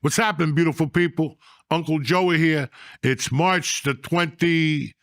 What's happening, beautiful people? Uncle Joey here. It's March the 25th.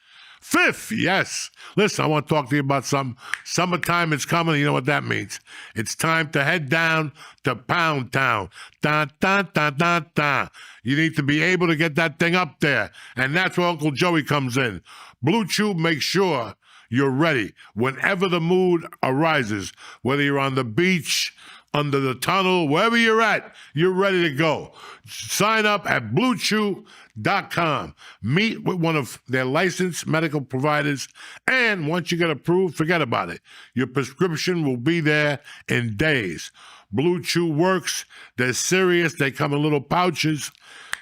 Yes. Listen, I want to talk to you about something. Summertime is coming. You know what that means. It's time to head down to Pound Town. Da, da, da, da, da. You need to be able to get that thing up there. And that's where Uncle Joey comes in. Blue Chew makes sure you're ready whenever the mood arises, whether you're on the beach, under the tunnel, wherever you're at, you're ready to go. Sign up at bluechew.com. Meet with one of their licensed medical providers, and once you get approved, forget about it. Your prescription will be there in days. Blue Chew works. They're serious. They come in little pouches.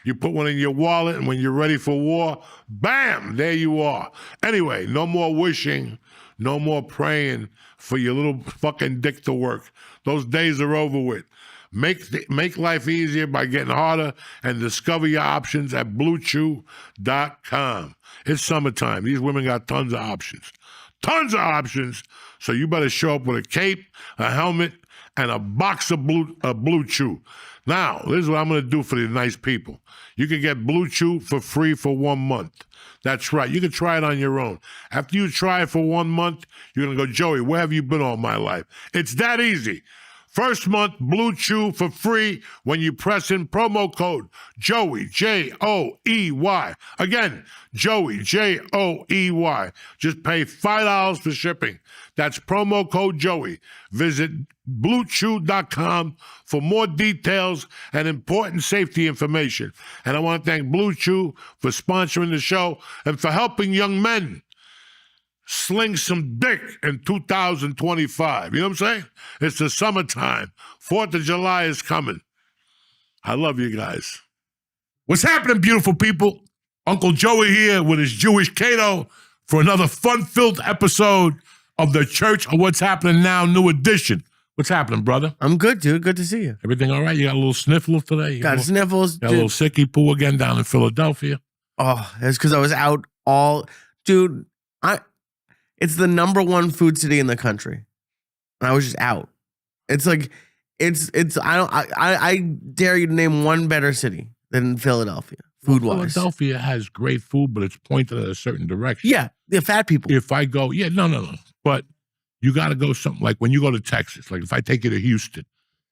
You put one in your wallet, and when you're ready for war, bam, there you are. Anyway, no more wishing, no more praying for your little fucking dick to work. Those days are over with. Make life easier by getting harder and discover your options at bluechew.com. It's summertime. These women got tons of options. Tons of options. So you better show up with a cape, a helmet, and a box of Blue Chew. Now, this is what I'm going to do for the nice people. You can get Blue Chew for free for 1 month. That's right. You can try it on your own. After you try it for 1 month, you're going to go, Joey, where have you been all my life? It's that easy. First month, Blue Chew for free when you press in promo code Joey, Joey. Again, Joey, Joey. Just pay $5 for shipping. That's promo code Joey. Visit BlueChew.com for more details and important safety information. And I want to thank Blue Chew for sponsoring the show and for helping young men sling some dick in 2025. You know what I'm saying? It's the summertime. 4th of July is coming. I love you guys. What's happening, beautiful people? Uncle Joey here with his Jewish Cato for another fun-filled episode of the Church of What's Happening Now, new edition. What's happening, brother? I'm good, dude. Good to see you. Everything all right? You got a little sniffle today? Got sniffles. Got a little sicky poo again down in Philadelphia? Oh, that's because I was out all... Dude, it's the #1 food city in the country. And I was just out. It's like, I dare you to name one better city than Philadelphia, food-wise. Philadelphia has great food, but it's pointed at a certain direction. Yeah, the fat people. If I go, no. But you got to go something like when you go to Texas, like if I take you to Houston,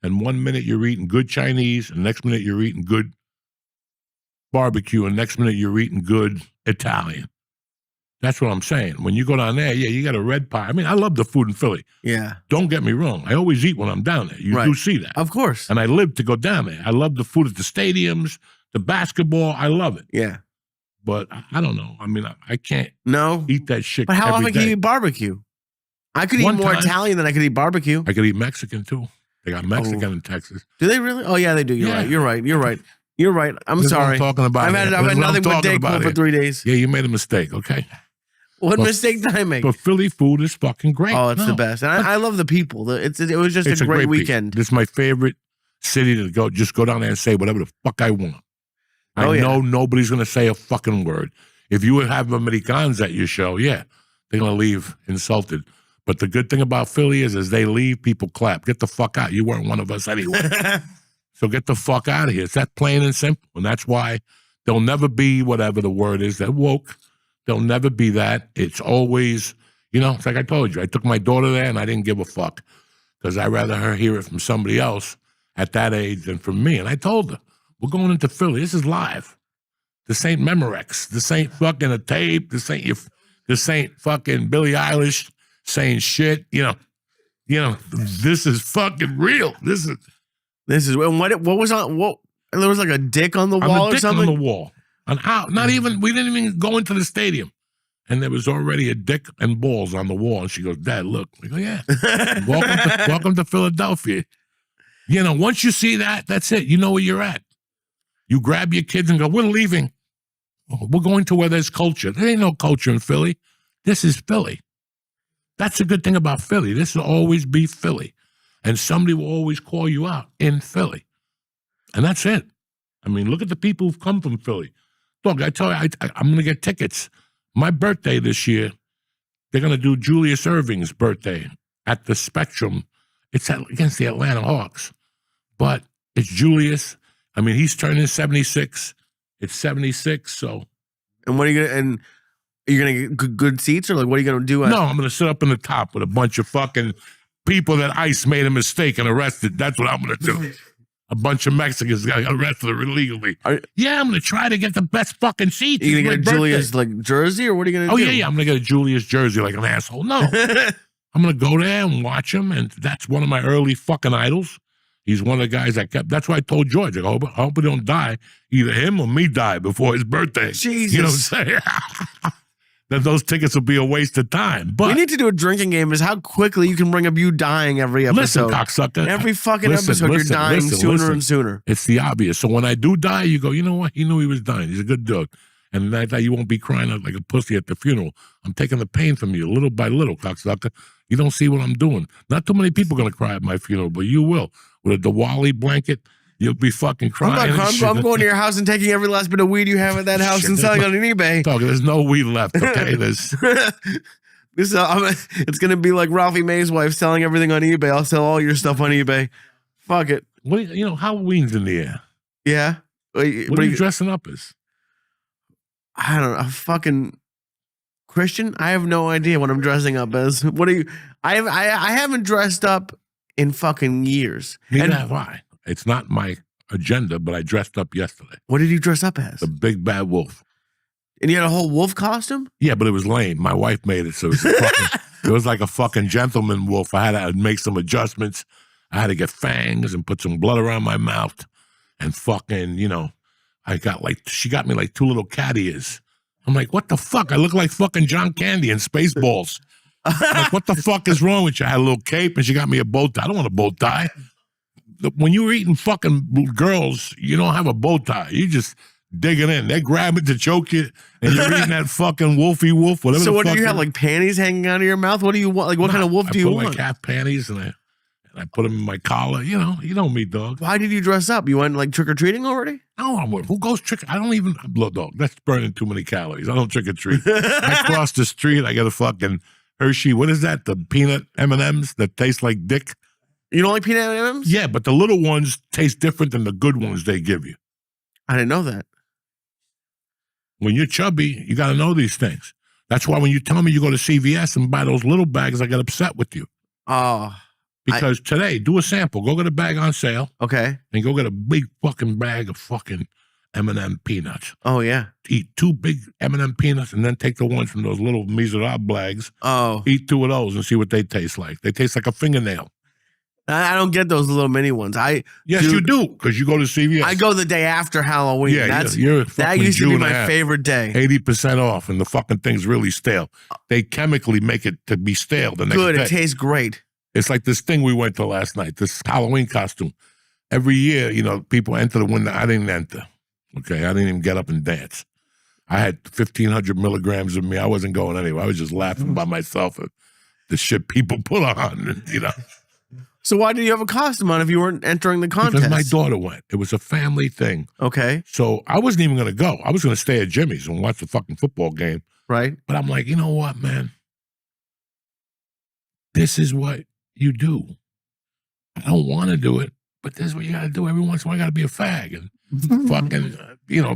and 1 minute you're eating good Chinese, and next minute you're eating good barbecue, and next minute you're eating good Italian. That's what I'm saying. When you go down there, you got a red pie. I mean, I love the food in Philly. Yeah. Don't get me wrong. I always eat when I'm down there. You do see that. Of course. And I live to go down there. I love the food at the stadiums, the basketball. I love it. Yeah. But I don't know. I mean, I can't eat that shit. But how every often day. can you eat barbecue? I could eat more Italian than I could eat barbecue. I could eat Mexican too. They got Mexican in Texas. Do they really? Oh, yeah, they do. You're right. You're right. I'm sorry. What I'm talking about. I've had nothing but Dayquil for 3 days. Yeah, you made a mistake, okay? What mistake did I make? But Philly food is fucking great. Oh, it's the best. And I love the people. It was just a great weekend. This is my favorite city to go. Just go down there and say whatever the fuck I want. I know nobody's going to say a fucking word. If you have Americans at your show, they're going to leave insulted. But the good thing about Philly is they leave, people clap. Get the fuck out. You weren't one of us anyway. So get the fuck out of here. It's that plain and simple. And that's why there'll never be whatever the word is, that woke. There'll never be that. It's always, it's like I told you. I took my daughter there and I didn't give a fuck because I'd rather her hear it from somebody else at that age than from me. And I told her, we're going into Philly. This is live. This ain't Memorex. This ain't fucking a tape. This ain't fucking Billie Eilish saying shit. This is fucking real. This is what was on, there was like a dick on the wall or something? On the wall. We didn't even go into the stadium. And there was already a dick and balls on the wall. And she goes, Dad, look. I go, yeah. Welcome to Philadelphia. Once you see that, that's it. You know where you're at. You grab your kids and go, we're leaving. We're going to where there's culture. There ain't no culture in Philly. This is Philly. That's the good thing about Philly. This will always be Philly. And somebody will always call you out in Philly. And that's it. I mean, look at the people who've come from Philly. Look, I tell you, I'm going to get tickets. My birthday this year, they're going to do Julius Erving's birthday at the Spectrum. It's against the Atlanta Hawks. But it's Julius. I mean, he's turning 76. It's 76, so. And what are you gonna? And are you gonna get good seats, or like what are you gonna do? No, I'm gonna sit up in the top with a bunch of fucking people that ICE made a mistake and arrested. That's what I'm gonna do. A bunch of Mexicans got arrested illegally. Yeah, I'm gonna try to get the best fucking seats. Are you gonna get Julia's like jersey, or what are you gonna do? Yeah, I'm gonna get a Julia's jersey like an asshole. No, I'm gonna go there and watch him, and that's one of my early fucking idols. He's one of the guys that kept. That's why I told George, I hope he don't die. Either him or me die before his birthday. Jesus. You know what I'm saying? That those tickets will be a waste of time. But we need to do a drinking game. Is how quickly you can bring up you dying every episode. Listen, cocksucker. Every fucking episode, you're dying sooner and sooner. It's the obvious. So when I do die, you go, you know what? He knew he was dying. He's a good dude. And that you won't be crying out like a pussy at the funeral. I'm taking the pain from you little by little, cocksucker. You don't see what I'm doing. Not too many people are going to cry at my funeral, but you will. With a Diwali blanket, you'll be fucking crying. I'm going to your house and taking every last bit of weed you have at that house and selling it on eBay. There's no weed left, okay? It's going to be like Ralphie May's wife selling everything on eBay. I'll sell all your stuff on eBay. Fuck it. Halloween's in the air. Yeah. What are you dressing up as? I don't know. A fucking Christian? I have no idea what I'm dressing up as. What are you? I haven't dressed up in fucking years. Neither have I. It's not my agenda, but I dressed up yesterday. What did you dress up as? The big bad wolf. And you had a whole wolf costume? Yeah, but it was lame. My wife made it, so it was like a fucking gentleman wolf. I had to make some adjustments. I had to get fangs and put some blood around my mouth, and fucking, she got me like 2 little cat ears. I'm like, what the fuck? I look like fucking John Candy in Spaceballs. I'm like, what the fuck is wrong with you? I had a little cape, and she got me a bow tie. I don't want a bow tie. When you were eating fucking girls, you don't have a bow tie. You just dig it in. They grab it to choke you, and you're eating that fucking wolfy wolf, whatever. So what do you have, like panties hanging out of your mouth? What do you want? Like what kind of wolf do you want? I put like half panties, and I put them in my collar. You know me, dog. Why did you dress up? You went like trick-or-treating already? No, who goes trick? I don't even, dog, that's burning too many calories. I don't trick-or-treat. I cross the street, I get a fucking Hershey, what is that? The peanut M&Ms that taste like dick? You don't like peanut M&Ms? Yeah, but the little ones taste different than the good ones they give you. I didn't know that. When you're chubby, you got to know these things. That's why when you tell me you go to CVS and buy those little bags, I get upset with you. Oh. Because today, do a sample. Go get a bag on sale. Okay. And go get a big fucking bag of fucking M&M peanuts. Oh, yeah. Eat 2 big M&M peanuts and then take the ones from those little miserable bags. Oh. Eat 2 of those and see what they taste like. They taste like a fingernail. I don't get those little mini ones. Yes, you do, because you go to CVS. I go the day after Halloween. Yeah, that used to be my favorite day. 80% off, and the fucking thing's really stale. They chemically make it to be stale the next day. Good, it tastes great. It's like this thing we went to last night, this Halloween costume. Every year, people enter the window. I didn't enter. Okay, I didn't even get up and dance. I had 1,500 milligrams of me. I wasn't going anywhere. I was just laughing by myself at the shit people put on, So why did you have a costume on if you weren't entering the contest? Because my daughter went. It was a family thing. Okay. So I wasn't even going to go. I was going to stay at Jimmy's and watch the fucking football game. Right. But I'm like, you know what, man? This is what you do. I don't want to do it, but this is what you got to do. Every once in a while, you got to be a fag and fucking,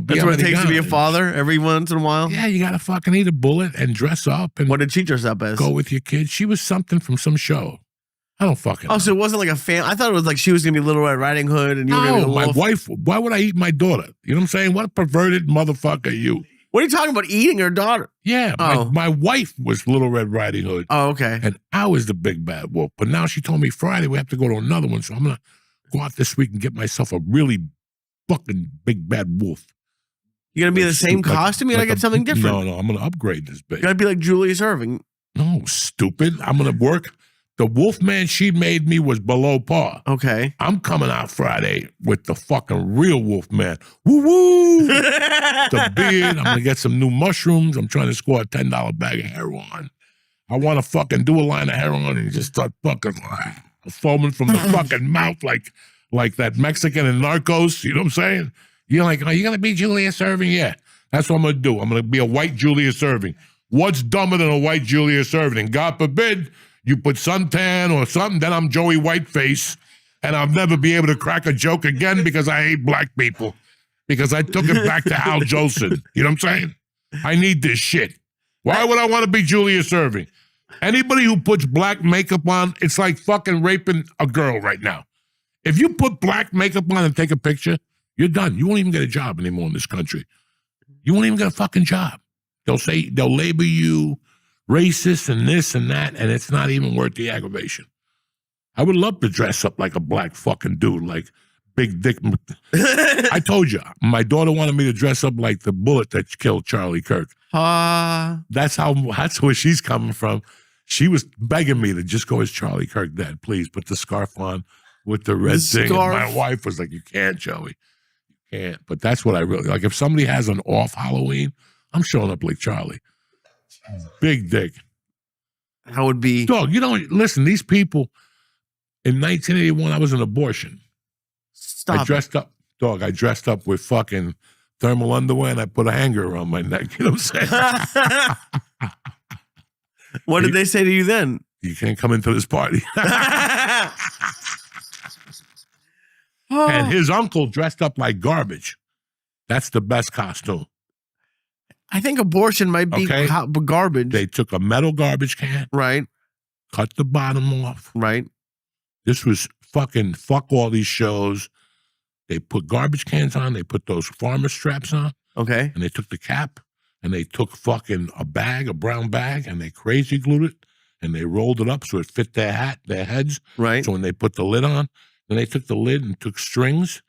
That's what it takes to be a father every once in a while? Yeah, you got to fucking eat a bullet and dress up. And what did she dress up as? Go with your kids. She was something from some show. I don't fucking know. So it wasn't like a fan. I thought it was like she was going to be Little Red Riding Hood and you were going to be my wife. Why would I eat my daughter? You know what I'm saying? What a perverted motherfucker are you. What are you talking about, eating your daughter? Yeah, my wife was Little Red Riding Hood. Oh, okay. And I was the big bad wolf. But now she told me Friday we have to go to another one. So I'm going to go out this week and get myself a really fucking big bad wolf. You going to be the same costume? You got to get something different. No, I'm going to upgrade this bitch. You got to be like Julius Erving. No, stupid. I'm going to work. The Wolfman she made me was below par. Okay. I'm coming out Friday with the fucking real Wolfman. Woo-woo! The beard. I'm going to get some new mushrooms. I'm trying to score a $10 bag of heroin. I want to fucking do a line of heroin and just start fucking foaming from the fucking mouth like that Mexican in Narcos. You know what I'm saying? You're like, are you going to be Julius Erving? Yeah. That's what I'm going to do. I'm going to be a white Julius Erving. What's dumber than a white Julius Erving? God forbid you put suntan or something, then I'm Joey Whiteface, and I'll never be able to crack a joke again because I hate black people. Because I took it back to Al Jolson. You know what I'm saying? I need this shit. Why would I want to be Julius Erving? Anybody who puts black makeup on, it's like fucking raping a girl right now. If you put black makeup on and take a picture, you're done. You won't even get a job anymore in this country. You won't even get a fucking job. They'll label you racist and this and that, and it's not even worth the aggravation. I would love to dress up like a black fucking dude, like Big Dick. I told you, my daughter wanted me to dress up like the bullet that killed Charlie Kirk. That's where she's coming from. She was begging me to just go as Charlie Kirk, Dad. Please put the scarf on with the red thing. And my wife was like, "You can't, Joey. You can't." But that's what I really like. If somebody has an off Halloween, I'm showing up like Charlie. Big dick. That would be dog. You don't listen. These people in 1981, I was an abortion. I dressed up, dog. I dressed up with fucking thermal underwear and I put a hanger around my neck. You know what I'm saying? What did they say to you then? You can't come into this party. And his uncle dressed up like garbage. That's the best costume. I think abortion might be garbage. They took a metal garbage can. Right. Cut the bottom off. Right. This was fucking fuck all these shows. They put garbage cans on. They put those farmer straps on. Okay. And they took the cap and they took fucking a brown bag, and they crazy glued it and they rolled it up so it fit their heads. Right. So when they put the lid on, then they took the lid and took strings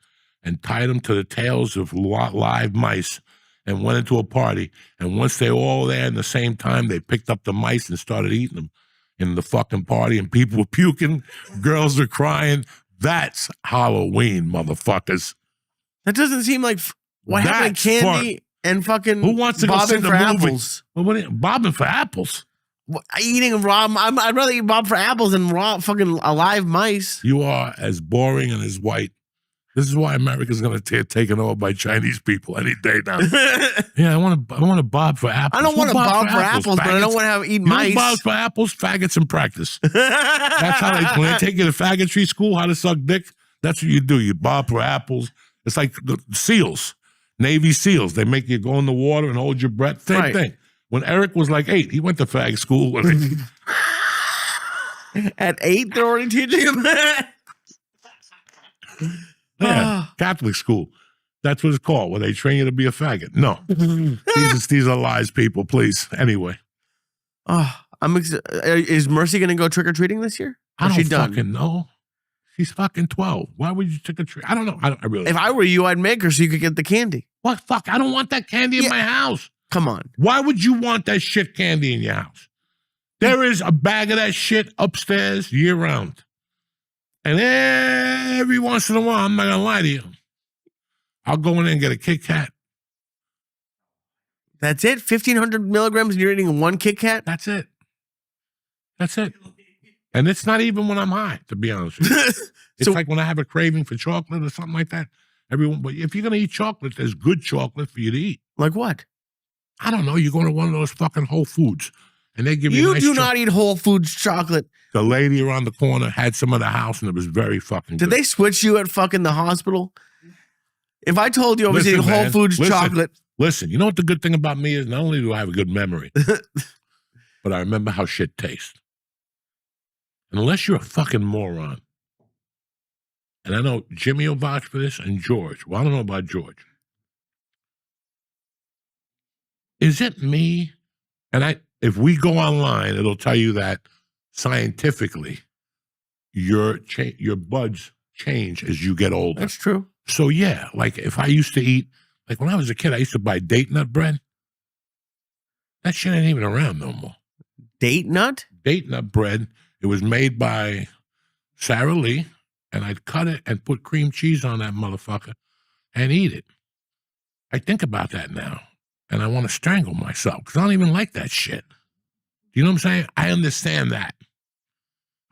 and tied them to the tails of live mice and went into a party. And once they were all there in the same time, they picked up the mice and started eating them in the fucking party, and people were puking, girls were crying. That's Halloween, motherfuckers. That doesn't seem like what happened to Candy and fucking who wants to go see the movie? Apples. Well, bobbing for apples. Eating raw. I'd rather eat Bob for apples than raw fucking alive mice. You are as boring and as white. This is why America's going to get taken over by Chinese people any day now. Yeah, I want to bob for apples. I don't want to bob for apples, but I don't want to eat mice. You bob for apples, faggots, and practice. That's how when they take you to faggotry school, how to suck dick, that's what you do. You bob for apples. It's like the SEALs, Navy SEALs. They make you go in the water and hold your breath. Same thing. When Eric was like 8, he went to fag school. At 8, they're already teaching him that? Yeah, Catholic school. That's what it's called, where they train you to be a faggot. No. these are lies, people, please. Anyway. Is Mercy going to go trick-or-treating this year? I don't fucking know. She's fucking 12. Why would you trick-or-treat? I don't know. I really. If I were you, I'd make her so you could get the candy. What? Fuck, I don't want that candy in my house. Come on. Why would you want that shit candy in your house? There is a bag of that shit upstairs year-round. And every once in a while, I'm not going to lie to you, I'll go in there and get a Kit Kat. That's it? 1,500 milligrams and you're eating one Kit Kat? That's it. That's it. And it's not even when I'm high, to be honest with you. It's like when I have a craving for chocolate or something like that. But if you're going to eat chocolate, there's good chocolate for you to eat. Like what? I don't know. You go to one of those fucking Whole Foods, and they give you You nice do not eat Whole Foods chocolate. The lady around the corner had some of the house, and it was very fucking good. Did they switch you at fucking the hospital? If I told you I was eating Whole Foods chocolate. Listen, you know what the good thing about me is? Not only do I have a good memory, but I remember how shit tastes. And unless you're a fucking moron, and I know Jimmy will vouch for this, and George. Well, I don't know about George. Is it me? And if we go online, it'll tell you that scientifically, your buds change as you get older. That's true. So yeah, like if I used to eat, like when I was a kid, I used to buy date nut bread. That shit ain't even around no more. Date nut? Date nut bread. It was made by Sara Lee, and I'd cut it and put cream cheese on that motherfucker and eat it. I think about that now, and I want to strangle myself because I don't even like that shit. You know what I'm saying? I understand that.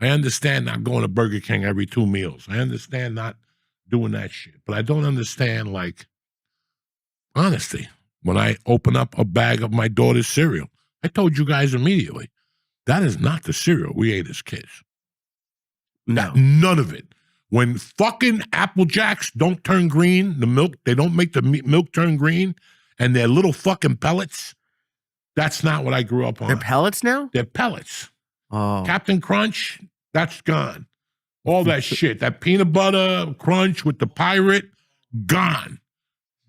I understand not going to Burger King every 2 meals. I understand not doing that shit. But I don't understand, like, honesty. When I open up a bag of my daughter's cereal, I told you guys immediately, that is not the cereal we ate as kids. No. None of it. When fucking Apple Jacks don't turn green, the milk, they don't make the milk turn green, and they're little fucking pellets, that's not what I grew up on. They're pellets now? They're pellets. Oh. Captain Crunch, that's gone. All that shit, that peanut butter crunch with the pirate, gone.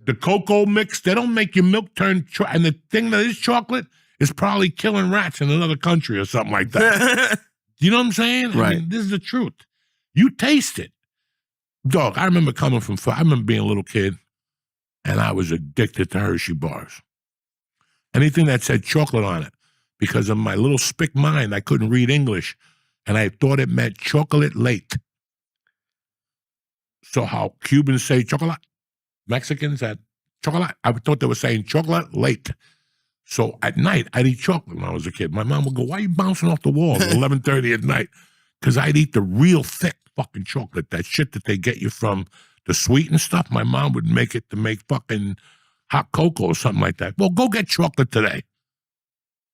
The cocoa mix, they don't make your milk turn, and the thing that is chocolate is probably killing rats in another country or something like that. You know what I'm saying? Right. I mean, this is the truth. You taste it. Dog, I remember I remember being a little kid, and I was addicted to Hershey bars. Anything that said chocolate on it, because of my little spick mind, I couldn't read English, and I thought it meant chocolate late. So how Cubans say chocolate, Mexicans at chocolate, I thought they were saying chocolate late. So at night, I'd eat chocolate when I was a kid. My mom would go, why are you bouncing off the wall at 11:30 at night? Because I'd eat the real thick fucking chocolate, that shit that they get you from the sweet and stuff. My mom would make it to make fucking hot cocoa or something like that. Well, go get chocolate today.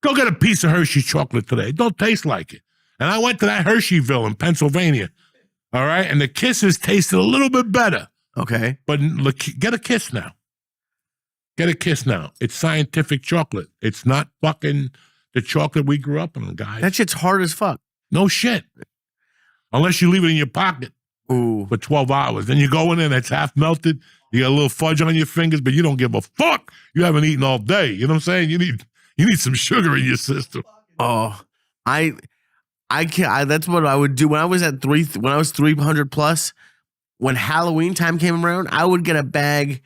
Go get a piece of Hershey chocolate today. It don't taste like it. And I went to that Hersheyville in Pennsylvania, all right? And the Kisses tasted a little bit better. Okay. But look, get a Kiss now. Get a Kiss now. It's scientific chocolate. It's not fucking the chocolate we grew up on, guys. That shit's hard as fuck. No shit. Unless you leave it in your pocket Ooh. for 12 hours. Then you go in there and it's half melted. You got a little fudge on your fingers, but you don't give a fuck. You haven't eaten all day. You know what I'm saying? You need some sugar in your system. Oh, I can't. That's what I would do when I was 300 plus. When Halloween time came around, I would get a bag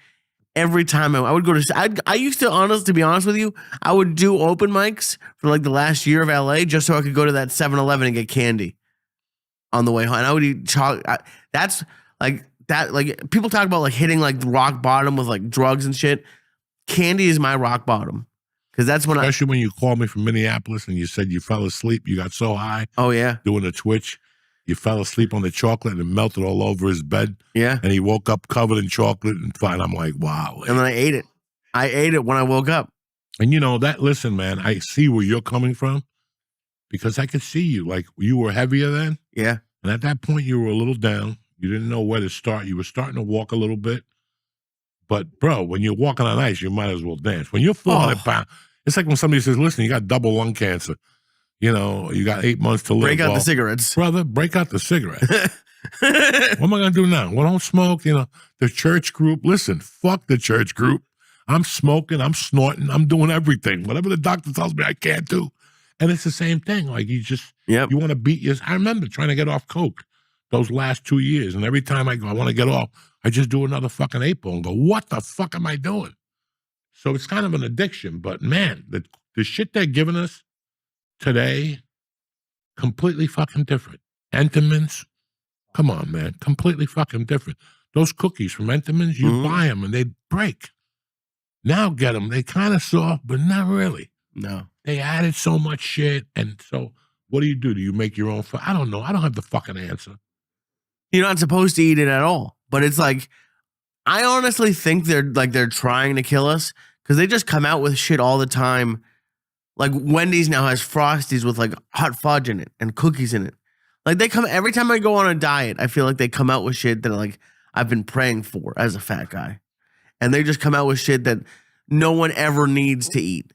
every time. I would go to. I used to be honest with you, I would do open mics for like the last year of LA just so I could go to that 7-Eleven and get candy on the way home. And I would eat chocolate. That's like that. Like people talk about like hitting like rock bottom with like drugs and shit. Candy is my rock bottom. Because that's when Especially when you called me from Minneapolis and you said you fell asleep. You got so high. Oh, yeah. Doing a Twitch. You fell asleep on the chocolate and it melted all over his bed. Yeah. And he woke up covered in chocolate and fine. I'm like, wow. And then I ate it. I ate it when I woke up. And you know, listen, man, I see where you're coming from because I could see you. Like, you were heavier then. Yeah. And at that point, you were a little down. You didn't know where to start. You were starting to walk a little bit. But, bro, when you're walking on ice, you might as well dance. When you're 400 pounds, it's like when somebody says, listen, you got double lung cancer. You know, you got 8 months to live. Break out the cigarettes. Brother, break out the cigarette. What am I going to do now? Well, don't smoke. You know, the church group. Listen, fuck the church group. I'm smoking. I'm snorting. I'm doing everything. Whatever the doctor tells me I can't do. And it's the same thing. Like, you want to beat your... I remember trying to get off coke those last 2 years. And every time I go, I want to get off, I just do another fucking 8-ball and go, what the fuck am I doing? So it's kind of an addiction. But, man, the shit they're giving us today, completely fucking different. Entenmann's, come on, man, completely fucking different. Those cookies from Entenmann's, you buy them and they break. Now get them, they kind of soft, but not really. No. They added so much shit, and so what do? Do you make your own? I don't know. I don't have the fucking answer. You're not supposed to eat it at all. But it's like, I honestly think they're trying to kill us because they just come out with shit all the time. Like Wendy's now has Frosties with like hot fudge in it and cookies in it. Like they come every time I go on a diet, I feel like they come out with shit that like I've been praying for as a fat guy. And they just come out with shit that no one ever needs to eat.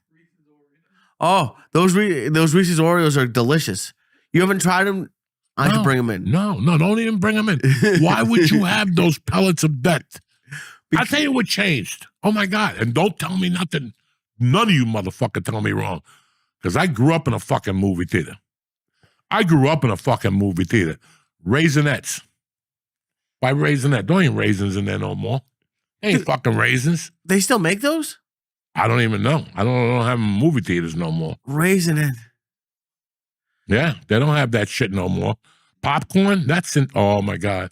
Oh, those Reese's Oreos are delicious. You haven't tried them? I can bring them in. No, don't even bring them in. Why would you have those pellets of death? I'll tell you what changed. Oh my God. And don't tell me nothing. None of you motherfucker tell me wrong. Because I grew up in a fucking movie theater. Raisinets. Why Raisinette? Don't ain't raisins in there no more. Ain't fucking raisins. They still make those? I don't even know. I don't have movie theaters no more. Raisinette. Yeah, they don't have that shit no more. Popcorn? That's in, oh my God.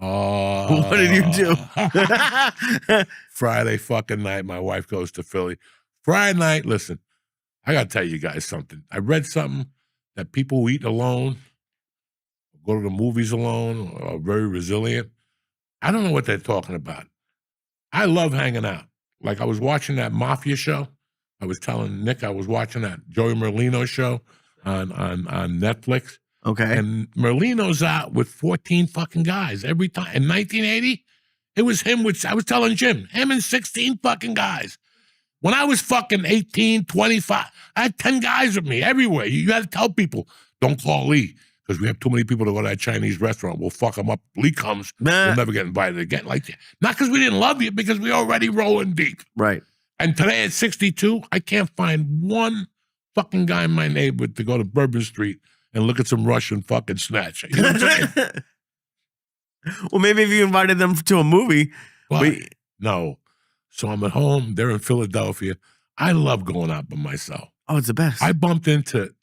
Oh. What did you do? Friday fucking night, my wife goes to Philly. Friday night, listen, I got to tell you guys something. I read something that people who eat alone, go to the movies alone, are very resilient. I don't know what they're talking about. I love hanging out. Like I was watching that Mafia show. I was telling Nick I was watching that Joey Merlino show on Netflix. Okay. And Merlino's out with 14 fucking guys every time. In 1980, it was him with, I was telling Jim, him and 16 fucking guys. When I was fucking 18, 25, I had 10 guys with me everywhere. You got to tell people, don't call Lee, because we have too many people to go to that Chinese restaurant. We'll fuck them up. Lee comes, we'll never get invited again. Like, not because we didn't love you, because we already rolling deep. Right. And today at 62, I can't find one fucking guy in my neighborhood to go to Bourbon Street and look at some Russian fucking snatch. You know what I'm saying? Well, maybe if you invited them to a movie. No. So I'm at home. They're in Philadelphia. I love going out by myself. Oh, it's the best. I bumped into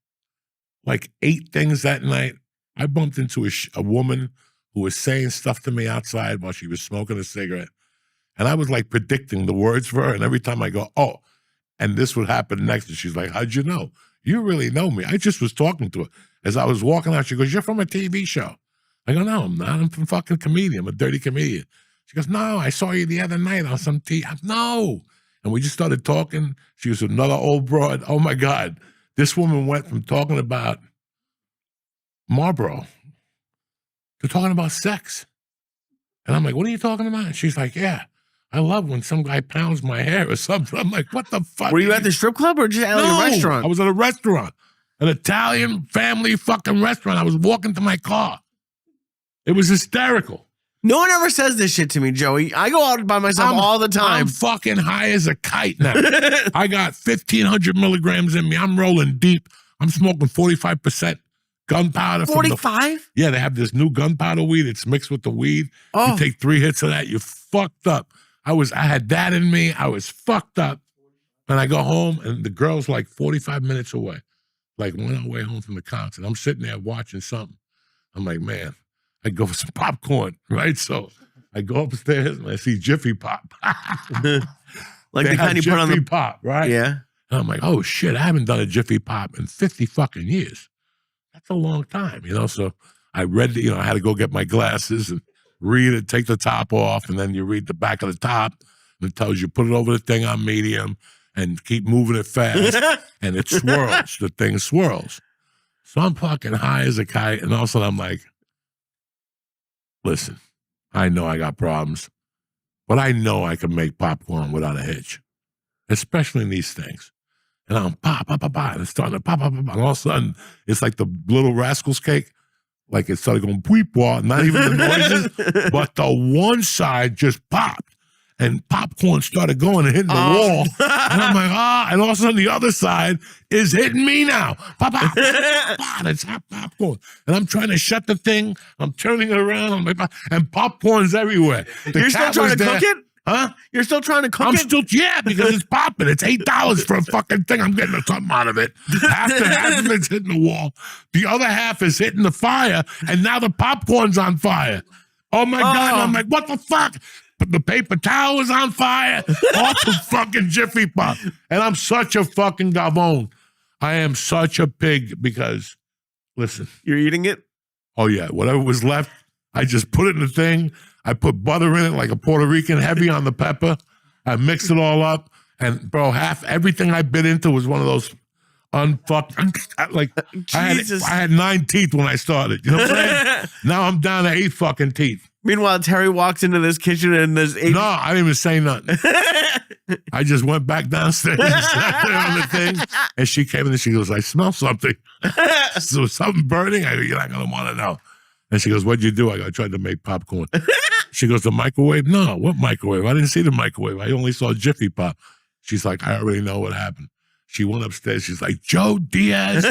like 8 things that night. I bumped into a woman who was saying stuff to me outside while she was smoking a cigarette. And I was like predicting the words for her. And every time I go, oh, and this would happen next. And she's like, how'd you know? You really know me. I just was talking to her. As I was walking out, she goes, you're from a TV show. I go, no, I'm not. I'm from fucking comedian. I'm a dirty comedian. She goes, no, I saw you the other night on some TV. No. And we just started talking. She was another old broad. Oh, my God. This woman went from talking about Marlboro to talking about sex. And I'm like, what are you talking about? And she's like, yeah, I love when some guy pounds my hair or something. I'm like, what the fuck? Were you at the strip club or just at a restaurant? I was at a restaurant, an Italian family fucking restaurant. I was walking to my car. It was hysterical. No one ever says this shit to me, Joey. I go out by myself all the time. I'm fucking high as a kite now. I got 1,500 milligrams in me. I'm rolling deep. I'm smoking 45% gunpowder. 45? Yeah, they have this new gunpowder weed. It's mixed with the weed. Oh. You take 3 hits of that, you're fucked up. I had that in me. I was fucked up. And I go home, and the girl's like 45 minutes away, like on our way home from the concert. I'm sitting there watching something. I'm like, man, I go for some popcorn, right? So I go upstairs and I see Jiffy Pop. Like the kind you put on the Pop, right? Yeah. And I'm like, oh shit, I haven't done a Jiffy Pop in 50 fucking years. That's a long time, you know? So I read, I had to go get my glasses and read it, take the top off, and then you read the back of the top, and it tells you put it over the thing on medium and keep moving it fast, and it swirls. The thing swirls. So I'm fucking high as a kite, and all of a sudden I'm like, listen, I know I got problems, but I know I can make popcorn without a hitch, especially in these things. And I'm pop, and it's starting to pop, and all of a sudden, it's like the Little Rascals cake. Like it started going bleep-wah, not even the noises, but the one side just popped, and popcorn started going and hitting the wall. And I'm like, and all of a sudden the other side is hitting me now. Pop, pop, pop, pop, it's hot popcorn. And I'm trying to shut the thing. I'm turning it around, I'm like, and popcorn's everywhere. You're still trying to cook it? Huh? You're still trying to cook it? Yeah, because it's popping. It's $8 for a fucking thing. I'm getting something out of it. Half of it's hitting the wall. The other half is hitting the fire, and now the popcorn's on fire. Oh, my God. I'm like, what the fuck? But the paper towel is on fire. Off the fucking Jiffy Pop. And I'm such a fucking gavone. I am such a pig because, listen. You're eating it? Oh, yeah. Whatever was left, I just put it in the thing. I put butter in it like a Puerto Rican, heavy on the pepper. I mixed it all up. And, bro, everything I bit into was one of those like, I had 9 teeth when I started. You know what I'm saying? Now I'm down to 8 fucking teeth. Meanwhile, Terry walks into this kitchen and there's 8. No, I didn't even say nothing. I just went back downstairs and sat there on the thing. And she came in and she goes, I smell something. So something burning? I go, you're not going to want to know. And she goes, what'd you do? I go, I tried to make popcorn. She goes, the microwave? No, what microwave? I didn't see the microwave. I only saw Jiffy Pop. She's like, I already know what happened. She went upstairs. She's like, Joe Diaz,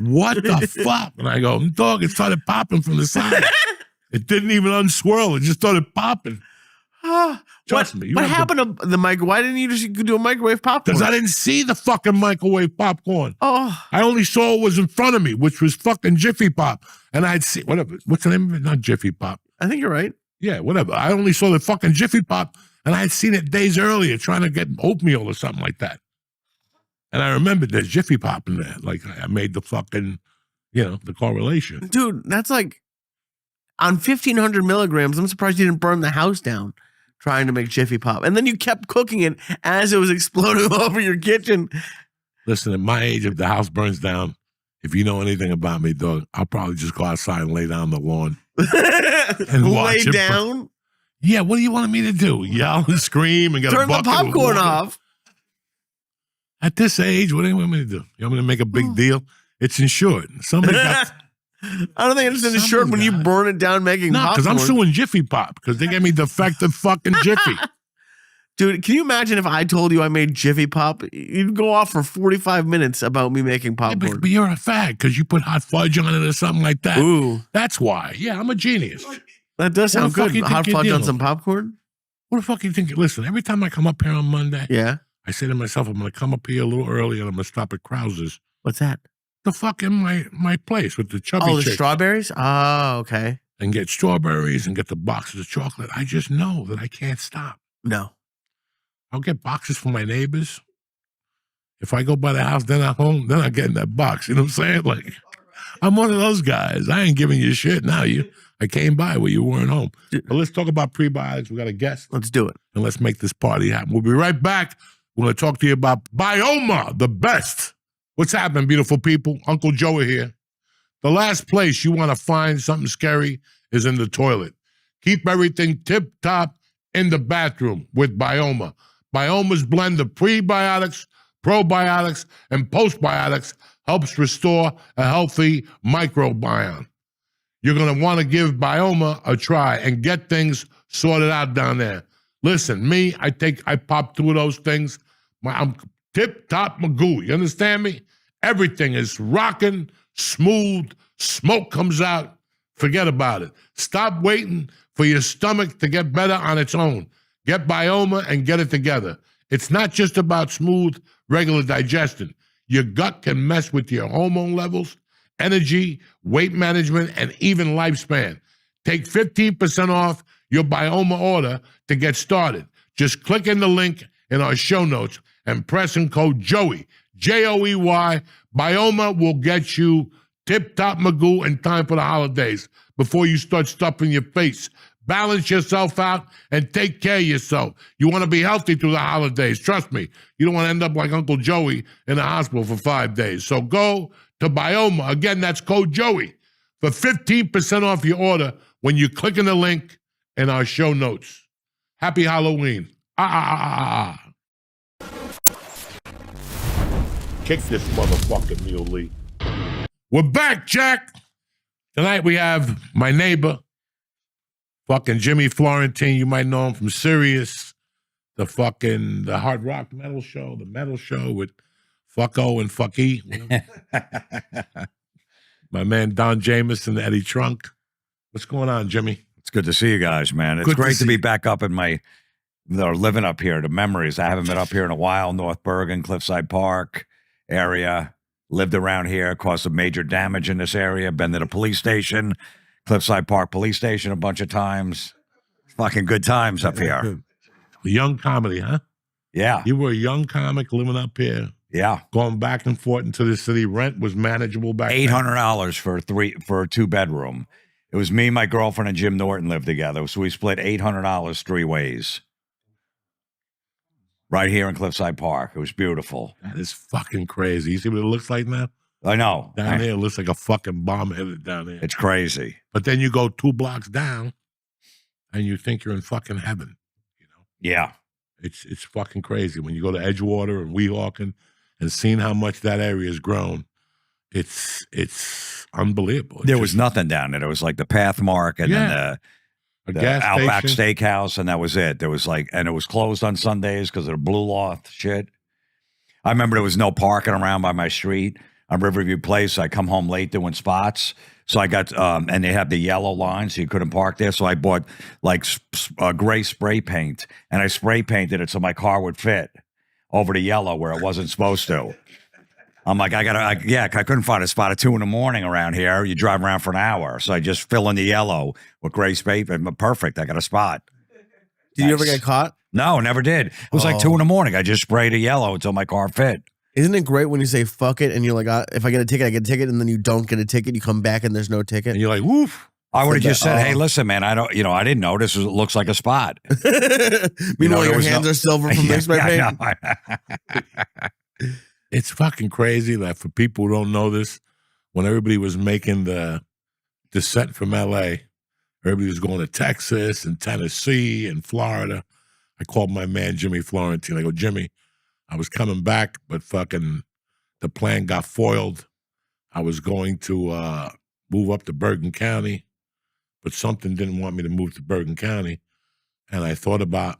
what the fuck? And I go, dog, it started popping from the side. It didn't even unswirl. It just started popping. Trust me. What happened to the microwave? Why didn't you just do a microwave popcorn? Because I didn't see the fucking microwave popcorn. Oh. I only saw what was in front of me, which was fucking Jiffy Pop. And I'd see, whatever. What's the name of it? Not Jiffy Pop. I think you're right. Yeah, whatever. I only saw the fucking Jiffy Pop, and I had seen it days earlier trying to get oatmeal or something like that. And I remembered there's Jiffy Pop in there. Like, I made the fucking, the correlation. Dude, that's like, on 1,500 milligrams, I'm surprised you didn't burn the house down trying to make Jiffy Pop. And then you kept cooking it as it was exploding all over your kitchen. Listen, at my age, if the house burns down, If you know anything about me, dog, I'll probably just go outside and lay down on the lawn and watch Lay it. down. Yeah, what do you want me to do? Yell and scream and get Turn a the bucket of popcorn water? off. At this age, what do you want me to do? You want me to make a big deal? It's insured. Somebody got... I don't think it's insured when you burn it down making No, popcorn. because I'm suing Jiffy Pop because they gave me defective fucking Jiffy. Dude, can you imagine if I told you I made Jiffy Pop? You'd go off for 45 minutes about me making Yeah, popcorn. but you're a fag because you put hot fudge on it or something like that. Ooh, That's why. Yeah, I'm a genius. that does What sound the fuck good. you think Hot you're fudge on dealing some with? popcorn? What the fuck you think? Listen, every time I come up here on Monday, Yeah. I say to myself, I'm going to come up here a little early and I'm going to stop at Krauser's. What's that? The fucking my place with the chubby Oh, the chicks strawberries? Oh, okay. and get strawberries and get the boxes of chocolate. I just know that I can't stop. No. I'll get boxes for my neighbors. If I go by the house, then I'm home, then I get in that box. You know what I'm saying? Like, I'm one of those guys. I ain't giving you shit now. I came by where you weren't home. But let's talk about prebiotics. We got a guest. Let's do it. And let's make this party happen. We'll be right back. We're going to talk to you about Bioma, the best. What's happening, beautiful people? Uncle Joe here. The last place you want to find something scary is in the toilet. Keep everything tip-top in the bathroom with Bioma. Bioma's blend of prebiotics, probiotics, and postbiotics helps restore a healthy microbiome. You're going to want to give Bioma a try and get things sorted out down there. Listen, I pop 2 of those things. I'm tip-top magoo. You understand me? Everything is rocking, smooth, smoke comes out. Forget about it. Stop waiting for your stomach to get better on its own. Get Bioma and get it together. It's not just about smooth, regular digestion. Your gut can mess with your hormone levels, energy, weight management, and even lifespan. Take 15% off your Bioma order to get started. Just click in the link in our show notes and press in code JOEY, Joey. Bioma will get you tip-top magoo in time for the holidays before you start stuffing your face. Balance yourself out and take care of yourself. You want to be healthy through the holidays. Trust me, you don't want to end up like Uncle Joey in the hospital for 5 days. So go to Bioma. Again, that's code JOEY for 15% off your order when you click in the link in our show notes. Happy Halloween. Kick this motherfucking muley. We're back, Jack. Tonight we have my neighbor, fucking Jimmy Florentine. You might know him from Sirius, the Hard Rock Metal Show, the Metal Show with Fucko and Fucky. My man Don Jameson, Eddie Trunk. What's going on, Jimmy? It's good to see you guys, man. It's Good to great to see be you. back up in living up here, the memories. I haven't been up here in a while. North Bergen, Cliffside Park area. Lived around here, caused some major damage in this area. Been to the police station, Cliffside Park Police Station a bunch of times. Fucking good times up here. Young comedy, huh? Yeah, You were a young comic living up here, yeah. going back and forth into the city. Rent was manageable back then. $800 for a 2-bedroom. It was me, my girlfriend, and Jim Norton lived together. So we split $800 3 ways. Right here in Cliffside Park. It was beautiful. That is fucking crazy. You see what it looks like now? I know. Down here, it looks like a fucking bomb hit it down there. It's crazy. But then you go 2 blocks down, and you think you're in fucking heaven. You know, Yeah. it's fucking crazy when you go to Edgewater and Weehawken and seeing how much that area has grown. It's unbelievable. There was nothing down there. There was like the Pathmark and then a the gas Outback station. Steakhouse, and that was it. There was and it was closed on Sundays because of the Blue Loft shit. I remember there was no parking around by my street on Riverview Place. I come home late doing spots. So I got, and they have the yellow line, so you couldn't park there. So I bought like gray spray paint, and I spray painted it so my car would fit over the yellow where it wasn't supposed to. I'm like, I couldn't find a spot at 2 a.m. around here. You drive around for an hour. So I just fill in the yellow with gray spray paint. Perfect. I got a spot. Did you ever get caught? No, never did. It was like 2 a.m. I just sprayed a yellow until my car fit. Isn't it great when you say fuck it and you're like, if I get a ticket, I get a ticket, and then you don't get a ticket, you come back and there's no ticket? And you're like, woof. I would have Said just that, said, hey, listen, man, I didn't know this looks like a spot. Meanwhile, there your was hands no- are silver from the spray paint. I know. It's fucking crazy that for people who don't know this, when everybody was making the descent from L.A., everybody was going to Texas and Tennessee and Florida. I called my man, Jimmy Florentine. I go, Jimmy, I was coming back, but fucking the plan got foiled. I was going to move up to Bergen County, but something didn't want me to move to Bergen County. And I thought about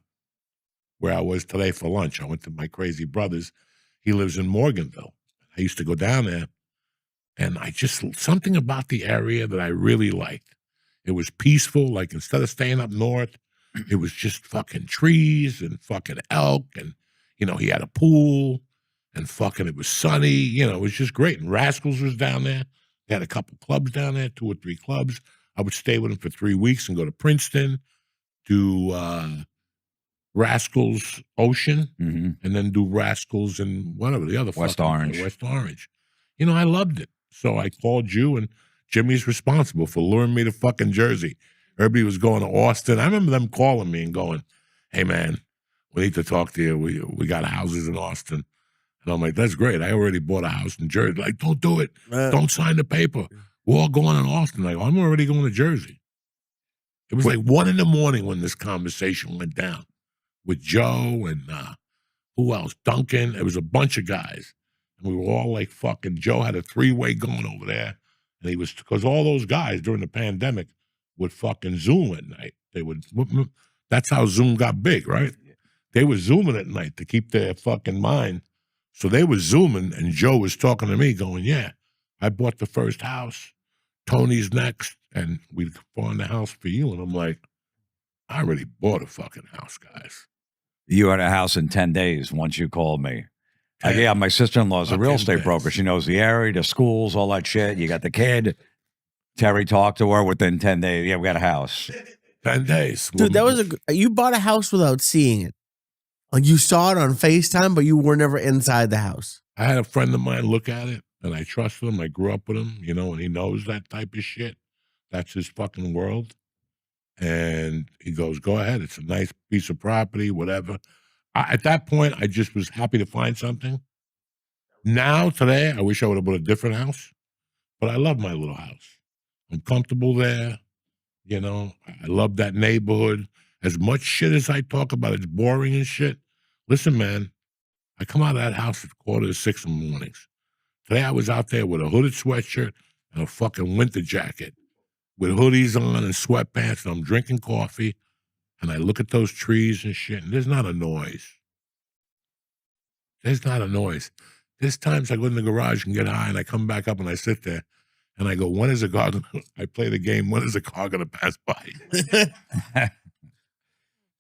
where I was today for lunch. I went to my crazy brother's. He lives in Morganville. I used to go down there, and something about the area that I really liked. It was peaceful. Like, instead of staying up north, it was just fucking trees and fucking elk. And, he had a pool and fucking it was sunny. It was just great. And Rascals was down there. They had a couple clubs down there, 2 or 3 clubs. I would stay with him for 3 weeks and go to Princeton, do Rascals Ocean, and then do Rascals and whatever the other West Orange. West Orange. I loved it. So I called you, and Jimmy's responsible for luring me to fucking Jersey. Everybody was going to Austin. I remember them calling me and going, "Hey man, we need to talk to you. We got houses in Austin." And I'm like, "That's great. I already bought a house in Jersey." Like, "Don't do it. Don't sign the paper. We're all going to Austin." Like, "I'm already going to Jersey." It was like 1 a.m. when this conversation went down with Joe and who else? Duncan. It was a bunch of guys. And we were all like fucking, Joe had a 3-way going over there. And he was, because all those guys during the pandemic would fucking Zoom at night. That's how Zoom got big, right? They were Zooming at night to keep their fucking mind. So they were Zooming, and Joe was talking to me going, "Yeah, I bought the first house. Tony's next. And we found the house for you." And I'm like, "I already bought a fucking house, guys." You had a house in 10 days once you called me. Yeah, my sister-in-law is a real estate broker. She knows the area, the schools, all that shit. You got the kid. Terry talked to her within 10 days. Yeah, we got a house. 10 days. Dude, you bought a house without seeing it. Like, you saw it on FaceTime, but you were never inside the house. I had a friend of mine look at it, and I trusted him. I grew up with him, and he knows that type of shit. That's his fucking world. And he goes, "Go ahead. It's a nice piece of property, whatever." At that point, I just was happy to find something. Now, today, I wish I would have bought a different house, but I love my little house. I'm comfortable there. I love that neighborhood. As much shit as I talk about, it's boring and shit. Listen, man, I come out of that house at 5:45 in the mornings. Today, I was out there with a hooded sweatshirt and a fucking winter jacket with hoodies on and sweatpants, and I'm drinking coffee, and I look at those trees and shit, and there's not a noise. There's not a noise. There's times I go in the garage and get high, and I come back up and I sit there, and I go, "When is a car gonna," I play the game, "When is a car going to pass by?"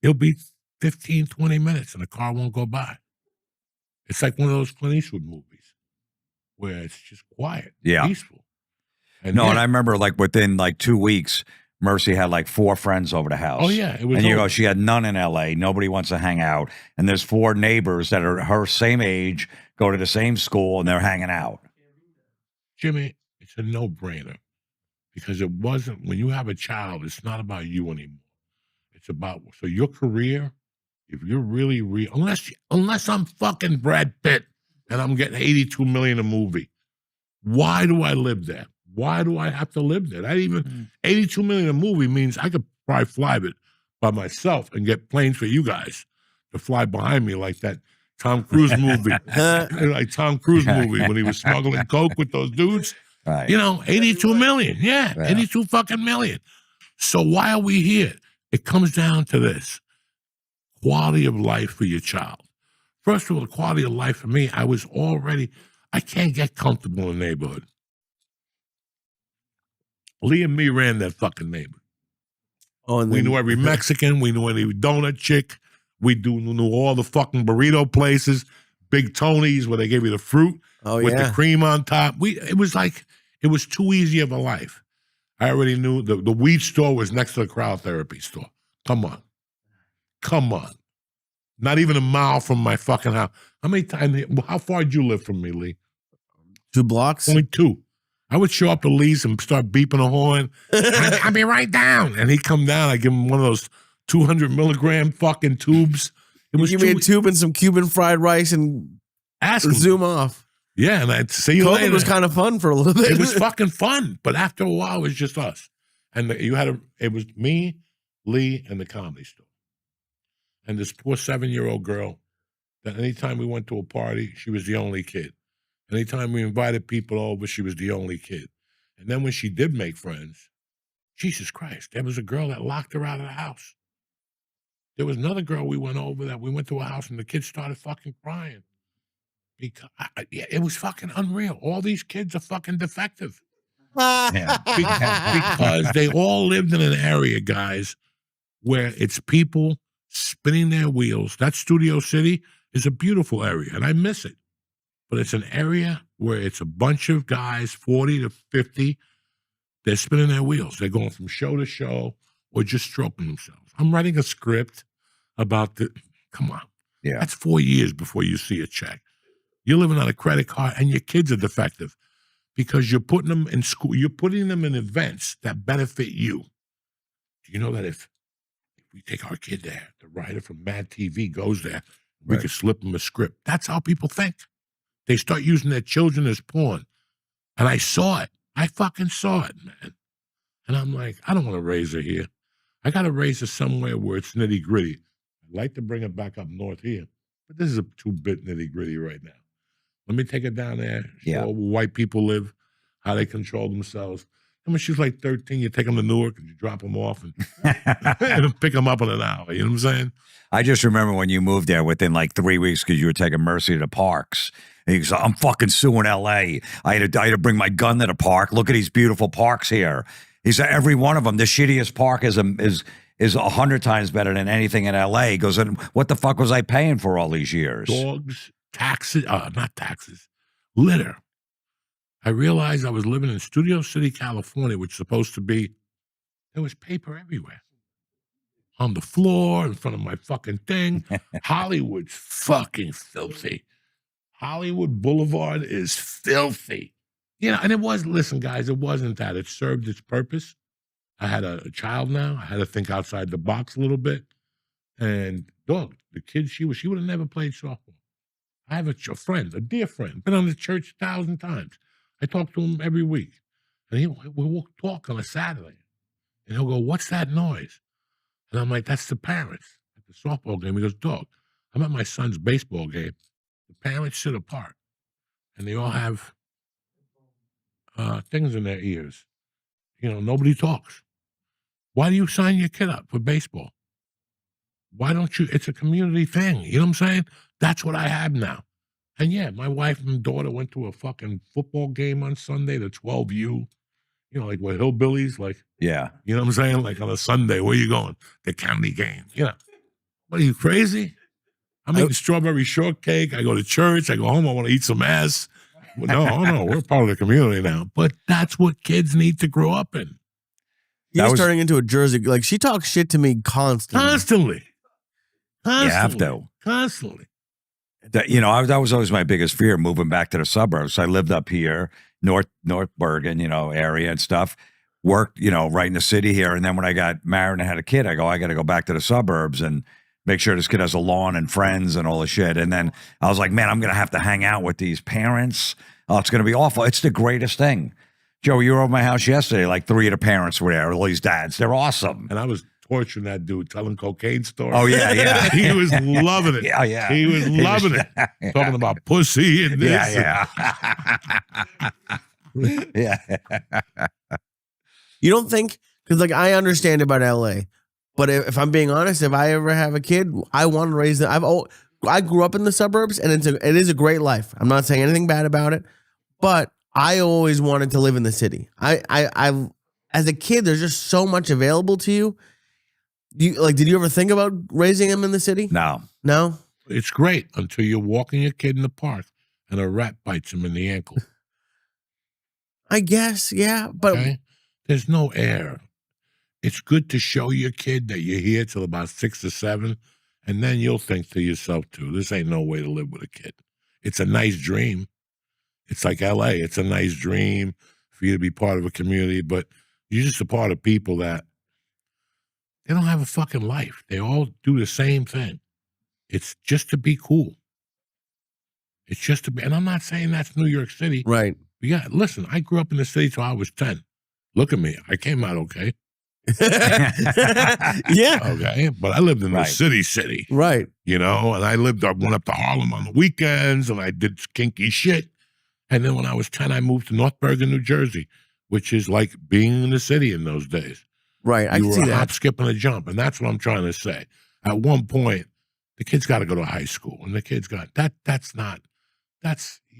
It'll be 15, 20 minutes, and the car won't go by. It's like one of those Clint Eastwood movies where it's just quiet, peaceful. And I remember within 2 weeks, Mercy had 4 friends over the house. Oh, yeah. It was, and you go, she had none in L.A. Nobody wants to hang out. And there's 4 neighbors that are her same age, go to the same school, and they're hanging out. Jimmy, it's a no-brainer. Because it wasn't, when you have a child, it's not about you anymore. It's about, so your career, if you're really real, unless I'm fucking Brad Pitt and I'm getting $82 million a movie, why do I live there? Why do I have to live there? $82 million a movie means I could probably fly it by myself and get planes for you guys to fly behind me like that Tom Cruise movie. Like Tom Cruise movie when he was smuggling coke with those dudes. Right. 82 million. Yeah, 82 fucking million. So why are we here? It comes down to this. Quality of life for your child. First of all, the quality of life for me, I can't get comfortable in the neighborhood. Lee and me ran that fucking neighborhood. Oh, and we knew every Mexican. We knew any donut chick. We knew all the fucking burrito places, Big Tony's where they gave you the fruit with the cream on top. It was too easy of a life. I already knew the weed store was next to the cryotherapy store. Come on. Not even a mile from my fucking house. How far did you live from me, Lee? 2 blocks? 0.2. I would show up to Lee's and start beeping a horn. I'll be right down. And he'd come down. I'd give him one of those 200 milligram fucking tubes. It was give me a tube and some Cuban fried rice and ask him. Zoom off. Yeah, and I'd see you COVID later. was kind of fun for a little bit. It was fucking fun, but after a while, it was just us. And it was me, Lee, and the Comedy Store. And this poor 7-year-old girl that anytime we went to a party, she was the only kid. Anytime we invited people over, she was the only kid. And then when she did make friends, Jesus Christ, there was a girl that locked her out of the house. There was another girl we went over that we went to a house and the kids started fucking crying. Because it was fucking unreal. All these kids are fucking defective. Because they all lived in an area, guys, where it's people spinning their wheels. That Studio City is a beautiful area, and I miss it. But it's an area where it's a bunch of guys, 40 to 50. They're spinning their wheels. They're going from show to show or just stroking themselves. I'm writing a script about come on. Yeah. That's 4 years before you see a check. You're living on a credit card and your kids are defective because you're putting them in school. You're putting them in events that benefit you. Do you know that if we take our kid there, the writer from Mad TV goes there, we could slip them a script. That's how people think. They start using their children as pawn. And I saw it. I fucking saw it, man. And I'm like, I don't want to raise her here. I got to raise her somewhere where it's nitty gritty. I'd like to bring her back up north here, but this is a 2-bit nitty gritty right now. Let me take her down there, show her where white people live, how they control themselves. And when she's like 13, you take them to Newark and you drop them off and, and pick them up in an hour. You know what I'm saying? I just remember when you moved there within like 3 weeks because you were taking Mercy to the parks. And he goes, I'm fucking suing LA. I had to bring my gun to the park. Look at these beautiful parks here. He said, every one of them, the shittiest park is 100 times better than anything in LA. He goes, and what the fuck was I paying for all these years? Dogs, taxes, not taxes, litter. I realized I was living in Studio City, California, which is supposed to be, there was paper everywhere. On the floor, in front of my fucking thing. Hollywood's fucking filthy. Hollywood Boulevard is filthy. You know, and it was, listen, guys, it wasn't that. It served its purpose. I had a child now. I had to think outside the box a little bit. And, dog, the kid, she would have never played softball. I have a friend, a dear friend, been on the church 1,000 times. I talk to him every week. And we'll talk on a Saturday. And he'll go, what's that noise? And I'm like, that's the parents at the softball game. He goes, dog, I'm at my son's baseball game. The parents sit apart. And they all have things in their ears. You know, nobody talks. Why do you sign your kid up for baseball? Why don't you? It's a community thing. You know what I'm saying? That's what I have now. And yeah, my wife and daughter went to a fucking football game on Sunday, the 12U. You know, like what hillbillies, like, Yeah. you know what I'm saying? Like on a Sunday, where you going? The county game. You know, what are you crazy? I'm eating strawberry shortcake. I go to church. I go home. I want to eat some ass. No, we're part of the community now. But that's what kids need to grow up in. He's turning into a Jersey. Like, she talks shit to me constantly. You have to. Constantly. That, you know, that was always my biggest fear, moving back to the suburbs. I lived up here, North Bergen, you know, area and stuff. Worked, you know, right in the city here. And then when I got married and had a kid, I got to go back to the suburbs and make sure this kid has a lawn and friends and all the shit. And then I was like, man, I'm going to have to hang out with these parents. Oh, it's going to be awful. It's the greatest thing. Joe, you were over my house yesterday. Like 3 of the parents were there, all these dads. They're awesome. And I was torturing that dude, telling cocaine stories. Oh, yeah. He was loving it. Yeah. He was loving it. Yeah. Talking about pussy and this. Yeah. You don't think? Because, like, I understand about LA, but if I'm being honest, if I ever have a kid, I want to raise them. I grew up in the suburbs, and it is a great life. I'm not saying anything bad about it, but I always wanted to live in the city. I as a kid, there's just so much available to you. Did you ever think about raising him in the city? No. It's great until you're walking your kid in the park and a rat bites him in the ankle. I guess, yeah, but okay? There's no air. It's good to show your kid that you're here till about 6 or 7, and then you'll think to yourself too, this ain't no way to live with a kid. It's a nice dream. It's like LA. It's a nice dream for you to be part of a community, but you're just a part of people that they don't have a fucking life. They all do the same thing. It's just to be cool. It's just and I'm not saying that's New York City. Right. But yeah, listen, I grew up in the city till I was 10. Look at me. I came out okay. Yeah. Okay. But I lived in the Right. city, Right. you know, and I went up to Harlem on the weekends and I did kinky shit. And then when I was 10, I moved to North Bergen, New Jersey, which is like being in the city in those days. Right. I You can were see a hop, that. skip, and a jump. And that's what I'm trying to say. At one point, the kid's got to go to high school. And the kid's got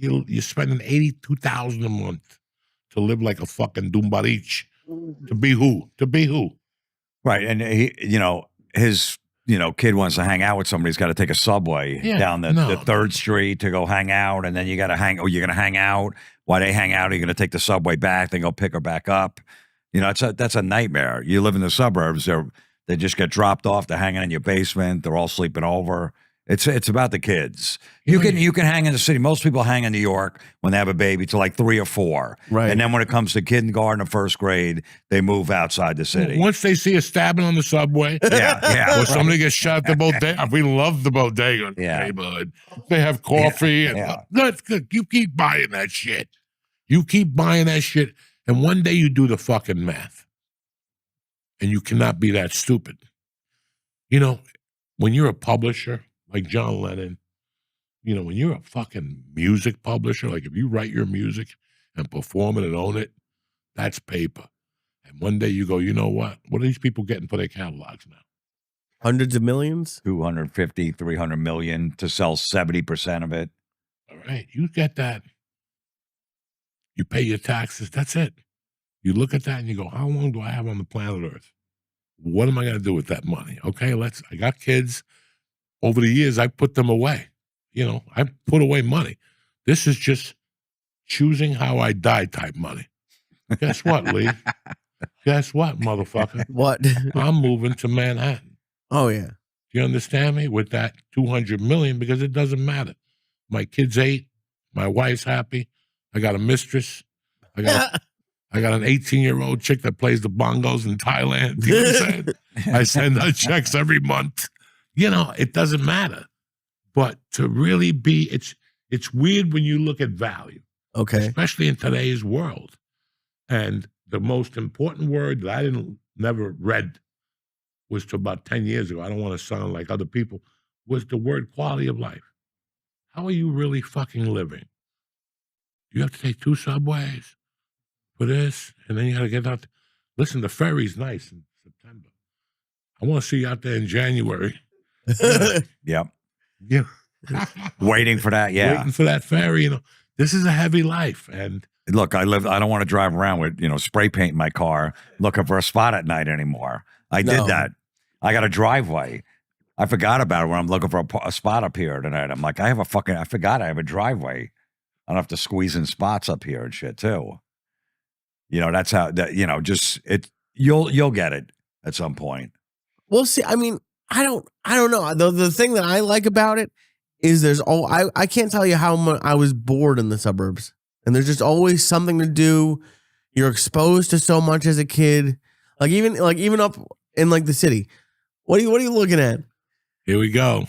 you're spending $82,000 a month to live like a fucking Dumbarich. To be who? Right. And his kid wants to hang out with somebody. He's got to take a subway down the 3rd Street to go hang out. And then you got to you're going to hang out. While they hang out, you're going to take the subway back, then go pick her back up. That's a nightmare. You live in the suburbs. They just get dropped off. They're hanging in your basement. They're all sleeping over. It's about the kids. You can hang in the city. Most people hang in New York when they have a baby to like 3 or 4. Right. And then when it comes to kindergarten or 1st grade, they move outside the city. Once they see a stabbing on the subway, Yeah. or somebody gets shot at the bodega. We love the bodega in the neighborhood. They have coffee. That's good. You keep buying that shit. And one day you do the fucking math. And you cannot be that stupid. When you're a publisher, like John Lennon, when you're a fucking music publisher, like if you write your music and perform it and own it, that's paper. And one day you go, you know what? What are these people getting for their catalogs now? Hundreds of millions? 250, 300 million to sell 70% of it. All right. You get that. You pay your taxes. That's it. You look at that and you go, how long do I have on the planet Earth? What am I going to do with that money? Okay, I got kids. Over the years, I put them away. I put away money. This is just choosing how I die type money. Guess what, Lee? Guess what, motherfucker? What? I'm moving to Manhattan. Oh, yeah. Do you understand me? With that 200 million, because it doesn't matter. My kid's 8. My wife's happy. I got a mistress. I got an 18-year-old chick that plays the bongos in Thailand. You know what I'm saying? I send her checks every month. It doesn't matter. But to really be, it's weird when you look at value. Okay. Especially in today's world. And the most important word that I never read was to about 10 years ago. I don't want to sound like other people. Was the word quality of life. How are you really fucking living? You have to take 2 subways for this, and then you got to get out. Listen, the ferry's nice in September. I want to see you out there in January. Yep. Yeah. Waiting for that. Yeah. Waiting for that ferry. This is a heavy life. And look, I don't want to drive around with, spray paint in my car looking for a spot at night anymore. I did that. I got a driveway. I forgot about it when I'm looking for a spot up here tonight. I'm like, I forgot I have a driveway. I don't have to squeeze in spots up here and shit too. That's how you'll get it at some point. Well, see, I mean, I don't know. The thing that I like about it is I can't tell you how much I was bored in the suburbs. And there's just always something to do. You're exposed to so much as a kid. Even up in the city. What are you looking at? here we go.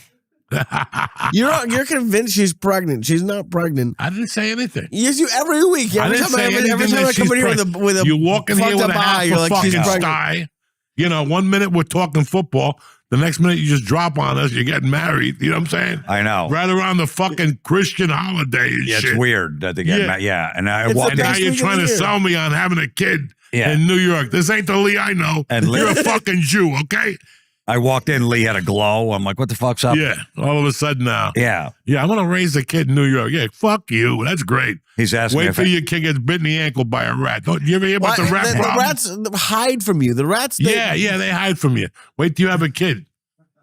You're convinced she's pregnant. She's not pregnant. I didn't say anything. Yes, you every week. I Every didn't time say every anything time that I come she's in here with a you walk in here with a half you're a like, she's fucking pregnant. sty. 1 minute we're talking football. The next minute you just drop on us. You're getting married. You know what I'm saying? I know. Right around the fucking Christian holiday and Yeah, shit. it's weird that they get mad. Yeah. And I It's walked the And now best you're week of trying the to year. sell me on having a kid Yeah. in New York. This ain't the Lee I know. And You're a fucking Jew, okay? I walked in, Lee had a glow. I'm like, what the fuck's up? Yeah. All of a sudden now. Yeah. Yeah, I'm going to raise a kid in New York. Yeah, fuck you. That's great. He's asking Wait if till your kid gets bit in the ankle by a rat. Don't you ever hear about the rat the problem? rats hide from you. The rats. Yeah, they hide from you. Wait till you have a kid.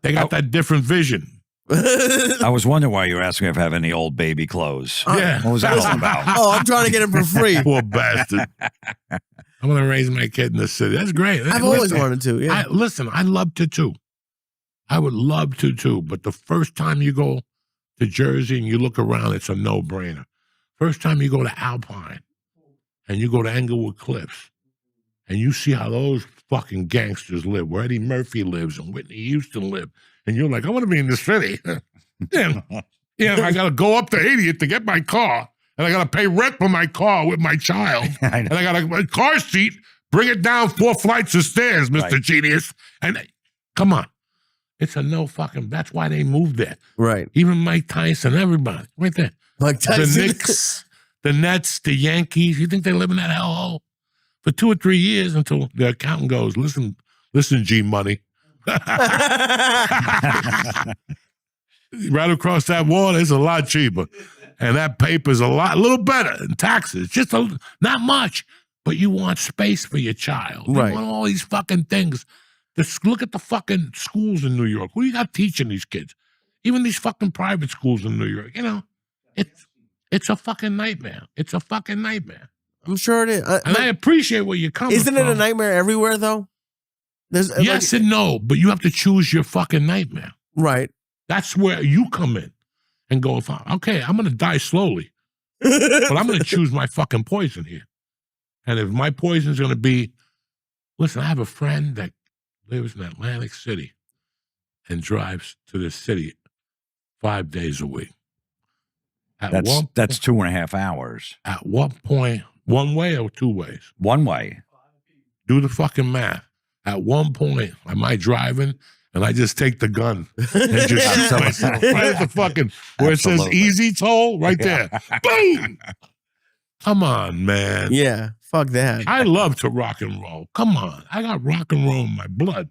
They got that different vision. I was wondering why you were asking if I have any old baby clothes. Yeah. What was that all about? Oh, I'm trying to get it for free. Poor bastard. I'm going to raise my kid in the city. That's great. I've always wanted to. Yeah. I love to too. I would love to too. But the first time you go to Jersey and you look around, it's a no-brainer. First time you go to Alpine and you go to Englewood Cliffs and you see how those fucking gangsters live, where Eddie Murphy lives and Whitney Houston live, and you're like, I want to be in the city. Damn. Yeah, I got to go up to 80th to get my car, and I got to pay rent for my car with my child, I and know. I got a car seat, bring it down 4 flights of stairs, Mr. Right. Genius. And come on. It's a no fucking, that's why they moved there. Right. Even Mike Tyson, everybody, right there. Like The Tyson. Knicks, the Nets, the Yankees. You think they live in that hellhole? For 2 or 3 years until the accountant goes, listen, G Money. Right across that water, it's a lot cheaper. And that paper's a little better in taxes. Just not much. But you want space for your child. Right. You want all these fucking things. Look at the fucking schools in New York. What do you got teaching these kids? Even these fucking private schools in New York. You know, it's a fucking nightmare. It's a fucking nightmare. I'm sure it is. And I appreciate where you're coming Isn't from. it a nightmare everywhere, though? There's Yes and no, but you have to choose your fucking nightmare. right. That's where you come in and go, okay, I'm going to die slowly, but I'm going to choose my fucking poison here. And if my poison is going to be, listen, I have a friend that lives in Atlantic City and drives to the city 5 days a week. That's 2.5 hours. At what point, one way or 2 ways? One way. Do the fucking math. At one point, am I driving and I just take the gun and just shoot myself right at the fucking, where it says Absolutely. easy toll right there. Boom! Come on, man. Yeah. Fuck that. I love to rock and roll. Come on. I got rock and roll in my blood.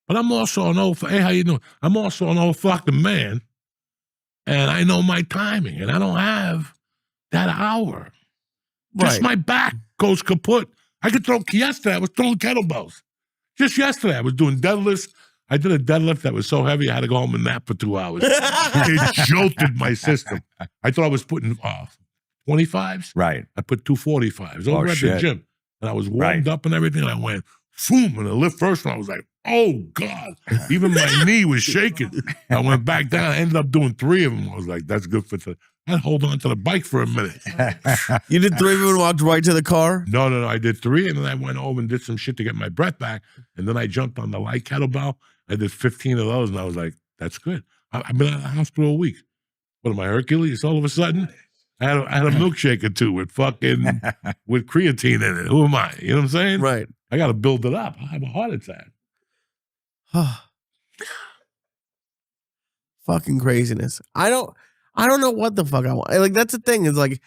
But I'm also an old, hey, how you doing? I'm also an old fucking man. And I know my timing. And I don't have that hour. Just Right. my back goes kaput. I could throw, yesterday I was throwing kettlebells. Just yesterday I was doing deadlifts. I did a deadlift that was so heavy I had to go home and nap for 2 hours. It jolted my system. I thought I was putting 25s. Right. I put 245s over at the shit. gym. And I was warmed up and everything. And I went, boom, and I lift first. And I was like, oh, God. Even my knee was shaking. I went back down. I ended up doing 3 of them. I was like, that's good for today. I'd hold on to the bike for a minute. You did 3 of them and walked right to the car? No. I did 3. And then I went over and did some shit to get my breath back. And then I jumped on the light kettlebell. I did 15 of those. And I was like, that's good. I've been out of the hospital a week. What am I, Hercules? All of a sudden? I had a milkshake or 2 with fucking with creatine in it. Who am I? You know what I'm saying? Right. I got to build it up. I have a heart attack. Fucking craziness. I don't know what the fuck I want. Like, that's the thing, is like,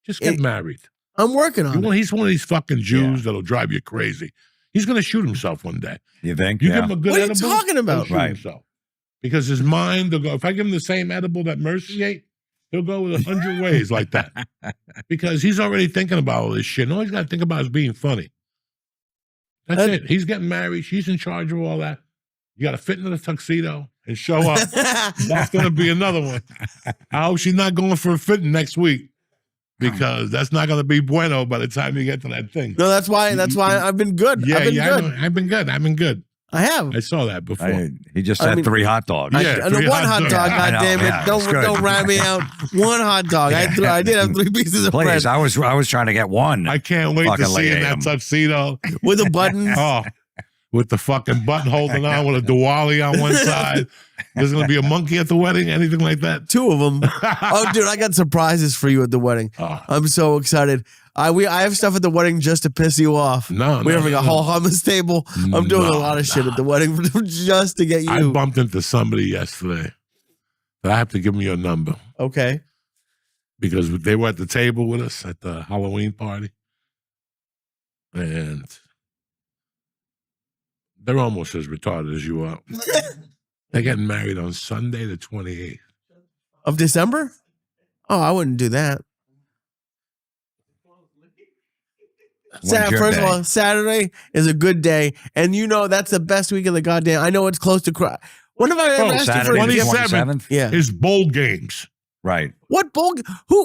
Just get married. I'm working on it. He's one of these fucking Jews that'll drive you crazy. He's going to shoot himself one day. You think? You Yeah. give him a good What are you edible, talking about? he'll shoot Right. himself. Because his mind will go, if I give him the same edible that Mercy ate, he'll go with 100 ways like that. Because he's already thinking about all this shit. And all he's got to think about is being funny. That's it. He's getting married. She's in charge of all that. You got to fit into the tuxedo and show up. That's going to be another one. I hope she's not going for a fitting next week, because that's not going to be bueno by the time you get to that thing. No, that's why I've been good. Yeah, I've been good. I know. I've been good. I have. I saw that before. He just had 3 hot dogs. Yeah, I know 3 one hot hot dog, dogs. I know, God damn it. yeah, it's good. Don't rat me out. One hot dog. I did have 3 pieces of Please, bread I was trying to get one. I can't wait to Fucking see late in that AM. tuxedo. with a button. Oh, with the fucking button holding on with a Diwali on one side. There's going to be a monkey at the wedding, anything like that. 2 of them. Oh, dude, I got surprises for you at the wedding. Oh. I'm so excited. I have stuff at the wedding just to piss you off. No, we no, have like a no. whole hummus table. I'm doing No, a lot of shit at the wedding just to get I you. bumped into somebody yesterday that I have to give them your number, Okay. because they were at the table with us at the Halloween party. And they're almost as retarded as you are. They're getting married on Sunday the 28th. Of December? Oh, I wouldn't do that. When's your First of day? all, Saturday is a good day, and you know that's the best week of the goddamn. I know it's close to cry. When have I ever asked you for Saturday a the gift? 27th. Yeah. Is bowl games. Right. What bowl?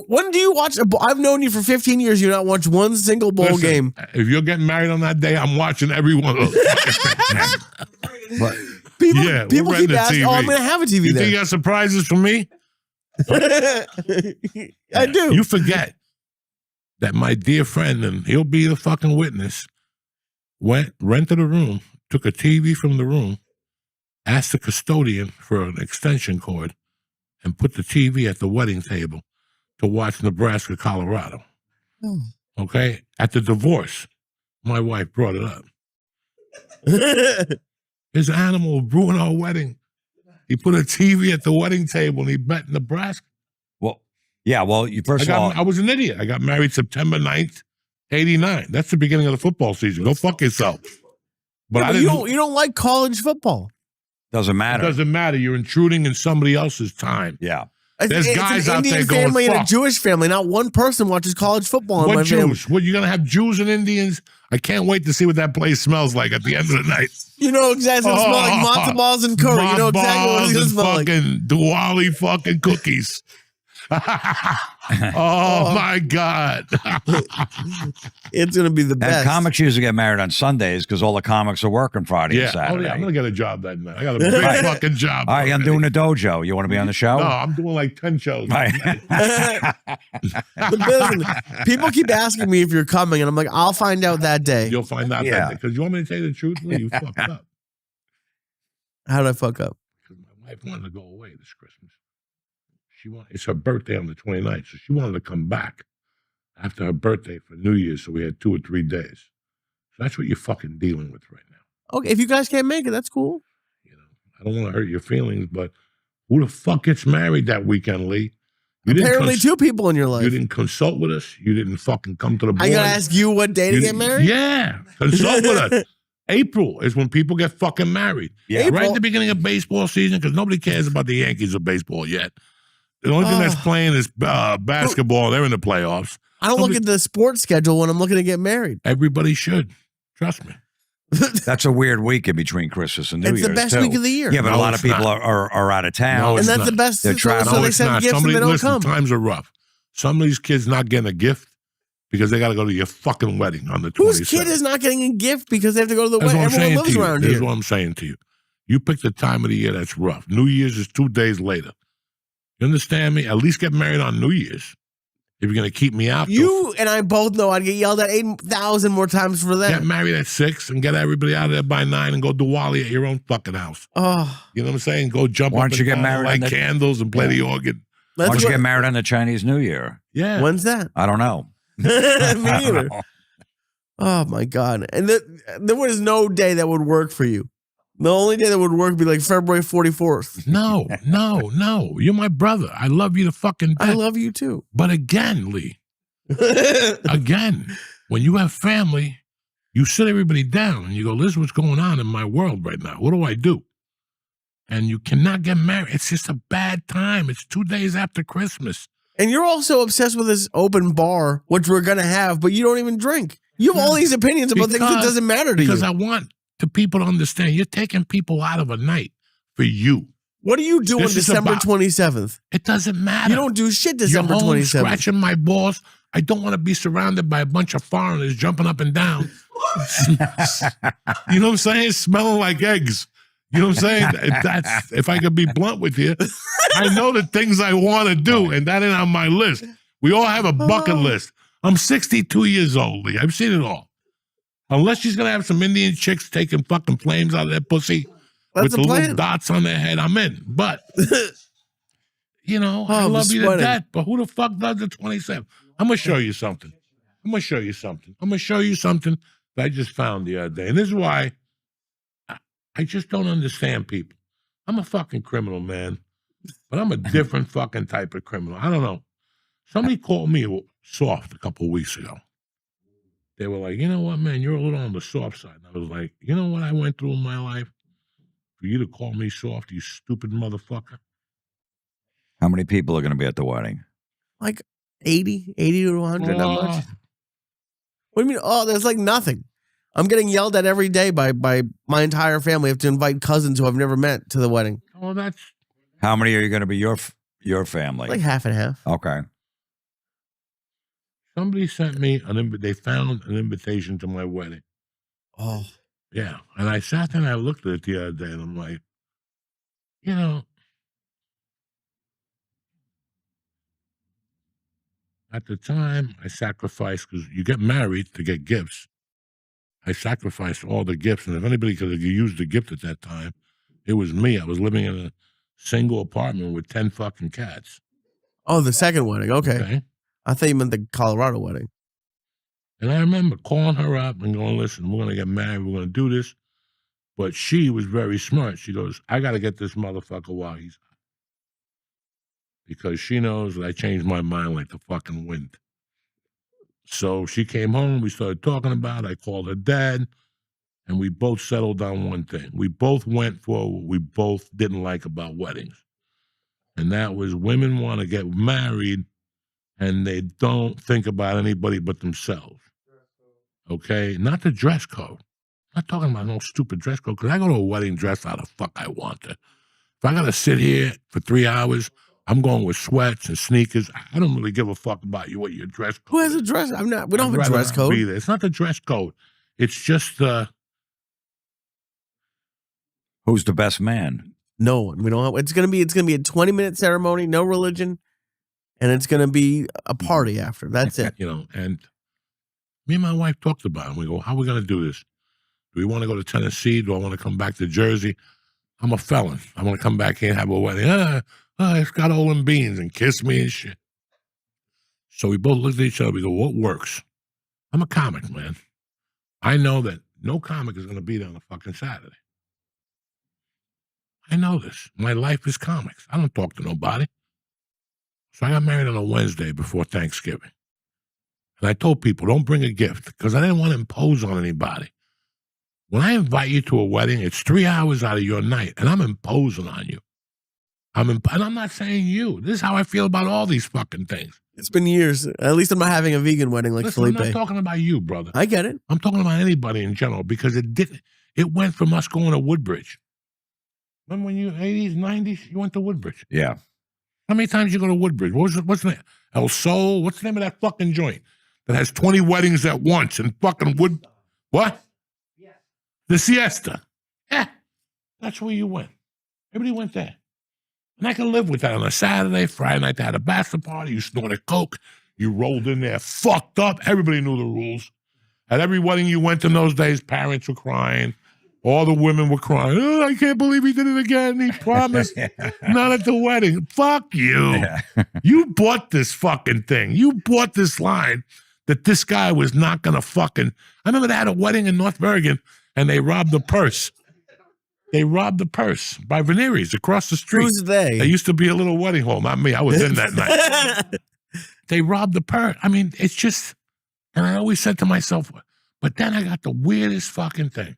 When do you watch a bowl? I've known you for 15 years. You not watch one single bowl Listen, game. If you're getting married on that day, I'm watching every one of those. But People, Yeah, we're people keep renting a asking, "Oh, I'm TV. going to have a TV You think there." you got surprises for me? I do. You forget that my dear friend, and he'll be the fucking witness, rented a room, took a TV from the room, asked the custodian for an extension cord, and put the TV at the wedding table to watch Nebraska, Colorado. Oh. Okay? At the divorce, my wife brought it up. His animal ruined our wedding. He put a TV at the wedding table and he bet Nebraska. Well, yeah. Well, first of all, I was an idiot. I got married September 9th, 89. That's the beginning of the football season. Go fuck yourself. But I didn't. You don't like college football. doesn't It matter. doesn't matter. You're intruding in somebody else's time. Yeah. There's guys an out Indian there going, family and a "Fuck." Jewish family. Not one person watches college football in What my family. Jews? What, you're going to have Jews and Indians? I can't wait to see what that place smells like at the end of the night. You know exactly what it smells like matzo balls and curry. You know exactly what it's going to smell like. Fucking Diwali fucking cookies. Oh my God. It's going to be the And best. comics usually get married on Sundays because all the comics are working Friday and Yeah. Oh, Saturday. yeah. I'm going to get a job that night. I got a big Right. fucking job. All right, I'm doing a dojo. You want to be on the show? No, I'm doing like 10 shows. Right. Listen, people keep asking me if you're coming, and I'm like, I'll find out that day. You'll find out Yeah. that because you want me to tell you the truth? Lee? You fucked up. How did I fuck up? Because my wife wanted to go away this Christmas. It's her birthday on the 29th, so she wanted to come back after her birthday for New Year's, so we had 2 or 3 days. So that's what you're fucking dealing with right now. Okay, if you guys can't make it, that's cool. You know, I don't want to hurt your feelings, but who the fuck gets married that weekend, Lee? You didn't Apparently, 2 people in your life. You didn't consult with us. You didn't fucking come to the board. I gotta ask you what day to You get didn't- married. Yeah, consult with us. April is when people get fucking married. Yeah. April. Right at the beginning of baseball season, because nobody cares about the Yankees or baseball yet. The only thing that's playing is basketball. They're in the playoffs. I don't look Nobody- at the sports schedule when I'm looking to get married. Everybody should. Trust me. That's a weird week in between Christmas and New It's Year's. the best too. week of the year. Yeah, but a No, lot of it's people not. are out of town. No, and it's that's not. the best. They're So, traveling. so No, they it's send not. gifts and they don't listen, come. times are rough. Some of these kids not getting a gift because they got to go to your fucking wedding on the 27th. Whose kid is not getting a gift because they have to go to the That's wedding? what I'm Everyone saying lives to you. around This is here. what I'm saying to you. You pick the time of the year that's rough. New Year's is 2 days later. You understand me? At least get married on New Year's. If you're going to keep me out, You and I both know I'd get yelled at 8,000 more times for get that. married at 6 and get everybody out of there by 9 and go Diwali at your own fucking house. Oh, You know what I'm saying? Go jump Why up don't you and get down, married light on the- candles and play the organ. Why let's don't you go. get married on the Chinese New Year? Yeah. When's that? I don't know. Me I don't neither. know. Oh my god! And there was no day that would work for you. The only day that would work would be like February 44th. No. You're my brother. I love you to fucking I death. love you too. But again, Lee, again, when you have family, you sit everybody down and you go, this is what's going on in my world right now. What do I do? And you cannot get married. It's just a bad time. It's 2 days after Christmas. And you're also obsessed with this open bar, which we're gonna have, but you don't even drink. You have all these opinions about things that Because- doesn't matter to Because you. I want the people to understand you're taking people out of a night for you. What do you do on This is December about- 27th? It doesn't matter. You don't do shit December You're home 27th. scratching my balls. I don't want to be surrounded by a bunch of foreigners jumping up and down. You know what I'm saying? Smelling like eggs. You know what I'm saying? If I could be blunt with you, I know the things I want to do, and that ain't on my list. We all have a bucket list. I'm 62 years old, Lee. I've seen it all. Unless she's gonna have some Indian chicks taking fucking flames out of their pussy That's with the the little plan. dots on their head, I'm in. But you know, I Oh, I'm love you to sweating. death. But who the fuck does the 27th? I'm gonna show you something. I'm gonna show you something that I just found the other day. And this is why I just don't understand people. I'm a fucking criminal, man. But I'm a different fucking type of criminal. I don't know. Somebody called me soft a couple of weeks ago. They were like, you know what, man, you're a little on the soft side. And I was like, you know what I went through in my life? For you to call me soft, you stupid motherfucker. How many people are going to be at the wedding? Like 80 to 100, not much. What do you mean? Oh, there's like nothing. I'm getting yelled at every day by my entire family. I have to invite cousins who I've never met to the wedding. Oh, that's How many are you going to be your family? Like half and half. Okay. somebody sent me they found an invitation to my wedding. Oh, Yeah. And I sat there and I looked at it the other day and I'm like, you know, at the time I sacrificed, because you get married to get gifts. I sacrificed all the gifts. And if anybody could have used the gift at that time, it was me. I was living in a single apartment with 10 fucking cats. Oh, the second wedding. Okay. I thought you meant the Colorado wedding. And I remember calling her up and going, listen, we're going to get married. We're going to do this. But she was very smart. She goes, I got to get this motherfucker while he's hot. Because she knows that I changed my mind like the fucking wind. So she came home. We started talking about it. I called her dad. And we both settled on one thing. We both went for what we both didn't like about weddings. And that was women want to get married and they don't think about anybody but themselves. Okay? Not the dress code. I'm not talking about no stupid dress code, because I go to a wedding dressed how the fuck I want to. If I got to sit here for 3 hours, I'm going with sweats and sneakers. I don't really give a fuck about you, what your dress code Who has is. a dress? We don't have a I'd dress rather code. be there. It's not the dress code. It's just Who's the best man? No one. We don't have. It's gonna be a 20-minute ceremony, no religion, and it's gonna be a party after. That's it. you know, and me and my wife talked about it. And we go, how are we going to do this? Do we want to go to Tennessee? Do I want to come back to Jersey? I'm a felon. I want to come back here and have a wedding. It's got all them beans and kiss me and shit. So we both looked at each other. We go, what works? I'm a comic, man. I know that no comic is going to be there on a fucking Saturday. I know this. My life is comics. I don't talk to nobody. So I got married on a Wednesday before Thanksgiving. And I told people, don't bring a gift, because I didn't want to impose on anybody. When I invite you to a wedding, it's 3 hours out of your night, and I'm imposing on you. And I'm not saying you. This is how I feel about all these fucking things. It's been years. At least I'm not having a vegan wedding like Listen, Felipe. I'm not talking about you, brother. I get it. I'm talking about anybody in general, because it went from us going to Woodbridge. Remember when you 80s, 90s, you went to Woodbridge? Yeah. How many times you go to Woodbridge? What's the name? El Sol? What's the name of that fucking joint that has 20 weddings at once and fucking what? The Siesta. Yeah, that's where you went. Everybody went there. And I can live with that on a Saturday, Friday night. They had a bachelor party. You snorted coke. You rolled in there, fucked up. Everybody knew the rules. At every wedding you went in those days, parents were crying. All the women were crying. Oh, I can't believe he did it again. He promised not at the wedding. Fuck you. Yeah. You bought this fucking thing. You bought this line that this guy was not going to fucking. I remember they had a wedding in North Bergen and they robbed the purse. They robbed the purse by Veneries across the street. Who's they? There used to be a little wedding hall. Not me. I was in that night. They robbed the purse. I mean, it's just, and I always said to myself, but then I got the weirdest fucking thing.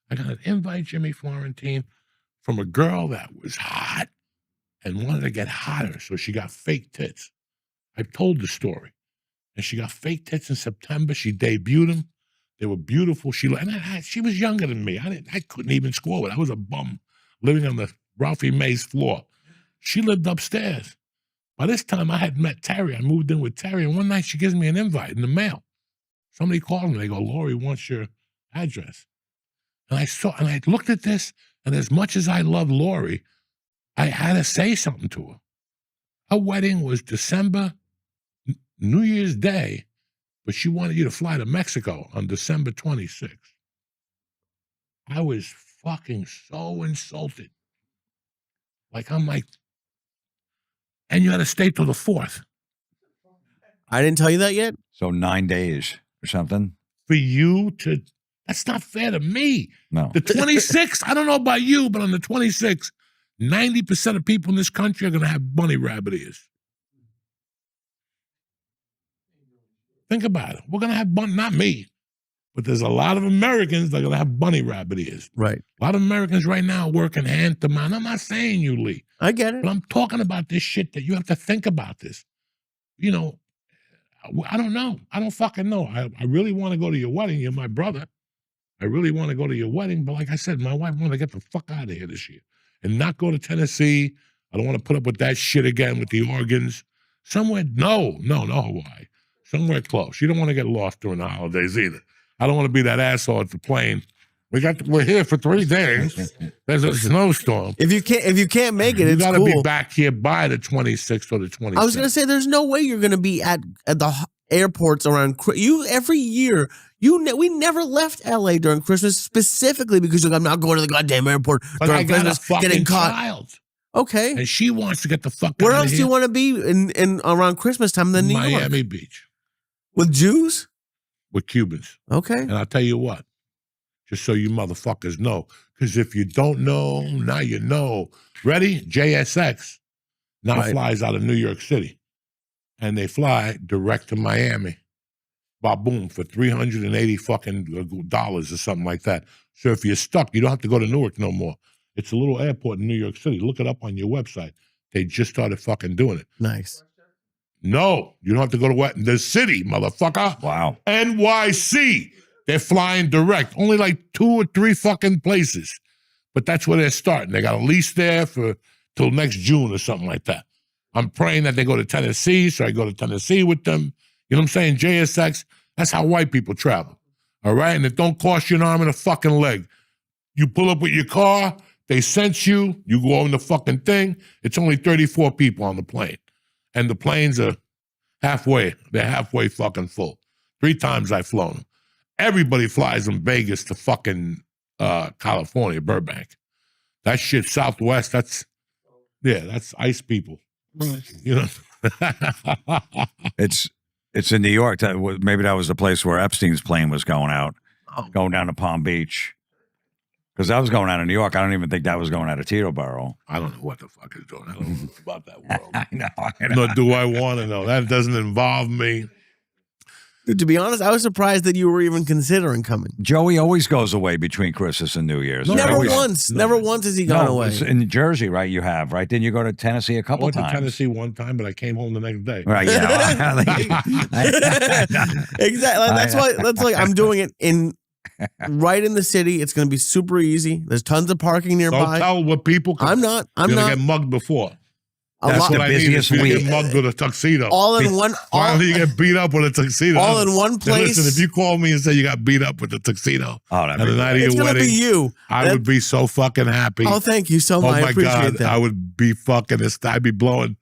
I got an invite, Jimmy Florentine, from a girl that was hot and wanted to get hotter, so she got fake tits. I've told the story. And she got fake tits in September. She debuted them. They were beautiful. She was younger than me. I couldn't even score it. I was a bum living on the Ralphie Mays floor. She lived upstairs. By this time, I had met Terry. I moved in with Terry, and one night she gives me an invite in the mail. Somebody called me. They go, Lori wants your address. And I looked at this, and as much as I love Lori, I had to say something to her. Her wedding was December, New Year's Day, but she wanted you to fly to Mexico on December 26th. I was fucking so insulted. I'm like, and you had to stay till the 4th. I didn't tell you that yet? So 9 days or something? For you to, that's not fair to me. No. The 26th, I don't know about you, but on the 26th, 90% of people in this country are going to have bunny rabbit ears. Think about it. We're going to have not me, but there's a lot of Americans that are going to have bunny rabbit ears. Right. A lot of Americans right now are working hand to mouth. I'm not saying you, Lee. I get it. But I'm talking about this shit that you have to think about this. You know, I don't know. I don't fucking know. I really want to go to your wedding. You're my brother. I really want to go to your wedding. But like I said, my wife wanted to get the fuck out of here this year and not go to Tennessee. I don't want to put up with that shit again with the organs. Somewhere, no Hawaii. Somewhere close. You don't want to get lost during the holidays either. I don't want to be that asshole at the plane. We're here for 3 days. There's a snowstorm. If you can't make it, You it's got to cool. be back here by the 26th or the 27th. I was gonna say, there's no way you're gonna be at the airports around you every year. We never left LA during Christmas specifically because I'm not going to the goddamn airport But during I got Christmas a fucking getting caught. child. Okay. And she wants to get the fuck Where out else of do you here. want to be in around Christmas time than New York? Miami Beach With Jews? with Cubans. Okay. And I'll tell you what, just so you motherfuckers know, because if you don't know, now you know. Ready? JSX now Right. flies out of New York City. And they fly direct to Miami. Boom, for $380 fucking dollars or something like that. So if you're stuck, you don't have to go to Newark no more. It's a little airport in New York City. Look it up on your website. They just started fucking doing it. Nice. No, you don't have to go to the city, motherfucker. Wow. NYC. They're flying direct. Only like 2 or 3 fucking places. But that's where they're starting. They got a lease there for till next June or something like that. I'm praying that they go to Tennessee, so I go to Tennessee with them. You know what I'm saying? JSX, that's how white people travel. All right? And it don't cost you an arm and a fucking leg. You pull up with your car, they sense you, you go on the fucking thing. It's only 34 people on the plane. And the planes are halfway. They're halfway fucking full. 3 times I've flown them. Everybody flies from Vegas to fucking California, Burbank. That shit, Southwest, that's ice people. You know? It's in New York. Maybe that was the place where Epstein's plane was going out, going down to Palm Beach. Because that was going out of New York. I don't even think that was going out of Teterboro. I don't know what the fuck is going on. I don't know about that world. I know. Nor do I want to know. That doesn't involve me. Dude, to be honest, I was surprised that you were even considering coming. Joey always goes away between Christmas and New Year's. No, Never always- once. no. Never once has he gone away. It's in Jersey, right? You have, right? Didn't you go to Tennessee a I couple went times? to Tennessee one time, but I came home the next day. Right, yeah. Exactly. That's why I'm doing it right in the city. It's going to be super easy. There's tons of parking Don't nearby. tell what people. I'm not. You're gonna get mugged before. A That's lot- the What I need is busiest you to week. get mugged with a tuxedo. all in one. Why don't you get beat up with a tuxedo? all in one Now, place. listen, if you call me and say you got beat up with a tuxedo Oh, that'd on be the night of it's your going to be wedding, you. I would be so fucking happy. Oh, thank you so much. I my appreciate God, that. I would be fucking. I'd be blowing.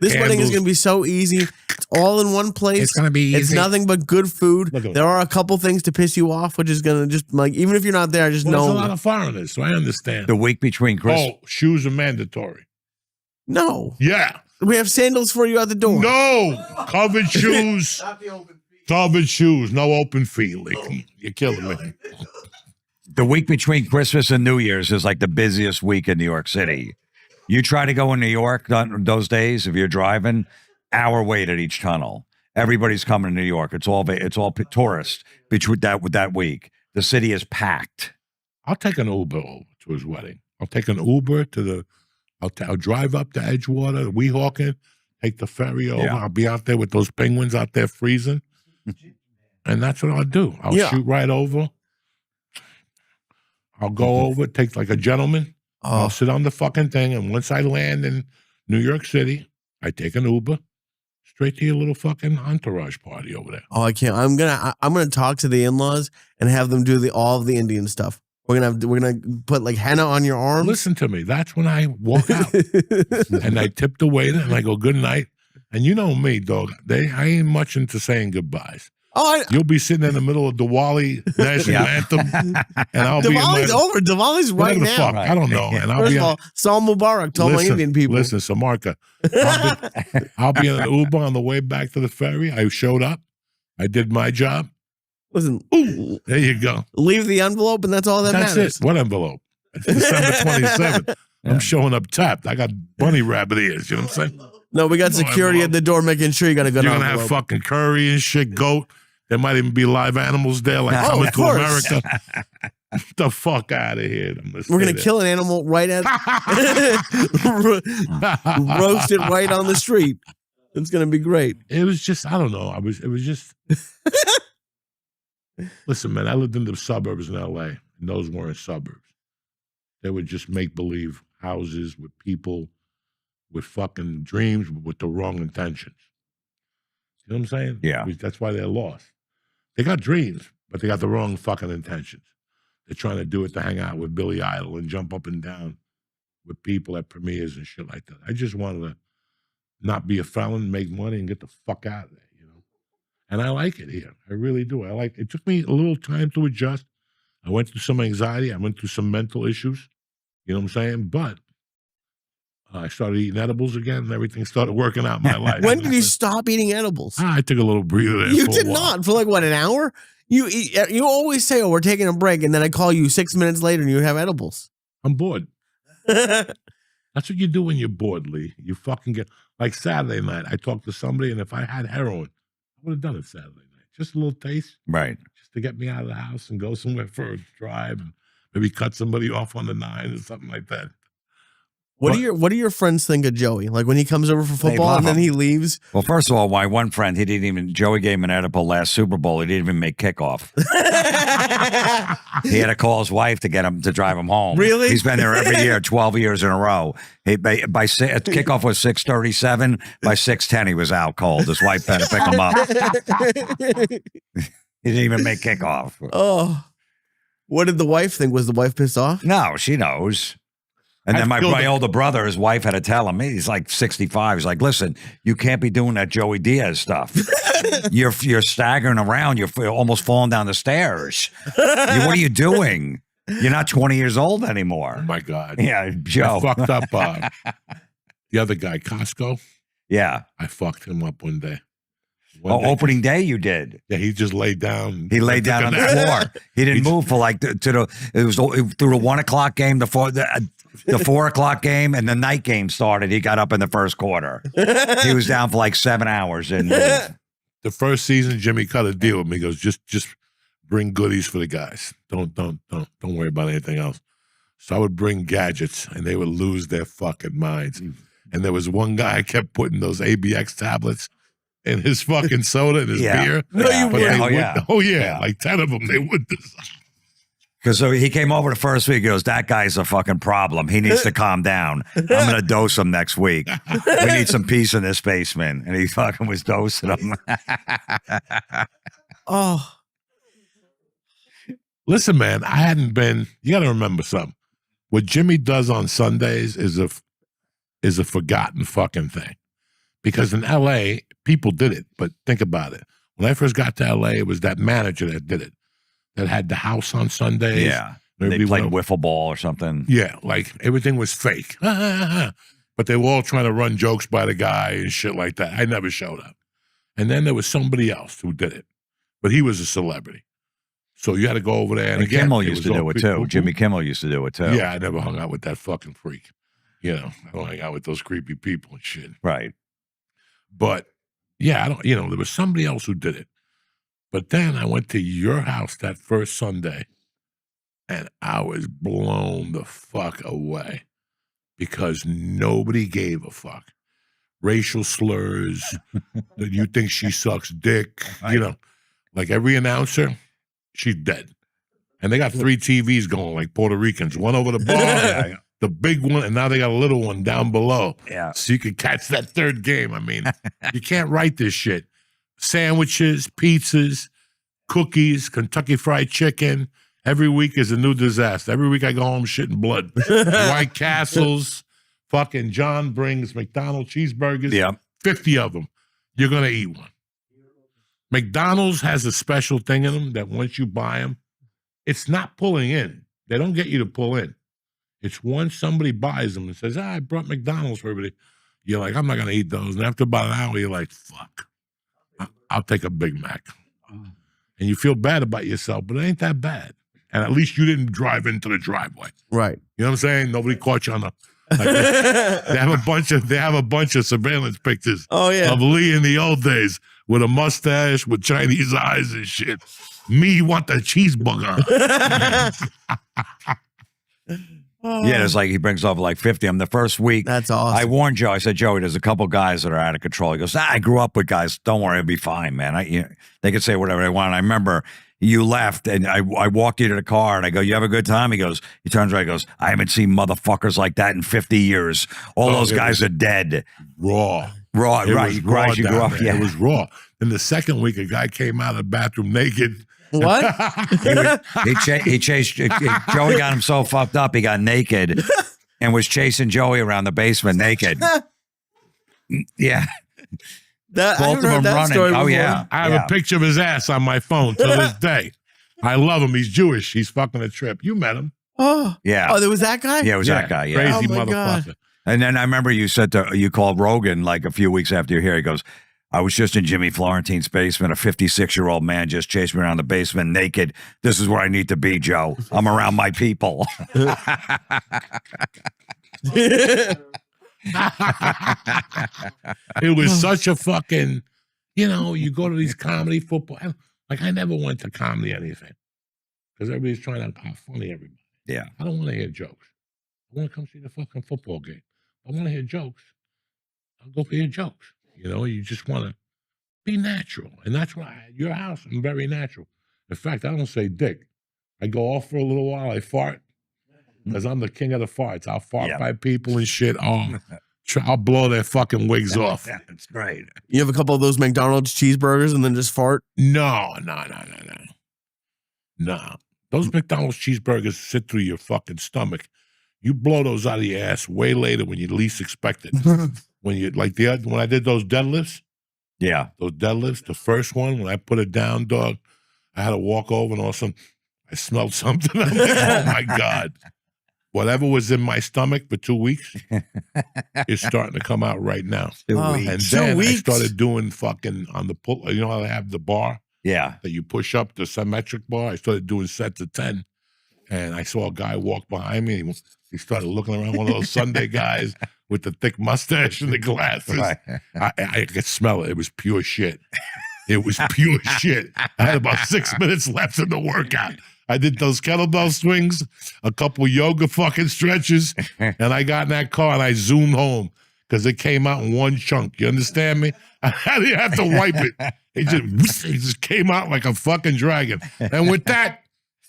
This wedding is candles. going to be so easy. It's all in one place. It's gonna be It's easy. nothing but good food. Look at There are a couple things to piss you off, which is going to just like, even if you're not there, just Well, there's a know. lot of foreigners, so I understand. The week between Christmas. Oh, shoes are mandatory. No. Yeah. We have sandals for you at the door. No. Covered shoes. Covered shoes. No open feet. Like, you're killing me. The week between Christmas and New Year's is like the busiest week in New York City. You try to go in New York on those days, if you're driving, hour wait at each tunnel. Everybody's coming to New York. It's all tourists between that week. The city is packed. I'll take an Uber over to his wedding. I'll take an Uber to the. I'll drive up to Edgewater, Weehawken, take the ferry over. Yeah. I'll be out there with those penguins out there freezing, and that's what I'll do. I'll Yeah. shoot right over. I'll go over, take like a gentleman. I'll Oh, sit on the fucking thing, and once I land in New York City, I take an Uber straight to your little fucking entourage party over there. I can't. I'm gonna talk to the in-laws and have them do all of the Indian stuff. We're gonna put like henna on your arms. Listen to me. That's when I walk out and I tip the waiter and I go, good night. And you know me, dog. I ain't much into saying goodbyes. Oh, You'll be sitting in the middle of Diwali national Yeah. anthem, and I'll be in Diwali's my, over. Diwali's right whatever the now. fuck. Right. I don't know. And I'll First be of all, Saul Mubarak told my Indian people. Listen, Samarka. I'll be in an Uber on the way back to the ferry. I showed up. I did my job. Listen, There you go. leave the envelope, and that's all that That's matters. it. What envelope? It's December 27th. I'm showing up tapped. I got bunny rabbit ears. You know what I'm saying? No, we got No security envelope. at the door making sure you got a good You're going to envelope. have fucking curry and shit, goat. There might even be live animals there, like Oh, coming of to course. America. Get the fuck out of here. We're gonna kill an animal right at roast it right on the street. It's gonna be great. It was just, I don't know. It was just. Listen, man, I lived in the suburbs in LA, and those weren't suburbs. They were just make believe houses with people with fucking dreams with the wrong intentions. You know what I'm saying? Yeah. That's why they're lost. They got dreams, but they got the wrong fucking intentions. They're trying to do it to hang out with Billy Idol and jump up and down with people at premieres and shit like that. I just wanted to not be a felon, make money, and get the fuck out of there, you know? And I like it here. I really do. It took me a little time to adjust. I went through some anxiety. I went through some mental issues. You know what I'm saying? But I started eating edibles again, and everything started working out in my life. When did you stop eating edibles? I took a little breather there. You for a did while. not for like what, an hour? You always say, "Oh, we're taking a break," and then I call you 6 minutes later and you have edibles. I'm bored. That's what you do when you're bored, Lee. You fucking get like Saturday night. I talked to somebody, and if I had heroin, I would have done it Saturday night. Just a little taste, Right. just to get me out of the house and go somewhere for a drive, and maybe cut somebody off on the 9 or something like that. What do your friends think of Joey? Like when he comes over for football love and then him. he leaves? Well, first of all, my one friend, Joey gave him an edible last Super Bowl. He didn't even make kickoff. He had to call his wife to get him to drive him home. Really? He's been there every year, 12 years in a row. Kickoff was 6:37. By 6:10, he was out cold. His wife had to pick him up. He didn't even make kickoff. Oh, what did the wife think? Was the wife pissed off? No, she knows. And then my older brother, his wife had to tell him, he's like 65. He's like, listen, you can't be doing that Joey Diaz stuff. You're staggering around. You're almost falling down the stairs. What are you doing? You're not 20 years old anymore. Oh my God. Yeah, Joe. I fucked up the other guy, Costco. Yeah. I fucked him up one day. Opening day you did. Yeah, he just laid down. He laid down on the floor. He didn't move for like it was through the 1 o'clock game, the 4 o'clock game, and the night game started. He got up in the first quarter. He was down for like 7 hours. And the first season, Jimmy cut a deal with me. He goes, just bring goodies for the guys. Don't worry about anything else. So I would bring gadgets, and they would lose their fucking minds. And there was one guy I kept putting those ABX tablets in his fucking soda and his beer. No, you wouldn't. Oh yeah, like 10 of them. They would. Because so he came over the first week. He goes, that guy's a fucking problem. He needs to calm down. I'm going to dose him next week. We need some peace in this basement. And he fucking was dosing him. Oh, listen, man, I hadn't been. You got to remember something. What Jimmy does on Sundays is a forgotten fucking thing. Because in L.A., people did it. But think about it. When I first got to L.A., it was that manager that did it. That had the house on Sundays. Yeah. Maybe They played wiffle ball or something. Yeah, like everything was fake. But they were all trying to run jokes by the guy and shit like that. I never showed up. And then there was somebody else who did it. But he was a celebrity. So you had to go over there. And again, Kimmel used to do it too. Jimmy Kimmel used to do it too. Yeah, I never hung out with that fucking freak. You know, I don't hang out with those creepy people and shit. Right. But yeah, there was somebody else who did it. But then I went to your house that first Sunday, and I was blown the fuck away because nobody gave a fuck. Racial slurs, that you think she sucks dick, like every announcer, she's dead. And they got 3 TVs going like Puerto Ricans, one over the bar, the big one, and now they got a little one down below. Yeah. So you can catch that third game. I mean, you can't write this shit. Sandwiches, pizzas, cookies, Kentucky Fried Chicken. Every week is a new disaster. Every week I go home shitting blood. White Castles, fucking John brings McDonald's cheeseburgers. Yeah. 50 of them. You're going to eat one. McDonald's has a special thing in them that once you buy them, it's not pulling in. They don't get you to pull in. It's once somebody buys them and says, I brought McDonald's for everybody. You're like, I'm not going to eat those. And after about an hour, you're like, fuck. I'll take a Big Mac. And you feel bad about yourself, but it ain't that bad. And at least you didn't drive into the driveway. right. You know what I'm saying? Nobody caught you on they have a bunch of surveillance pictures Oh yeah. of Lee in the old days with a mustache, with Chinese eyes and shit. Me want the cheeseburger. Yeah, it's like he brings over like 50. I'm the first week. That's awesome. I warned Joe. I said, Joey, there's a couple guys that are out of control. He goes, I grew up with guys. Don't worry, it'll be fine, man. They can say whatever they want. And I remember you left, and I walked you to the car, and I go, you have a good time? He turns around, he goes, I haven't seen motherfuckers like that in 50 years. All those guys are dead. Raw. Raw, right. Was raw You grew down up, there. yeah. It was raw. Then the second week, a guy came out of the bathroom naked. What? He chased Joey. Got him so fucked up he got naked and was chasing Joey around the basement naked. Yeah, I both haven't of heard them that running. story Oh before. yeah, I have a picture of his ass on my phone to this day. I love him. He's Jewish. He's fucking a trip. You met him. Oh yeah. Oh, there was that guy. Yeah, it was that guy. Yeah, Crazy Oh, my God. motherfucker. And then I remember you you called Rogan like a few weeks after you're here. He goes, I was just in Jimmy Florentine's basement. A 56-year-old man just chased me around the basement naked. This is where I need to be, Joe. I'm around my people. It was such a fucking, you go to these comedy football. Like, I never went to comedy anything because everybody's trying to how funny everybody. Yeah. I don't want to hear jokes. I want to come see the fucking football game. I want to hear jokes. I'll go for your jokes. You just want to be natural. And that's why at your house, I'm very natural. In fact, I don't say dick. I go off for a little while. I fart because I'm the king of the farts. I'll fart by people and shit. I'll blow their fucking wigs off. That's great. You have a couple of those McDonald's cheeseburgers and then just fart? No. Those McDonald's cheeseburgers sit through your fucking stomach. You blow those out of your ass way later when you least expect it. When I did those deadlifts. Yeah. Those deadlifts, the first one, when I put it down, dog, I had to walk over and all of a sudden I smelled something. I'm like, oh my God. Whatever was in my stomach for 2 weeks is starting to come out right now. 2 Oh. weeks. And 2 then weeks? I started doing fucking on the pull. You know how they have the bar Yeah. that you push up, the symmetric bar? I started doing sets of 10. And I saw a guy walk behind me. He started looking around, one of those Sunday guys with the thick mustache and the glasses. Right. I could smell it. It was pure shit. It was pure shit. I had about 6 minutes left in the workout. I did those kettlebell swings, a couple yoga fucking stretches, and I got in that car and I zoomed home because it came out in one chunk. You understand me? I didn't have to wipe it. It just came out like a fucking dragon. And with that,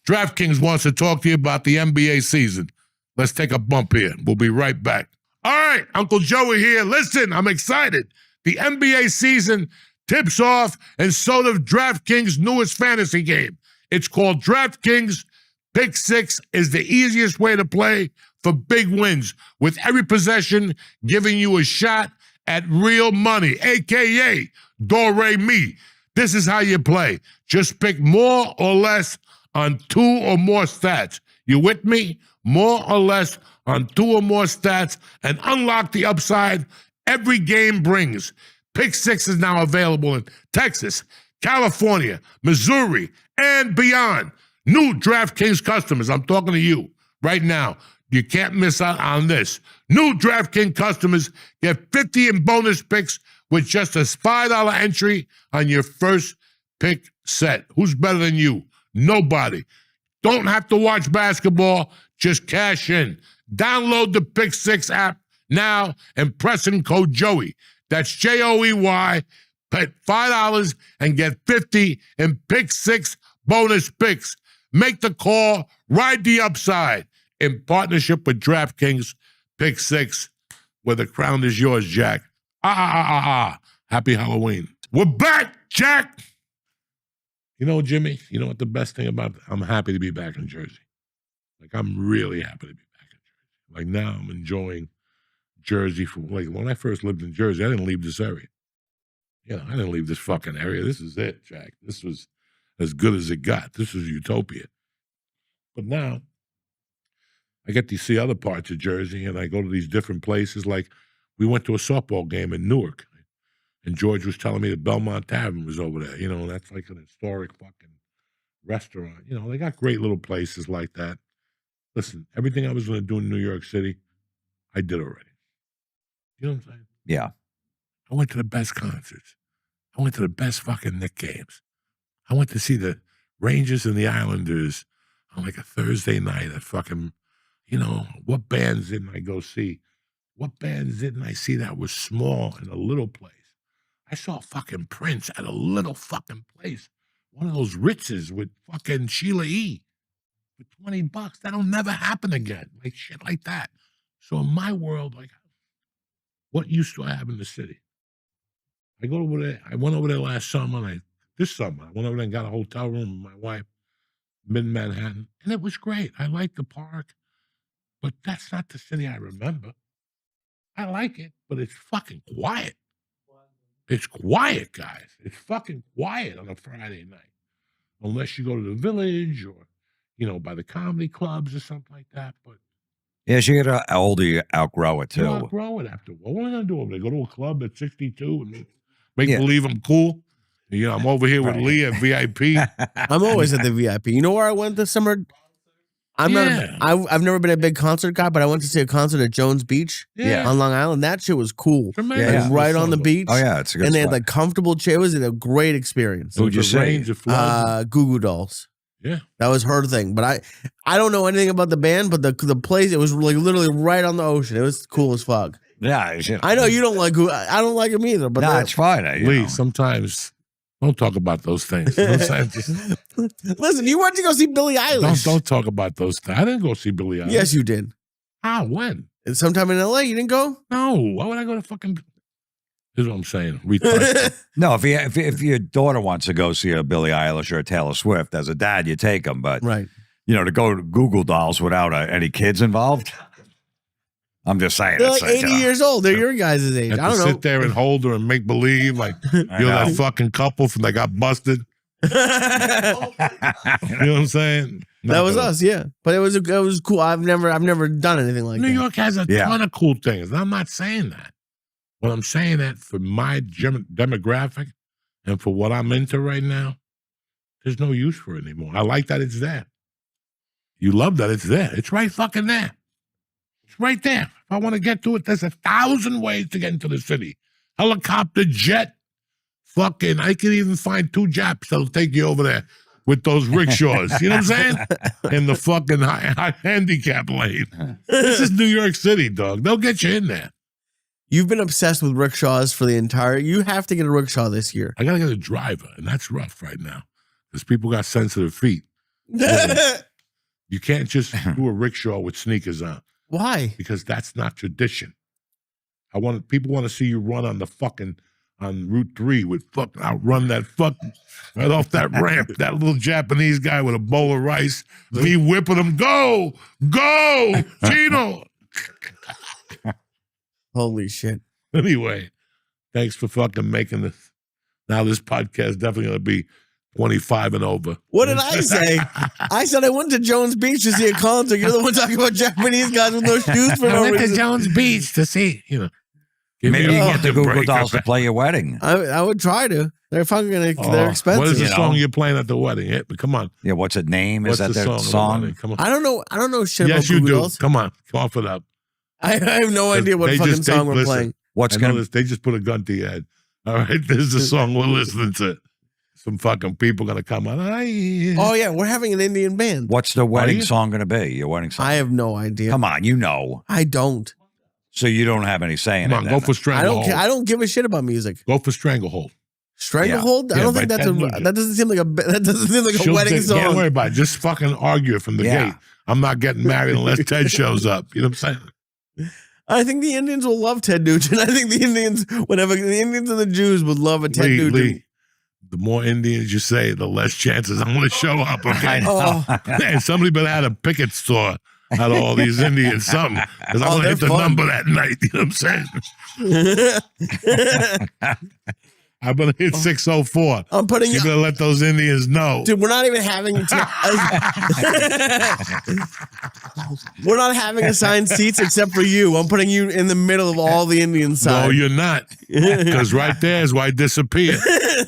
DraftKings wants to talk to you about the NBA season. Let's take a bump here. We'll be right back. All right, Uncle Joey here. Listen, I'm excited. The NBA season tips off, and so does DraftKings' newest fantasy game. It's called DraftKings Pick Six. Is the easiest way to play for big wins, with every possession giving you a shot at real money, a.k.a. Do-Re-Mi. This is how you play. Just pick more or less on 2 or more stats. You with me? More or less on 2 or more stats, and unlock the upside every game brings. Pick Six is now available in Texas, California, Missouri, and beyond. New DraftKings customers, I'm talking to you right now. You can't miss out on this. New DraftKings customers get 50 in bonus picks with just a $5 entry on your first pick set. Who's better than you? Nobody. Don't have to watch basketball. Just cash in. Download the Pick Six app now and press in code Joey. That's Joey. Pay $5 and get 50 in Pick Six bonus picks. Make the call. Ride the upside in partnership with DraftKings Pick Six, where the crown is yours, Jack. Happy Halloween. We're back, Jack. Jimmy, you know what the best thing about it? I'm happy to be back in Jersey. Like, I'm really happy to be back in Jersey. Like, now I'm enjoying Jersey. When I first lived in Jersey, I didn't leave this area. I didn't leave this fucking area. This is it, Jack. This was as good as it got. This was utopia. But now, I get to see other parts of Jersey, and I go to these different places. Like, we went to a softball game in Newark, and George was telling me the Belmont Tavern was over there. That's like an historic fucking restaurant. They got great little places like that. Listen, everything I was going to do in New York City, I did already. You know what I'm saying? Yeah. I went to the best concerts. I went to the best fucking Knicks games. I went to see the Rangers and the Islanders on like a Thursday night at fucking, what bands didn't I go see? What bands didn't I see that was small in a little place? I saw fucking Prince at a little fucking place. One of those Ritzes with fucking Sheila E. for $20. That'll never happen again. Like shit like that. So in my world, like, what use do I have in the city? I go over there. I went over there last summer. This summer, I went over there and got a hotel room with my wife, mid-Manhattan, and it was great. I liked the park, but that's not the city I remember. I like it, but it's fucking quiet. It's quiet, guys. It's fucking quiet on a Friday night. Unless you go to the Village or, by the comedy clubs or something like that. But Yeah, she get older, you outgrow it You too. outgrow it after. What am I gonna do over there? Go to a club at 62 and make Yeah. believe I'm cool? You know, I'm over here with Right. Lee at VIP. I'm always at the VIP. You know where I went this summer? I'm Yeah. not. I've never been a big concert guy, but I went to see a concert at Jones Beach Yeah. on Long Island. That shit was cool. Tremendous. Yeah. Like, right on the beach. Oh yeah, it's a good And they had spot. like comfortable chairs. It was a great experience. Who'd you It was a see? range of floods. Goo Goo Dolls. Yeah. That was her thing. But I don't know anything about the band, but the place, it was like literally right on the ocean. It was cool as fuck. Yeah, I know you don't like Goo. I don't like him either. But Nah, it's fine. you Lee, know. sometimes don't talk about those things. You know what I'm saying? Just listen, you went to go see Billie Eilish. don't talk about those things. I didn't go see Billie Eilish. Yes, you did. How? When? And sometime in LA, you didn't go? No. Why would I go to fucking? This is what I'm saying. Retard. No, if your daughter wants to go see a Billie Eilish or a Taylor Swift, as a dad, you take them. But Right. to go to Google Dolls without any kids involved, I'm just saying. They're it's like 80 years old. They're your guys' age. Have I to don't know. sit there and hold her and make believe like I you're know. that fucking couple from that got busted. You know what I'm saying? That was us, yeah. But it was cool. I've never done anything like New that. York has a Yeah. ton of cool things. I'm not saying that. But I'm saying that for my demographic and for what I'm into right now, there's no use for it anymore. I like that it's there. You love that it's there. It's right fucking there. It's right there. If I want to get to it, there's 1,000 ways to get into the city. Helicopter, jet, fucking, I can even find 2 Japs that'll take you over there with those rickshaws. You know what I'm saying? In the fucking high handicap lane. This is New York City, dog. They'll get you in there. You've been obsessed with rickshaws for the entire. You have to get a rickshaw this year. I gotta get a driver, and that's rough right now because people got sensitive feet. You can't just do a rickshaw with sneakers on Why? because that's not tradition. People want to see you run on the fucking on Route 3 with fucking outrun that fucking right off that ramp. That little Japanese guy with a bowl of rice, me whipping him. Go, Chino. Holy shit! Anyway, thanks for fucking making this. Now this podcast definitely gonna be 25 and over. What did I say? I said I went to Jones Beach to see a concert. You're the one talking about Japanese guys with no shoes for no reason. Jones Beach to see, give Maybe me you a can get the fucking Google break. Dolls to play your wedding. I would try to. They're fucking they're expensive. What is the you know? song you're playing at the wedding? Come on. Yeah, what's it name? What's Is that the their song? song? At the wedding? Come on. I don't know shit Yes, about you Google do. Dolls. Come on. Cough it up. I have no idea what They fucking just- song we're listen. playing. What's I know gonna? this, they just put a gun to your head. All right, this is the song we're listening to. Some fucking people gonna come on. Oh yeah, we're having an Indian band. What's the wedding you? song gonna be? Your wedding song? I have no idea. Come on, you know. I don't. So you don't have any say in Come on, it. go then. for I Stranglehold. don't care. I don't give a shit about music. Go for Stranglehold. Stranglehold? I Yeah, don't by think that's Ted Nugent. that doesn't seem like a She'll wedding Can't song. worry about it. Just fucking argue it from the Yeah. gate. I'm not getting married unless Ted shows up. You know what I'm saying? I think the Indians will love Ted Nugent. I think the Indians, whatever the Indians and the Jews would love a Ted Nugent. Lee, the more Indians you say, the less chances I'm going to show up. Okay. Oh, And somebody better have a picket store out of all these Indians, something. Because I'm Oh, going to hit the they're fun. number that night. You know what I'm saying? I'm going to hit 604. I'm putting You you. better let those Indians know. Dude, we're not even having. We're not having assigned seats except for you. I'm putting you in the middle of all the Indian No, side. you're not. Because right there is why I disappear.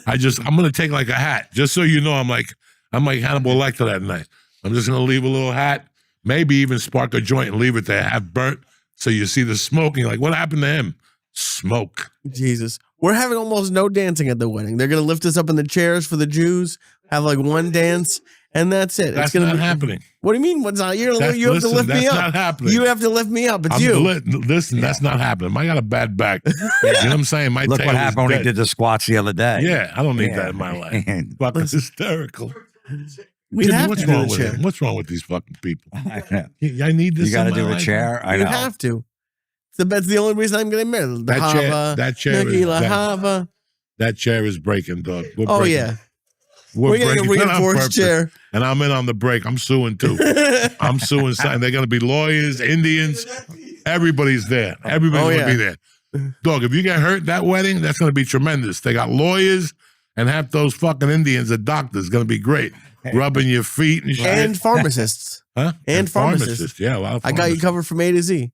I'm going to take like a hat. Just so you know, I'm like Hannibal Lecter that night. I'm just going to leave a little hat, maybe even spark a joint and leave it there, half burnt. So you see the smoking. Like, what happened to him? Smoke. Jesus. We're having almost no dancing at the wedding. They're going to lift us up in the chairs for the Jews, have like one dance, and that's it. That's it's gonna not be happening. What do you mean? What's not? You have to Listen, lift me that's up. not happening. You have to lift me up. It's you. Listen, that's not happening. I got a bad back. You know what I'm saying? My Look tail what is happened when he dead. did the squats the other day. Yeah, I don't need Yeah. that in my life. Fucking hysterical. We Jimmy, have what's to do wrong the with chair. him? What's wrong with these fucking people? I I need this. You got to in my do a life. chair. I You know. have to. That's the only reason I'm getting married. The That chair is Nagila that- Hava. That chair is breaking, dog. Oh breaking. yeah, We're we're getting a breaking it on reinforced purpose. chair. And I'm in on the break. I'm suing too. I'm suing. They're going to be lawyers, Indians. Everybody's there. Everybody's Oh, going yeah. to be there. Dog, if you get hurt that wedding, that's going to be tremendous. They got lawyers and half those fucking Indians are doctors. Going to be great. Rubbing your feet and shit. And pharmacists. Huh? And pharmacist. Yeah, a lot of I got you pharmacists. covered from A to Z.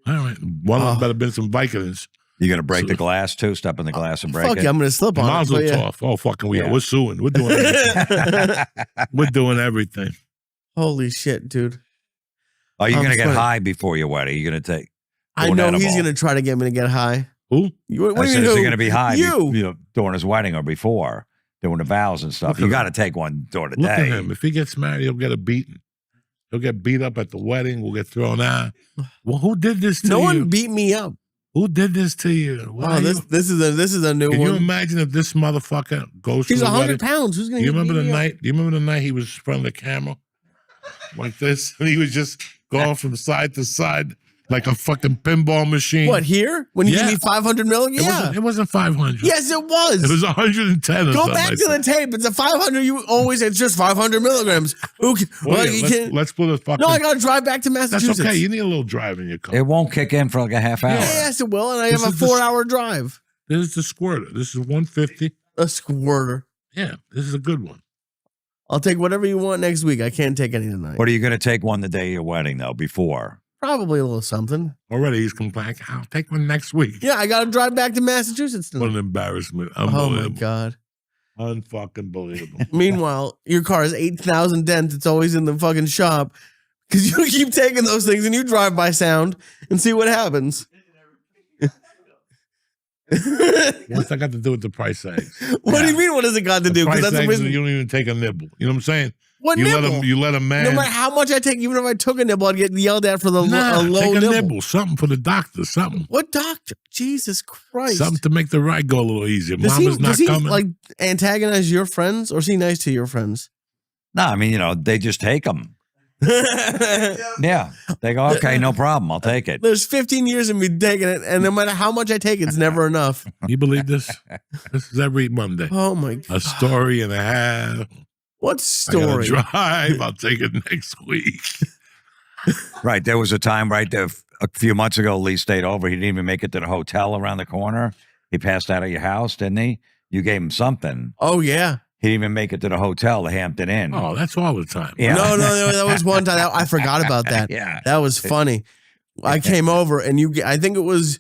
All right. One of them better been some Vicodins. You gonna break the glass too? Step in the glass and break Fuck it. yeah, I'm gonna slip on it. Mazel but yeah. tov. Oh, fucking we are. Yeah. We're suing. We're doing everything. We're doing everything. Holy shit, dude. Are you I'm gonna get funny. high before your wedding? You gonna take? I an know he's edible? gonna try to get me to get high. Who? What I do you said, mean is he who? gonna be high? You. During his wedding or before doing the vows and stuff. Look You at got to him. take one during the Look day. at him. If he gets married, he'll get a beating. He'll get beat up at the wedding. We'll get thrown out. Well, who did this to No you? one beat me up. Who did this to you? Why Oh, are this is a new Can you one. imagine if this motherfucker goes He's to the 100 wedding? pounds. Who's gonna Do you beat remember the me up? night? Do you remember the night he was in front of the camera like this, and he was just going from side to side like a fucking pinball machine? What, here? When you Yeah. give me 500 milligrams? Yeah. It wasn't 500. Yes, it was. It was 110. Or Go something back like to that. the tape. It's a 500. You always, it's just 500 milligrams. Who can, Well, well, yeah, you let's, can, let's put a fucking. no, I got to drive back to That's Massachusetts. okay. You need a little drive in your car. It won't kick in for like a half hour. Yes, it will. And I This have a is the- 4-hour drive. This is the squirter. This is 150. A squirter. Yeah, this is a good one. I'll take whatever you want next week. I can't take any tonight. What are you going to take one the day of your wedding though? Before? Probably a little something. Already he's complaining. I'll take one next week. Yeah, I got to drive back to Massachusetts What tonight. an embarrassment. Oh my Unbelievable. God. Unfucking believable. Meanwhile, your car has 8,000 dents. It's always in the fucking shop because you keep taking those things and you drive by sound and see what happens. What's that got to do with the price of eggs? What do you mean? What does it got to do? Price Because that's the eggs, reason. you don't even take a nibble. You know what I'm saying? What you nibble? You let a man. No matter how much I take, even if I took a nibble, I'd get yelled at for the Nah, a low take a nibble. nibble. Something for the doctor. Something. What doctor? Jesus Christ! Something to make the ride go a little easier. Mama's not does he coming. like antagonize your friends, or is he nice to your friends? No, I mean, they just take them. Yeah. They go, okay, no problem. I'll take it. There's 15 years of me taking it, and no matter how much I take, it's never enough. You believe this? This is every Monday. Oh my A God! story and a half. What I gotta story? drive. I'll take it next week. Right. There was a time right there a few months ago, Lee stayed over. He didn't even make it to the hotel around the corner. He passed out of your house, didn't he? You gave him something. Oh yeah. He didn't even make it to the hotel, the Hampton Inn. Oh, that's all the time. Yeah. No, that was one time. I forgot about that. Yeah. That was funny. I came over and I think it was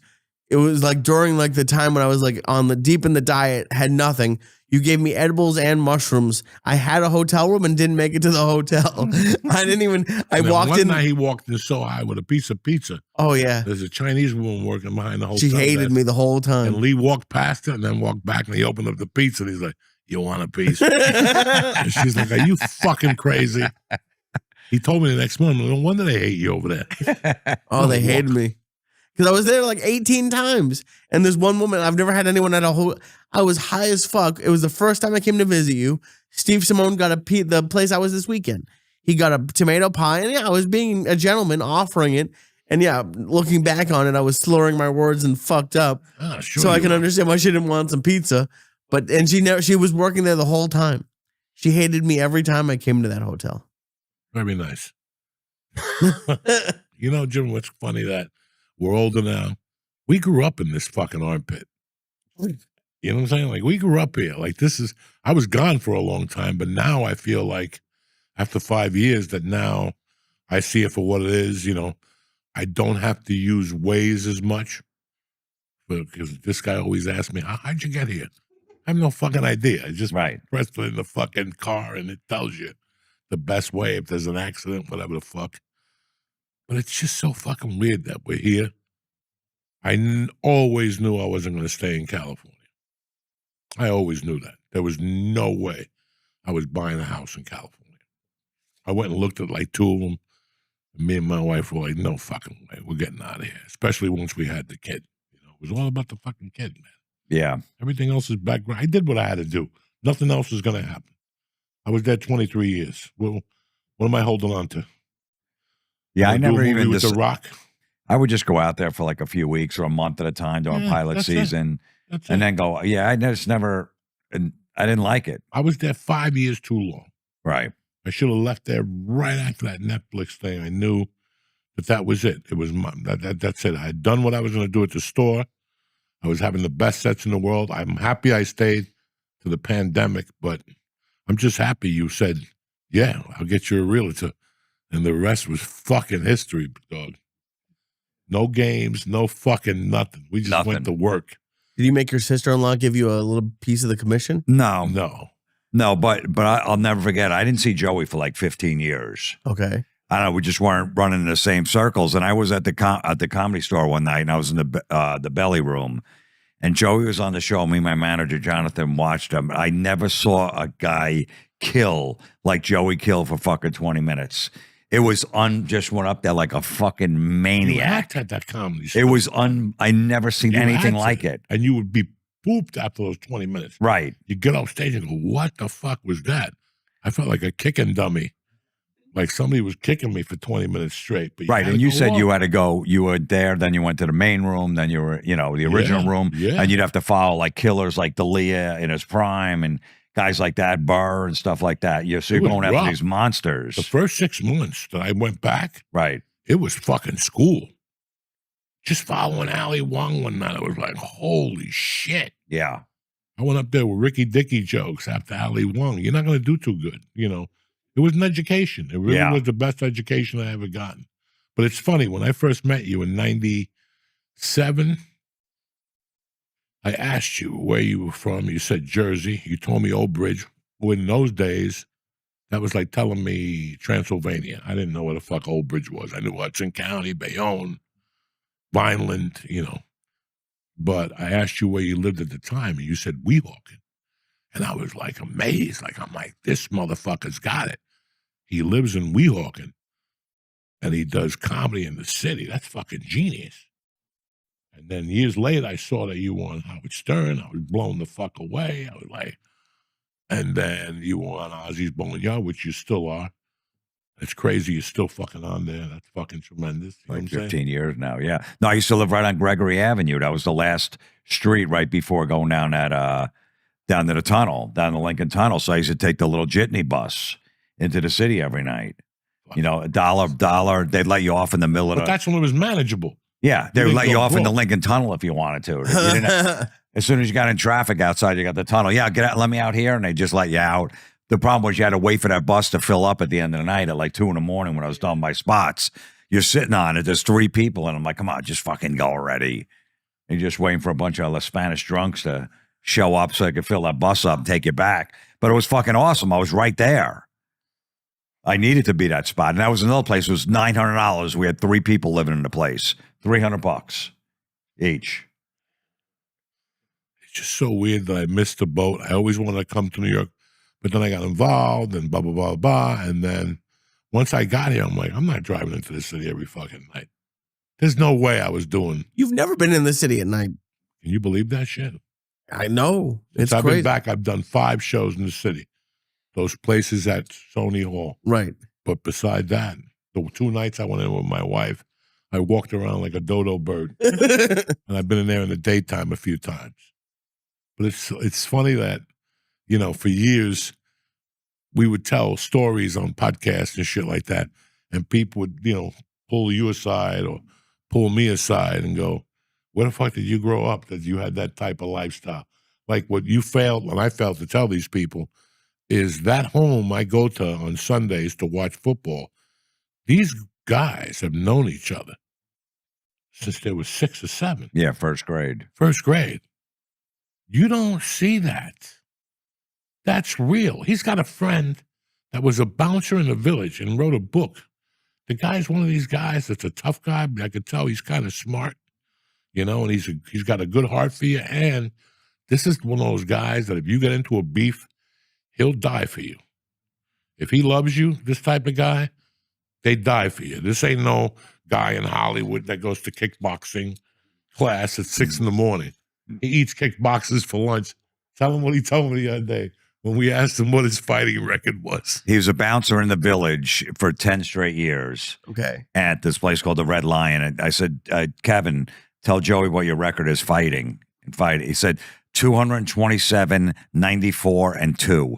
like during like the time when I was like on the deep in the diet, had nothing. You gave me edibles and mushrooms. I had a hotel room and didn't make it to the hotel. I didn't even, I And then walked one in. night he walked in so high with a piece of pizza. Oh yeah. There's a Chinese woman working behind the hotel. She hated desk. me the whole And time. Lee walked past her and then walked back and he opened up the pizza and he's like, "You want a piece?" And she's like, "Are you fucking crazy?" He told me the next morning, "No wonder they hate you over there." Oh, they hated me. Because I was there like 18 times. And there's one woman, I've never had anyone at a whole, I was high as fuck. It was the first time I came to visit you. Steve Simone got the place I was this weekend. He got a tomato pie. And yeah, I was being a gentleman offering it. And yeah, looking back on it, I was slurring my words and fucked up. Ah, sure So I you can are. understand why she didn't want some pizza. And she was working there the whole time. She hated me every time I came to that hotel. Very nice. You know, Jim, what's funny that we're older now. We grew up in this fucking armpit. You know what I'm saying? Like, we grew up here. Like, I was gone for a long time, but now I feel like after 5 years that now I see it for what it is. You know, I don't have to use Waze as much because this guy always asks me, how'd you get here? I have no fucking idea. I just Right. press it in the fucking car and it tells you the best way if there's an accident, whatever the fuck. But it's just so fucking weird that we're here. I always knew I wasn't going to stay in California. I always knew that. There was no way I was buying a house in California. I went and looked at like 2 of them. And me and my wife were like, no fucking way. We're getting out of here. Especially once we had the kid. You know, it was all about the fucking kid, man. Yeah. Everything else is background. I did what I had to do. Nothing else is going to happen. I was there 23 years. Well, what am I holding on to? Yeah. I Wanna do a never movie even. with The Rock. I would just go out there for like a few weeks or a month at a time during Yeah, pilot that's it. season That's and it. then go, yeah, I just never, and I didn't like it. I was there 5 years too long. Right. I should have left there right after that Netflix thing. I knew that was it. It was that's it. I had done what I was going to do at the store. I was having the best sets in the world. I'm happy I stayed to the pandemic, but I'm just happy you said, yeah, I'll get you a realtor. And the rest was fucking history, dog. No games, no fucking nothing. We just went to work. Did you make your sister-in-law give you a little piece of the commission? No, but I'll never forget. I didn't see Joey for like 15 years. Okay. I don't know. We just weren't running in the same circles. And I was at the Comedy Store one night, and I was in the belly room, and Joey was on the show. Me and my manager Jonathan watched him. I never saw a guy kill like Joey killed for fucking 20 minutes. It was just went up there like a fucking maniac. You act at that comedy store. It was I never seen anything like it. And you would be pooped after those 20 minutes. Right. You get off stage and go, what the fuck was that? I felt like a kicking dummy. Like somebody was kicking me for 20 minutes straight. But right. And you said you had to go, you were there, then you went to the main room, then you were, the original room. Yeah. And you'd have to follow like killers like D'Elia in his prime and guys like that, Burr and stuff like that. So you're going after these monsters. The first 6 months that I went back, right, it was fucking school. Just following Ali Wong one night, I was like, holy shit. Yeah. I went up there with Ricky Dicky jokes after Ali Wong. You're not going to do too good, It was an education. It really was the best education I ever gotten. But it's funny, when I first met you in 97, I asked you where you were from. You said Jersey. You told me Old Bridge. Well, in those days, that was like telling me Transylvania. I didn't know what the fuck Old Bridge was. I knew Hudson County, Bayonne, Vineland, But I asked you where you lived at the time, and you said Weehawken. And I was like amazed. I'm like, this motherfucker's got it. He lives in Weehawken, and he does comedy in the city. That's fucking genius. And then years later, I saw that you were on Howard Stern. I was blown the fuck away. I was like, and then you were on Ozzy's Boneyard, which you still are. It's crazy you're still fucking on there. That's fucking tremendous. You know like what I'm 15 saying? years now, yeah. No, I used to live right on Gregory Avenue. That was the last street right before going down to the tunnel, down the Lincoln Tunnel. So I used to take the little jitney bus into the city every night. $1. They'd let you off in the middle of But that's when it was manageable. Yeah, they would didn't let you go off in the broke. Lincoln Tunnel if you wanted to. As soon as you got in traffic outside, you got the tunnel. Yeah, get out, let me out here, and they just let you out. The problem was you had to wait for that bus to fill up at the end of the night at like 2 a.m. when I was done my spots. You're sitting on it. There's 3 people, and I'm like, come on, just fucking go already. And you're just waiting for a bunch of Spanish drunks to show up so they could fill that bus up and take you back. But it was fucking awesome. I was right there. I needed to be that spot. And that was another place. It was $900. We had 3 people living in the place. $300 each. It's just so weird that I missed the boat. I always wanted to come to New York, but then I got involved and blah, blah, blah, blah. And then once I got here, I'm like, I'm not driving into the city every fucking night. There's no way I was doing. You've never been in the city at night. Can you believe that shit? I know. Since It's I've crazy. been back, I've done 5 shows in the city. Those places at Sony Hall. Right. But beside that, the 2 nights I went in with my wife, I walked around like a dodo bird. And I've been in there in the daytime a few times. But it's funny that, for years, we would tell stories on podcasts and shit like that. And people would, pull you aside or pull me aside and go, where the fuck did you grow up that you had that type of lifestyle? Like what you failed, and I failed to tell these people, is that home I go to on Sundays to watch football. These guys have known each other since they were 6 or 7. Yeah, first grade. First grade. You don't see that. That's real. He's got a friend that was a bouncer in the village and wrote a book. The guy's one of these guys that's a tough guy, but I could tell he's kind of smart, and he's got a good heart for you. And this is one of those guys that if you get into a beef, he'll die for you. If he loves you, this type of guy, they die for you. This ain't no guy in Hollywood that goes to kickboxing class at 6 a.m. He eats kickboxers for lunch. Tell him what he told me the other day when we asked him what his fighting record was. He was a bouncer in the village for 10 straight years. Okay. At this place called the Red Lion. And I said, Kevin, tell Joey what your record is fighting. He said 227, 94, and 2.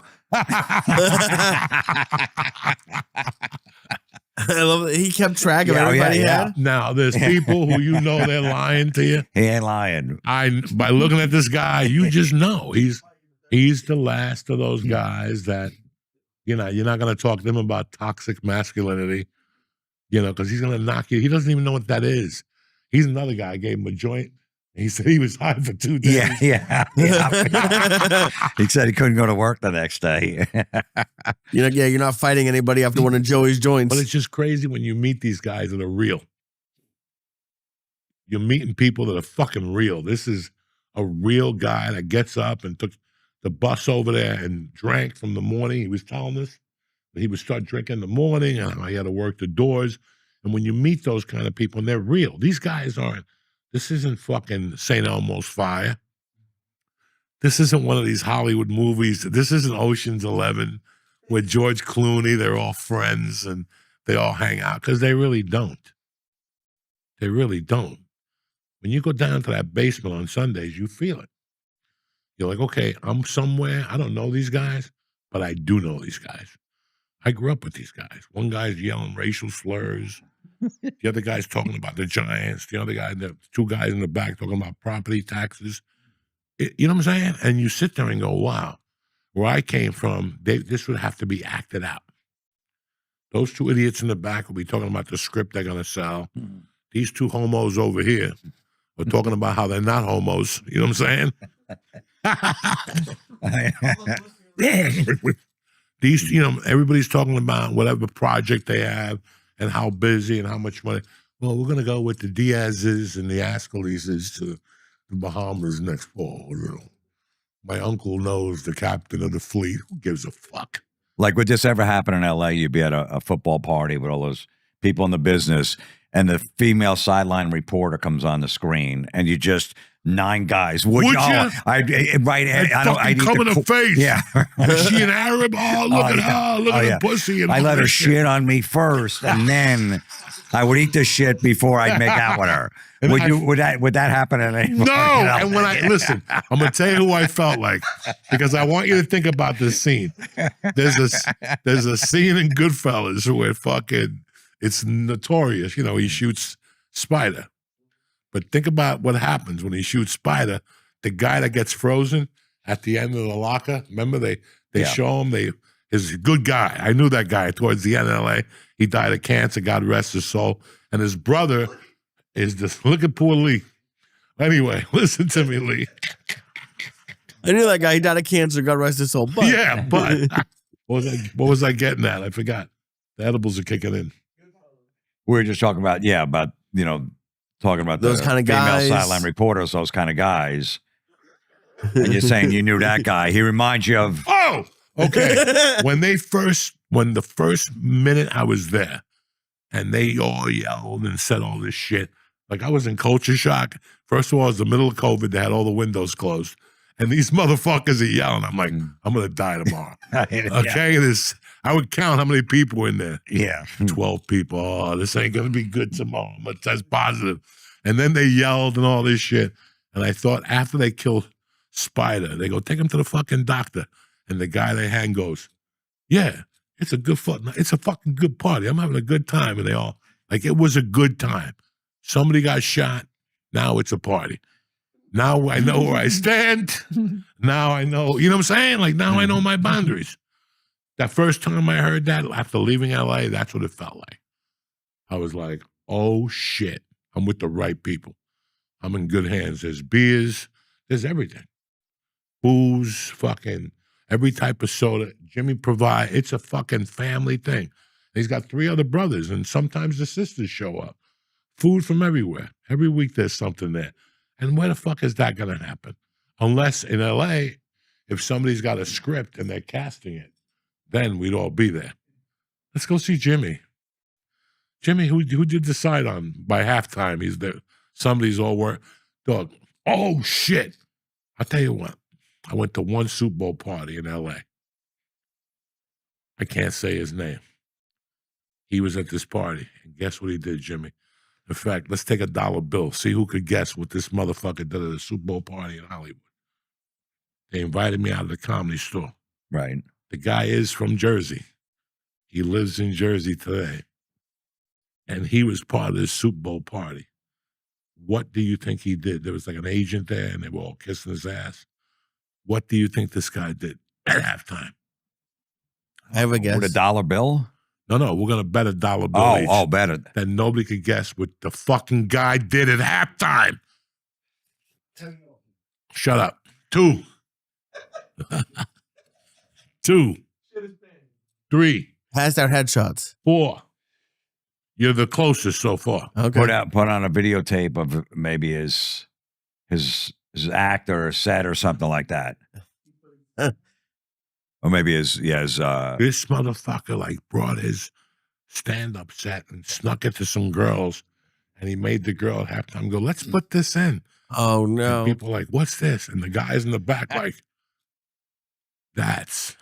I love that he kept track of everybody he had. Now, there's people who they're lying to you. He ain't lying. By looking at this guy, you just know he's the last of those guys that, you're not going to talk to him about toxic masculinity you know, because he's gonna knock you. He doesn't even know what that is. He's another guy. I gave him a joint. And he said he was high for 2 days. Yeah. He said he couldn't go to work the next day. You're not fighting anybody after one of Joey's joints. But it's just crazy when you meet these guys that are real. You're meeting people that are fucking real. This is a real guy that gets up and took the bus over there and drank from the morning. He was telling us that he would start drinking in the morning and he had to work the doors. And when you meet those kind of people, and they're real, these guys aren't, this isn't fucking St. Elmo's Fire. This isn't one of these Hollywood movies. This isn't Ocean's 11 where George Clooney, they're all friends and they all hang out, because they really don't. They really don't. When you go down to that basement on Sundays, you feel it. You're like, okay, I'm somewhere. I don't know these guys, but I do know these guys. I grew up with these guys. One guy's yelling racial slurs. The other guy's talking about the Giants. The other guy, the 2 guys in the back talking about property taxes. You know what I'm saying? And you sit there and go, wow, where I came from, this would have to be acted out. Those 2 idiots in the back will be talking about the script they're going to sell. These 2 homos over here are talking about how they're not homos. You know what I'm saying? These, you know, everybody's talking about whatever project they have and how busy and how much money. Well, we're going to go with the Diaz's and the Ascaleses to the Bahamas next fall. You know, my uncle knows the captain of the fleet. Who gives a fuck? Like, would this ever happen in LA? You'd be at a football party with all those people in the business, and the female sideline reporter comes on the screen, and you just 9 guys. Would you? Right. I come in the face. Yeah. Is she an Arab? Oh, look at her. Look at her pussy. And I let her shit on me first, and then I would eat the shit before I'd make out with her. Would that happen at any point? No. And when listen, I'm gonna tell you who I felt like, because I want you to think about this scene. There's a scene in Goodfellas where it's notorious. You know, he shoots Spider. But think about what happens when he shoots Spider. The guy that gets frozen at the end of the locker, remember they show him is a good guy. I knew that guy towards the end of LA. He died of cancer, God rest his soul. And his brother is this, look at poor Lee. Anyway, listen to me, Lee. I knew that guy. He died of cancer, God rest his soul. But Yeah, but what was I getting at? I forgot. The edibles are kicking in. We were just talking about, talking about those kind of guys. Female sideline reporters, those kind of guys. And you're saying you knew that guy. He reminds you of... Oh, okay. when the first minute I was there, and they all yelled and said all this shit, like I was in culture shock. First of all, it was the middle of COVID. They had all the windows closed. And these motherfuckers are yelling. I'm like, I'm going to die tomorrow. Okay? Yeah. I would count how many people were in there. Yeah. 12 people. Oh, this ain't going to be good tomorrow. But that's positive. And then they yelled and all this shit. And I thought after they killed Spider, they go, take him to the fucking doctor. And the guy they hang goes, yeah, it's a fucking good party. I'm having a good time. And they all, like, it was a good time. Somebody got shot. Now it's a party. Now I know where I stand. Now I know, you know what I'm saying? Like, now I know my boundaries. That first time I heard that after leaving LA, that's what it felt like. I was like, oh shit, I'm with the right people. I'm in good hands. There's beers, there's everything. Booze, fucking every type of soda. Jimmy provide. It's a fucking family thing. He's got 3 other brothers, and sometimes the sisters show up. Food from everywhere. Every week there's something there. And where the fuck is that going to happen? Unless in LA, if somebody's got a script and they're casting it, then we'd all be there. Let's go see Jimmy. Jimmy, who did decide on by halftime? He's there. Somebody's all work. Dog. Oh, shit. I'll tell you what. I went to one Super Bowl party in LA. I can't say his name. He was at this party. And guess what he did, Jimmy? In fact, let's take a dollar bill. See who could guess what this motherfucker did at a Super Bowl party in Hollywood. They invited me out of the Comedy Store. Right. The guy is from Jersey. He lives in Jersey today. And he was part of this Super Bowl party. What do you think he did? There was like an agent there, and they were all kissing his ass. What do you think this guy did at halftime? I have a guess. With a dollar bill? No, we're gonna bet $1 bill each. Oh, better. That nobody could guess what the fucking guy did at halftime. Shut up. 2. 2. 3. Passed out headshots. 4. You're the closest so far. Okay. Put on a videotape of maybe his act or set or something like that. Or maybe his This motherfucker like brought his stand-up set and snuck it to some girls, and he made the girl at halftime go, "Let's put this in." Oh And no. people are like, "What's this?" And the guys in the back like, "That's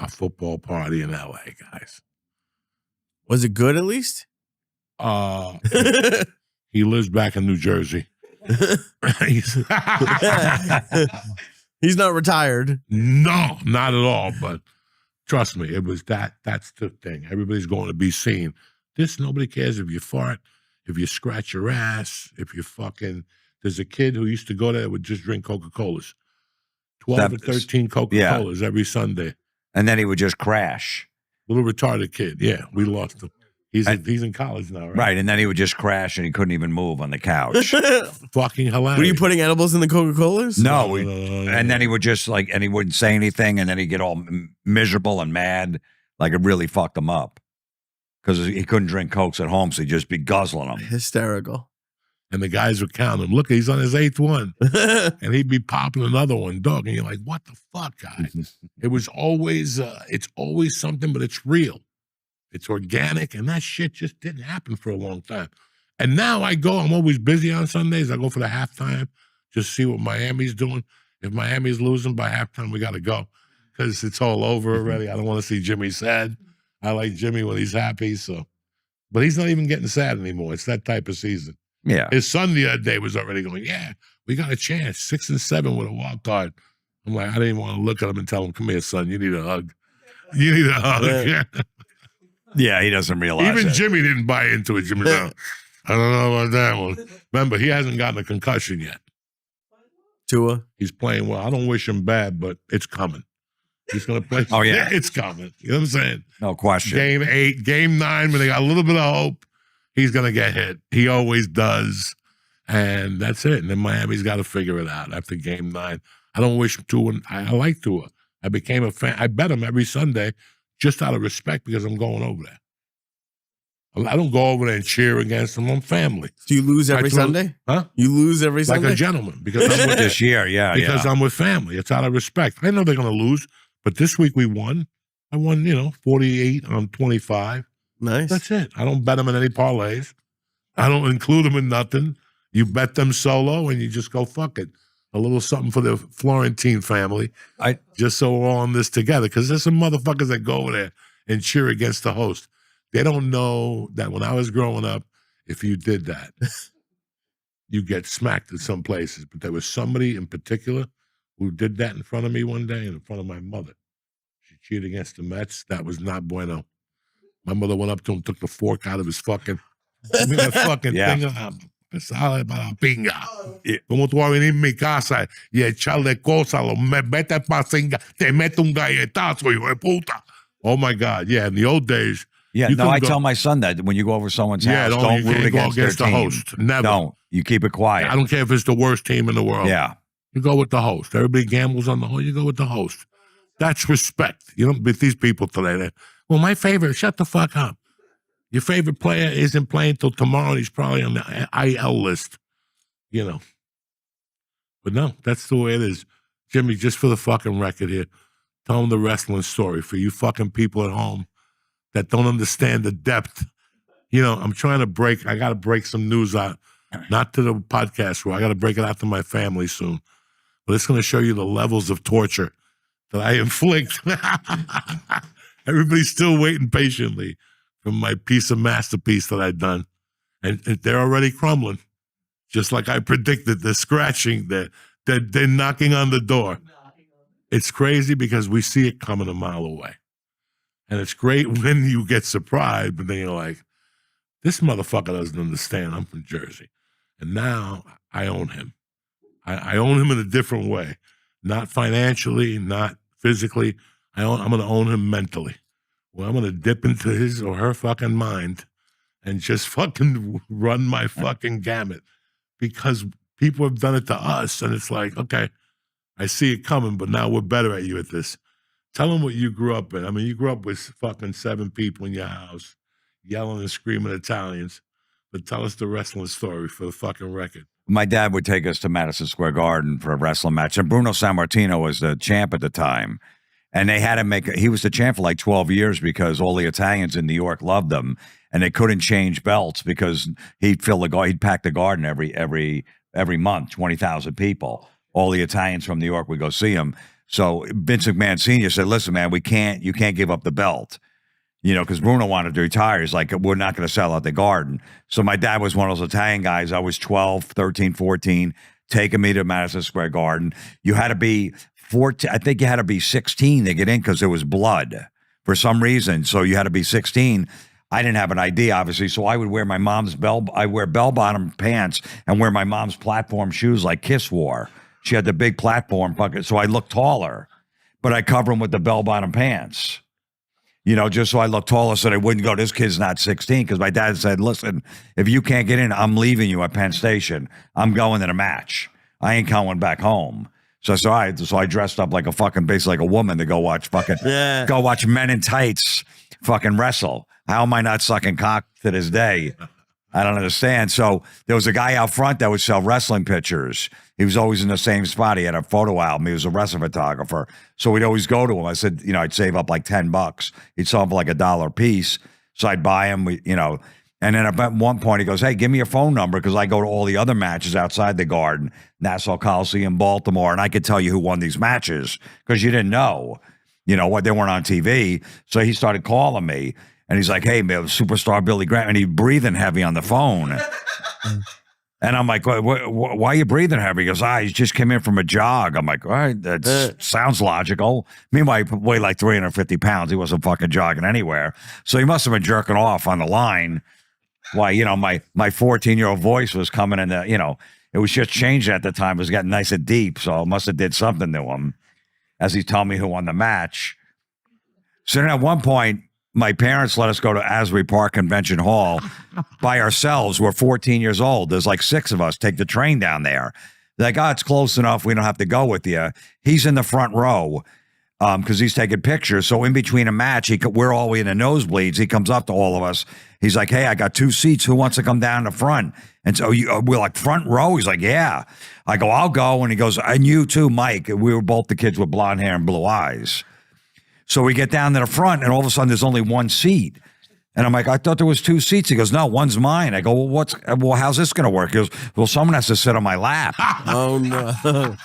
a football party in LA, guys." Was it good at least? He lives back in New Jersey. He's He's not retired. no, not at all. But trust me, it was that. That's the thing. Everybody's going to be seen. Nobody cares if you fart, if you scratch your ass, if you fucking. There's a kid who used to go there that would just drink Coca-Colas. 12 or 13 Coca-Colas every Sunday. and then he would just crash. Little retarded kid. Yeah, we lost him. He's in college now, right? Right, and then he would just crash and he couldn't even move on the couch. Fucking hilarious. Were you putting edibles in the Coca-Colas? No, No. and then he would just and he wouldn't say anything, and then he'd get all miserable and mad, like it really fucked him up because he couldn't drink Cokes at home, so he'd just be guzzling them. Hysterical. And the guys would count him. Look, he's on his 8th one. And he'd be popping another one, dog. And you're like, what the fuck, guys? It was always, it's always something, but it's real. It's organic, and that shit just didn't happen for a long time. And now I'm always busy on Sundays. I go for the halftime, just see what Miami's doing. If Miami's losing by halftime, we got to go because it's all over already. I don't want to see Jimmy sad. I like Jimmy when he's happy. But he's not even getting sad anymore. It's that type of season. Yeah. His son the other day was already going, yeah, we got a chance, 6 and 7 with a wild card. I'm like, I didn't even want to look at him and tell him, come here, son, you need a hug. You need a hug. Yeah. Yeah, he doesn't realize Even it. Jimmy didn't buy into it. Jimmy, no, I don't know about that one. Remember, he hasn't gotten a concussion yet. Tua. He's playing well. I don't wish him bad, but it's coming. He's going to play. Oh, yeah. It's coming. You know what I'm saying? No question. Game 8, Game 9, when they got a little bit of hope, he's going to get hit. He always does. And that's it. And then Miami's got to figure it out after Game 9. I don't wish Tua. I like Tua. I became a fan. I bet him every Sunday just out of respect because I'm going over there. I don't go over there and cheer against them. I'm family. Do you lose every Sunday? Huh? You lose every Sunday? Like a gentleman. Because I'm with This year, because I'm with family. It's out of respect. I know they're going to lose, but this week we won. I won, 48 on 25. Nice. That's it. I don't bet them in any parlays. I don't include them in nothing. You bet them solo and you just go, fuck it. A little something for the Florentine family. Just so we're all in this together. Because there's some motherfuckers that go over there and cheer against the host. They don't know that when I was growing up, if you did that, you get smacked in some places. But there was somebody in particular who did that in front of me one day, in front of my mother. She cheered against the Mets. That was not bueno. My mother went up to him, took the fork out of his fucking, that fucking thing. Sale para pinga. Como tú vas a venir en mi casa y echarle cosas, vete pa' cinga, te mete un galletazo, hijo de puta. Oh my God. Yeah, in the old days. Yeah, no, I tell my son that when you go over someone's house, don't root against their the team. host. Never. Don't. You keep it quiet. I don't care if it's the worst team in the world. Yeah. You go with the host. Everybody gambles on the host. You go with the host. That's respect. You don't with these people today. Well, my favorite, shut the fuck up. Your favorite player isn't playing till tomorrow. He's probably on the IL list, But no, that's the way it is. Jimmy, just for the fucking record here, tell them the wrestling story for you fucking people at home that don't understand the depth. I'm trying to I got to break some news out, not to the podcast where I got to break it out to my family soon. But it's going to show you the levels of torture that I inflict. Everybody's still waiting patiently from my piece of masterpiece that I've done. And they're already crumbling. Just like I predicted, they're scratching, they're knocking on the door. It's crazy because we see it coming a mile away. And it's great when you get surprised, but then you're like, this motherfucker doesn't understand. I'm from Jersey. And now I own him. I own him in a different way. Not financially, not physically. I'm going to own him mentally. Well, I'm gonna dip into his or her fucking mind and just fucking run my fucking gamut because people have done it to us, and it's like, okay, I see it coming, but now we're better at you at this. Tell them what you grew up in. I mean, you grew up with fucking 7 people in your house, yelling and screaming Italians. But tell us the wrestling story for the fucking record. My dad would take us to Madison Square Garden for a wrestling match, and Bruno Sammartino was the champ at the time. And they had to he was the champ for like 12 years because all the Italians in New York loved him, and they couldn't change belts because he'd pack the Garden every month, 20,000 people. All the Italians from New York would go see him. So Vince McMahon Sr. said, listen, man, you can't give up the belt. You know, because Bruno wanted to retire. He's like, we're not going to sell out the Garden. So my dad was one of those Italian guys. I was 12, 13, 14, taking me to Madison Square Garden. You had to be 14. I think you had to be 16 to get in because there was blood for some reason. So you had to be 16. I didn't have an ID, obviously. So I would wear my mom's bell-bottom pants and wear my mom's platform shoes like Kiss wore. She had the big platform bucket. So I looked taller, but I cover them with the bell-bottom pants. You know, just so I looked taller so they wouldn't go, this kid's not 16. Because my dad said, listen, if you can't get in, I'm leaving you at Penn Station. I'm going to the match. I ain't coming back home. So I dressed up like basically like a woman to go watch go watch men in tights fucking wrestle. How am I not sucking cock to this day? I don't understand. So there was a guy out front that would sell wrestling pictures. He was always in the same spot. He had a photo album. He was a wrestling photographer. So we'd always go to him. I said, I'd save up like $10. He'd sell them for like $1 a piece. So I'd buy him, and then at one point he goes, hey, give me your phone number because I go to all the other matches outside the Garden, Nassau Coliseum, Baltimore, and I could tell you who won these matches because you didn't know, what they weren't on TV. So he started calling me. And he's like, hey, man, superstar Billy Graham. And he's breathing heavy on the phone. And I'm like, why are you breathing heavy? He goes, he just came in from a jog. I'm like, all right, that sounds logical. Meanwhile, he weighed like 350 pounds. He wasn't fucking jogging anywhere. So he must have been jerking off on the line. Why, my 14-year-old voice was coming in it was just changing at the time. It was getting nice and deep. So it must have did something to him as he told me who won the match. So then at one point, my parents let us go to Asbury Park Convention Hall by ourselves. We're 14 years old. There's like 6 of us. Take the train down there. They're like, it's close enough. We don't have to go with you. He's in the front row because he's taking pictures. So in between a match, we're all the way in the nosebleeds. He comes up to all of us. He's like, hey, I got 2 seats. Who wants to come down the front? And so we're like, front row? He's like, yeah. I go, I'll go. And he goes, and you too, Mike. We were both the kids with blonde hair and blue eyes. So we get down to the front, and all of a sudden, there's only 1 seat. And I'm like, I thought there was 2 seats. He goes, no, one's mine. I go, well, how's this going to work? He goes, well, someone has to sit on my lap. Oh, no.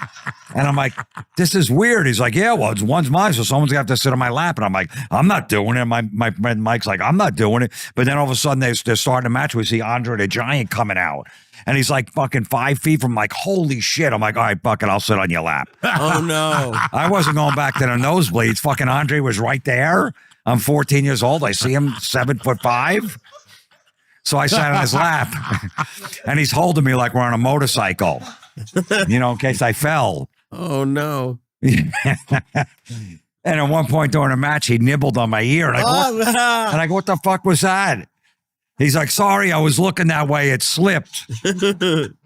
And I'm like, this is weird. He's like, yeah, well, one's mine, so someone's going to have to sit on my lap. And I'm like, I'm not doing it. My friend Mike's like, I'm not doing it. But then all of a sudden, they're starting a match. We see Andre the Giant coming out. And he's like fucking 5 feet from like, holy shit. I'm like, all right, fuck it, I'll sit on your lap. Oh, no. I wasn't going back to the nosebleeds. Fucking Andre was right there. I'm 14 years old. I see him 7'5". So I sat on his lap. And he's holding me like we're on a motorcycle, in case I fell. Oh, no. And at one point during a match, he nibbled on my ear. And I go, what the fuck was that? He's like, sorry, I was looking that way. It slipped. And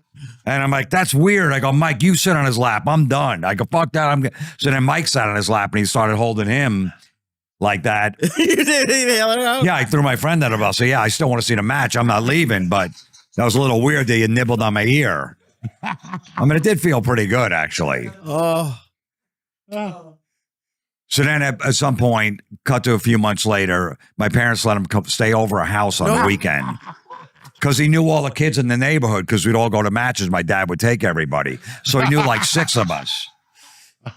I'm like, that's weird. I go, Mike, you sit on his lap. I'm done. I go, fuck that. So then Mike sat on his lap and he started holding him like that. You did nail it out? Yeah, I threw my friend out of us. So yeah, I still want to see the match. I'm not leaving, but that was a little weird that you nibbled on my ear. I mean, it did feel pretty good, actually. Oh. So then at some point, cut to a few months later, my parents let him stay over a house on the weekend because he knew all the kids in the neighborhood because we'd all go to matches. My dad would take everybody. So he knew like 6 of us.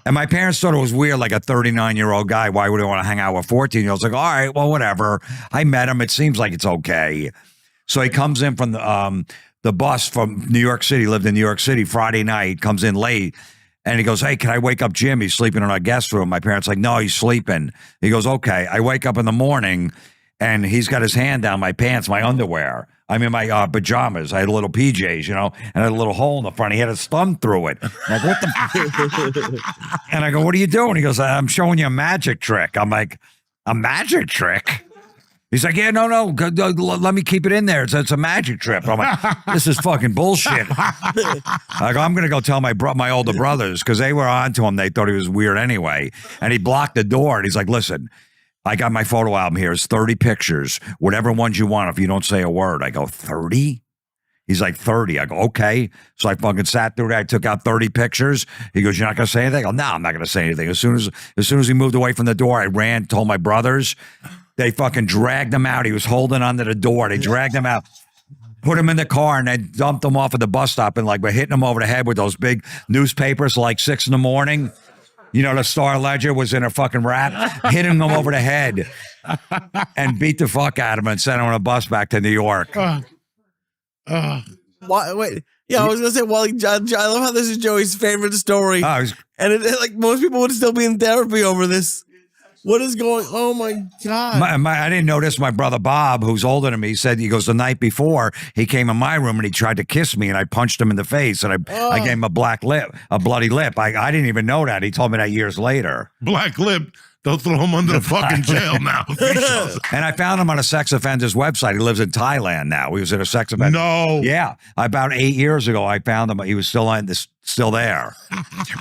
And my parents thought it was weird, like a 39-year-old guy. Why would he want to hang out with 14-year-olds? Like, all right, well, whatever. I met him. It seems like it's okay. So he comes in from the bus from New York City, lived in New York City, Friday night, comes in late. And he goes, hey, can I wake up Jim? He's sleeping in our guest room. My parents like, no, he's sleeping. He goes, okay. I wake up in the morning, and he's got his hand down my pants, my underwear. I'm in my pajamas. I had little PJs, and I had a little hole in the front. He had his thumb through it. I'm like, what the? And I go, what are you doing? He goes, I'm showing you a magic trick. I'm like, A magic trick? He's like, yeah, no, let me keep it in there. It's a magic trip. I'm like, this is fucking bullshit. Like, I'm going to go tell my older brothers because they were on to him. They thought he was weird anyway. And he blocked the door. And he's like, listen, I got my photo album here. It's 30 pictures, whatever ones you want if you don't say a word. I go, 30? He's like, 30. I go, okay. So I fucking sat through that. I took out 30 pictures. He goes, you're not going to say anything? I go, no, I'm not going to say anything. As soon as he moved away from the door, I ran, told my brothers. They fucking dragged him out. He was holding onto the door. They dragged him out, put him in the car, and then dumped him off at the bus stop. And like, we're hitting him over the head with those big newspapers, like 6 in the morning. You know, the Star Ledger was in a fucking wrap, hitting him over the head and beat the fuck out of him and sent him on a bus back to New York. Why, wait. Yeah, I was gonna say, I love how this is Joey's favorite story, and like most people would still be in therapy over this. What is going? Oh my God! I didn't notice. My brother Bob, who's older than me, he goes, the night before he came in my room and he tried to kiss me, and I punched him in the face, and I gave him a bloody lip. I didn't even know that. He told me that years later. Black lip. They'll throw him under the fucking jail now. And I found him on a sex offender's website. He lives in Thailand now. He was in a sex offender. No. Yeah. About 8 years ago, I found him. He was still there.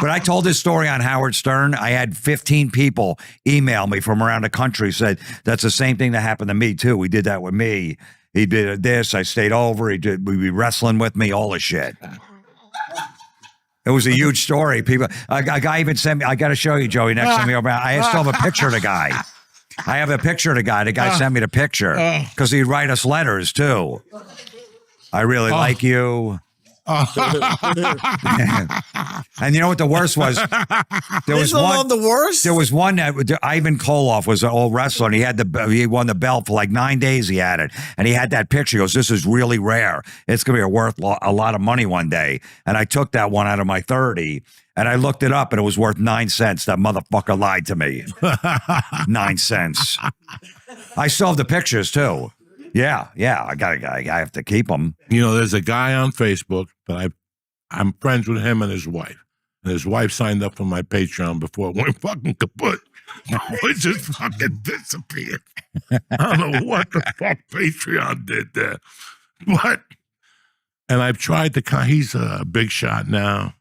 But I told this story on Howard Stern. I had 15 people email me from around the country, said, that's the same thing that happened to me, too. We did that with me. He did this. I stayed over. We'd be wrestling with me, all the shit. It was a huge story. People, a guy even sent me. I got to show you, Joey. Next time you're around, I still have a picture of the guy. I have a picture of the guy. The guy sent me the picture because he'd write us letters too. I really like you. And you know what the worst was? There was one. The worst. There was one that Ivan Koloff was an old wrestler, and he won the belt for like 9 days. He had it, and he had that picture. He goes, "This is really rare. It's gonna be worth a lot of money one day." And I took that one out of my 30, and I looked it up, and it was worth 9 cents. That motherfucker lied to me. 9 cents. I still have the pictures too. Yeah, I have to keep them. You know, there's a guy on Facebook that I'm friends with him and his wife. And his wife signed up for my Patreon before it went fucking kaput. It just fucking disappeared. I don't know what the fuck Patreon did there. And I've tried to, he's a big shot now.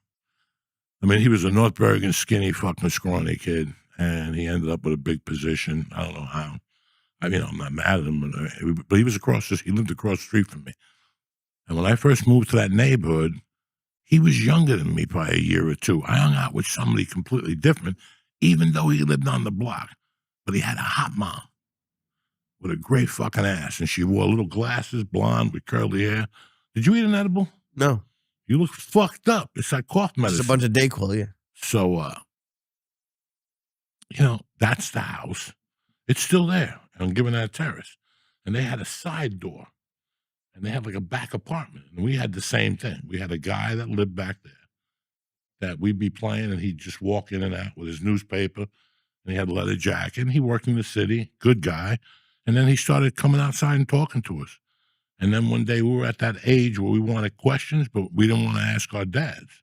I mean, he was a North Bergen skinny fucking scrawny kid. And he ended up with a big position. I don't know how. I'm not mad at him, but he was he lived across the street from me. And when I first moved to that neighborhood, he was younger than me by a year or two. I hung out with somebody completely different, even though he lived on the block. But he had a hot mom with a great fucking ass. And she wore little glasses, blonde with curly hair. Did you eat an edible? No. You look fucked up. It's like cough medicine. It's a bunch of Dayquil, yeah. So, that's the house. It's still there on Gibbonette Terrace. And they had a side door. And they had like a back apartment. And we had the same thing. We had a guy that lived back there that we'd be playing, and he'd just walk in and out with his newspaper. And he had a leather jacket. And he worked in the city. Good guy. And then he started coming outside and talking to us. And then one day we were at that age where we wanted questions, but we didn't want to ask our dads.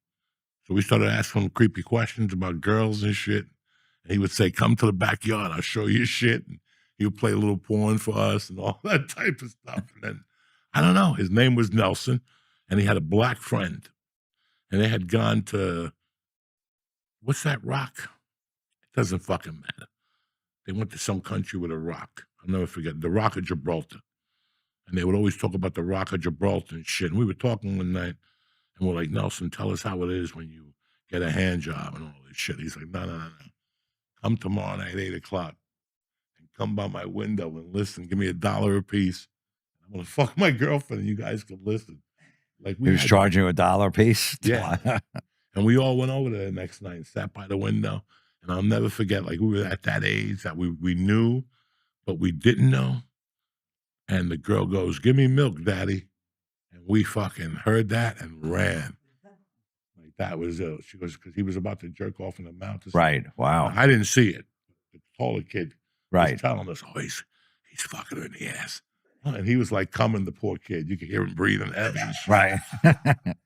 So we started asking him creepy questions about girls and shit. And he would say, come to the backyard, I'll show you shit. And he would play a little porn for us and all that type of stuff. And then, I don't know, his name was Nelson, and he had a black friend. And they had gone to, what's that rock? It doesn't fucking matter. They went to some country with a rock. I'll never forget, the Rock of Gibraltar. And they would always talk about the Rock of Gibraltar and shit. And we were talking one night, and we're like, Nelson, tell us how it is when you get a hand job and all this shit. He's like, no. Come tomorrow night at 8 o'clock and come by my window and listen. Give me $1 a piece. I'm going to fuck my girlfriend and you guys can listen. Like He was charging you $1 a piece? Yeah. And we all went over there the next night and sat by the window. And I'll never forget, like, we were at that age that we knew, but we didn't know. And the girl goes, give me milk, daddy. And we fucking heard that and ran. Like, that was it. She goes, because he was about to jerk off in the mouth. Right. Wow. I didn't see it. The taller kid Right. was telling us, oh, he's fucking her in the ass. And he was like coming, the poor kid. You could hear him breathing heavy. Right.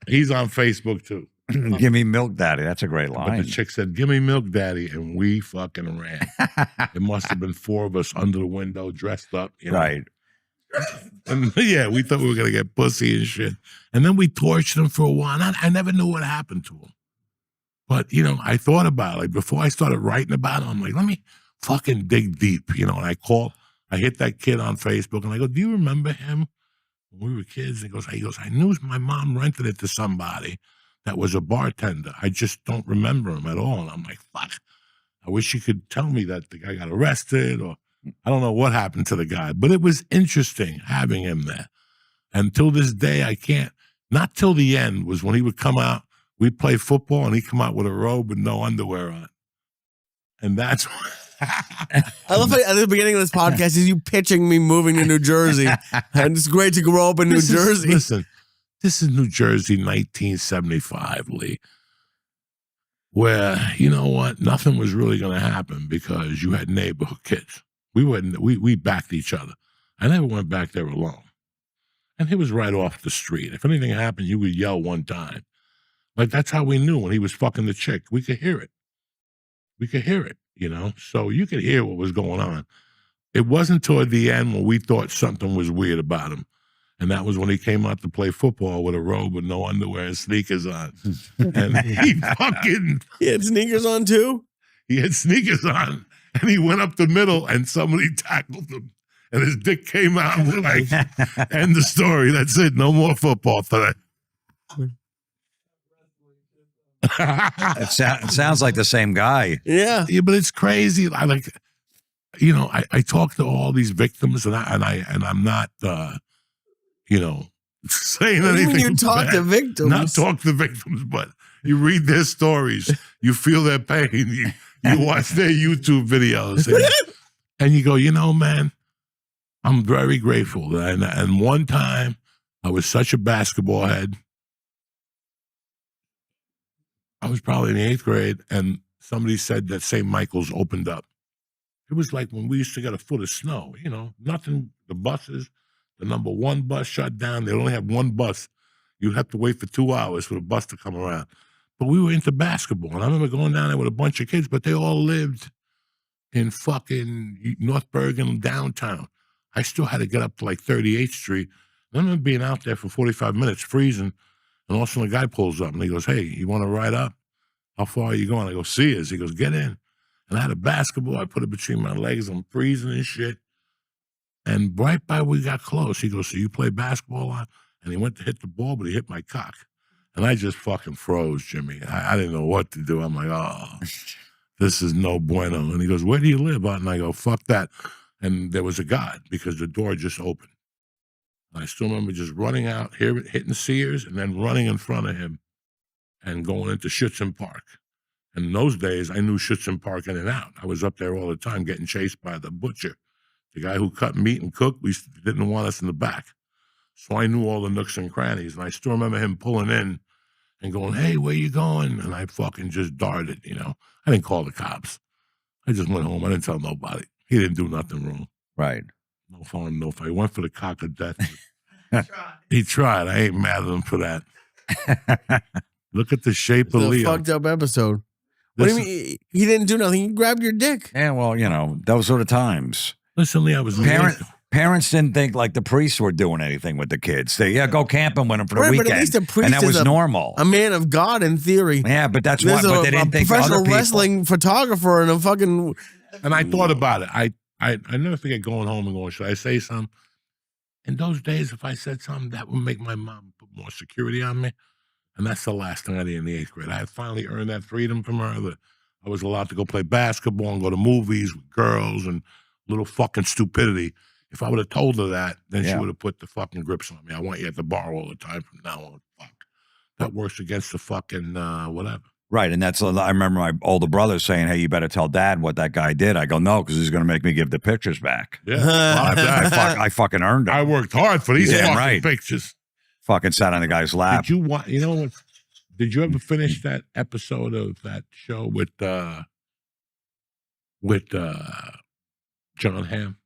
He's on Facebook too. Give me milk, daddy. That's a great But line. the chick said, "Give me milk, daddy," and we fucking ran. It must have been 4 of us under the window, dressed up, you know? Right. And yeah, we thought we were gonna get pussy and shit. And then we tortured him for a while. And I never knew what happened to him. But you know, I thought about it. Like before I started writing about him, I'm like, let me fucking dig deep, you know. And I hit that kid on Facebook, and I go, "Do you remember him when we were kids?" And he goes, "I knew my mom rented it to somebody that was a bartender. I just don't remember him at all." And I'm like, fuck. I wish you could tell me that the guy got arrested, or I don't know what happened to the guy. But it was interesting having him there. And till this day, I can't, not till the end was when he would come out, we'd play football, and he'd come out with a robe with no underwear on. And that's I love how at the beginning of this podcast is you pitching me moving to New Jersey. And it's great to grow up in New Jersey. Listen, this is New Jersey, 1975, Lee, where, you know what, nothing was really going to happen because you had neighborhood kids. We backed each other. I never went back there alone. And he was right off the street. If anything happened, you would yell one time. Like, that's how we knew when he was fucking the chick. We could hear it. We could hear it, you know? So you could hear what was going on. It wasn't toward the end when we thought something was weird about him. And that was when he came out to play football with a robe with no underwear and sneakers on. And he had sneakers on too? He had sneakers on. And he went up the middle and somebody tackled him. And his dick came out and we're like, end the story. That's it. No more football today. It sounds like the same guy. Yeah. Yeah, but it's crazy. I talk to all these victims and I'm not saying What do you anything. mean you talk bad. to victims? Not talk to victims, but you read their stories, you feel their pain, you watch their YouTube videos, and you go, man, I'm very grateful. And one time, I was such a basketball head. I was probably in the 8th grade, and somebody said that St. Michael's opened up. It was like when we used to get a foot of snow, nothing, the buses, the number 1 bus shut down. They only have 1 bus. You'd have to wait for 2 hours for the bus to come around. But we were into basketball, and I remember going down there with a bunch of kids, but they all lived in fucking North Bergen downtown. I still had to get up to like 38th Street. And I remember being out there for 45 minutes, freezing, and all of a sudden a guy pulls up, and he goes, "Hey, you want to ride up? How far are you going?" I go, "Sears." He goes, "Get in." And I had a basketball. I put it between my legs. I'm freezing and shit. And right by we got close, he goes, "So you play basketball on?" And he went to hit the ball, but he hit my cock. And I just fucking froze, Jimmy. I didn't know what to do. I'm like, oh, this is no bueno. And he goes, "Where do you live?" And I go, "Fuck that." And there was a God because the door just opened. And I still remember just running out, hitting Sears, and then running in front of him and going into Schützen Park. And in those days, I knew Schützen Park in and out. I was up there all the time getting chased by the butcher. The guy who cut meat and cooked, we didn't want us in the back. So I knew all the nooks and crannies. And I still remember him pulling in and going, "Hey, where you going?" And I fucking just darted, I didn't call the cops. I just went home. I didn't tell nobody. He didn't do nothing wrong. Right. No fun, no fight. He went for the cock of death. He tried. I ain't mad at him for that. Look at the shape of It's a Leo. fucked up episode. What do you mean? He didn't do nothing. He grabbed your dick. Yeah, well, those were the times. Listen, Lee, I was Parents didn't think like the priests were doing anything with the kids. They go camping with them for the Right, weekend, but at least a priest and that is was normal. A man of God in theory. Yeah, but that's There's why. But they didn't think professional other people. wrestling photographer and a fucking. And I thought about it. I never forget going home and going, should I say something? In those days, if I said something, that would make my mom put more security on me. And that's the last thing I did in the 8th grade. I had finally earned that freedom from her that I was allowed to go play basketball and go to movies with girls and little fucking stupidity. If I would have told her that, then she would have put the fucking grips on me. I want you at the bar all the time from now on. Fuck. That works against the fucking whatever. Right, and that's. I remember my older brother saying, "Hey, you better tell Dad what that guy did." I go, "No, because he's going to make me give the pictures back." Yeah, I fucking earned it. I worked hard for these fucking pictures. Fucking sat on the guy's lap. Did you want? You know what? Did you ever finish that episode of that show with John Hamm?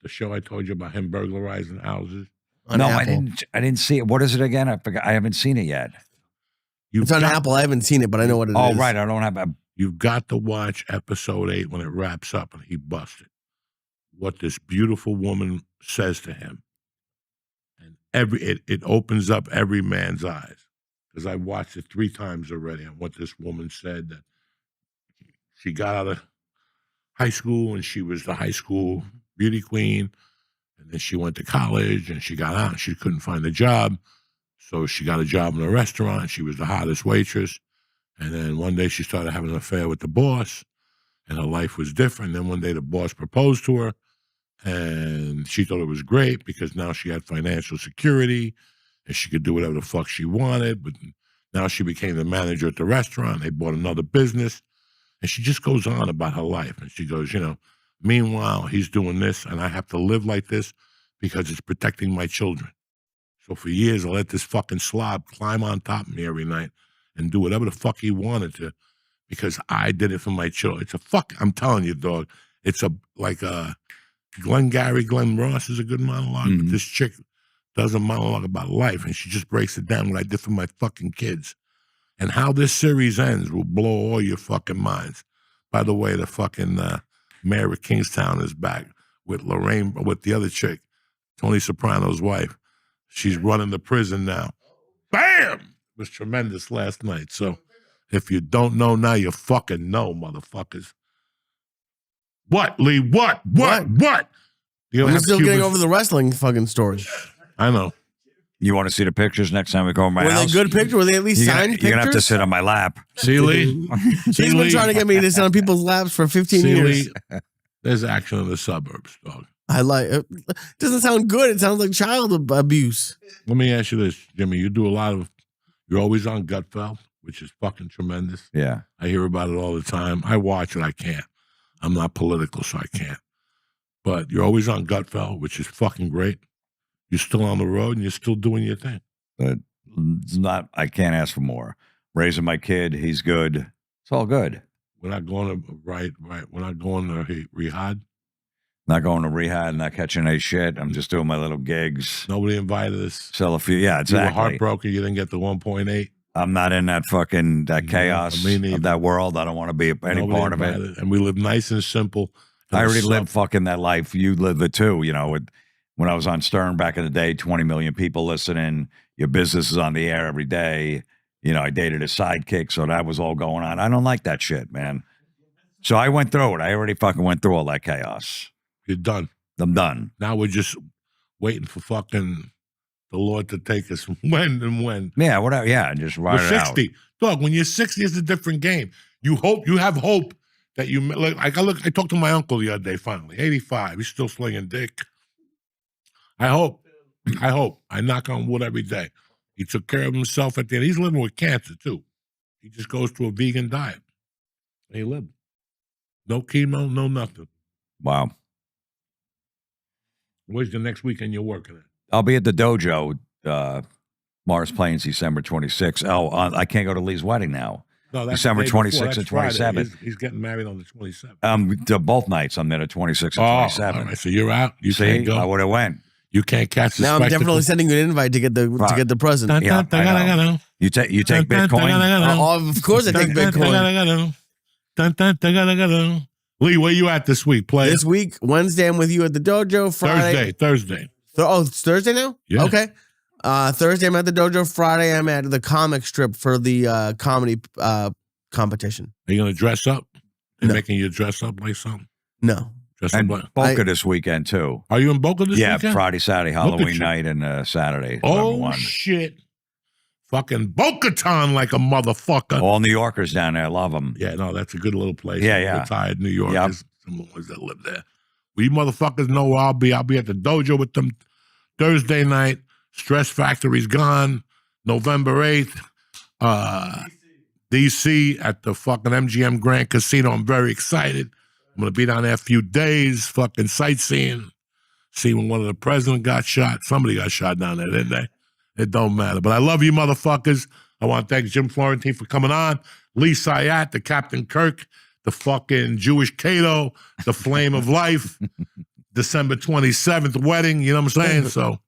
The show I told you about him burglarizing houses. No, I didn't see it. What is it again? I forgot. I haven't seen it yet. It's on Apple. I haven't seen it, but I know what it is. Oh, right. I don't have a. You've got to watch episode 8 when it wraps up and he busted. What this beautiful woman says to him. And it opens up every man's eyes. Because I watched it 3 times already on what this woman said, that she got out of high school and she was the high school beauty queen. And then she went to college and she got out and she couldn't find a job. So she got a job in a restaurant. She was the hottest waitress. And then one day she started having an affair with the boss and her life was different. Then one day the boss proposed to her and she thought it was great because now she had financial security and she could do whatever the fuck she wanted. But now she became the manager at the restaurant. They bought another business. And she just goes on about her life. And she goes, meanwhile, he's doing this and I have to live like this because it's protecting my children. So for years, I let this fucking slob climb on top of me every night and do whatever the fuck he wanted to because I did it for my children. It's I'm telling you, dog, it's like Glenn Ross is a good monologue, but this chick does a monologue about life and she just breaks it down what I did for my fucking kids. And how this series ends will blow all your fucking minds. By the way, the fucking mayor of Kingstown is back with the other chick, Tony Soprano's wife. She's running the prison now. Bam! It was tremendous last night. So if you don't know now, you fucking know, motherfuckers. What, Lee? What? I'm still getting over the wrestling fucking story. I know. You want to see the pictures next time we go over my house? Were they good pictures? Were they at least signed pictures? You're going to have to sit on my lap. See, Lee? He's been trying to get me to sit on people's laps for 15 years. Lee? There's action in the suburbs, dog. I like it. Doesn't sound good. It sounds like child abuse. Let me ask you this, Jimmy. You're always on Gutfeld, which is fucking tremendous. Yeah. I hear about it all the time. I watch it. I can't. I'm not political, so I can't. But you're always on Gutfeld, which is fucking great. You're still on the road and you're still doing your thing. But I can't ask for more. Raising my kid, he's good. It's all good. We're not going to, right. We're not going to rehab. Not going to rehab, not catching any shit. I'm just doing my little gigs. Nobody invited us. Sell a few. Yeah, exactly. You were heartbroken. You didn't get the 1.8. I'm not in that chaos of that world. I don't want to be any part of it. And we live nice and simple. I already lived fucking that life. You lived it too. When I was on Stern back in the day, 20 million people listening. Your business is on the air every day. I dated a sidekick, so that was all going on. I don't like that shit, man. So I went through it. I already fucking went through all that chaos. You're done. I'm done. Now we're just waiting for fucking the Lord to take us when. Yeah, whatever. Yeah, just ride it out. 60. Dog, when you're 60, it's a different game. You have hope that you, I talked to my uncle the other day, finally, 85. He's still slinging dick. I hope. I knock on wood every day. He took care of himself at the end. He's living with cancer, too. He just goes to a vegan diet. And he lived. No chemo, no nothing. Wow. Where's the next weekend you're working at? I'll be at the dojo, Morris Plains, December 26th. Oh, I can't go to Lee's wedding now. No, that's December 26th and 27th. He's getting married on the 27th. To both nights, I'm there at 26th and 27th. All right, so you're out. You See, can't go. I would have went. You can't catch the Now I'm definitely sending you an invite to get the present. Yeah, I know. You take Bitcoin? Of course I take Bitcoin. Lee, where you at this week? Play This week, Wednesday, I'm with you at the dojo. Friday. Thursday. It's Thursday now? Yeah. Okay. Thursday, I'm at the dojo. Friday, I'm at the comic strip for the comedy competition. Are you going to dress up? They're No. making you dress up like something? No. Dress And up like... Boca this weekend, too. Are you in Boca this weekend? Yeah, Friday, Saturday, Look at Halloween you. night, and Saturday. Oh, 11/1. shit. Fucking Boca-Ton like a motherfucker. All New Yorkers down there. Love them. Yeah, no, that's a good little place. Yeah. Retired New Yorkers. Some ones that live there. Well, you motherfuckers know where I'll be. I'll be at the dojo with them Thursday night. Stress Factory's gone. November 8th. DC at the fucking MGM Grand Casino. I'm very excited. I'm going to be down there a few days, fucking sightseeing. See when one of the presidents got shot. Somebody got shot down there, didn't they? It don't matter. But I love you, motherfuckers. I want to thank Jim Florentine for coming on. Lee Sayat, the Captain Kirk, the fucking Jewish Cato, the Flame of Life. December 27th wedding, you know what I'm saying? So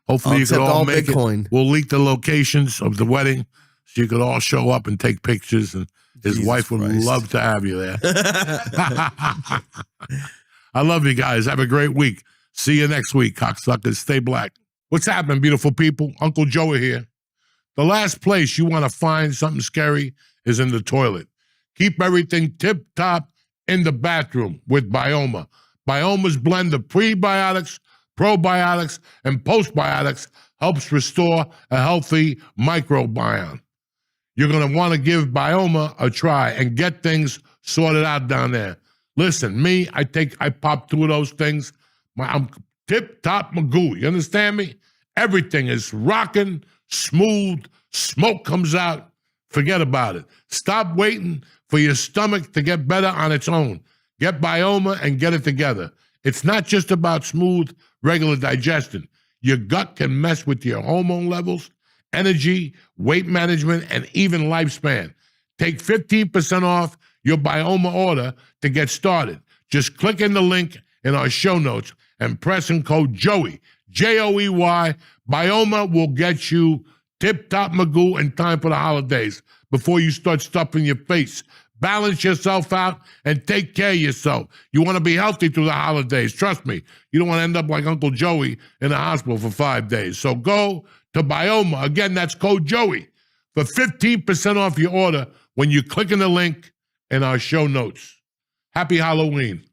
hopefully you can all make Bitcoin. it. We'll leak the locations of the wedding so you could all show up and take pictures, and his Jesus wife would Christ. love to have you there. I love you guys. Have a great week. See you next week, cocksuckers. Stay black. What's happening, beautiful people? Uncle Joey here. The last place you want to find something scary is in the toilet. Keep everything tip-top in the bathroom with Bioma. Bioma's blend of prebiotics, probiotics, and postbiotics helps restore a healthy microbiome. You're going to want to give Bioma a try and get things sorted out down there. Listen, me, I pop 2 of those things. I'm tip-top Magoo. You understand me? Everything is rocking, smooth, smoke comes out. Forget about it. Stop waiting for your stomach to get better on its own. Get Bioma and get it together. It's not just about smooth, regular digestion. Your gut can mess with your hormone levels, energy, weight management, and even lifespan. Take 15% off your Bioma order to get started. Just click in the link in our show notes and press in code JOEY, Joey. Bioma will get you tip-top Magoo in time for the holidays before you start stuffing your face. Balance yourself out and take care of yourself. You want to be healthy through the holidays. Trust me, you don't want to end up like Uncle Joey in the hospital for 5 days. So go to Bioma. Again, that's code JOEY for 15% off your order when you click in the link in our show notes. Happy Halloween.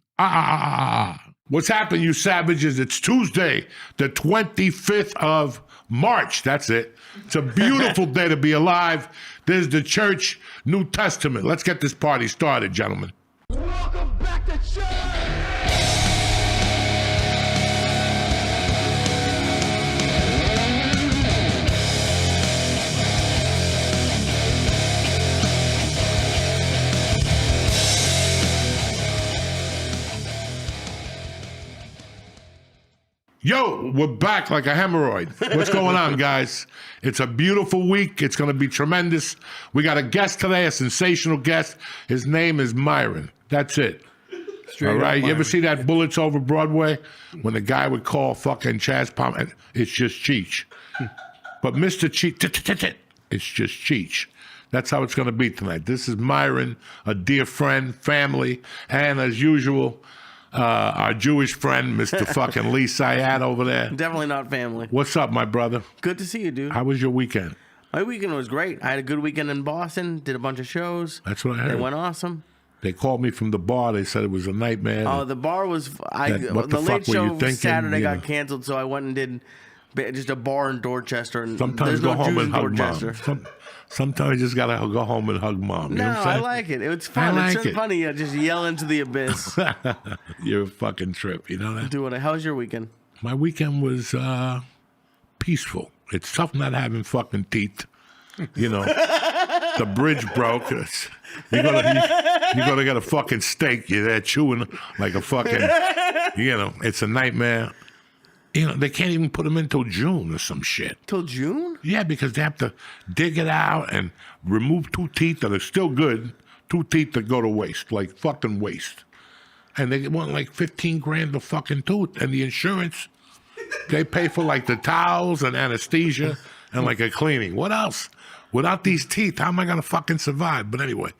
What's happening, you savages? It's Tuesday, the 25th of March. That's it. It's a beautiful day to be alive. There's the church, New Testament. Let's get this party started, gentlemen. Welcome back to church! Yo, we're back like a hemorrhoid. What's going on, guys? It's a beautiful week. It's going to be tremendous. We got a guest today, a sensational guest. His name is Myron. That's it. All right? You ever see that Bullets Over Broadway? When the guy would call fucking Chaz Palmer, it's just Cheech. But Mr. Cheech, it's just Cheech. That's how it's going to be tonight. This is Myron, a dear friend, family, and as usual, our Jewish friend, Mr. fucking Lee Syed over there. Definitely not family. What's up, my brother? Good to see you, dude. How was your weekend? My weekend was great. I had a good weekend in Boston. Did a bunch of shows. That's what I They heard. went awesome. They called me from the bar. They said it was a nightmare. Oh, the bar was. What The the late fuck were you show thinking, Saturday you got know? canceled, so I went and did just a bar in Dorchester. And Sometimes there's go no home Jews and in hug Dorchester. mom. Sometimes you just gotta go home and hug mom. You No, know what I'm I saying? like it. It was fun. I It's like so it. funny. You just yell into the abyss. You're a fucking trip. You know that? How was your weekend? My weekend was peaceful. It's tough not having fucking teeth. You know, the bridge broke. You gotta get a fucking steak. You're there chewing like a fucking. You know, it's a nightmare. You know, they can't even put them in till June or some shit. Till June? Yeah, because they have to dig it out and remove 2 teeth that are still good, 2 teeth that go to waste, like fucking waste. And they want like 15 grand a fucking tooth. And the insurance, they pay for like the towels and anesthesia and like a cleaning. What else? Without these teeth, how am I going to fucking survive? But anyway,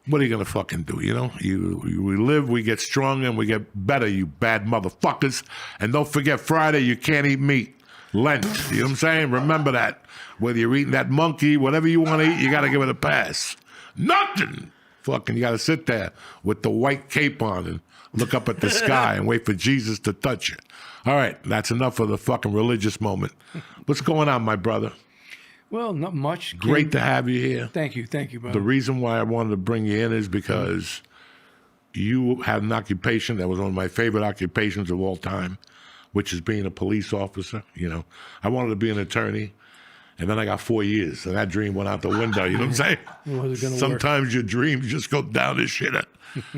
what are you going to fucking do? You know, we live, we get stronger, and we get better, you bad motherfuckers. And don't forget, Friday, you can't eat meat. Lent, you know what I'm saying? Remember that. Whether you're eating that monkey, whatever you want to eat, you got to give it a pass. Nothing. Fucking, you got to sit there with the white cape on and look up at the sky and wait for Jesus to touch you. All right, that's enough of the fucking religious moment. What's going on, my brother? Well, not much. Great to have you here. Thank you, brother. The reason why I wanted to bring you in is because you had an occupation that was one of my favorite occupations of all time, which is being a police officer. You know, I wanted to be an attorney, and then I got 4 years, and that dream went out the window. You know what I'm saying? Was it gonna work? Sometimes your dreams just go down the shitter.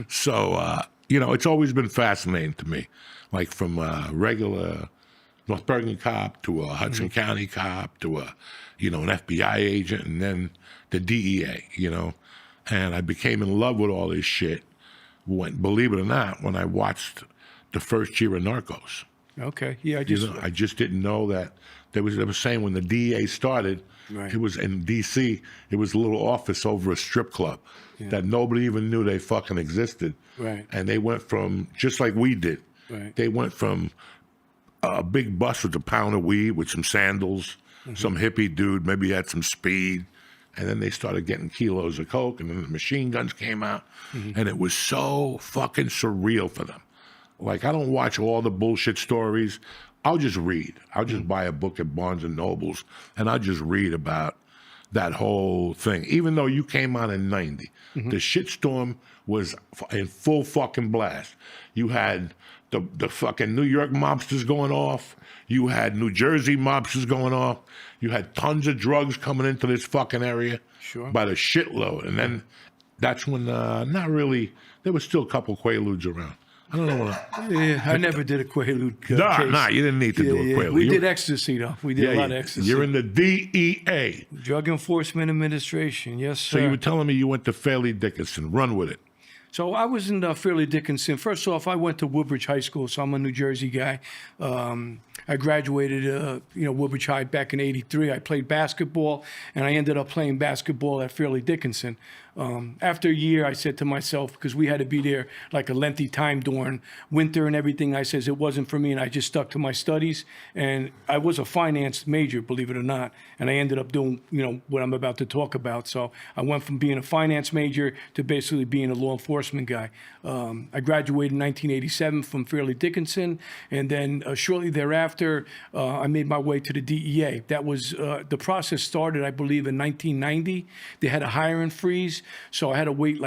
So, you know, it's always been fascinating to me, like from a regular North Bergen cop to a Hudson County cop to a, you know, an FBI agent, and then the DEA, you know. And I became in love with all this shit, believe it or not, when I watched the first year of Narcos. Okay. Yeah, I You just know, I just didn't know that they were saying when the DEA started, Right. it was in D.C. It was a little office over a strip club that nobody even knew they fucking existed. Right. And they went from just like we did. Right. They went from a big bus with a pound of weed with some sandals, some hippie dude, maybe he had some speed. And then they started getting kilos of coke, and then the machine guns came out. And it was so fucking surreal for them. Like, I don't watch all the bullshit stories. I'll just read. I'll just buy a book at Barnes and Nobles, and I'll just read about that whole thing. Even though you came on in 90, the shitstorm was in full fucking blast. You had the fucking New York mobsters going off. You had New Jersey mobsters going off. You had tons of drugs coming into this fucking area Sure. by the shitload. And then that's when, not really, there was still a couple Quaaludes around. I don't know what. Yeah, I never did a Quaalude case. Nah, you didn't need to do a Quaalude. We You- did ecstasy, though. We did a lot of ecstasy. You're in the DEA. Drug Enforcement Administration. Yes, So sir. you were telling me you went to Fairleigh Dickinson. Run with it. So I was in Fairleigh Dickinson. First off, I went to Woodbridge High School, so I'm a New Jersey guy. I graduated, Woodbridge High back in '83. I played basketball, and I ended up playing basketball at Fairleigh Dickinson. After a year, I said to myself, because we had to be there like a lengthy time during winter and everything, I says it wasn't for me, and I just stuck to my studies. And I was a finance major, believe it or not, and I ended up doing, what I'm about to talk about. So I went from being a finance major to basically being a law enforcement guy. I graduated in 1987 from Fairleigh Dickinson, and then shortly thereafter, I made my way to the DEA. That was the process started, I believe, in 1990. They had a hiring freeze. So I had to wait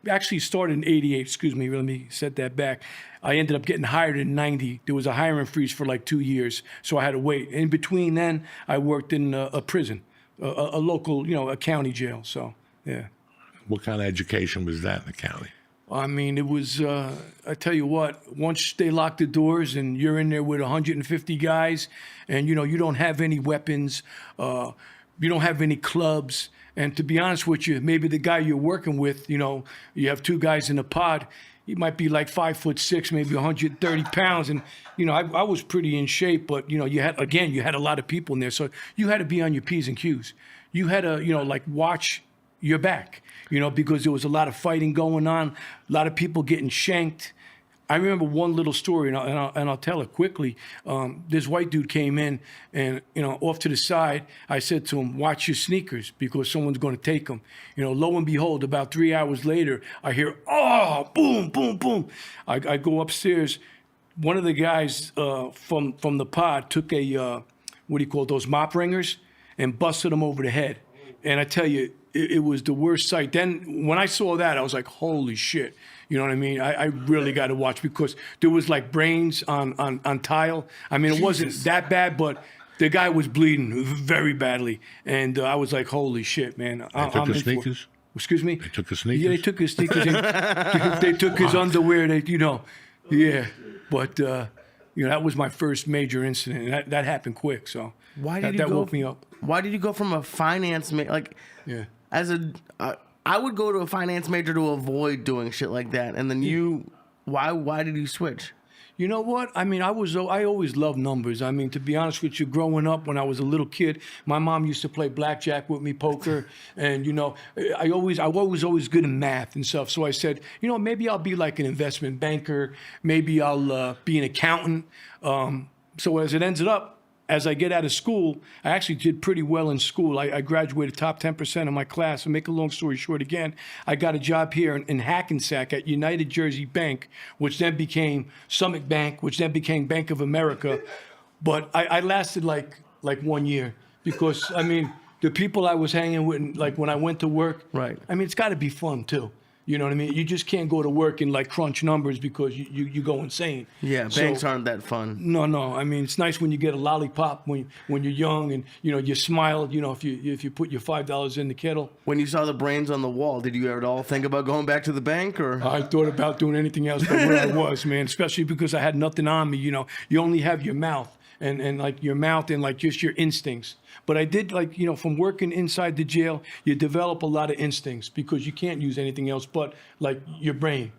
actually started in 88, excuse me, let me set that back. I ended up getting hired in 90. There was a hiring freeze for like 2 years, so I had to wait. In between then, I worked in a prison, a local, a county jail, so yeah. What kind of education was that in the county? I mean, it was, I tell you what, once they lock the doors and you're in there with 150 guys and, you don't have any weapons, you don't have any clubs. And to be honest with you, maybe the guy you're working with, you have two guys in a pod, he might be like 5'6", maybe 130 pounds. And, I was pretty in shape, but, you had a lot of people in there. So you had to be on your P's and Q's. You had to, watch your back, because there was a lot of fighting going on, a lot of people getting shanked. I remember one little story, and I'll tell it quickly. This white dude came in, and off to the side, I said to him, "Watch your sneakers, because someone's going to take them." Lo and behold, about 3 hours later, I hear, "Oh, boom, boom, boom!" I go upstairs. One of the guys from the pod took a those mop ringers, and busted him over the head. And I tell you, it was the worst sight. Then when I saw that, I was like, "Holy shit." You know what I mean? I really got to watch, because there was like brains on tile. I mean, it wasn't that bad, but the guy was bleeding very badly. And I was like, holy shit, man. They took his sneakers? Excuse me? They took his sneakers? Yeah, they took his sneakers. They took his underwear. Yeah. But, that was my first major incident. And that happened quick. So Why did that woke me up. Why did you go from a finance Yeah. I would go to a finance major to avoid doing shit like that, and then why did you switch? You know what? I mean, I always loved numbers. I mean, to be honest with you, growing up when I was a little kid, my mom used to play blackjack with me, poker, and I was always good in math and stuff. So I said, maybe I'll be like an investment banker. Maybe I'll be an accountant. So as it ended up, as I get out of school, I actually did pretty well in school. I graduated top 10% of my class. And make a long story short again, I got a job here in Hackensack at United Jersey Bank, which then became Summit Bank, which then became Bank of America. But I lasted like 1 year, because, I mean, the people I was hanging with, like when I went to work, Right. I mean, it's got to be fun too. You know what I mean? You just can't go to work and crunch numbers, because you go insane. Yeah, banks aren't that fun. No. I mean, it's nice when you get a lollipop when you're young, and you smile. If you put your $5 in the kettle. When you saw the brains on the wall, did you at all think about going back to the bank, or? I thought about doing anything else but where I was, man. Especially because I had nothing on me. You only have your mouth and like your mouth and like just your instincts. But I did from working inside the jail, you develop a lot of instincts, because you can't use anything else but like your brain,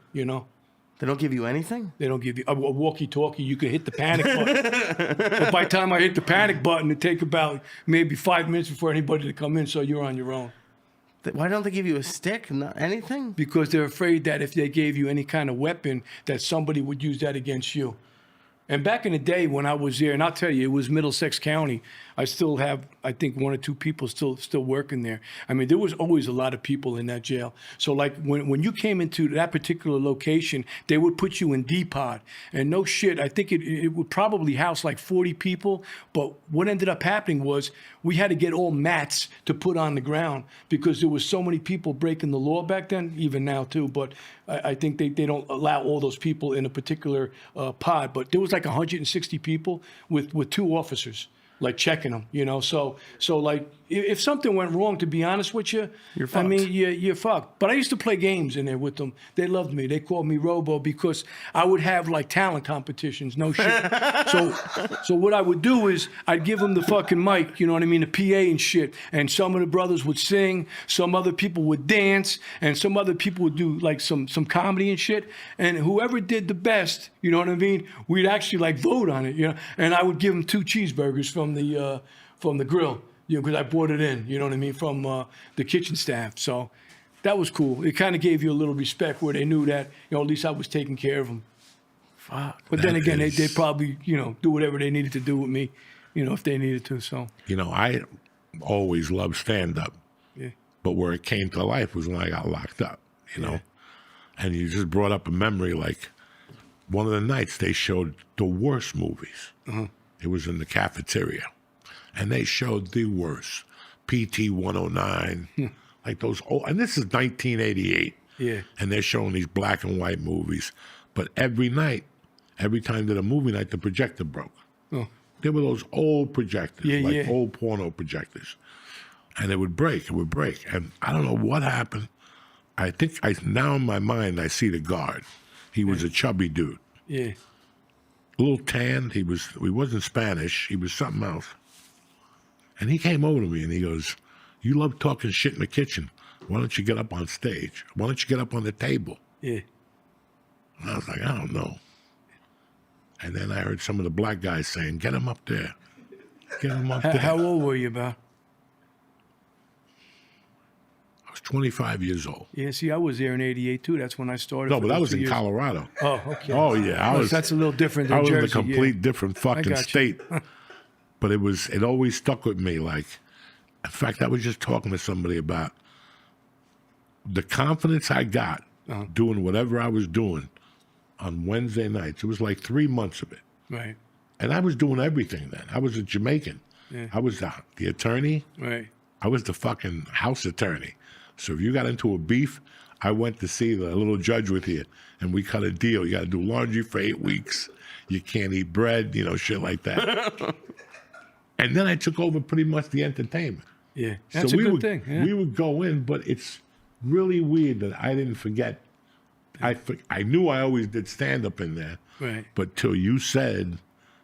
They don't give you anything? They don't give you a walkie-talkie. You can hit the panic button. But by the time I hit the panic button, it take about maybe 5 minutes before anybody to come in, so you're on your own. Why don't they give you a stick? Not anything? Because they're afraid that if they gave you any kind of weapon, that somebody would use that against you. And back in the day when I was there, and I'll tell you, it was Middlesex County. I still have, I think, 1 or 2 people still working there. I mean, there was always a lot of people in that jail. So, like, when you came into that particular location, they would put you in D-Pod. And no shit, I think it would probably house like 40 people. But what ended up happening was we had to get all mats to put on the ground because there was so many people breaking the law back then, even now too. But I think they don't allow all those people in a particular pod. But there was like 160 people with 2 officers, like checking them, you know. So like if something went wrong, to be honest with you, You're I fucked. mean, you're fucked. But I used to play games in there with them. They loved me. They called me Robo because I would have like talent competitions. No shit. So what I would do is I'd give them the fucking mic, you know what I mean, the PA and shit. And some of the brothers would sing, some other people would dance, and some other people would do like some comedy and shit. And whoever did the best, you know what I mean, we'd actually like vote on it, you know. And I would give them 2 cheeseburgers from the grill. You know, because I brought it in, you know what I mean, from the kitchen staff. So that was cool. It kind of gave you a little respect where they knew that, you know, at least I was taking care of them. Fuck. But then That again, is- they probably, you know, do whatever they needed to do with me, you know, if they needed to. So, You know, I always loved stand-up. yeah. But where it came to life was when I got locked up, you know? And you just brought up a memory, like one of the nights they showed the worst movies. It was in the cafeteria. And they showed the worst. PT 109, like those old, and this is 1988. Yeah. And they're showing these black and white movies. But every night, every time that a movie night, the projector broke. Oh. There were those old projectors, Yeah, like yeah. old porno projectors. And it would break. And I don't know what happened. I think now in my mind, I see the guard. He was a chubby dude. Yeah. A little tanned. He wasn't Spanish. He was something else. And he came over to me and he goes, "You love talking shit in the kitchen. Why don't you get up on stage? Why don't you get up on the table?" Yeah. And I was like, I don't know. And then I heard some of the black guys saying, "Get him up there. Get him up there." How old were you about? I was 25 years old. Yeah, see, I was there in 88 too. That's when I started. No, for but that those was 2 in years. Colorado. Oh, okay. Oh, yeah. That's a little different than I was Jersey. in a complete different fucking got you. state. But it always stuck with me. Like, in fact, I was just talking to somebody about the confidence I got doing whatever I was doing on Wednesday nights. It was like 3 months of it. Right, And I was doing everything then. I was a Jamaican. Yeah. I was the attorney. right. I was the fucking house attorney. So if you got into a beef, I went to see the little judge with you, and we cut a deal. You got to do laundry for 8 weeks. You can't eat bread, you know, shit like that. And then I took over pretty much the entertainment. Yeah, that's a good thing. Yeah. We would go in, but it's really weird that I didn't forget. I knew I always did stand-up in there. Right. But till you said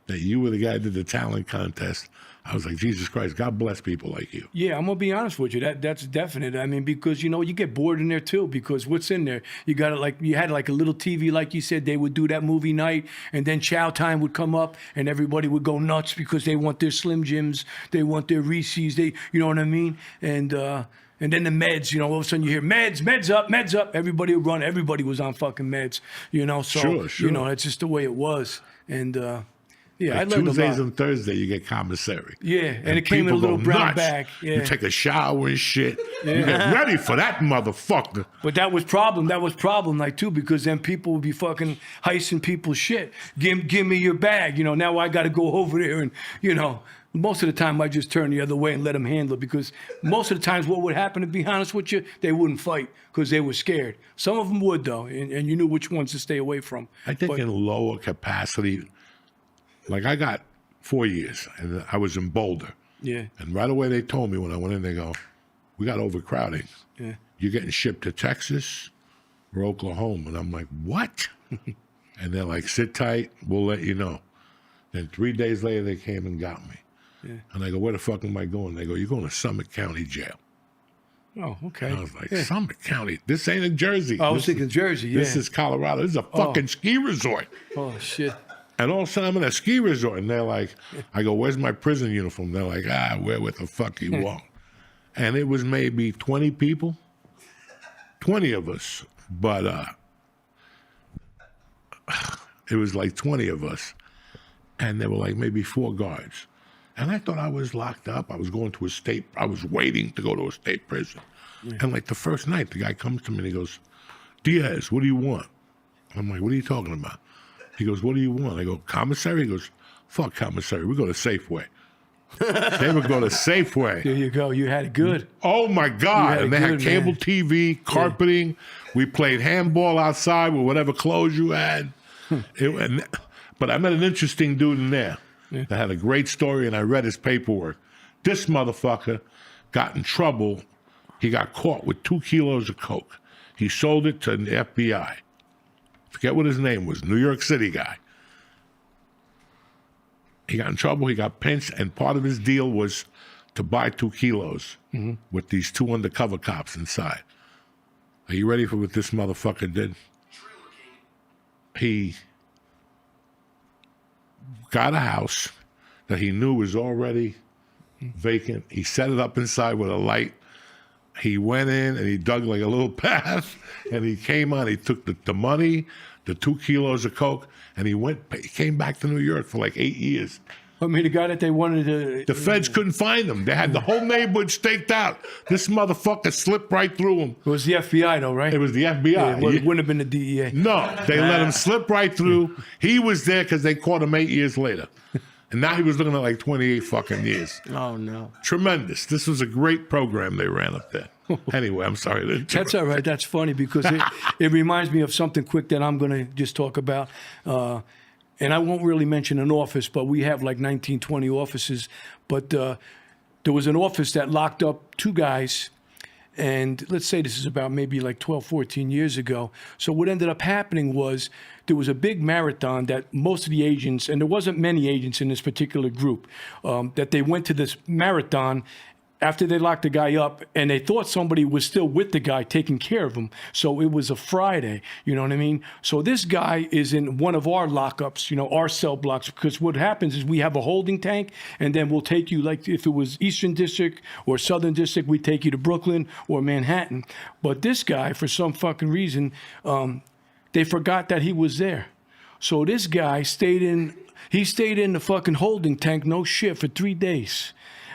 that you were the guy that did the talent contest, I was like, Jesus Christ, God bless people like you. Yeah, I'm gonna be honest with you. That's definite. I mean, because you know you get bored in there too. Because what's in there? You got you had like a little TV, like you said. They would do that movie night, and then Chow Time would come up, and everybody would go nuts because they want their Slim Jims, they want their Reese's, you know what I mean? And then the meds, you know, all of a sudden you hear meds up. Everybody would run. Everybody was on fucking meds, you know. So Sure. you know, that's just the way it was. And yeah, I Like learned a Tuesdays lot. and Thursdays, you get commissary. Yeah, and it came in a people little go brown nuts. bag. Yeah. You take a shower and shit. You get ready for that motherfucker. But that was problem. That was problem, like too, because then people would be fucking heisting people's shit. Give me your bag. You know, now I got to go over there and, you know, most of the time I just turn the other way and let them handle it because most of the times what would happen, to be honest with you, they wouldn't fight because they were scared. Some of them would though, and you knew which ones to stay away from. I think in lower capacity, like I got 4 years and I was in Boulder. Yeah, And right away they told me when I went in, they go, "We got overcrowding. yeah, You're getting shipped to Texas or Oklahoma." And I'm like, "What?" And they're like, "Sit tight. We'll let you know." Then 3 days later, they came and got me. Yeah. And I go, "Where the fuck am I going?" They go, "You're going to Summit County Jail." Oh, okay. I was like, Summit County. This ain't in Jersey. I was This thinking is- Jersey. Yeah. This is Colorado. This is a fucking ski resort. Oh shit. And all of a sudden I'm in a ski resort, and they're like, I go, where's my prison uniform? They're like, wear what the fuck you want. And it was maybe 20 people, 20 of us, but it was like 20 of us, and there were like maybe 4 guards. And I thought I was locked up. I was going to I was waiting to go to a state prison. And like the first night, the guy comes to me and he goes, Diaz, what do you want? I'm like, what are you talking about? He goes, what do you want? I go, commissary? He goes, fuck commissary. We go to Safeway. They would go to Safeway. There you go. You had it good. Oh my God. had And it they had good, cable man. TV, carpeting. We played handball outside with whatever clothes you had. But I met an interesting dude in there that had a great story, and I read his paperwork. This motherfucker got in trouble. He got caught with 2 kilos of coke. He sold it to the FBI. Forget what his name was, New York City guy. He got in trouble, he got pinched, and part of his deal was to buy 2 kilos with these 2 undercover cops inside. Are you ready for what this motherfucker did? He got a house that he knew was already vacant. He set it up inside with a light. He went in and he dug like a little path, and he came on. He took the money, the 2 kilos of coke, and he came back to New York for like 8 years. I mean, the guy that they wanted to. The feds couldn't find him. They had the whole neighborhood staked out. This motherfucker slipped right through him. It was the FBI, though, right? It was the FBI. Yeah, it wouldn't have been the DEA. No, they let him slip right through. He was there because they caught him 8 years later. And now he was looking at like 28 fucking years. Oh no. Tremendous. This was a great program they ran up there. Anyway, I'm sorry. to interrupt. That's all right. That's funny because it reminds me of something quick that I'm going to just talk about. And I won't really mention an office, but we have like 19, 20 offices. But there was an office that locked up 2 guys. And let's say this is about maybe like 12, 14 years ago. So what ended up happening was there was a big marathon that most of the agents, and there wasn't many agents in this particular group, that they went to this marathon after they locked the guy up, and they thought somebody was still with the guy taking care of him. So it was a Friday, you know what I mean? So this guy is in one of our lockups, you know, our cell blocks, because what happens is we have a holding tank, and then we'll take you, like if it was Eastern District or Southern District, we take you to Brooklyn or Manhattan. But this guy, for some fucking reason, they forgot that he was there. So this guy stayed in the fucking holding tank, no shit, for 3 days.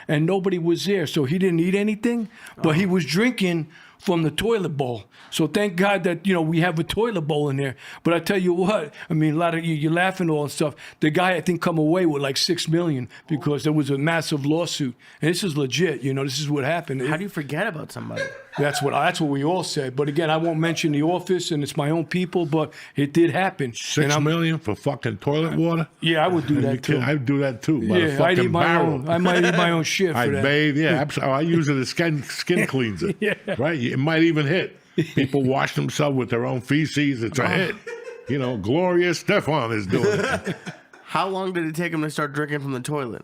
And nobody was there, so he didn't eat anything, but he was drinking from the toilet bowl. So thank God that, you know, we have a toilet bowl in there. But I tell you what, I mean, a lot of you're laughing all and stuff. The guy, I think, come away with like $6 million because there was a massive lawsuit. And this is legit, you know, this is what happened. How do you forget about somebody? That's what we all said. But again, I won't mention the office, and it's my own people, but it did happen. $6 million for fucking toilet water? Yeah, I would do that too. I'd do that too. By the Yeah, I'd fucking eat my barrel. own. I might eat my own shit for I that. bathe, yeah. Absolutely. I use it as skin cleanser. Yeah. Right? It might even hit. People wash themselves with their own feces. It's a hit. You know, Gloria Stefan is doing it. How long did it take him to start drinking from the toilet?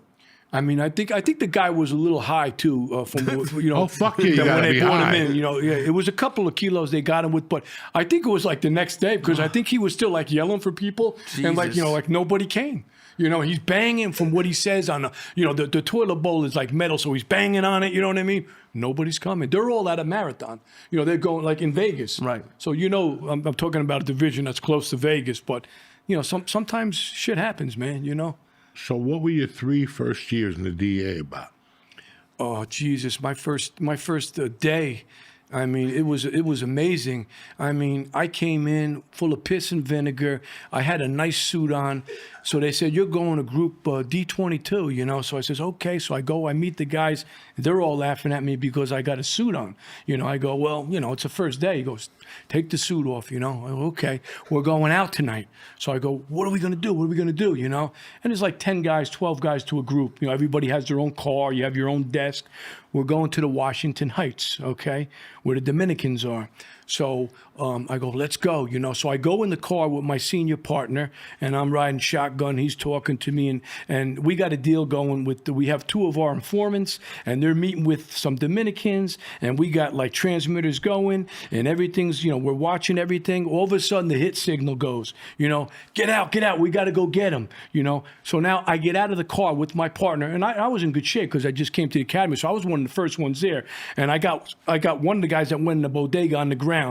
I mean, I think the guy was a little high too. From you know, Oh, fuck yeah, you that gotta when they be brought high. him in, you know, yeah, it was a couple of kilos they got him with, but I think it was like the next day because I think he was still like yelling for people and like, you know, like nobody came. You know, he's banging from what he says on the, you know, the toilet bowl is like metal, so he's banging on it. You know what I mean? Nobody's coming. They're all at a marathon. You know, they're going like in Vegas. Right. So you know, I'm talking about a division that's close to Vegas, but you know, sometimes shit happens, man. You know. So what were your 3 first years in the DA about? Oh Jesus! My first day. I mean, it was amazing. I mean, I came in full of piss and vinegar. I had a nice suit on. So they said, you're going to group D22, you know? So I says, okay. So I go, I meet the guys. They're all laughing at me because I got a suit on. You know, I go, well, you know, it's the first day. He goes, take the suit off, you know? I go, okay, we're going out tonight. So I go, what are we going to do? What are we going to do, you know? And there's like 10 guys, 12 guys to a group. You know, everybody has their own car. You have your own desk. We're going to the Washington Heights, okay, where the Dominicans are. So I go, let's go, you know. So I go in the car with my senior partner, and I'm riding shotgun. He's talking to me, and we got a deal going with we have 2 of our informants, and they're meeting with some Dominicans, and we got like transmitters going, and everything's, you know, we're watching everything. All of a sudden, the hit signal goes, you know, get out, we got to go get him, you know. So now I get out of the car with my partner, and I was in good shape because I just came to the academy, so I was one of the first ones there, and I got one of the guys that went in the bodega on the ground.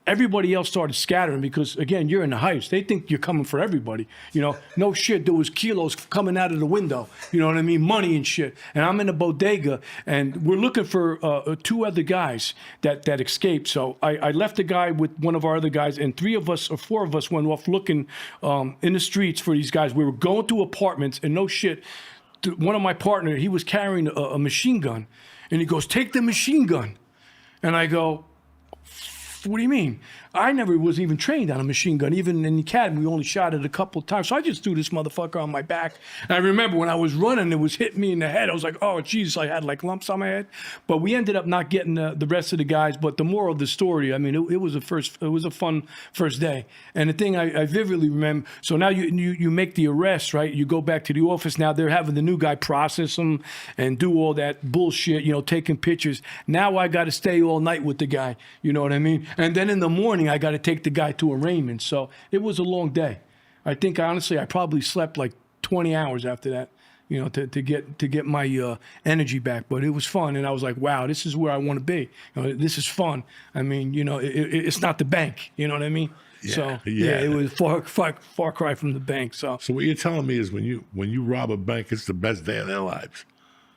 Everybody else started scattering because, again, you're in the heights. They think you're coming for everybody. You know, no shit, there was kilos coming out of the window. You know what I mean? Money and shit. And I'm in the bodega, and we're looking for 2 other guys that escaped. So I left the guy with one of our other guys, and 3 of us or 4 of us went off looking in the streets for these guys. We were going to apartments, and no shit, one of my partner, he was carrying a machine gun, and he goes, take the machine gun. And I go, what do you mean? I never was even trained on a machine gun. Even in the academy, we only shot it a couple of times. So I just threw this motherfucker on my back. And I remember when I was running, it was hitting me in the head. I was like, oh, Jesus, I had like lumps on my head. But we ended up not getting the rest of the guys. But the moral of the story, I mean, it was a fun first day. And the thing I vividly remember, so now you make the arrest, right? You go back to the office. Now they're having the new guy process them and do all that bullshit, you know, taking pictures. Now I got to stay all night with the guy. You know what I mean? And then in the morning, I got to take the guy to arraignment. So it was a long day. I think, honestly, I probably slept like 20 hours after that, you know, to get my energy back. But it was fun. And I was like, wow, this is where I want to be. You know, this is fun. I mean, you know, it's not the bank. You know what I mean? Yeah, So, yeah. it was far cry from the bank. So what you're telling me is when you rob a bank, it's the best day of their lives.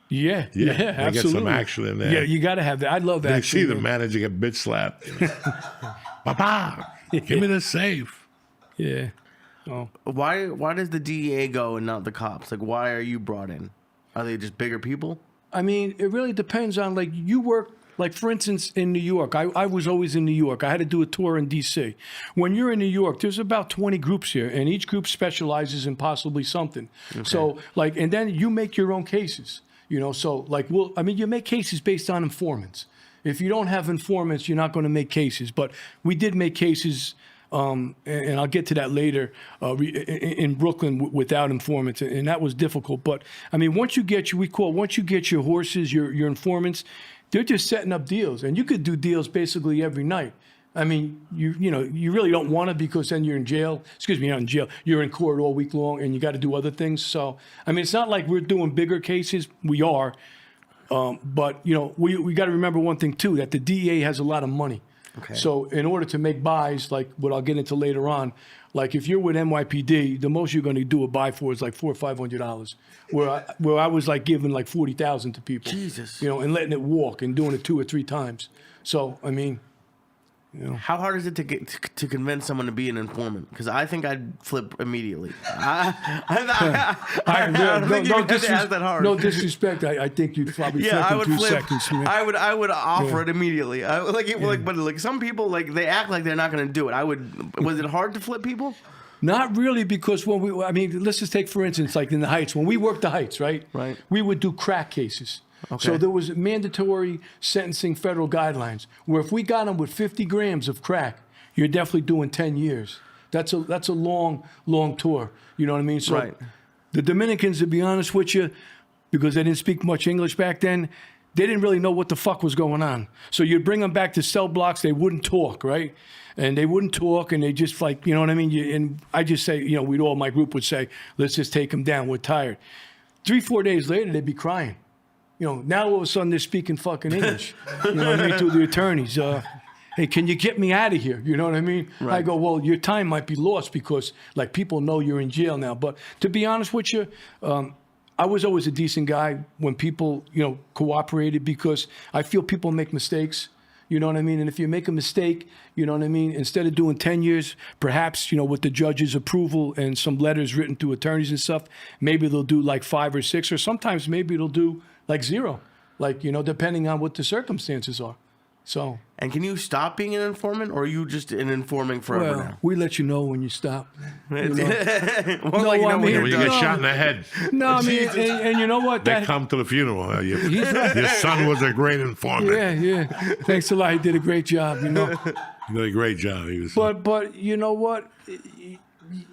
Yeah, They absolutely. get some action in there. Yeah, you got to have that. I love They action. see the manager get bitch slapped. You know? Papa, give me the safe. Yeah. Oh. Why does the DEA go and not the cops? Like, why are you brought in? Are they just bigger people? I mean, it really depends on, like, you work, like, for instance, in New York. I was always in New York. I had to do a tour in D.C. When you're in New York, there's about 20 groups here, and each group specializes in possibly something. Okay. So, like, and then you make your own cases. You know, so like, you make cases based on informants. If you don't have informants, you're not going to make cases. But we did make cases, and I'll get to that later, in Brooklyn without informants, and that was difficult. But I mean, once you get your horses, your informants, they're just setting up deals, and you could do deals basically every night. I mean, you really don't want to, because then you're in jail. Excuse me, not in jail. You're in court all week long, and you got to do other things. So, I mean, it's not like we're doing bigger cases. We are, but you know, we got to remember one thing too: that the DEA has a lot of money. Okay. So, in order to make buys, like what I'll get into later on, like if you're with NYPD, the most you're going to do a buy for is like $400 or $500. Where I was like giving like 40,000 to people. Jesus. You know, and letting it walk and doing it 2 or 3 times. So, I mean. You know. How hard is it to convince someone to be an informant? Because I think I'd flip immediately. I don't think you have to ask that hard. No disrespect. I think you'd probably flip I in would 2 flip. seconds. Man. I would offer it immediately. But some people, like, they act like they're not going to do it. Was it hard to flip people? Not really, because let's just take, for instance, like in the Heights, when we worked the Heights, right? Right. We would do crack cases. Okay. So there was mandatory sentencing federal guidelines where if we got them with 50 grams of crack, you're definitely doing 10 years. That's a long tour. You know what I mean? So right. The Dominicans, to be honest with you, because they didn't speak much English back then, they didn't really know what the fuck was going on. So you'd bring them back to cell blocks, they wouldn't talk, right? And they wouldn't talk, and they just, like, you know what I mean? And I just say, you know, my group would say, let's just take them down, we're tired. 3-4 days later, they'd be crying. You know, now all of a sudden they're speaking fucking English. You know what I mean? To the attorneys. Hey, can you get me out of here? You know what I mean? Right. I go, well, your time might be lost because, like, people know you're in jail now. But to be honest with you, I was always a decent guy when people, you know, cooperated, because I feel people make mistakes. You know what I mean? And if you make a mistake, you know what I mean, instead of doing 10 years, perhaps, you know, with the judge's approval and some letters written to attorneys and stuff, maybe they'll do like 5 or 6, or sometimes maybe they'll do like 0, like, you know, depending on what the circumstances are. So, And can you stop being an informant, or are you just an informing forever well, we let you know when you stop. now? You know? We'll let you I know when mean, Yeah, you're when you done. get shot in the head, No, I mean, and you know what? they come to the funeral. Your right. your son was a great informant. Yeah. Thanks a lot. He did a great job, you know. He did a great job. He was. But you know what?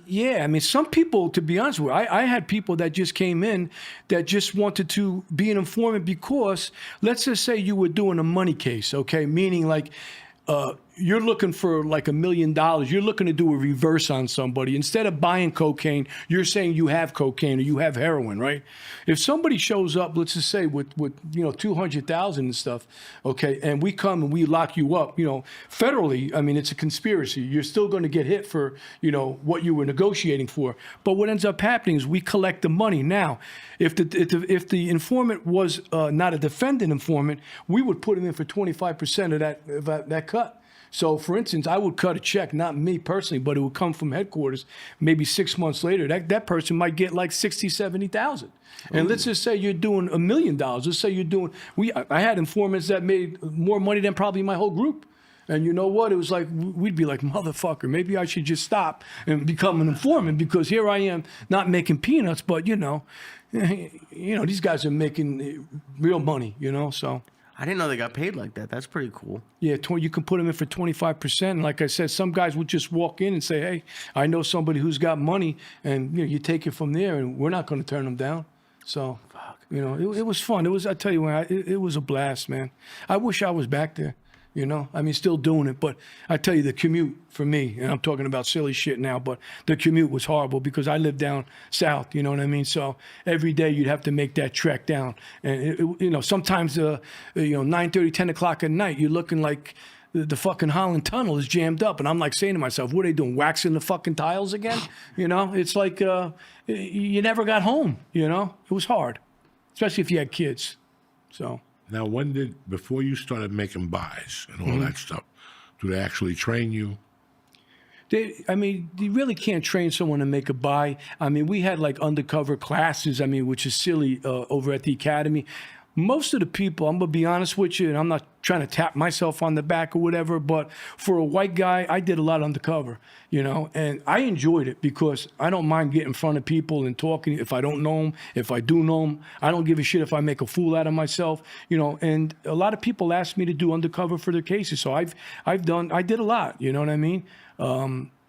Yeah, I mean, some people, to be honest with you, I had people that just came in that just wanted to be an informant because, let's just say you were doing a money case, okay? Meaning like, you're looking for like $1 million. You're looking to do a reverse on somebody. Instead of buying cocaine, you're saying you have cocaine or you have heroin, right? If somebody shows up, let's just say with 200,000 and stuff, okay, and we come and we lock you up, federally, I mean, it's a conspiracy. You're still going to get hit for, what you were negotiating for. But what ends up happening is we collect the money. Now, if the informant was not a defendant informant, we would put him in for 25% of that cut. So, for instance, I would cut a check, not me personally, but it would come from headquarters. Maybe 6 months later, that person might get like 60, 70,000. And let's just say you're doing $1 million. Let's say you're doing. I had informants that made more money than probably my whole group. And you know what? It was like we'd be like, motherfucker, maybe I should just stop and become an informant because here I am not making peanuts, but these guys are making real money. So. I didn't know they got paid like that. That's pretty cool. Yeah, you can put them in for 25%. And like I said, some guys would just walk in and say, hey, I know somebody who's got money, and you take it from there, and we're not going to turn them down. So, it was fun. I tell you what, it was a blast, man. I wish I was back there. I mean, still doing it, but I tell you, the commute for me, and I'm talking about silly shit now, but the commute was horrible because I live down south, you know what I mean? So every day you'd have to make that trek down. And, sometimes, 9:30, 10 o'clock at night, you're looking like the fucking Holland Tunnel is jammed up. And I'm like saying to myself, what are they doing, waxing the fucking tiles again? It's like you never got home, It was hard, especially if you had kids, so. Now, before you started making buys and all that stuff, do they actually train you? You really can't train someone to make a buy. I mean, we had like undercover classes, which is silly, over at the academy. Most of the people, I'm going to be honest with you, and I'm not trying to tap myself on the back or whatever, but for a white guy, I did a lot undercover, and I enjoyed it because I don't mind getting in front of people and talking. If I don't know them, if I do know them, I don't give a shit if I make a fool out of myself, and a lot of people ask me to do undercover for their cases. So I did a lot, you know what I mean?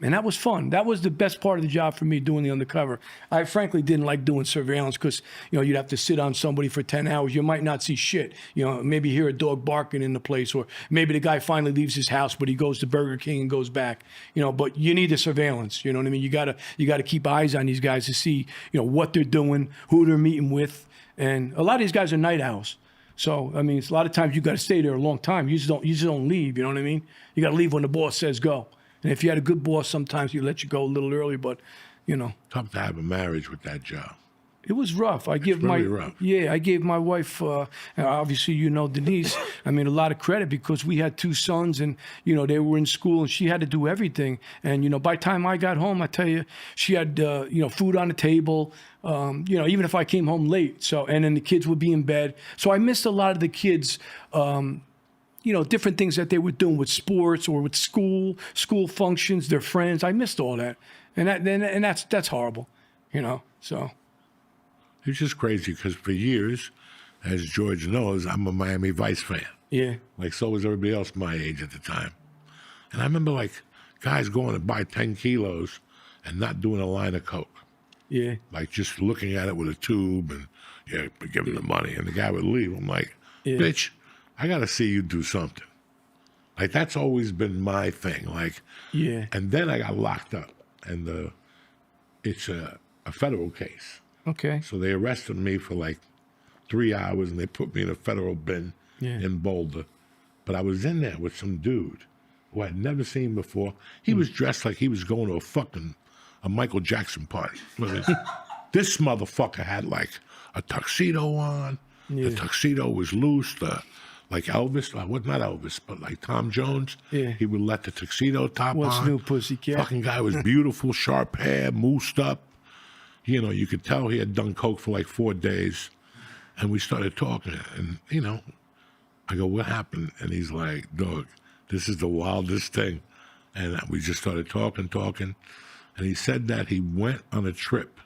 And that was fun. That was the best part of the job for me, doing the undercover. I frankly didn't like doing surveillance because, you'd have to sit on somebody for 10 hours. You might not see shit. Maybe hear a dog barking in the place, or maybe the guy finally leaves his house, but he goes to Burger King and goes back. But you need the surveillance. You know what I mean? You gotta keep eyes on these guys to see, what they're doing, who they're meeting with. And a lot of these guys are night owls. So, a lot of times you got to stay there a long time. You just don't leave. You know what I mean? You got to leave when the boss says go. And if you had a good boss, sometimes he let you go a little early, but, Tough to have a marriage with that job. It was rough. I gave my wife, obviously, Denise, a lot of credit because we had two sons and, they were in school and she had to do everything. And, by the time I got home, I tell you, she had, food on the table, even if I came home late. So, and then the kids would be in bed. So I missed a lot of the kids, different things that they were doing with sports or with school functions, their friends. I missed all that. And that's horrible, so. It's just crazy because for years, as George knows, I'm a Miami Vice fan. Yeah. Like, so was everybody else my age at the time. And I remember, like, guys going to buy 10 kilos and not doing a line of coke. Yeah. Like, just looking at it with a tube and, give him the money. And the guy would leave. I'm like, bitch, I got to see you do something. Like, that's always been my thing. Like, yeah. And then I got locked up. And it's a federal case. Okay. So they arrested me for like 3 hours and they put me in a federal bin in Boulder. But I was in there with some dude who I'd never seen before. He was dressed like he was going to a Michael Jackson party. This motherfucker had like a tuxedo on. Yeah. The tuxedo was loose. Like Elvis, not Elvis, but like Tom Jones. Yeah. He would let the tuxedo top on. What's new, pussycat? Fucking guy was beautiful, sharp hair, moosed up. You could tell he had done coke for like 4 days. And we started talking. And, I go, what happened? And he's like, dog, this is the wildest thing. And we just started talking. And he said that he went on a trip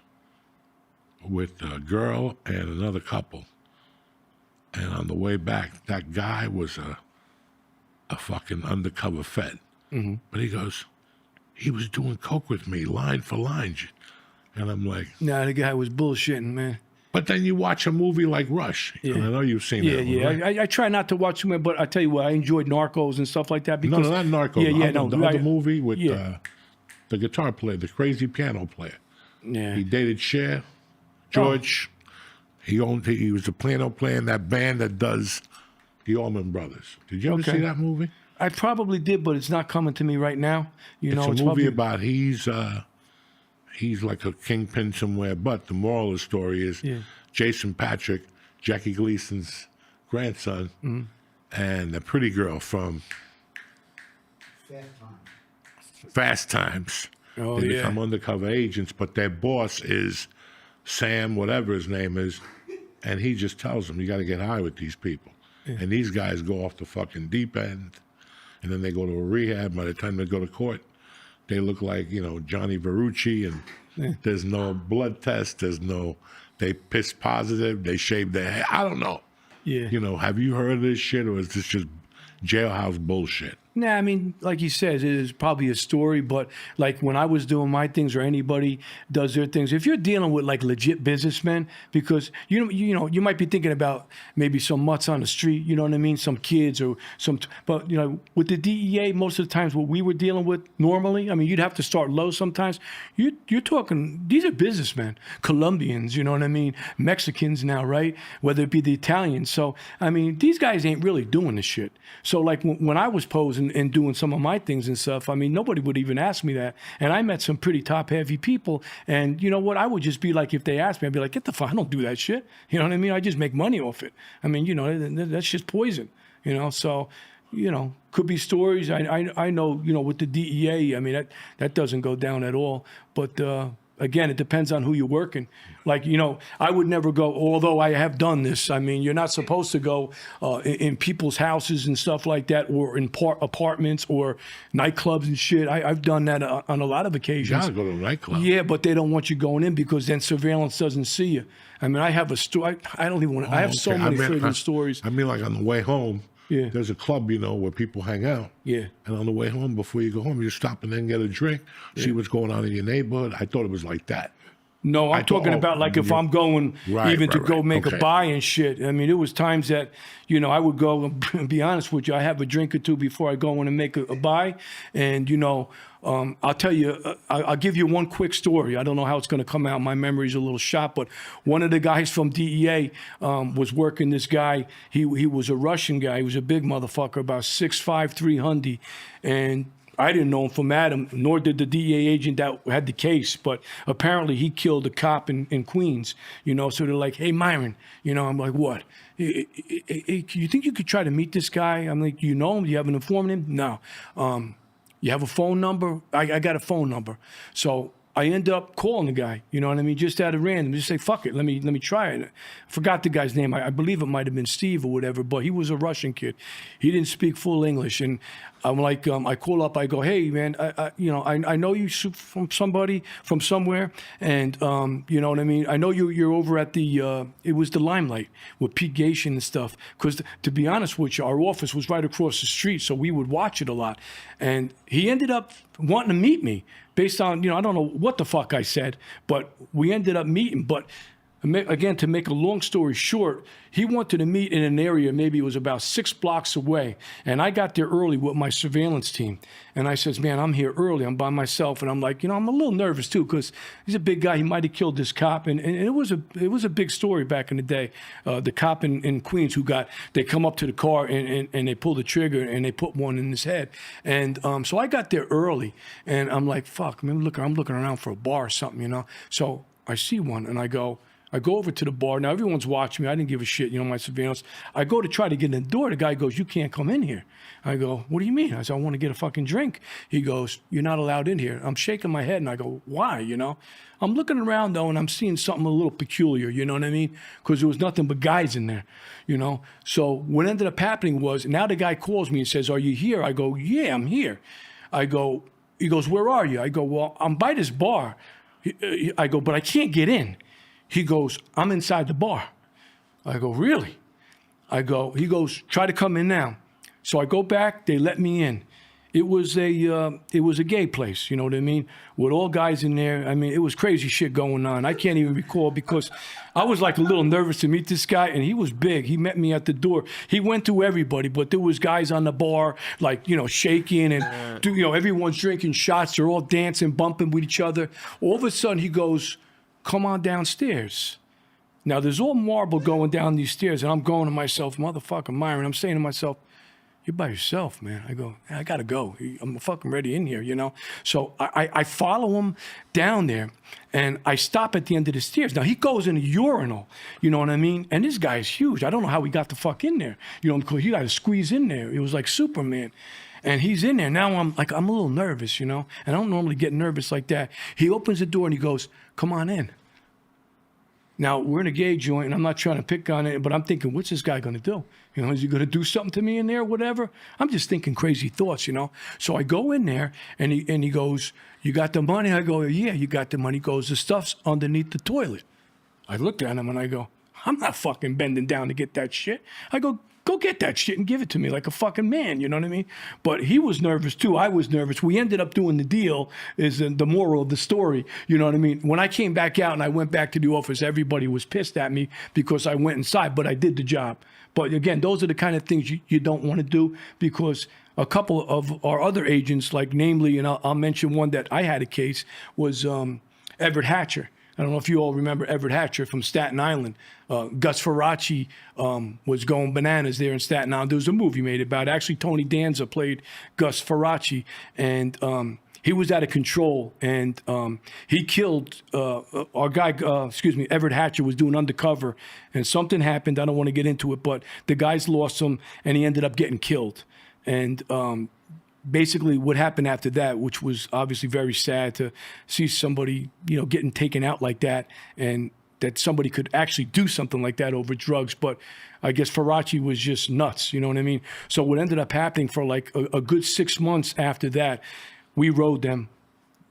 with a girl and another couple. And on the way back, that guy was a fucking undercover Fed. But he goes, he was doing coke with me, line for line. And I'm like, Nah, the guy was bullshitting, man. but then you watch a movie like Rush. Yeah. And I know you've seen Yeah, that one, yeah. right? I try not to watch too many, but I tell you what, I enjoyed Narcos and stuff like that. Because, No, not Narcos. Yeah, the other movie with yeah. the guitar player, the crazy piano player. Yeah. He dated Cher, George. He was the piano player in that band that does the Allman Brothers. Did you ever Okay. see that movie? I probably did, but it's not coming to me right now. You know, It's it's a movie probably, about he's like a kingpin somewhere. But the moral of the story is Jason Patrick, Jackie Gleason's grandson, and a pretty girl from Fast Times. Oh, They yeah. become undercover agents, but their boss is Sam, whatever his name is, and he just tells them, you got to get high with these people. And these guys go off the fucking deep end, and then they go to a rehab. By the time they go to court, they look like, Johnny Verrucci, and there's no blood test, they piss positive, they shave their hair. I don't know. Yeah. Have you heard of this shit, or is this just jailhouse bullshit? Nah, I mean, like you said, it is probably a story, but like when I was doing my things or anybody does their things, if you're dealing with like legit businessmen, because you might be thinking about maybe some mutts on the street, you know what I mean, some kids or but with the DEA, most of the times what we were dealing with normally, I mean, you'd have to start low sometimes. You're talking, these are businessmen, Colombians, you know what I mean, Mexicans now, right? Whether it be the Italians. So I mean, these guys ain't really doing this shit. So like when I was posing and doing some of my things and stuff, I mean, nobody would even ask me that. And I met some pretty top heavy people. And you know what? I would just be like, if they asked me, I'd be like, get the fuck, I don't do that shit. You know what I mean? I just make money off it. I mean, that's just poison, So, could be stories. I know, with the DEA, I mean, that doesn't go down at all. But, again, it depends on who you're working. Like, I would never go, although I have done this. I mean, you're not supposed to go in people's houses and stuff like that, or in apartments or nightclubs and shit. I've done that on a lot of You occasions. gotta go to a nightclub. Yeah, but they don't want you going in because then surveillance doesn't see you. I mean, I have a story. I don't even want to. I have so Okay. many friggin' stories. I mean, like on the way home, Yeah. there's a club, where people hang out. Yeah. And on the way home, before you go home, you stop and then get a drink, see what's going on in your neighborhood. I thought it was like that. No, I'm talking about like if I'm going even to go make a buy and shit. I mean, it was times that, I would go and be honest with you, I have a drink or two before I go in and make a buy. And, I'll tell you, I'll give you one quick story. I don't know how it's going to come out. My memory's a little shot, but one of the guys from DEA was working this guy. He was a Russian guy. He was a big motherfucker, about 6'5", 300. And I didn't know him from Adam, nor did the DEA agent that had the case. But apparently he killed a cop in Queens, So they're like, hey, Myron, I'm like, what? You think you could try to meet this guy? I'm like, you know him? Do you have an informant him? No. You have a phone number? I got a phone number. So I end up calling the guy, you know what I mean? Just out of random, just say, fuck it, let me try it. I forgot the guy's name. I believe it might have been Steve or whatever, but he was a Russian kid. He didn't speak full English. And I'm like, I call up, I go, hey man, I know you from somebody, from somewhere. And you know what I mean? I know you're over at it was the Limelight with Pete Gation and stuff. Because to be honest with you, our office was right across the street, so we would watch it a lot. And he ended up wanting to meet me based on, I don't know what the fuck I said, but we ended up meeting. But again, to make a long story short, he wanted to meet in an area, maybe it was about 6 blocks away. And I got there early with my surveillance team. And I says, man, I'm here early. I'm by myself. And I'm like, I'm a little nervous too, because he's a big guy. He might have killed this cop. And it was a big story back in the day. The cop in Queens they come up to the car and they pull the trigger and they put one in his head. And so I got there early and I'm like, fuck, I'm looking around for a bar or something, So I see one and I go, I go over to the bar. Now, everyone's watching me. I didn't give a shit, my surveillance. I go to try to get in the door. The guy goes, you can't come in here. I go, what do you mean? I said, I want to get a fucking drink. He goes, you're not allowed in here. I'm shaking my head, and I go, why, I'm looking around, though, and I'm seeing something a little peculiar, you know what I mean? Because there was nothing but guys in there, So what ended up happening was, now the guy calls me and says, are you here? I go, yeah, I'm here. He goes, where are you? I go, well, I'm by this bar. I go, but I can't get in. He goes, I'm inside the bar. I go, really? He goes, try to come in now. So I go back, they let me in. It was a gay place, you know what I mean? With all guys in there. I mean, it was crazy shit going on. I can't even recall because I was like a little nervous to meet this guy, and he was big. He met me at the door. He went through everybody, but there was guys on the bar, like, shaking and, everyone's drinking shots. They're all dancing, bumping with each other. All of a sudden, he goes, come on downstairs. Now, there's all marble going down these stairs, and I'm going to myself, motherfucker, Myron. I'm saying to myself, you're by yourself, man. I go, I got to go. I'm fucking ready in here, So I follow him down there, and I stop at the end of the stairs. Now, he goes in a urinal, you know what I mean? And this guy is huge. I don't know how he got the fuck in there, because he got to squeeze in there. It was like Superman. And he's in there. Now I'm a little nervous, and I don't normally get nervous like that. He opens the door, and he goes, come on in. Now, we're in a gay joint, and I'm not trying to pick on it, but I'm thinking, what's this guy going to do? Is he going to do something to me in there, whatever? I'm just thinking crazy thoughts, So I go in there, and he goes, you got the money? I go, yeah, you got the money. He goes, the stuff's underneath the toilet. I looked at him, and I go, I'm not fucking bending down to get that shit. I go get that shit and give it to me like a fucking man, you know what I mean? But he was nervous too. I was nervous. We ended up doing the deal, is the moral of the story, you know what I mean? When I came back out and I went back to the office, everybody was pissed at me because I went inside, but I did the job. But again, those are the kind of things you don't want to do, because a couple of our other agents, like namely, and I'll mention one that I had a case, was Everett Hatcher. I don't know if you all remember Everett Hatcher from Staten Island. Gus Faraci was going bananas there in Staten Island. There was a movie made about it. Actually, Tony Danza played Gus Faraci, and he was out of control, and he killed our guy, Everett Hatcher was doing undercover, and something happened. I don't want to get into it, but the guys lost him, and he ended up getting killed. And basically what happened after that, which was obviously very sad to see somebody, getting taken out like that, and that somebody could actually do something like that over drugs. But I guess Faraci was just nuts, you know what I mean? So what ended up happening for like a good 6 months after that, we rode them,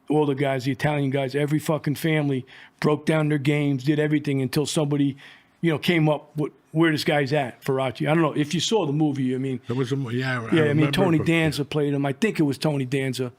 all the guys, the Italian guys, every fucking family, broke down their games, did everything until somebody, came up with where this guy's at, Faraci. I don't know if you saw the movie. I mean, There was Tony Danza played him. I think it was Tony Danza.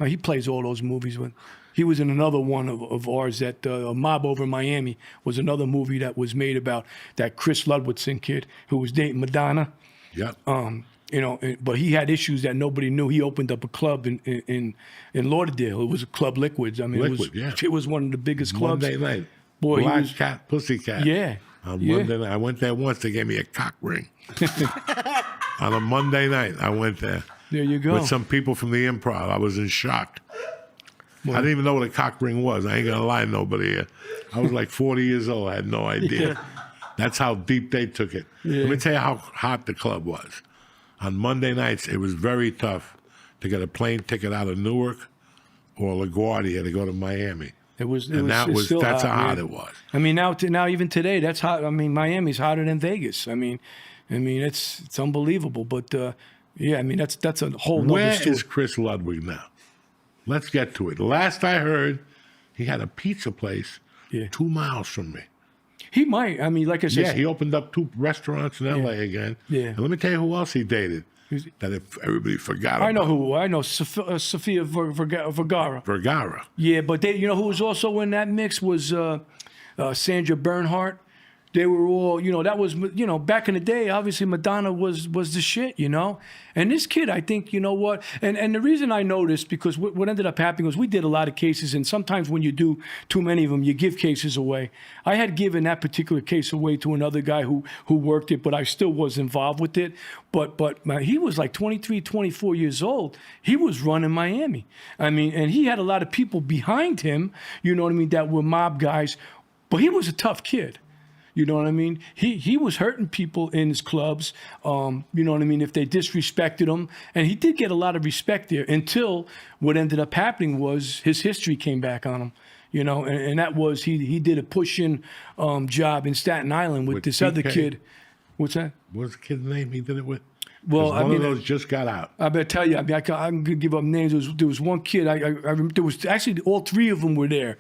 He plays all those movies. But he was in another one of ours, that A Mob Over Miami was another movie that was made about that Chris Ludwigson kid who was dating Madonna. Yeah. But he had issues that nobody knew. He opened up a club in Lauderdale. It was a Club Liquids. I mean, it was one of the biggest clubs. Monday night. Boy, Black Cat, Pussycat. Yeah. On Monday night. I went there once. They gave me a cock ring. On a Monday night, I went there. There you go. With some people from the Improv. I was in shock. I didn't even know what a cock ring was. I ain't going to lie to nobody here. I was like 40 years old. I had no idea. That's how deep they took it. Yeah. Let me tell you how hot the club was. On Monday nights, it was very tough to get a plane ticket out of Newark or LaGuardia to go to Miami. That's how hot it was. I mean, now even today, that's hot. I mean, Miami's hotter than Vegas. I mean, it's unbelievable. But that's a whole nother Where story. is Chris Ludwig now? Let's get to it. Last I heard, he had a pizza place 2 miles from me. He might. I mean, like I said, He opened up 2 restaurants in L.A. again. Yeah. And let me tell you who else he dated that if everybody forgot about. I know who. I know Sofia Vergara. Vergara. Yeah, but who was also in that mix was Sandra Bernhardt. They were all, that was, back in the day, obviously Madonna was the shit, And this kid, I think, what, and the reason I noticed, because what ended up happening was we did a lot of cases, and sometimes when you do too many of them, you give cases away. I had given that particular case away to another guy who worked it, but I still was involved with it. But man, he was like 23, 24 years old. He was running Miami. I mean, and he had a lot of people behind him, that were mob guys, But he was a tough kid. You know what I mean? He was hurting people in his clubs. You know what I mean? If they disrespected him, and he did get a lot of respect there until what ended up happening was his history came back on him. You know, and that was he did a push-in job in Staten Island with this other PK. kid. What's that? What's the kid's name he did it with? Well, 'Cause I one mean, of those just got out. I better tell you, I mean, I'm gonna give up names. There was one kid. There was actually all three of them were there.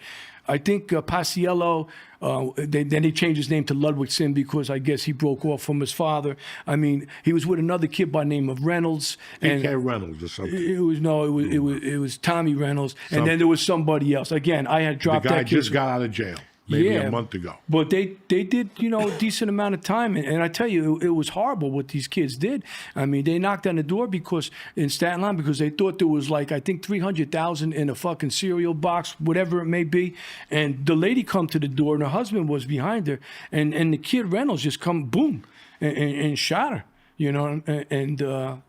I think Paciello. Then they changed his name to Ludwigson because I guess he broke off from his father. I mean, he was with another kid by the name of Reynolds. And PK Reynolds or something. it was Tommy Reynolds, and then there was somebody else. Again, I had The dropped guy that kid. just got out of jail maybe Yeah. a month ago. But they did, you know, a decent amount of time. And I tell you, it was horrible what these kids did. I mean, they knocked on the door because in Staten Island because they thought there was like, I think 300,000 in a fucking cereal box, whatever it may be. And the lady come to the door and her husband was behind her. And the kid Reynolds just come, boom, and shot her. You know, and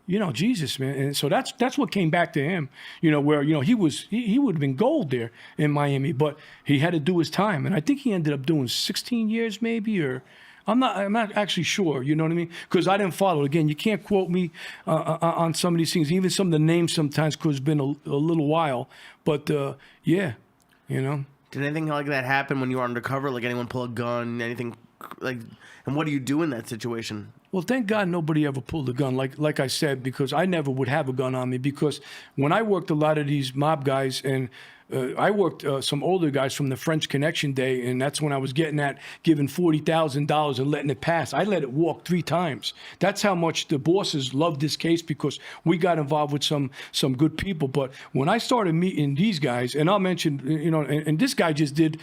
you know, Jesus, man. And so that's what came back to him, you know, where, you know, he would have been gold there in Miami, but he had to do his time. And I think he ended up doing 16 years maybe, or I'm not actually sure, you know what I mean? Because I didn't follow. Again, you can't quote me on some of these things, even some of the names sometimes because it's been a little while. But yeah, you know. Did anything like that happen when you were undercover? Like anyone pull a gun, anything like, and what do you do in that situation? Well, thank God nobody ever pulled a gun, like I said, because I never would have a gun on me. Because when I worked a lot of these mob guys, and I worked some older guys from the French Connection day, and that's when I was getting at giving $40,000 and letting it pass. I let it walk 3 times. That's how much the bosses loved this case because we got involved with some good people. But when I started meeting these guys, and I'll mention, you know, and this guy did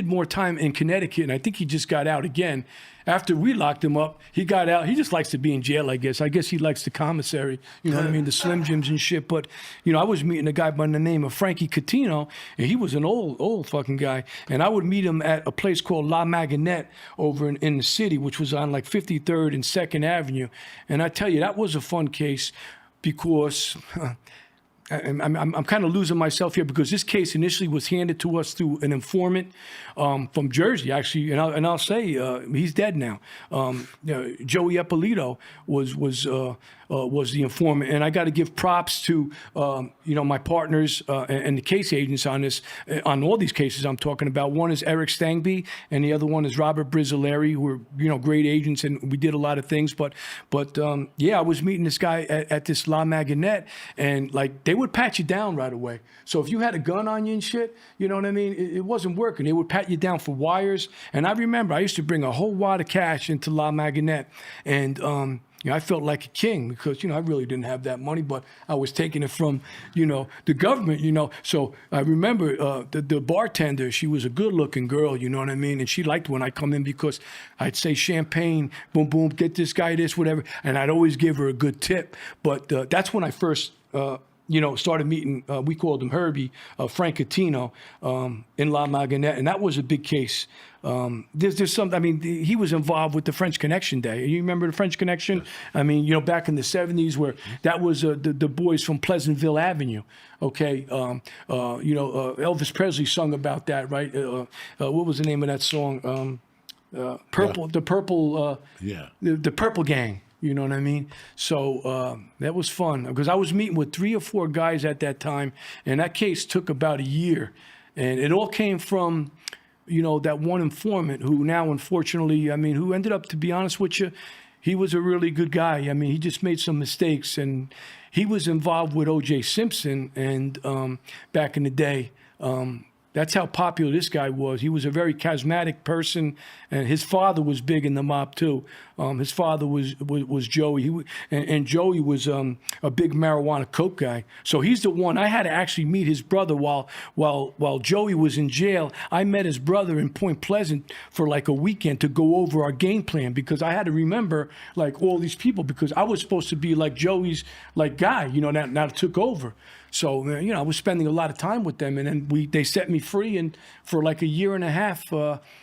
more time in Connecticut, and I think he just got out again. After we locked him up, he got out. He just likes to be in jail, I guess. I guess he likes the commissary, you know what I mean, the Slim Jims and shit. But, you know, I was meeting a guy by the name of Frankie Catino, and he was an old fucking guy. And I would meet him at a place called La Maganette over in the city, which was on like 53rd and 2nd Avenue. And I tell you, that was a fun case because... I'm kind of losing myself here because this case initially was handed to us through an informant from Jersey, actually, and I'll say he's dead now. Joey Eppolito was the informant, and I got to give props to you know, my partners and the case agents on this, on all these cases I'm talking about. One is Eric Stangby, and the other one is Robert Brizzolari, who are, you know, great agents, and we did a lot of things. But yeah, I was meeting this guy at this La Maganette, and like they would pat you down right away. So if you had a gun on you and shit, you know what I mean, it wasn't working. They would pat you down for wires. And I remember I used to bring a whole wad of cash into La Maganette, and you know, I felt like a king because, you know, I really didn't have that money, but I was taking it from, you know, the government, you know. So I remember the bartender, she was a good-looking girl, you know what I mean? And she liked when I come in because I'd say champagne, boom, boom, get this guy this, whatever. And I'd always give her a good tip. But that's when I first... you know, started meeting, we called him Herbie, Frank Catino, in La Maganette, and that was a big case. There's some, I mean, he was involved with the French Connection Day. You remember the French Connection? Yes. I mean, you know, back in the 70s where that was the boys from Pleasantville Avenue, okay? You know, Elvis Presley sung about that, right? What was the name of that song? Purple, the Purple, the Purple Gang. You know what I mean? So that was fun because I was meeting with 3 or 4 guys at that time, and that case took about a year. And it all came from, you know, that one informant who now, unfortunately, I mean, who ended up, to be honest with you, he was a really good guy. I mean, he just made some mistakes, and he was involved with O.J. Simpson and back in the day. That's how popular this guy was. He was a very charismatic person, and his father was big in the mob too. His father was Joey, and Joey was a big marijuana coke guy. So he's the one. I had to actually meet his brother while Joey was in jail. I met his brother in Point Pleasant for like a weekend to go over our game plan because I had to remember like all these people because I was supposed to be like Joey's like guy, you know, now it took over. So, you know, I was spending a lot of time with them, and then they set me free, and for like a year and a half,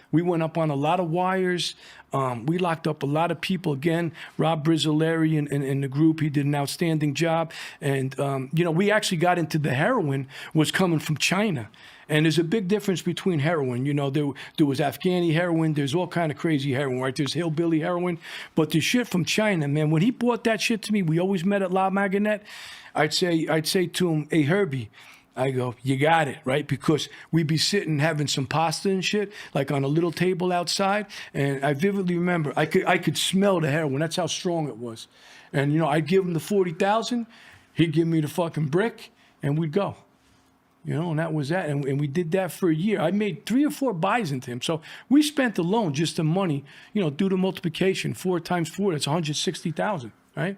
we went up on a lot of wires. We locked up a lot of people. Again, Rob Brizzolari and the group, he did an outstanding job. And, you know, we actually got into the heroin was coming from China. And there's a big difference between heroin. You know, there was Afghani heroin. There's all kind of crazy heroin, right? There's hillbilly heroin. But the shit from China, man, when he brought that shit to me, we always met at La Maganette. I'd say to him, hey, Herbie, I go, you got it, right? Because we'd be sitting having some pasta and shit, like on a little table outside. And I vividly remember, I could smell the heroin. That's how strong it was. And, you know, I'd give him the 40,000. He'd give me the fucking brick, and we'd go. You know, and that was that. And we did that for a year. I made 3 or 4 buys into him. So we spent alone just the money, you know, due to multiplication. 4 times 4, that's 160,000, right?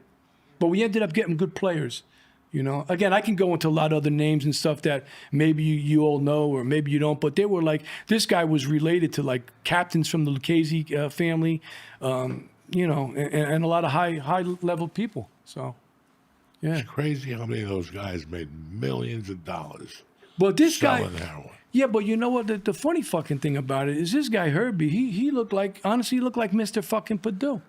But we ended up getting good players. You know, again, I can go into a lot of other names and stuff that maybe you all know or maybe you don't, but they were like, this guy was related to like captains from the Lucchese family, you know, and a lot of high level people. So, yeah. It's crazy how many of those guys made millions of dollars But this selling guy, heroin. yeah, but you know what? The funny fucking thing about it is this guy Herbie. He looked like, honestly, he looked like Mr. fucking Perdue.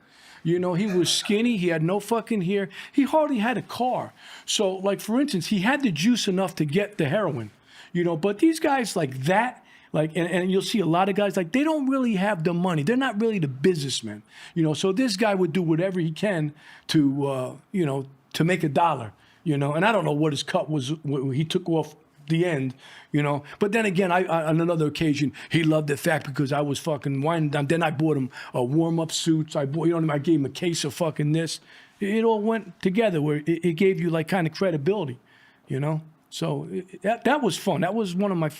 You know, he was skinny. He had no fucking hair. He hardly had a car. So, like for instance, he had the juice enough to get the heroin. You know, but these guys like that, like, and you'll see a lot of guys like they don't really have the money. They're not really the businessmen. You know, so this guy would do whatever he can to, you know, to make $1. You know, and I don't know what his cut was. What he took off the end, you know. But then again, I on another occasion, he loved the fact because I was fucking winding down. Then I bought him warm-up suits. I bought, you know what I mean? I gave him a case of fucking this. It all went together where it gave you like kind of credibility, you know. So that was fun. That was one of my,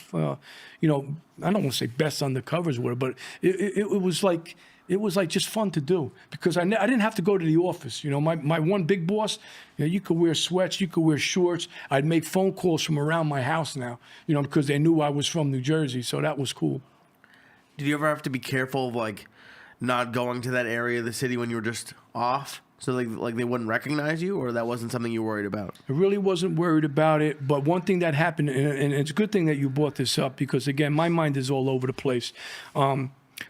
you know, I don't want to say best undercovers were, but it was like. It was like just fun to do because I didn't have to go to the office. You know, my one big boss, you know, you could wear sweats, you could wear shorts. I'd make phone calls from around my house now, you know, because they knew I was from New Jersey. So that was cool. Did you ever have to be careful of like not going to that area of the city when you were just off? So like they wouldn't recognize you, or that wasn't something you were worried about? I really wasn't worried about it. But one thing that happened, and it's a good thing that you brought this up because, again, my mind is all over the place.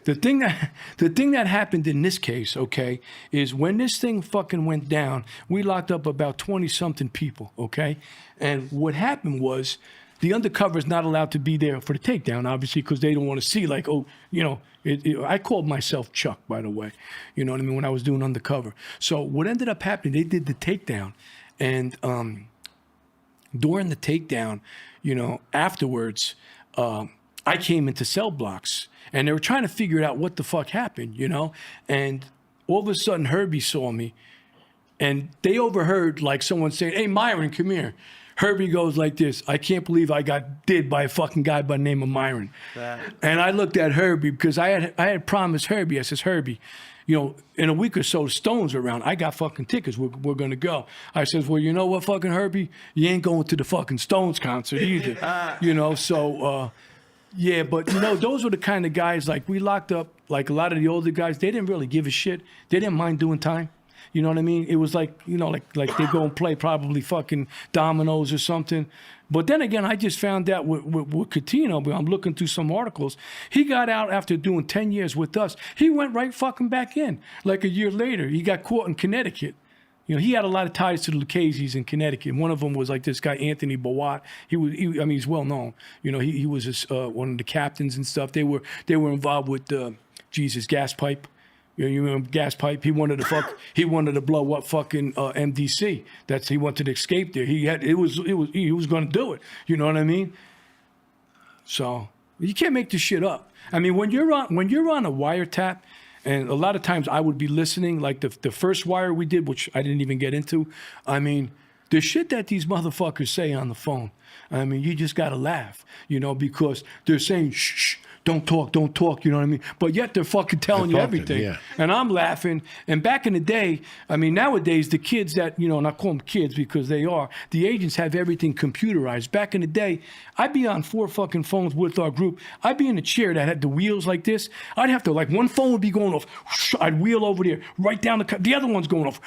The thing that happened in this case, okay, is when this thing fucking went down, we locked up about 20-something people, okay? And what happened was the undercover's not allowed to be there for the takedown, obviously, because they don't want to see, like, oh, you know, I called myself Chuck, by the way, you know what I mean, when I was doing undercover. So what ended up happening, they did the takedown, and during the takedown, you know, afterwards, I came into cell blocks. And they were trying to figure out what the fuck happened, you know? And all of a sudden, Herbie saw me. And they overheard, like, someone saying, hey, Myron, come here. Herbie goes like this, I can't believe I got did by a fucking guy by the name of Myron. And I looked at Herbie because I had promised Herbie, I says, Herbie, you know, in a week or so, Stones are around. I got fucking tickets. We're going to go. I says, well, you know what, fucking Herbie? You ain't going to the fucking Stones concert either. You know, so... yeah, but, you know, those were the kind of guys, like, we locked up, like, a lot of the older guys, they didn't really give a shit. They didn't mind doing time. You know what I mean? It was like, you know, like they go and play probably fucking dominoes or something. But then again, I just found out with Catino, I'm looking through some articles, he got out after doing 10 years with us. He went right fucking back in. Like a year later, he got caught in Connecticut. You know, he had a lot of ties to the Lucchese's in Connecticut. One of them was like this guy, Anthony Bawat. I mean, he's well known. You know, he was one of the captains and stuff. They were involved with, Gas Pipe. You know, you remember Gas Pipe? He wanted to blow up fucking MDC. He wanted to escape there. He was going to do it. You know what I mean? So you can't make this shit up. I mean, when you're on a wiretap. And a lot of times I would be listening, like the first wire we did, which I didn't even get into. I mean, the shit that these motherfuckers say on the phone, I mean, you just got to laugh, you know, because they're saying, shh, don't talk, you know what I mean? But yet they're fucking telling you everything. Yeah. And I'm laughing. And back in the day, I mean, nowadays, the kids that, you know, and I call them kids because they are, the agents have everything computerized. Back in the day, I'd be on 4 fucking phones with our group. I'd be in a chair that had the wheels like this. I'd have to, like, one phone would be going off. I'd wheel over there, right down the other one's going off.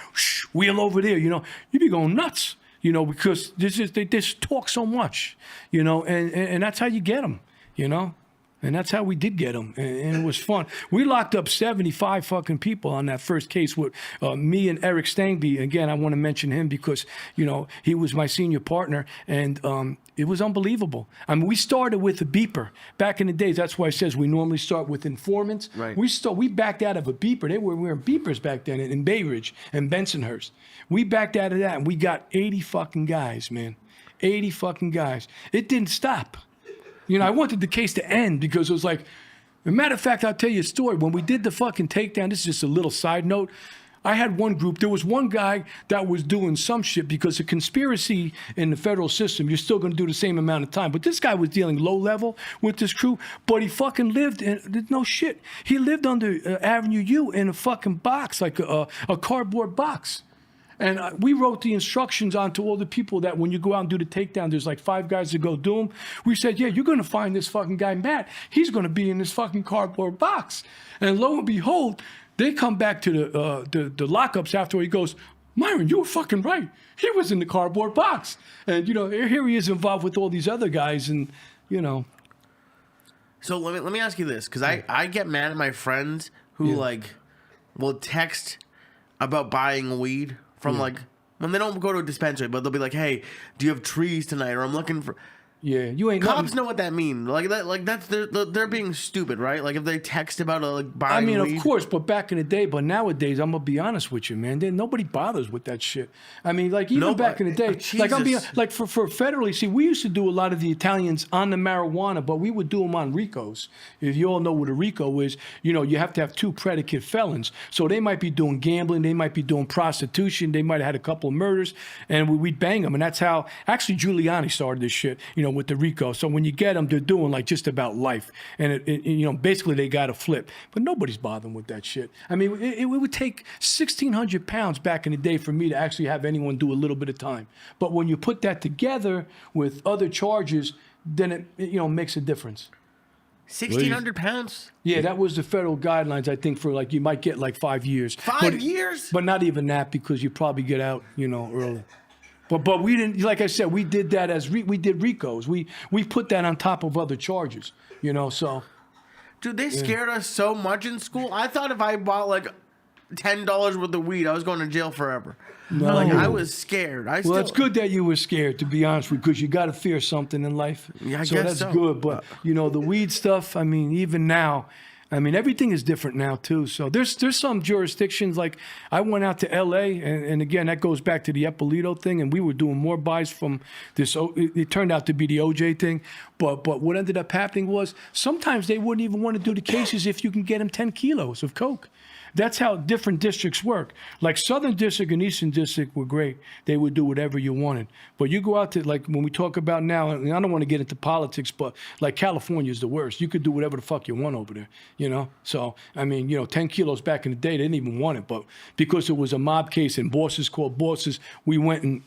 Wheel over there, you know. You'd be going nuts, you know, because they just talk so much, you know, and that's how you get them, you know. And that's how we did get him, and it was fun. We locked up 75 fucking people on that first case with me and Eric Stangby. Again, I want to mention him because, you know, he was my senior partner, and it was unbelievable. I mean, we started with a beeper. Back in the days, that's why it says we normally start with informants. Right. We backed out of a beeper. They were wearing beepers back then in Bay Ridge and Bensonhurst. We backed out of that, and we got 80 fucking guys, man. 80 fucking guys. It didn't stop. You know, I wanted the case to end because it was like, as a matter of fact, I'll tell you a story. When we did the fucking takedown, this is just a little side note. I had one group, there was one guy that was doing some shit because a conspiracy in the federal system, you're still going to do the same amount of time. But this guy was dealing low level with this crew, but he fucking lived in, no shit. He lived under Avenue U in a fucking box, like a cardboard box. And we wrote the instructions onto all the people that when you go out and do the takedown, there's like 5 guys to go do them. We said, yeah, you're going to find this fucking guy, Matt. He's going to be in this fucking cardboard box. And lo and behold, they come back to the lockups after. He goes, Myron, you were fucking right. He was in the cardboard box. And, you know, here he is involved with all these other guys. And, you know. So let me ask you this, because I get mad at my friends who, like, will text about buying weed from, like, when they don't go to a dispensary, but they'll be like, hey, do you have trees tonight? Or I'm looking for... Yeah, you ain't Cops nothing. know what that means. That's they're being stupid, right? Like if they text about like buying. I mean, weed. of course, but back in the day, but nowadays, I'm gonna be honest with you, man. Nobody bothers with that shit. I mean, like even back in the day, like I'm being Jesus. like for federally. See, we used to do a lot of the Italians on the marijuana, but we would do them on RICOs. If you all know what a RICO is, you know you have to have 2 predicate felons. So they might be doing gambling, they might be doing prostitution, they might have had a couple of murders, and we'd bang them. And that's how actually Giuliani started this shit, you know, with the RICO. So when you get them, they're doing like just about life, and you know basically they got to flip. But nobody's bothering with that shit. I mean, it would take 1,600 pounds back in the day for me to actually have anyone do a little bit of time. But when you put that together with other charges, then it you know makes a difference. 1,600 pounds. Yeah, that was the federal guidelines. I think for like you might get like 5 years. 5 years. But not even that because you probably get out, you know, early. But we didn't, like I said, we did that as we did RICOs. We put that on top of other charges, you know. So, Dude, they scared us so much in school. I thought if I bought like $10 worth of weed, I was going to jail forever. No. Like I was scared. well, it's good that you were scared, to be honest with you, because you got to fear something in life. Yeah, I so guess that's so. good. But you know, the weed stuff. I mean, even now. I mean, everything is different now too. So there's some jurisdictions like I went out to L.A. and again that goes back to the Eppolito thing, and we were doing more buys from this. It turned out to be the OJ thing, but what ended up happening was sometimes they wouldn't even want to do the cases if you can get them 10 kilos of coke. That's how different districts work. Like Southern District and Eastern District were great. They would do whatever you wanted. But you go out to, like, when we talk about now, and I don't want to get into politics, but like California is the worst. You could do whatever the fuck you want over there, you know? So, I mean, you know, 10 kilos back in the day, they didn't even want it. But because it was a mob case and bosses called bosses, we went and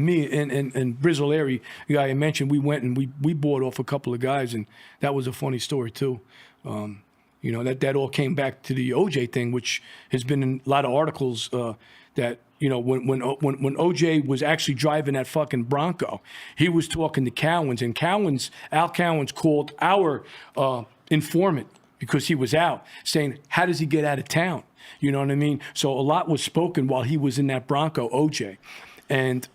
me and Brizzle the guy I mentioned, we went and we bought off a couple of guys, and that was a funny story too. You know, that all came back to the OJ thing, which has been in a lot of articles that, you know, when OJ was actually driving that fucking Bronco, he was talking to Cowens, and Al Cowens called our informant because he was out saying, how does he get out of town? You know what I mean? So a lot was spoken while he was in that Bronco, OJ. And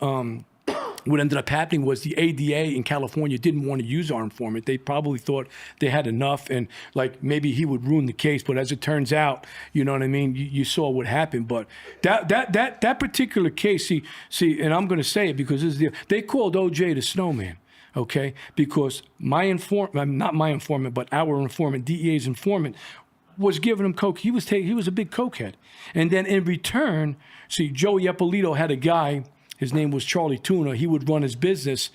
what ended up happening was the ADA in California didn't want to use our informant. They probably thought they had enough, and like maybe he would ruin the case. But as it turns out, you know what I mean. You saw what happened. But that particular case, see, and I'm going to say it because they called OJ the snowman. Okay, because not my informant, but our informant, DEA's informant, was giving him coke. He was a big cokehead, and then in return, see, Joey Eppolito had a guy. His name was Charlie Tuna. He would run his business,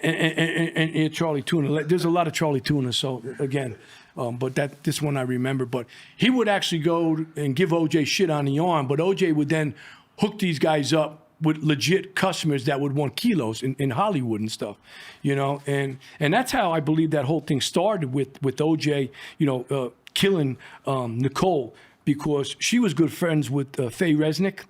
and Charlie Tuna. There's a lot of Charlie Tuna. So again, but this one I remember. But he would actually go and give OJ shit on the arm, but OJ would then hook these guys up with legit customers that would want kilos in Hollywood and stuff, you know. And that's how I believe that whole thing started with OJ, you know, killing Nicole. because she was good friends with Faye Resnick.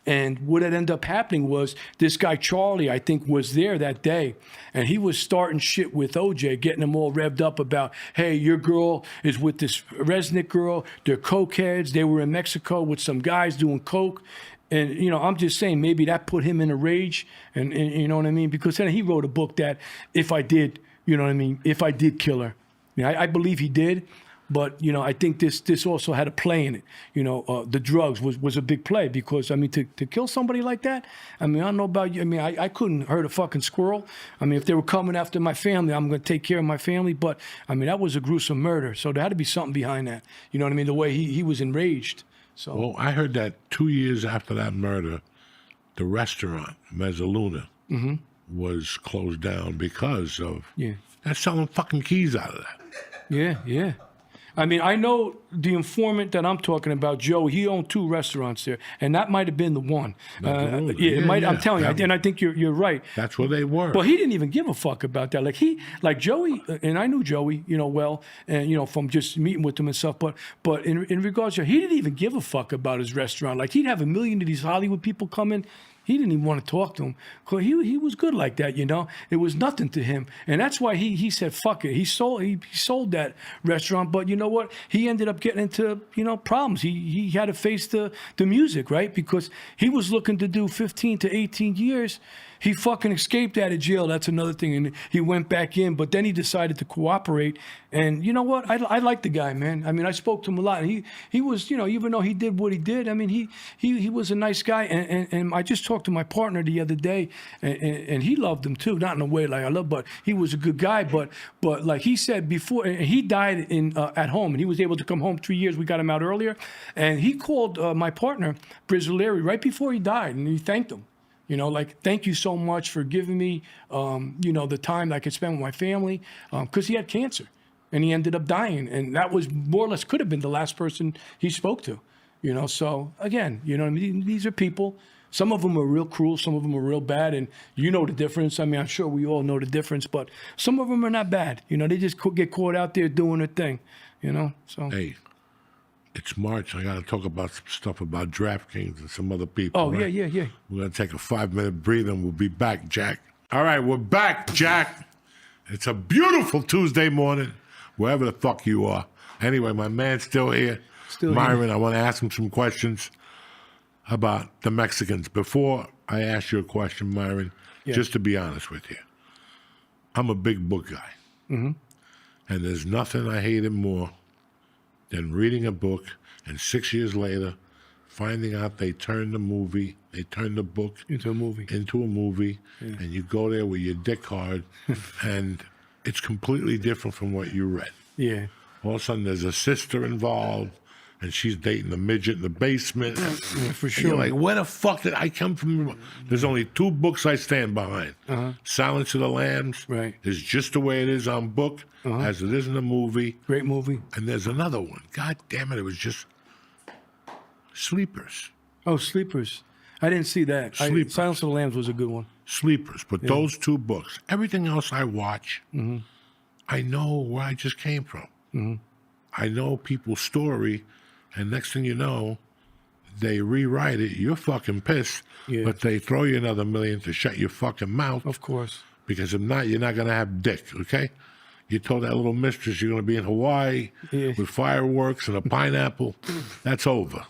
And what had ended up happening was this guy, Charlie, I think, was there that day. And he was starting shit with OJ, getting them all revved up about, hey, your girl is with this Resnick girl. They're cokeheads. They were in Mexico with some guys doing coke. And, you know, I'm just saying maybe that put him in a rage. And you know what I mean? Because then he wrote a book that if I did, you know what I mean, if I did kill her. You know, I believe he did. But, you know, I think this also had a play in it. You know, the drugs was a big play because, I mean, to kill somebody like that, I mean, I don't know about you. I mean, I couldn't hurt a fucking squirrel. I mean, if they were coming after my family, I'm going to take care of my family. But, I mean, that was a gruesome murder. So there had to be something behind that. You know what I mean? The way he was enraged. So. Well, I heard that 2 years after that murder, the restaurant, Mezzaluna, was closed down because of they're selling fucking keys out of that. Yeah, yeah. I mean, I know the informant that I'm talking about, Joe. He owned 2 restaurants there, and that might have been the one. It might. I'm telling you, and I think you're right. That's where they were. But he didn't even give a fuck about that. Like Joey, and I knew Joey, you know, well, and you know, from just meeting with him and stuff. But in regards to, he didn't even give a fuck about his restaurant. Like he'd have a million of these Hollywood people come in. He didn't even want to talk to him. He was good like that, you know. It was nothing to him, and that's why he said fuck it. He sold that restaurant, but you know what? He ended up getting into problems. He had to face the music, right? Because he was looking to do 15 to 18 years. He fucking escaped out of jail. That's another thing, and he went back in. But then he decided to cooperate. And you know what? I like the guy, man. I mean, I spoke to him a lot. And he was, you know, even though he did what he did, I mean, he was a nice guy. And I just talked to my partner the other day, and he loved him too. Not in a way like I love, but he was a good guy. But like he said before, and he died at home, and he was able to come home 3 years. We got him out earlier, and he called my partner Brizzolari right before he died, and he thanked him. You know, like, thank you so much for giving me, you know, the time I could spend with my family, because he had cancer, and he ended up dying, and that was more or less could have been the last person he spoke to, you know. So again, you know what I mean? These are people. Some of them are real cruel, some of them are real bad, and you know the difference. I mean, I'm sure we all know the difference, but some of them are not bad. You know, they just get caught out there doing their thing, you know. So. Hey. It's March. I got to talk about some stuff about DraftKings and some other people. Oh, right? yeah. We're going to take a 5-minute breather and we'll be back, Jack. All right, we're back, Jack. It's a beautiful Tuesday morning, wherever the fuck you are. Anyway, my man's still here. Myron, I want to ask him some questions about the Mexicans. Before I ask you a question, Myron, just to be honest with you, I'm a big book guy. And there's nothing I hated more than reading a book and 6 years later finding out they turned the book into a movie. And you go there with your dick hard and it's completely different from what you read. Yeah. All of a sudden there's a sister involved and she's dating a midget in the basement. Yeah, for And sure. you're like, where the fuck did I come from? There's only 2 books I stand behind. Silence of the Lambs is just the way it is on book, as it is in the movie. Great movie. And there's another one. God damn it, it was just Sleepers. Oh, Sleepers. I didn't see that. Sleepers. Silence of the Lambs was a good one. Sleepers. But those 2 books, everything else I watch, I know where I just came from. I know people's story, and next thing you know, they rewrite it. You're fucking pissed, but they throw you another $1 million to shut your fucking mouth. Of course. Because if not, you're not going to have dick, okay? You told that little mistress you're going to be in Hawaii with fireworks and a pineapple. That's over.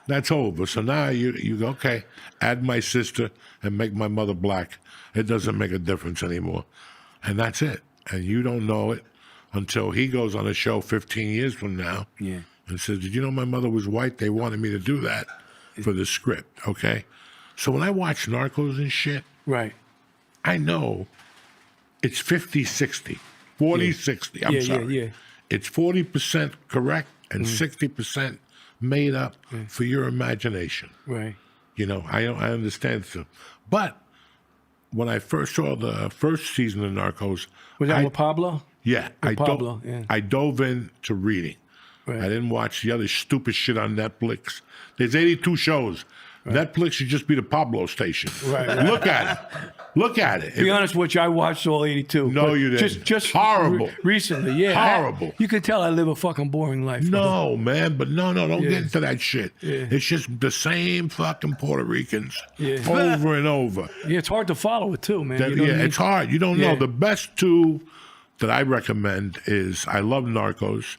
That's over. So now you go, okay, add my sister and make my mother black. It doesn't make a difference anymore. And that's it. And you don't know it until he goes on a show 15 years from now and says, did you know my mother was white? They wanted me to do that for the script, okay? So when I watch Narcos and shit, I know it's 50-60, 40-60, I'm sorry. It's 40% correct and 60% made up for your imagination. You know, I understand. So. But when I first saw the first season of Narcos... Was that with Pablo? Yeah. Pablo, I dove into reading. I didn't watch the other stupid shit on Netflix. There's 82 shows. Netflix should just be the Pablo station. Right. Look at it. Look at it. To be honest with you, I watched all 82. No, but you didn't. Just Horrible. Recently, yeah. Horrible. You can tell I live a fucking boring life. No, man, but no, don't Yeah. get into that shit. Yeah. It's just the same fucking Puerto Ricans Yeah. over and over. Yeah, it's hard to follow it too, man. You know what I mean? It's hard. You don't know. Yeah. The best two that I recommend is I love Narcos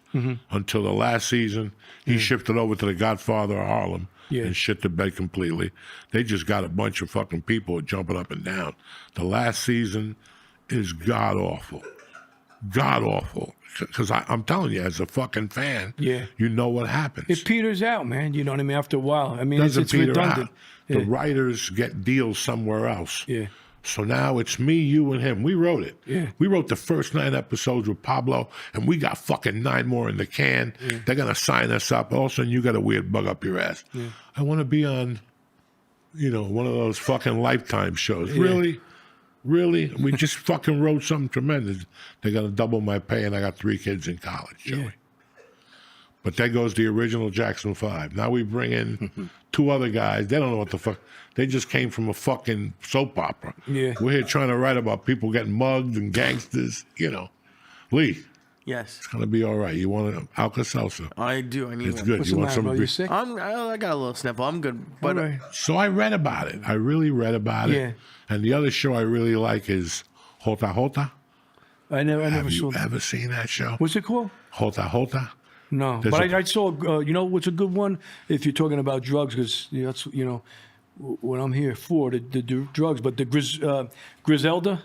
until the last season. He shifted over to The Godfather of Harlem Yeah. and shit the bed completely. They just got a bunch of fucking people jumping up and down. The last season is god awful. God awful. Because I'm telling you, as a fucking fan, Yeah. you know what happens. It peters out, man. You know what I mean? After a while. I mean, Doesn't it's peter redundant. out. The writers get deals somewhere else. Yeah. So now it's me, you, and him. We wrote it. Yeah. We wrote the first 9 episodes with Pablo, and we got fucking 9 more in the can. They're going to sign us up. All of a sudden, you got a weird bug up your ass. I want to be on, one of those fucking Lifetime shows. Really? Really? We just fucking wrote something tremendous. They're going to double my pay, and I got 3 kids in college, Joey. Yeah. But there goes the original Jackson 5. Now we bring in 2 other guys. They don't know what the fuck. They just came from a fucking soap opera. Yeah. We're here trying to write about people getting mugged and gangsters, Lee, Yes, it's going to be all right. You want an Alka-Seltzer? I do. I need It's one. good. What's You the want matter, some bro? of You it? sick? I got a little sniffle. I'm good. But All right. So I read about it. I really read about it. Yeah. And the other show I really like is Hota Hota. I never Have saw you that. ever seen that show? What's it called? Hota Hota? No, There's but a- I saw. You know what's a good one? If you're talking about drugs, because that's what I'm here for, the drugs. But the Griselda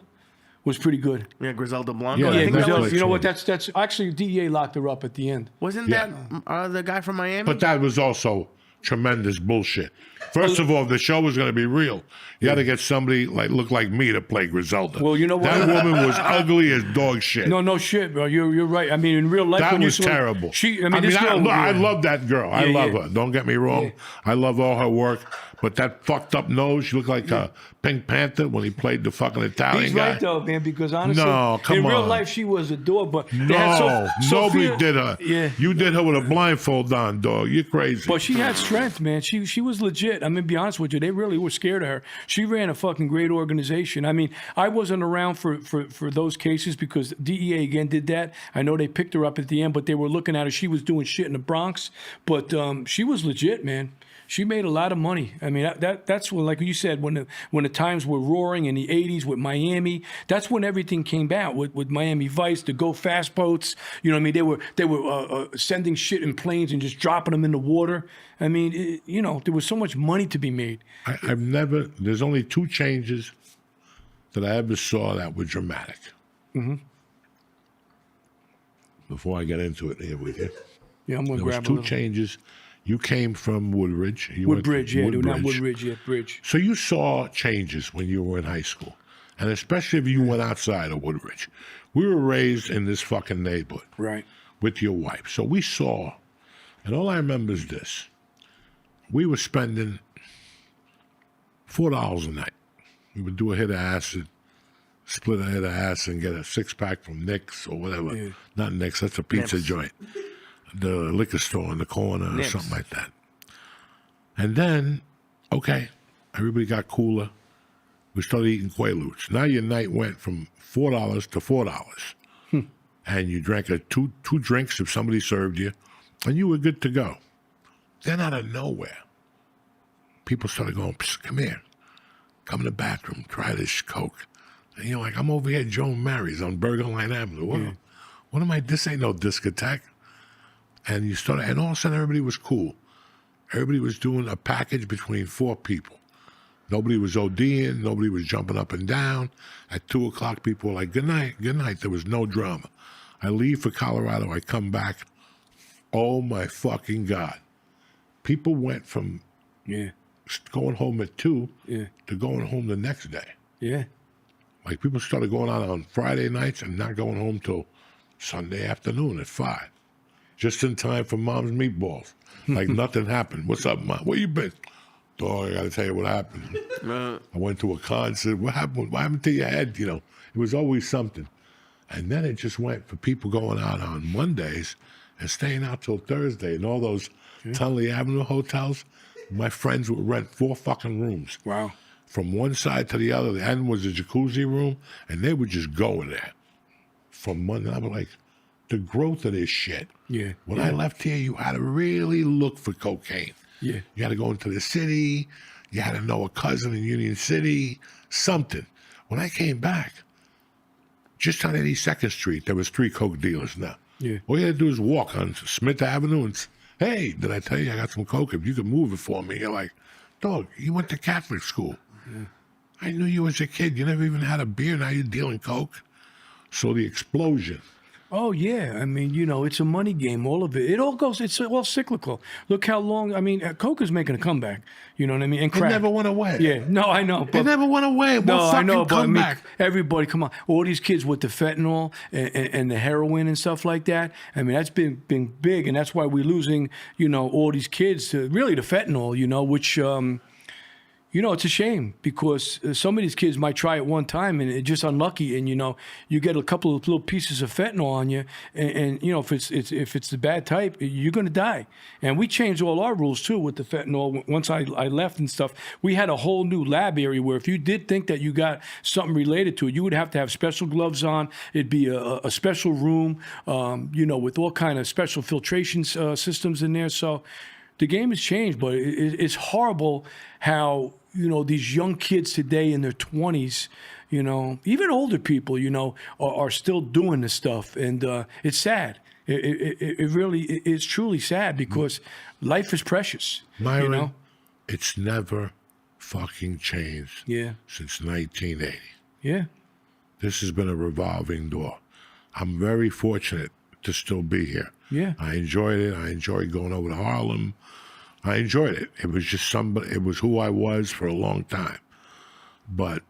was pretty good. yeah, Griselda Blanco. Yeah, I Yeah, think that Griselda- was, Griselda. You know what? That's actually DEA locked her up at the end. wasn't Yeah. that the guy from Miami? But that was also tremendous bullshit. First of all, if the show was going to be real, you had to get somebody look like me to play Griselda. Well, you know what? That woman was ugly as dog shit. No shit, bro. You're right. I mean, in real life, That when was you saw terrible. This girl. I love that girl. I Yeah, love yeah. her. Don't get me wrong. Yeah. I love all her work. But that fucked up nose, she looked like a Pink Panther when he played the fucking Italian He's guy. right though, man. Because honestly, No, come in real on. life, she was adored. But they had No, nobody Sophia- did her. Yeah. You did her with a blindfold on, dog. You're crazy. But she had strength, man. She was legit. I mean, be honest with you, they really were scared of her. She ran a fucking great organization. I mean, I wasn't around for those cases because DEA again did that. I know they picked her up at the end, but they were looking at her. She was doing shit in the Bronx, but she was legit, man. She made a lot of money. I mean, that's when, like you said, when the times were roaring in the '80s with Miami. That's when everything came out with Miami Vice, the Go Fast boats. You know what I mean? They were sending shit in planes and just dropping them in the water. I mean, there was so much money to be made. I've never. There's only 2 changes that I ever saw that were dramatic. Mm-hmm. Before I get into it here with you, Yeah, I'm gonna there was grab a 2 little. changes. You came from Woodbridge. You went to Woodbridge, yeah, not Woodbridge. Woodbridge, yeah, Bridge. So you saw changes when you were in high school, and especially if you went outside of Woodbridge. We were raised in this fucking neighborhood Right. with your wife, so we saw, and all I remember is this: we were spending $4 a night. We would do a hit of acid, split a hit of acid, and get a 6-pack from Nick's or whatever. Yeah. Not Nick's, that's a pizza Nips. joint. The liquor store in the corner or Nips. something like that. And then, okay, everybody got cooler. We started eating Quaaludes. Now your night went from $4 to $4. And you drank two drinks if somebody served you, and you were good to go. Then out of nowhere, people started going, "Psst, come here. Come in the bathroom. Try this Coke." And you're like, "I'm over here at Joan Mary's on Burger Line Avenue. What am I? This ain't no discotheque." And you started, and all of a sudden everybody was cool. Everybody was doing a package between 4 people. Nobody was ODing. Nobody was jumping up and down. At 2 o'clock, people were like, good night, good night. There was no drama. I leave for Colorado. I come back. Oh, my fucking God. People went from Yeah. going home at 2 Yeah. to going home the next day. Yeah. Like people started going out on Friday nights and not going home till Sunday afternoon at 5. Just in time for Mom's meatballs. Like nothing happened. What's up, Mom? Where you been? Dog, I gotta tell you what happened. I went to a concert. What happened? What happened to your head? It was always something. And then it just went for people going out on Mondays and staying out till Thursday. And all those Tunley Avenue hotels, My friends would rent 4 fucking rooms. Wow. From one side to the other. The end was a jacuzzi room, and they would just go in there. From one, and I was like, the growth of this shit. Yeah. When I left here, you had to really look for cocaine. Yeah. You had to go into the city. You had to know a cousin in Union City, something. When I came back, just on 82nd Street, there was 3 coke dealers now. Yeah. All you had to do is walk on Smith Avenue and, hey, did I tell you I got some coke? If you could move it for me. You're like, dog, you went to Catholic school. Yeah. I knew you as a kid. You never even had a beer. Now you're dealing coke. So the explosion. Oh, yeah. I mean, you know, it's a money game, all of it. It all goes, it's all cyclical. Look how long, I mean, Coke is making a comeback. You know what I mean? And It crack. never went away. Yeah, no, I know. It never went away. No, What I know, fucking but I mean, comeback? everybody, come on. All these kids with the fentanyl and the heroin and stuff like that. I mean, that's been big, and that's why we're losing, you know, all these kids to really the fentanyl, you know, which, you know, it's a shame because some of these kids might try it one time and it's just unlucky, and you know, you get a couple of little pieces of fentanyl on you, and you know, if it's the bad type, you're gonna die. And we changed all our rules too with the fentanyl. Once I left and stuff, we had a whole new lab area where if you did think that you got something related to it, you would have to have special gloves on. It'd be a special room, you know, with all kind of special filtration systems in there. So the game has changed, but it's horrible how, you know, these young kids today in their 20s, you know, even older people, you know, are still doing this stuff. And it's sad. It really is truly sad because life is precious. Myron, you know? it's never fucking changed Yeah. since 1980. Yeah. This has been a revolving door. I'm very fortunate to still be here. Yeah. I enjoyed it. I enjoyed going over to Harlem. I enjoyed it. It was just it was who I was for a long time. But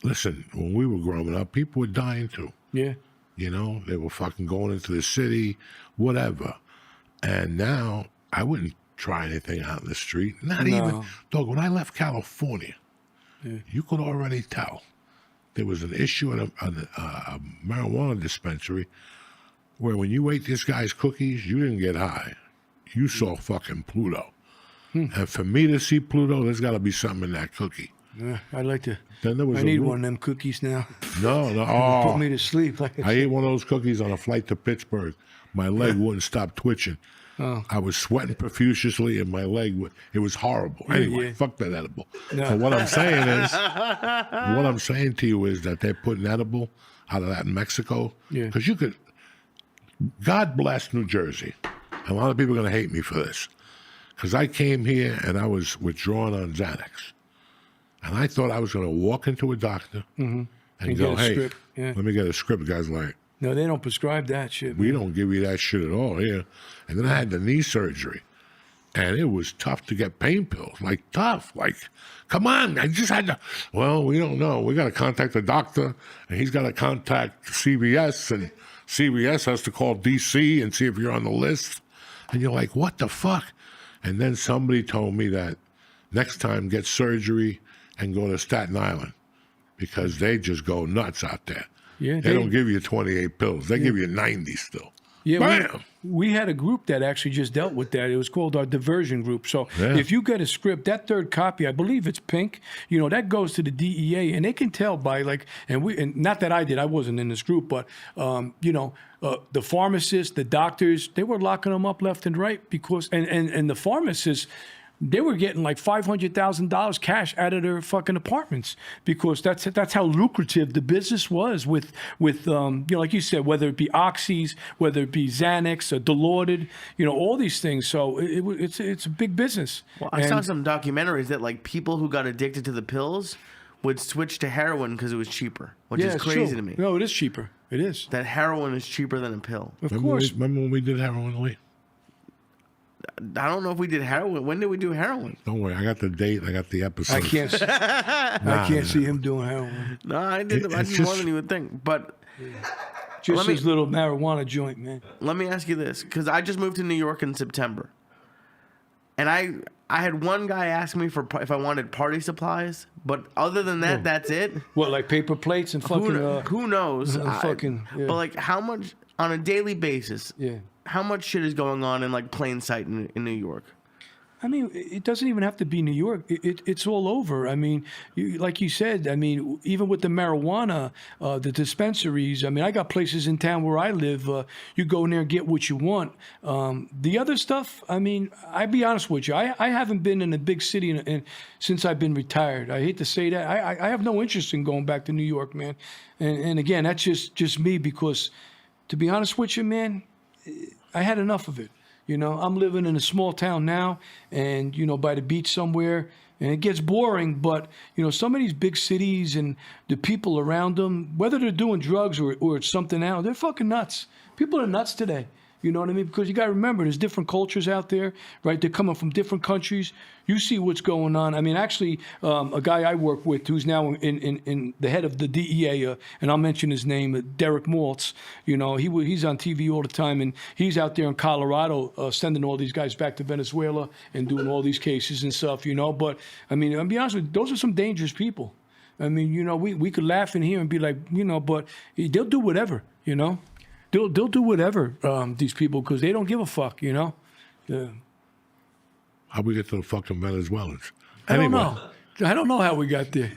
listen, when we were growing up, people were dying too. Yeah. You know, they were fucking going into the city, whatever. And now I wouldn't try anything out in the street. Not even, dog, when I left California, you could already tell there was an issue at a marijuana dispensary where when you ate this guy's cookies, you didn't get high. You saw fucking Pluto. And for me to see Pluto, there's got to be something in that cookie. Yeah, I'd like to. Then there was I a need room- one of them cookies now. No. Put Oh, me to sleep. Like I ate one of those cookies on a flight to Pittsburgh. My leg wouldn't stop twitching. I was sweating profusely, and my leg, it was horrible. Anyway, yeah. fuck that edible. So what I'm saying to you is that they're putting edible out of that in Mexico. Yeah. Because you could, God bless New Jersey. A lot of people are going to hate me for this. Because I came here and I was withdrawn on Xanax. And I thought I was going to walk into a doctor and And go, get a hey, script, yeah. let me get a script. The guy's like, No, they don't prescribe that shit. we don't give you that shit at all here. And then I had the knee surgery. And it was tough to get pain pills. Like, tough. Like, come on. I just had to. Well, we don't know. We got to contact the doctor. And he's got to contact CVS. And CVS has to call DC and see if you're on the list. And you're like, what the fuck? And then somebody told me that next time get surgery and go to Staten Island. Because they just go nuts out there. Yeah, They don't give you 28 pills. They give you 90 still. Yeah, Bam! we had a group that actually just dealt with that. It was called our diversion group. So Yeah. if you get a script, that third copy, I believe it's pink, you know, that goes to the DEA, and they can tell by like, and not that I did, I wasn't in this group, but, you know, the pharmacists, the doctors, they were locking them up left and right because, and the pharmacists, they were getting like $500,000 cash out of their fucking apartments because that's how lucrative the business was with you know, like you said, whether it be oxys, whether it be Xanax, or Dilaudid, you know, all these things. So it's a big business. Well, I saw some documentaries that like people who got addicted to the pills would switch to heroin because it was cheaper, which is it's crazy true. to me. No, it is cheaper. It is. That heroin is cheaper than a pill. Of Remember course. remember when we did heroin, Lee? I don't know if we did heroin. When did we do heroin? Don't worry, I got the date. I got the episode. I can't. I can't see him doing heroin. No, I did. I It's did more just- than you would think. But Just Let me- his little marijuana joint, man. let me ask you this, because I just moved to New York in September, and I had one guy ask me for if I wanted party supplies, but other than that, that's it. What, like paper plates and fucking? Who knows? fucking, yeah. But like, how much on a daily basis? Yeah. How much shit is going on in like plain sight in New York? I mean, it doesn't even have to be New York. It's all over. I mean, like you said, I mean, even with the marijuana, the dispensaries, I mean, I got places in town where I live. You go in there and get what you want. The other stuff, I mean, I'll be honest with you. I haven't been in a big city since I've been retired. I hate to say that. I have no interest in going back to New York, man. And again, that's just me because, to be honest with you, man, I had enough of it. You know, I'm living in a small town now and, you know, by the beach somewhere, and it gets boring, but, you know, some of these big cities and the people around them, whether they're doing drugs or it's something else, they're fucking nuts. People are nuts today. You know what I mean? Because you got to remember, there's different cultures out there, right? They're coming from different countries. You see what's going on. I mean, actually, a guy I work with who's now in the head of the DEA, and I'll mention his name, Derek Maltz. You know, he's on TV all the time, and he's out there in Colorado sending all these guys back to Venezuela and doing all these cases and stuff, you know. But, I mean, I'll be honest with you, those are some dangerous people. I mean, you know, we could laugh in here and be like, you know, but they'll do whatever, you know. They'll do whatever, these people, because they don't give a fuck, you know? Yeah. How we get to the fucking Venezuelans? I don't know. I don't know how we got there.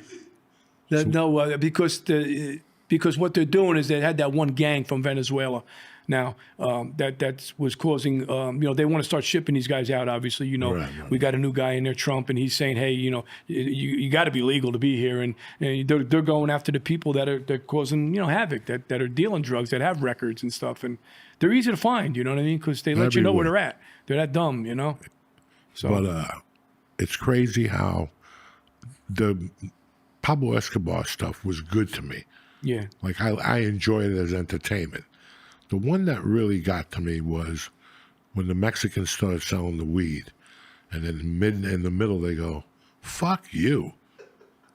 Because what they're doing is they had that one gang from Venezuela. Now, that was causing, you know, they want to start shipping these guys out, obviously. You know, Right. we got a new guy in there, Trump, and he's saying, hey, you know, you got to be legal to be here. And they're going after the people they're causing, you know, havoc, that are dealing drugs, that have records and stuff. And they're easy to find, you know what I mean? Because they let you know where they're at. They're that dumb, you know? So, But it's crazy how the Pablo Escobar stuff was good to me. yeah. Like I enjoyed it as entertainment. The one that really got to me was when the Mexicans started selling the weed, and then in the middle they go, "Fuck you,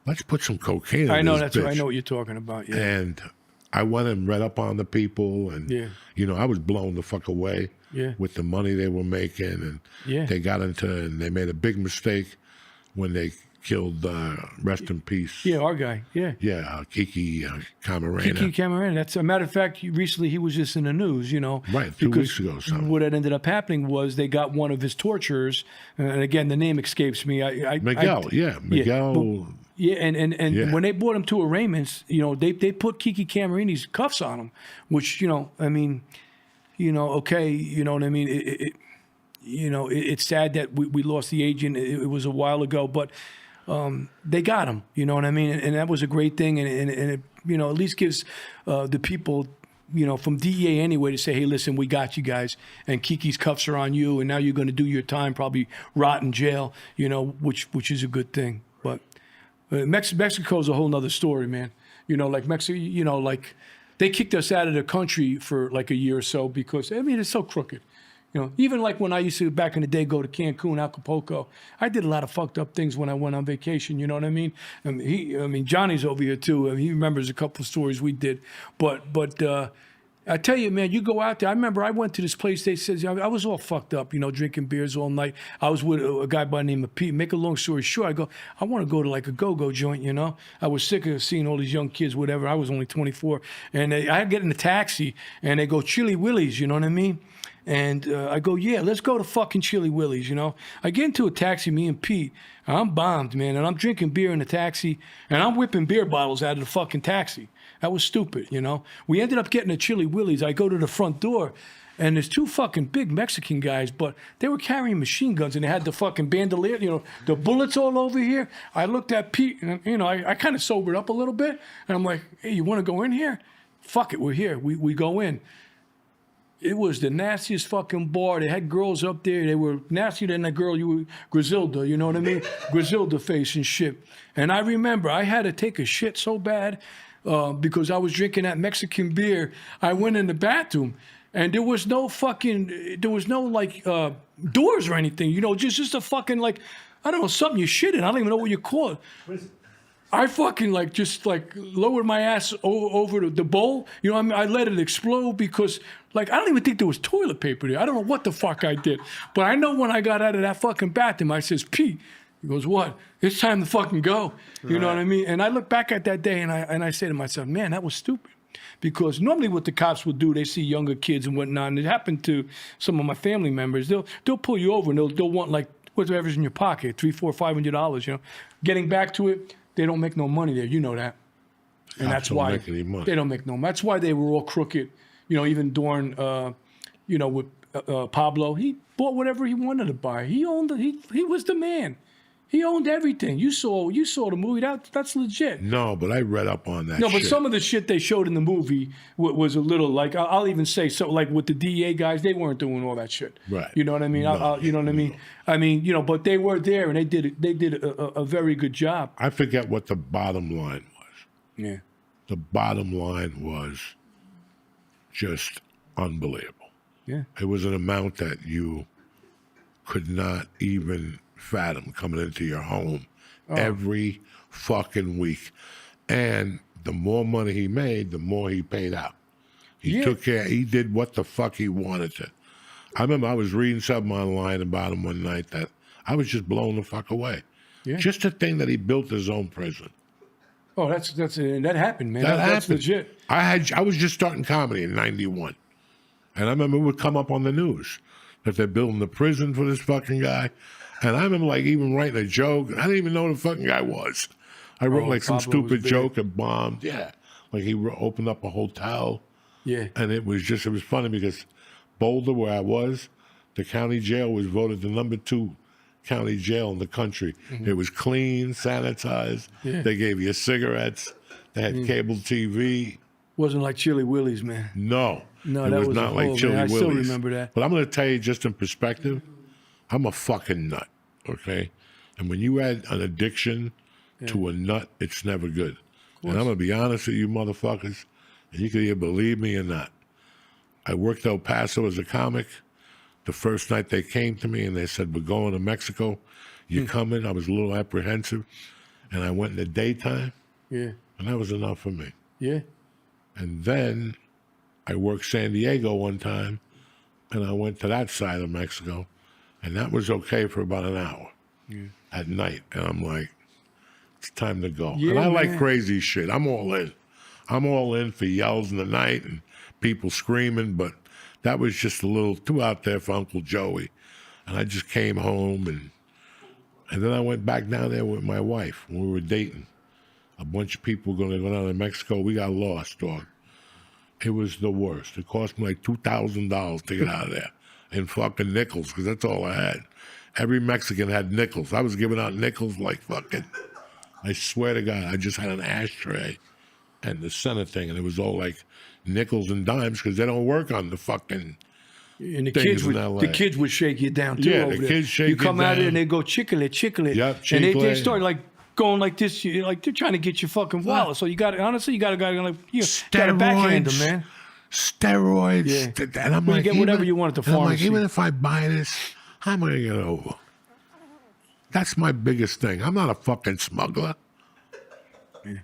let's put some cocaine." I know in that's this what, I bitch." know what you're talking about. Yeah. And I went and read up on the people, and Yeah. you know, I was blown the fuck away Yeah. with the money they were making, and Yeah. they got into, and they made a big mistake when they killed, rest in peace. Yeah, our guy. Yeah. Yeah, Kiki Camarena. Kiki Camarena. That's a matter of fact. Recently, he was just in the news. You know, Right, 2 because weeks ago or something. what had ended up happening was they got one of his torturers, and again, the name escapes me. Miguel, Miguel. Yeah, and Yeah. when they brought him to arraignments, you know, they put Kiki Camarini's cuffs on him, which, you know, I mean, you know, okay, you know what I mean. It's sad that we lost the agent. It was a while ago, but. They got him, you know what I mean? And that was a great thing. And it, you know, at least gives the people, you know, from DEA anyway to say, hey, listen, we got you guys. And Kiki's cuffs are on you. And now you're going to do your time, probably rot in jail, you know, which is a good thing. But Mexico's a whole nother story, man. You know, like Mexico, you know, like they kicked us out of the country for like a year or so because, I mean, it's so crooked. You know, even like when I used to back in the day go to Cancun, Acapulco, I did a lot of fucked up things when I went on vacation. You know what I mean? I mean, Johnny's over here too. I mean, he remembers a couple of stories we did. But I tell you, man, you go out there. I remember I went to this place. They said I was all fucked up, you know, drinking beers all night. I was with a guy by the name of Pete. Make a long story short, I go, I want to go to like a go-go joint, you know. I was sick of seeing all these young kids, whatever. I was only 24, and I get in a taxi, and they go Chili Willy's, you know what I mean? And I go, yeah, let's go to fucking Chili Willy's, you know. I get into a taxi, me and Pete. I'm bombed, man, and I'm drinking beer in the taxi, and I'm whipping beer bottles out of the fucking taxi. That was stupid, you know. We ended up getting a Chili Willy's. I go to the front door, and there's two fucking big Mexican guys, but they were carrying machine guns, and they had the fucking bandolier, you know, the bullets all over here. I looked at Pete, and, you know, I kind of sobered up a little bit, and I'm like, hey, you want to go in here? Fuck it, we're here. We go in. It was the nastiest fucking bar. They had girls up there. They were nastier than that girl, Griselda, you know what I mean? Griselda face and shit. And I remember I had to take a shit so bad because I was drinking that Mexican beer. I went in the bathroom and there was no like doors or anything, you know, just a fucking like, I don't know, something you shit in. I don't even know what you call it. I fucking just lowered my ass over the bowl. You know what I mean? I let it explode because I don't even think there was toilet paper there. I don't know what the fuck I did. But I know when I got out of that fucking bathroom, I says, Pete, he goes, what? It's time to fucking go. You know what I mean? And I look back at that day and I say to myself, man, that was stupid. Because normally what the cops would do, they see younger kids and whatnot, and it happened to some of my family members. They'll pull you over and they'll want whatever's in your pocket, $300, $400, $500. You know, getting back to it, they don't make no money there. You know that, and that's Don't why make any money. they don't make no money. That's why they were all crooked. You know, even during, you know, with Pablo, he bought whatever he wanted to buy. He owned. He was the man. He owned everything. You saw the movie. That's legit. No, but I read up on that. No, but shit. some of the shit they showed in the movie was a little like I'll even say so. Like with the DEA guys, they weren't doing all that shit. Right. You know what I mean? No, you know what I mean? I mean, you know, but they were there and they did a very good job. I forget what the bottom line was. Yeah. The bottom line was just unbelievable. Yeah. It was an amount that you could not even fathom coming into your home every fucking week. And the more money he made, the more he paid out. He Yeah. took care, he did what the fuck he wanted to. I remember I was reading something online about him one night that I was just blown the fuck away. Yeah. Just the thing that he built his own prison. Oh, that happened, man. That That's happened. legit. I was just starting comedy in '91, and I remember it would come up on the news that they're building the prison for this fucking guy. And I remember like even writing a joke. I didn't even know who the fucking guy was. I wrote like some Pablo was stupid big. joke and bombed. Yeah, like he opened up a hotel, Yeah. and it was funny because Boulder, where I was, the county jail was voted the #2 county jail in the country. It was clean, sanitized. Yeah. They gave you cigarettes. They had cable TV. Wasn't like Chili Willie's, man. No, No, it that was was a not like whole, Chili man. I still Willie's. remember that. But I'm going to tell you just in perspective, I'm a fucking nut, okay? And when you add an addiction to a nut, it's never good. And I'm going to be honest with you motherfuckers, and you can either believe me or not. I worked El Paso as a comic. The first night they came to me and they said, we're going to Mexico. You coming? I was a little apprehensive. And I went in the daytime, Yeah. and that was enough for me. Yeah. And then I worked San Diego one time, and I went to that side of Mexico, and that was okay for about an hour at night. And I'm like, it's time to go. Yeah, and I like man. crazy shit. I'm all in. I'm all in for yells in the night and people screaming, but that was just a little too out there for Uncle Joey. And I just came home, and then I went back down there with my wife when we were dating. A bunch of people were going to go down to Mexico. We got lost, dog. It was the worst. It cost me like $2,000 to get out of there in fucking nickels, because that's all I had. Every Mexican had nickels. I was giving out nickels like fucking, I swear to God, I just had an ashtray and the center thing, and it was all like nickels and dimes because they don't work on the fucking And the things kids in LA. would shake you down too. Yeah, over the there. kids shake you you come out of there down. and they go chickle. Yep, And they chicle. start like going like this, like they're trying to get your fucking wallet. So you got to like you got to backhand them, man. Steroids. Yeah. And I'm Well, you like, get whatever you want at the and I'm like, pharmacy. even if I buy this, how am I going to get over? That's my biggest thing. I'm not a fucking smuggler.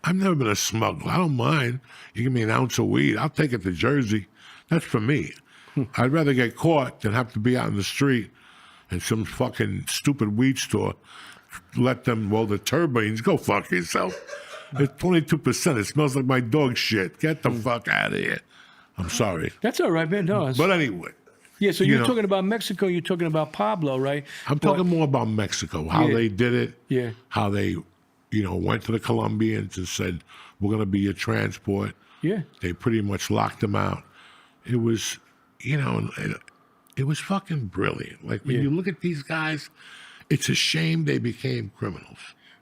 I've never been a smuggler. I don't mind. You give me an ounce of weed, I'll take it to Jersey. That's for me. I'd rather get caught than have to be out in the street in some fucking stupid weed store. Let them, the turbines, go fuck yourself. It's 22%. It smells like my dog shit. Get the fuck out of here. I'm sorry. That's all right, man. No, it's- But anyway, yeah. So you you're know- talking about Mexico. You're talking about Pablo, right? I'm talking more about Mexico, how Yeah. they did it, Yeah. how they, went to the Colombians and said, we're going to be your transport. Yeah. They pretty much locked them out. It was, it was fucking brilliant. Like when Yeah. you look at these guys, it's a shame they became criminals.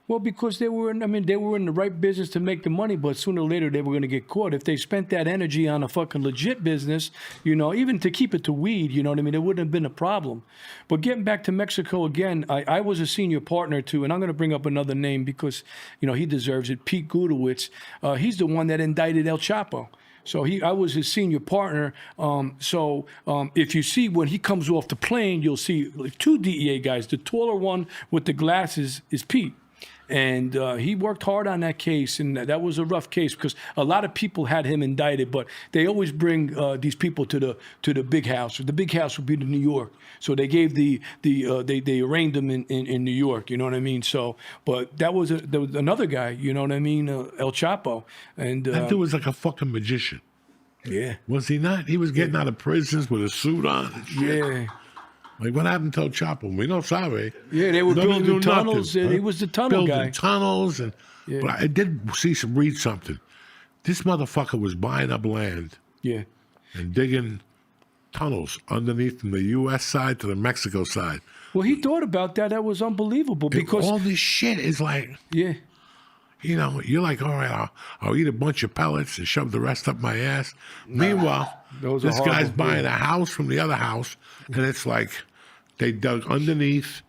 Well, because they were in the right business to make the money, but sooner or later they were going to get caught. If they spent that energy on a fucking legit business, even to keep it to weed, you know what I mean, it wouldn't have been a problem. But getting back to Mexico again, I was a senior partner too, and I'm going to bring up another name because, he deserves it. Pete Gudowitz. He's the one that indicted El Chapo. So I was his senior partner. If you see when he comes off the plane, you'll see like two DEA guys. The taller one with the glasses is Pete. And he worked hard on that case, and that was a rough case because a lot of people had him indicted. But they always bring these people to the big house. The big house would be to New York, so they gave they arraigned them in New York. You know what I mean? So, but there was another guy. You know what I mean? El Chapo, and That dude was like a fucking magician. yeah, Was he not? He was getting out of prisons with a suit on and shit. yeah. Like, what happened to El Chapo? We don't sabe. Yeah, they were Nobody building knew nothing, tunnels. huh? He was the tunnel Building guy. tunnels. But I did read something. This motherfucker was buying up land Yeah. and digging tunnels underneath from the U.S. side to the Mexico side. Well, he thought about that. That was unbelievable because, all this shit is like, yeah. you know, you're like, all right, I'll eat a bunch of pellets and shove the rest up my ass. Meanwhile, Those are this guy's horrible. buying a house from the other house, and it's like they dug underneath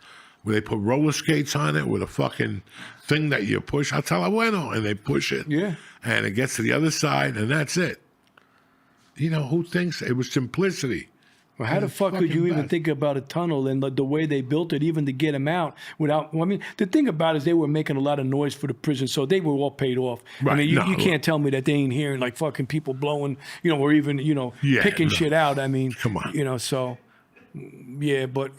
where they put roller skates on it with a fucking thing that you push. Hasta la bueno, and they push it. Yeah. And it gets to the other side, and that's it. You know, who thinks it was simplicity? Well, how the fuck could you even think about a tunnel and the way they built it, even to get them out without? Well, I mean, the thing about it is they were making a lot of noise for the prison, so they were all paid off. I Right, mean, you no, can't tell me that they ain't hearing like fucking people blowing, or even Yeah, picking no. shit out. I mean, Come on. So yeah, but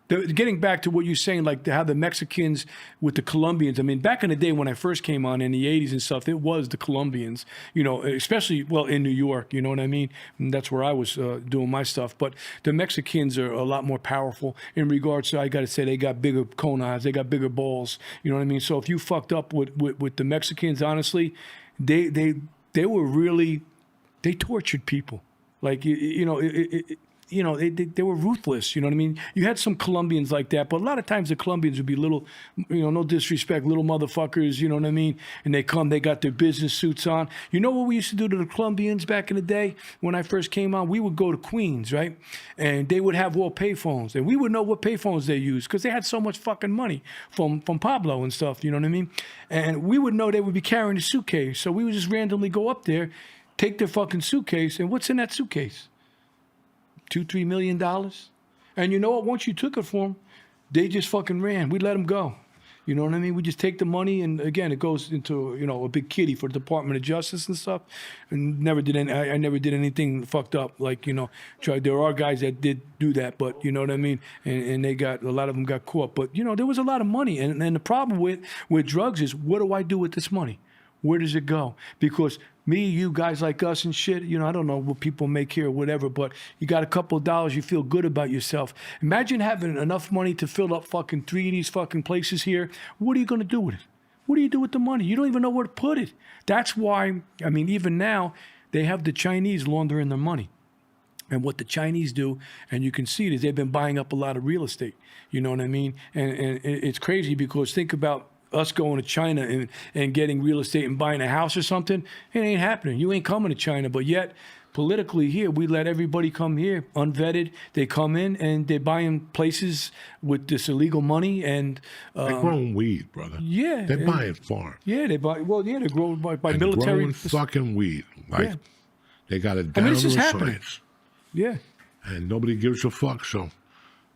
getting back to what you're saying, like how the Mexicans with the Colombians. I mean, back in the day when I first came on in the '80s and stuff, it was the Colombians. Especially in New York. You know what I mean? And that's where I was doing my stuff. But the Mexicans are a lot more powerful in regards to. I got to say, they got bigger conas, they got bigger balls. You know what I mean? So if you fucked up with the Mexicans, honestly, they were really, they tortured people. Like they were ruthless. You know what I mean? You had some Colombians like that, but a lot of times the Colombians would be little, no disrespect, little motherfuckers. You know what I mean? And they got their business suits on. You know what we used to do to the Colombians back in the day when I first came on? We would go to Queens, right? And they would have all payphones, and we would know what payphones they used because they had so much fucking money from Pablo and stuff. You know what I mean? And we would know they would be carrying a suitcase, so we would just randomly go up there, take their fucking suitcase, and what's in that suitcase? $2-3 million. And you know what? Once you took it from them, they just fucking ran. We let them go. You know what I mean? We just take the money, and again, it goes into a big kitty for the Department of Justice and stuff. And I never did anything fucked up. Like there are guys that did do that, but you know what I mean. And they got a lot of them got caught. But there was a lot of money, and the problem with drugs is, what do I do with this money? Where does it go? Because you guys like us and shit, I don't know what people make here or whatever, but you got a couple of dollars, you feel good about yourself. Imagine having enough money to fill up fucking 3 of these fucking places here. What are you going to do with it? What do you do with the money? You don't even know where to put it. That's why, even now, they have the Chinese laundering their money. And what the Chinese do, and you can see it, is they've been buying up a lot of real estate. You know what I mean? And it's crazy because think about us going to China and getting real estate and buying a house or something. It ain't happening. You ain't coming to China. But yet, politically here, we let everybody come here, unvetted. They come in and they're buying places with this illegal money. And They're growing weed, brother. yeah. They're buying farms. Yeah, they're growing by And military. growing fucking weed. Like, Yeah. they got it down this to is a happening. science. Yeah. And nobody gives a fuck, so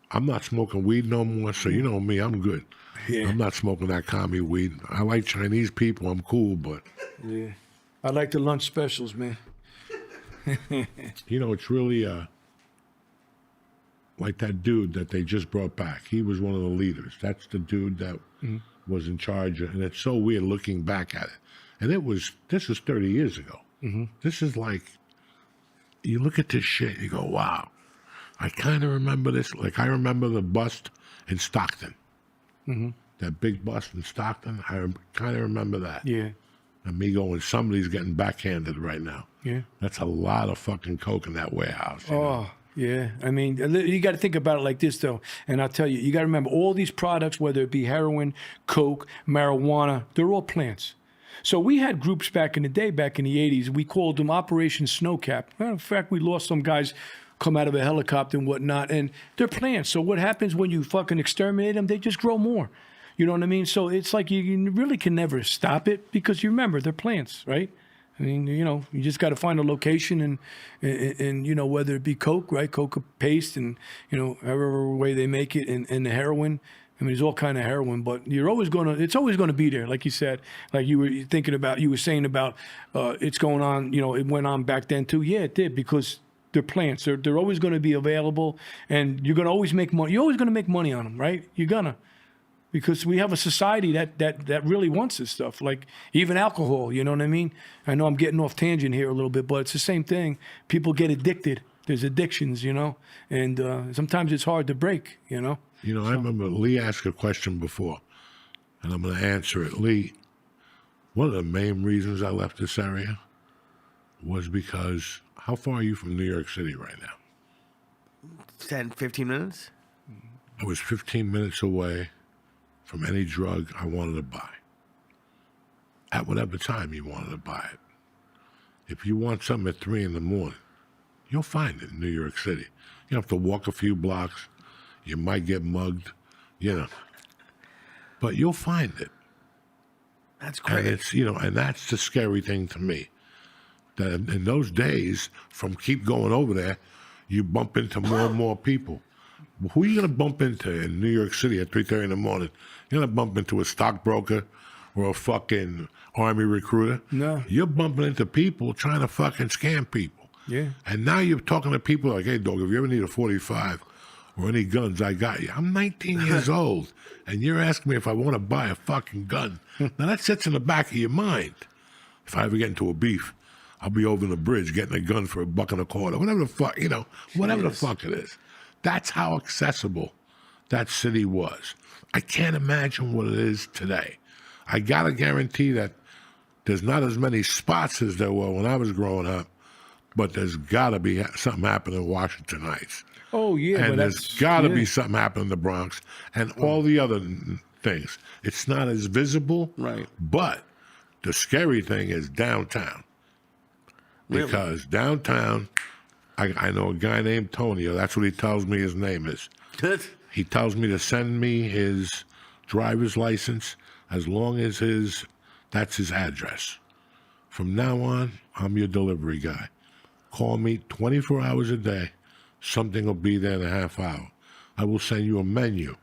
I'm not smoking weed no more, so you know me, I'm good. Yeah. I'm not smoking that commie weed. I like Chinese people, I'm cool, but Yeah. I like the lunch specials, man. it's really like that dude that they just brought back. He was one of the leaders. That's the dude that was in charge and it's so weird looking back at it. And this was 30 years ago. This is like, you look at this shit, you go, wow. I kind of remember this. Like, I remember the bust in Stockton. That big bust in Stockton. I kind of remember that. Yeah. And me going, somebody's getting backhanded right now. Yeah. That's a lot of fucking coke in that warehouse. You know? Oh, yeah. You got to think about it like this, though. And I'll tell you, you got to remember all these products, whether it be heroin, coke, marijuana, they're all plants. So we had groups back in the day, back in the 80s, we called them Operation Snowcap. Matter of fact, we lost some guys come out of a helicopter and whatnot, and they're plants. So what happens when you fucking exterminate them? They just grow more. You know what I mean? So it's like you really can never stop it because you remember, they're plants, right? You just got to find a location and whether it be coke, right? Coca paste and, however way they make it and the heroin. There's all kind of heroin, but it's always going to be there. Like you said, like you were saying about it's going on, it went on back then too. Yeah, it did because they're plants. They're always going to be available and you're going to always make money. You're always going to make money on them, right? You're going to. Because we have a society that really wants this stuff, like even alcohol, you know what I mean? I know I'm getting off tangent here a little bit, but it's the same thing. People get addicted. there's addictions, you know, and sometimes it's hard to break, you know. You know, I remember Lee asked a question before, and I'm going to answer it. Lee, one of the main reasons I left this area was because, how far are you from New York City right now? 10, 15 minutes? I was 15 minutes away from any drug I wanted to buy. At whatever time you wanted to buy it. If you want something at 3 in the morning, you'll find it in New York City. You have to walk a few blocks. You might get mugged, you know. But you'll find it. That's And great. it's, you know, and that's the scary thing to me. That in those days, from keep going over there, you bump into more and more people. Who are you going to bump into in New York City at 3:30 in the morning? You're going to bump into a stockbroker or a fucking army recruiter. No. You're bumping into people trying to fucking scam people. Yeah. And now you're talking to people like, hey, dog, if you ever need a 45 or any guns, I got you. I'm 19 years old, and you're asking me if I want to buy a fucking gun. Now, that sits in the back of your mind. If I ever get into a beef, I'll be over the bridge getting a gun for $1.25, whatever the fuck, you know, whatever the fuck it is. That's how accessible that city was. I can't imagine what it is today. I got to guarantee that there's not as many spots as there were when I was growing up, but there's got to be something happening in Washington Heights. Oh yeah, And but there's that's got to yeah. be something happening in the Bronx and all the other things. It's not as visible, Right. but the scary thing is downtown. Really? Because downtown, I know a guy named Tonio. That's what he tells me his name is. He tells me to send me his driver's license as long as that's his address. From now on, I'm your delivery guy. Call me 24 hours a day. Something will be there in a half hour. I will send you a menu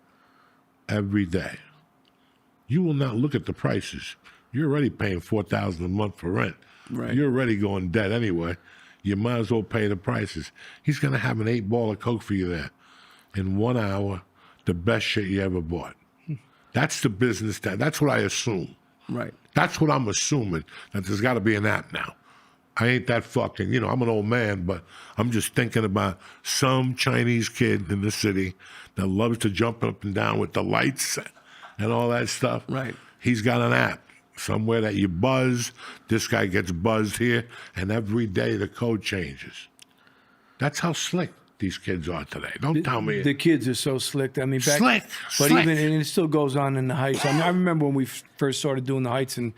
every day. You will not look at the prices. You're already paying $4,000 a month for rent. Right. You're already going dead anyway. You might as well pay the prices. He's going to have an 8-ball of Coke for you there. In 1 hour, the best shit you ever bought. That's the business. That's what I assume. Right. That's what I'm assuming, that there's got to be an app now. I ain't that fucking, you know, I'm an old man, but I'm just thinking about some Chinese kid in the city that loves to jump up and down with the lights and all that stuff. Right. He's got an app somewhere that you buzz. This guy gets buzzed here, and every day the code changes. That's how slick these kids are today. Don't tell me. The kids are so slick. I mean, back, Slick, but slick. even and it still goes on in the Heights. I mean, I remember when we first started doing the Heights, and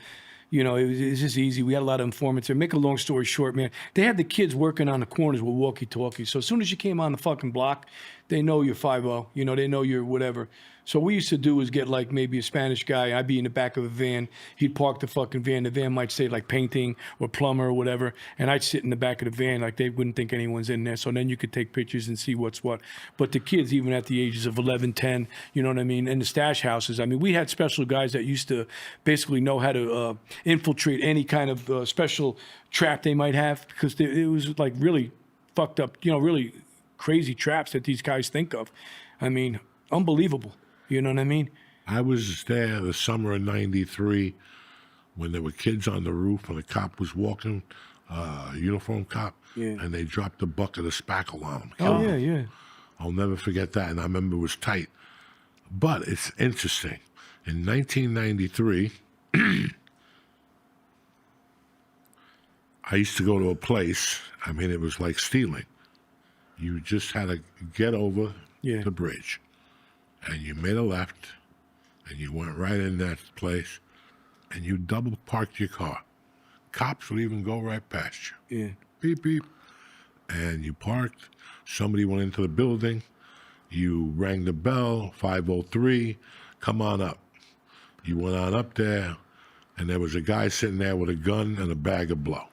you know, it was just easy. We had a lot of informants there. Make a long story short, man, they had the kids working on the corners with walkie-talkies. So as soon as you came on the fucking block, they know you're 5-0. You know, they know you're whatever. So what we used to do is get like maybe a Spanish guy. I'd be in the back of a van. He'd park the fucking van. The van might say like painting or plumber or whatever. And I'd sit in the back of the van like they wouldn't think anyone's in there. So then you could take pictures and see what's what. But the kids, even at the ages of 11, 10, you know what I mean? In the stash houses, I mean, we had special guys that used to basically know how to infiltrate any kind of special trap they might have, because it was like really fucked up, you know, really crazy traps that these guys think of. I mean, unbelievable. You know what I mean? I was there the summer of '93 when there were kids on the roof and a cop was walking, uniform cop, Yeah. and they dropped a bucket of spackle on him. Oh, yeah, yeah. I'll never forget that, and I remember it was tight. But it's interesting. In 1993, I used to go to a place, I mean, it was like stealing. You just had to get over Yeah. the bridge, and you made a left, and you went right in that place, and you double parked your car. Cops would even go right past you. Yeah. Beep, beep. And you parked. Somebody went into the building. You rang the bell, 503, come on up. You went on up there, and there was a guy sitting there with a gun and a bag of blow.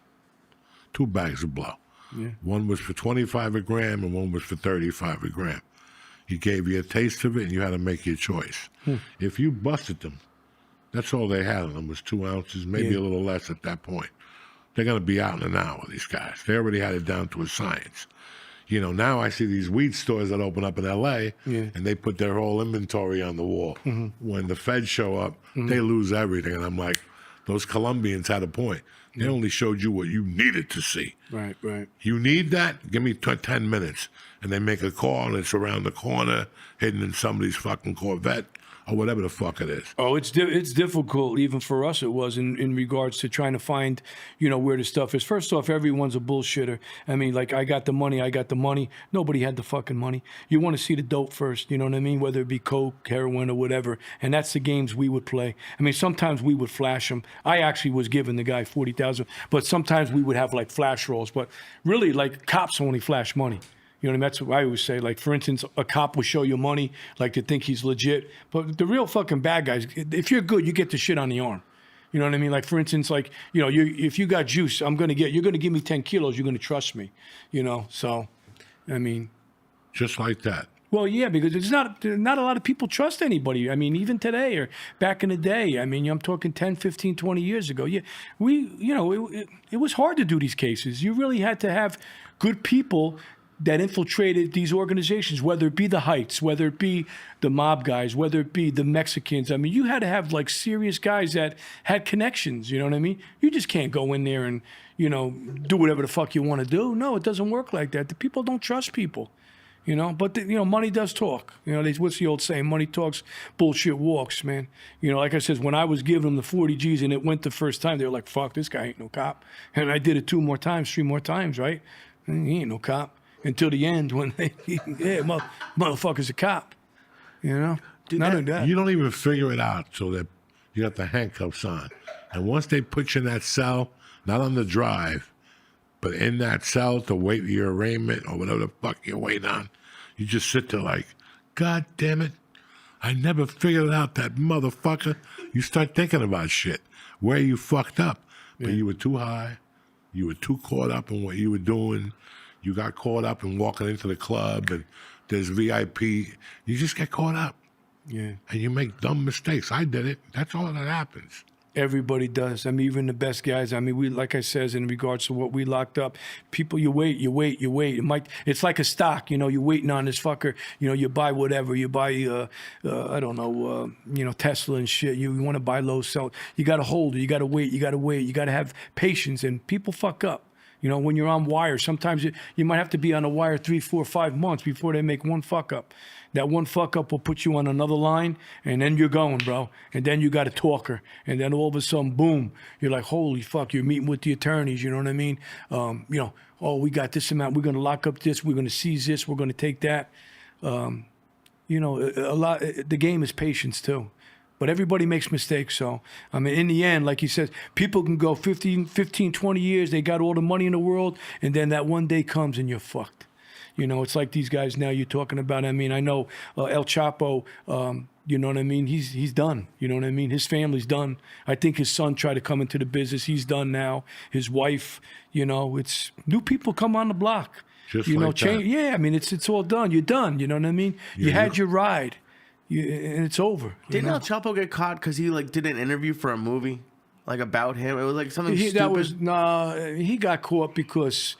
2 bags of blow. Yeah. One was for 25 a gram, and one was for 35 a gram. He gave you a taste of it, and you had to make your choice. If you busted them, that's all they had on them was 2 ounces, maybe Yeah. a little less at that point. They're going to be out in an hour, these guys. They already had it down to a science. You know, now I see these weed stores that open up in L.A., Yeah. and they put their whole inventory on the wall. When the feds show up, they lose everything. And I'm like, those Colombians had a point. They only showed you what you needed to see. Right, right. You need that? Give me 10 minutes. And they make a call, and it's around the corner, hidden in somebody's fucking Corvette or whatever the fuck it is. Oh, it's difficult, even for us it was, in regards to trying to find, where the stuff is. First off, everyone's a bullshitter. I mean, like, I got the money. Nobody had the fucking money. You want to see the dope first, you know what I mean? Whether it be coke, heroin, or whatever. And that's the games we would play. I mean, sometimes we would flash them. I actually was giving the guy 40,000, but sometimes we would have, like, flash rolls. But really, like, cops only flash money. You know what I mean? That's what I always say. Like, for instance, a cop will show you money, like, to think he's legit. But the real fucking bad guys, if you're good, you get the shit on the arm. You know what I mean? Like, for instance, like, if you got juice, you're going to give me 10 kilos, you're going to trust me. So, I mean. Just like that. Well, yeah, because it's not a lot of people trust anybody. I mean, even today or back in the day. I mean, I'm talking 10, 15, 20 years ago. Yeah, it was hard to do these cases. You really had to have good people that infiltrated these organizations, whether it be the Heights, whether it be the mob guys, whether it be the Mexicans. I mean, you had to have, like, serious guys that had connections, you know what I mean? You just can't go in there and, do whatever the fuck you want to do. No, it doesn't work like that. The people don't trust people, But, money does talk. What's the old saying? Money talks, bullshit walks, man. Like I said, when I was giving them the 40 G's and it went the first time, they were like, fuck, this guy ain't no cop. And I did it 2 more times, 3 more times, right? And he ain't no cop. Until the end, when motherfucker's a cop, None of that. You don't even figure it out so that you got the handcuffs on. And once they put you in that cell, not on the drive, but in that cell to wait for your arraignment or whatever the fuck you're waiting on, you just sit there like, God damn it, I never figured out that motherfucker. You start thinking about shit, where you fucked up. But you were too high. You were too caught up in what you were doing. You got caught up in walking into the club and there's VIP. You just get caught up. Yeah. And you make dumb mistakes. I did it. That's all that happens. Everybody does. I mean, even the best guys. I mean, we, like I says, in regards to what we locked up, people, you wait. It's like a stock, you're waiting on this fucker. You buy whatever. You buy, I don't know, Tesla and shit. You want to buy low, sell. You got to hold it. You got to wait. You got to have patience. And people fuck up. When you're on wire, sometimes you might have to be on a wire 3, 4, 5 months before they make one fuck up. That one fuck up will put you on another line, and then you're going, bro. And then you got a talker. And then all of a sudden, boom, you're like, holy fuck, you're meeting with the attorneys, you know what I mean? We got this amount. We're going to lock up this. We're going to seize this. We're going to take that. The game is patience, too. But everybody makes mistakes. So, I mean, in the end, like he says, people can go 15, 20 years. They got all the money in the world. And then that one day comes and you're fucked. It's like these guys now you're talking about. I mean, I know El Chapo, you know what I mean? He's done. You know what I mean? His family's done. I think his son tried to come into the business. He's done now. His wife, it's new people come on the block. Just like that. Yeah, I mean, it's all done. You're done. You know what I mean? You had your ride. And it's over. Didn't El Chapo get caught because he did an interview for a movie, about him? It was like something stupid. He got caught because,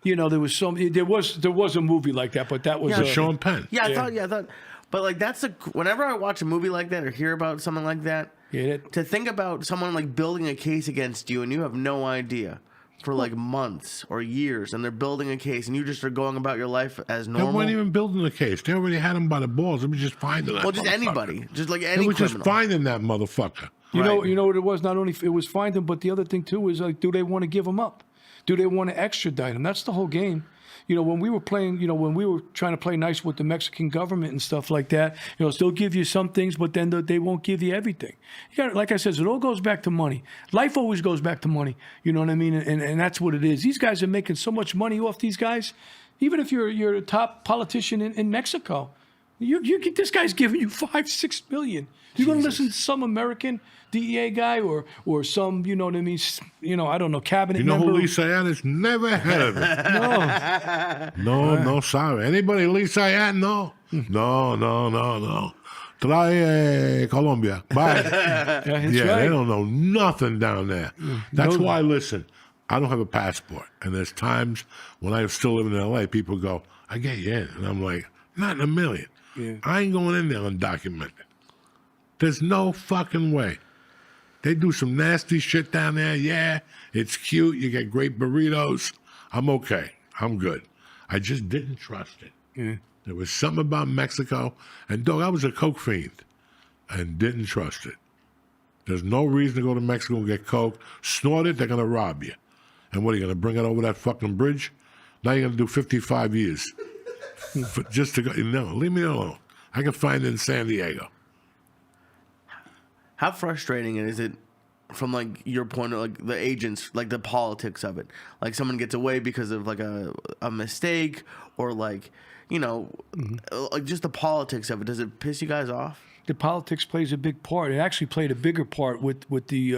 there was a movie like that, but that was Sean Penn. Yeah, I thought, but that's whenever I watch a movie like that or hear about something like that, to think about someone building a case against you and you have no idea. For months or years, and they're building a case, and you just are going about your life as normal. They weren't even building a case. They already had him by the balls. They were just finding that. Well, just anybody, just like any. They were criminal. just finding that motherfucker. You know what it was? Not only it was find him, but the other thing too is do they want to give him up? Do they want to extradite him? That's the whole game. When we were playing, when we were trying to play nice with the Mexican government and stuff like that, they'll give you some things, but then they won't give you everything. Like I said, it all goes back to money. Life always goes back to money. You know what I mean? And that's what it is. These guys are making so much money off these guys. Even if you're a top politician in Mexico, this guy's giving you $5-6 million. You're going to listen to some American DEA guy or some, you know what I mean, I don't know, cabinet member. Who Lisa Ann is? Never heard of it. No, sorry. Anybody Lisa Ann? No. Trae Colombia. Bye. Right. They don't know nothing down there. That's why, listen, I don't have a passport. And there's times when I was still living in L.A., people go, I get you in. And I'm like, not in a million. Yeah. I ain't going in there undocumented. There's no fucking way. They do some nasty shit down there. Yeah, it's cute. You get great burritos. I'm okay. I'm good. I just didn't trust it. There was something about Mexico. And, dog, I was a coke fiend and didn't trust it. There's no reason to go to Mexico and get coke. Snort it, they're going to rob you. And what, are you going to bring it over that fucking bridge? Now you're going to do 55 years. Just to go. No, leave me alone. I can find it in San Diego. How frustrating is it from like your point of like the agents, like the politics of it? Like someone gets away because of like a mistake or like, you know, like just the politics of it. Does it piss you guys off? The politics plays a big part. It actually played a bigger part with the,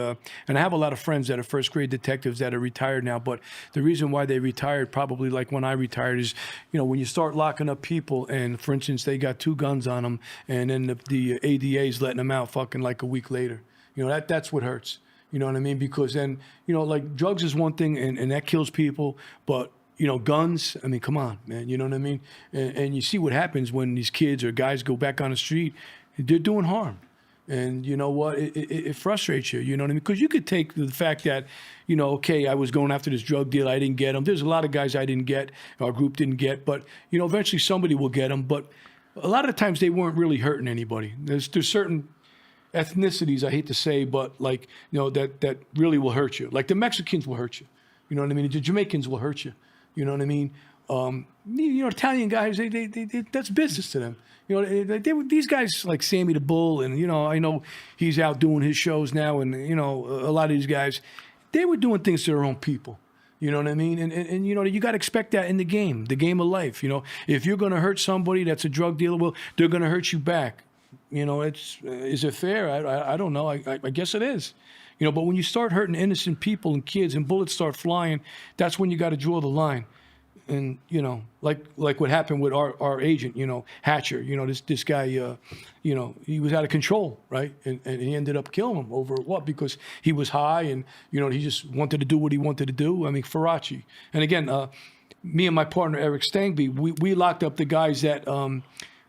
and I have a lot of friends that are first grade detectives that are retired now, but the reason why they retired, probably like when I retired, is, you know, when you start locking up people and, for instance, they got 2 guns on them and then the ADA's letting them out fucking like a week later. You know, that's what hurts. You know what I mean? Because then, you know, like drugs is one thing and that kills people, but you know, guns, I mean, come on, man, you know what I mean? And you see what happens when these kids or guys go back on the street. They're doing harm. And you know what? It frustrates you, you know what I mean? Because you could take the fact that, you know, okay, I was going after this drug deal, I didn't get him. There's a lot of guys I didn't get, our group didn't get, but, you know, eventually somebody will get them. But a lot of the times they weren't really hurting anybody. There's certain ethnicities, I hate to say, but like, you know, that really will hurt you. Like the Mexicans will hurt you. You know what I mean? The Jamaicans will hurt you. You know what I mean? You know, Italian guys, they that's business to them. You know, these guys like Sammy the Bull, and you know, I know he's out doing his shows now, and you know, a lot of these guys, they were doing things to their own people. You know what I mean? And you know, you got to expect that in the game of life. You know, if you're going to hurt somebody that's a drug dealer, well, they're going to hurt you back. You know, is it fair? I don't know. I guess it is. You know, but when you start hurting innocent people and kids and bullets start flying, that's when you got to draw the line. And, you know, like what happened with our agent, you know, Hatcher, you know, this guy, you know, he was out of control, right? And he ended up killing him over what? Because he was high and, you know, he just wanted to do what he wanted to do. I mean, Faraci. And again, me and my partner, Eric Stangby, we locked up the guys that,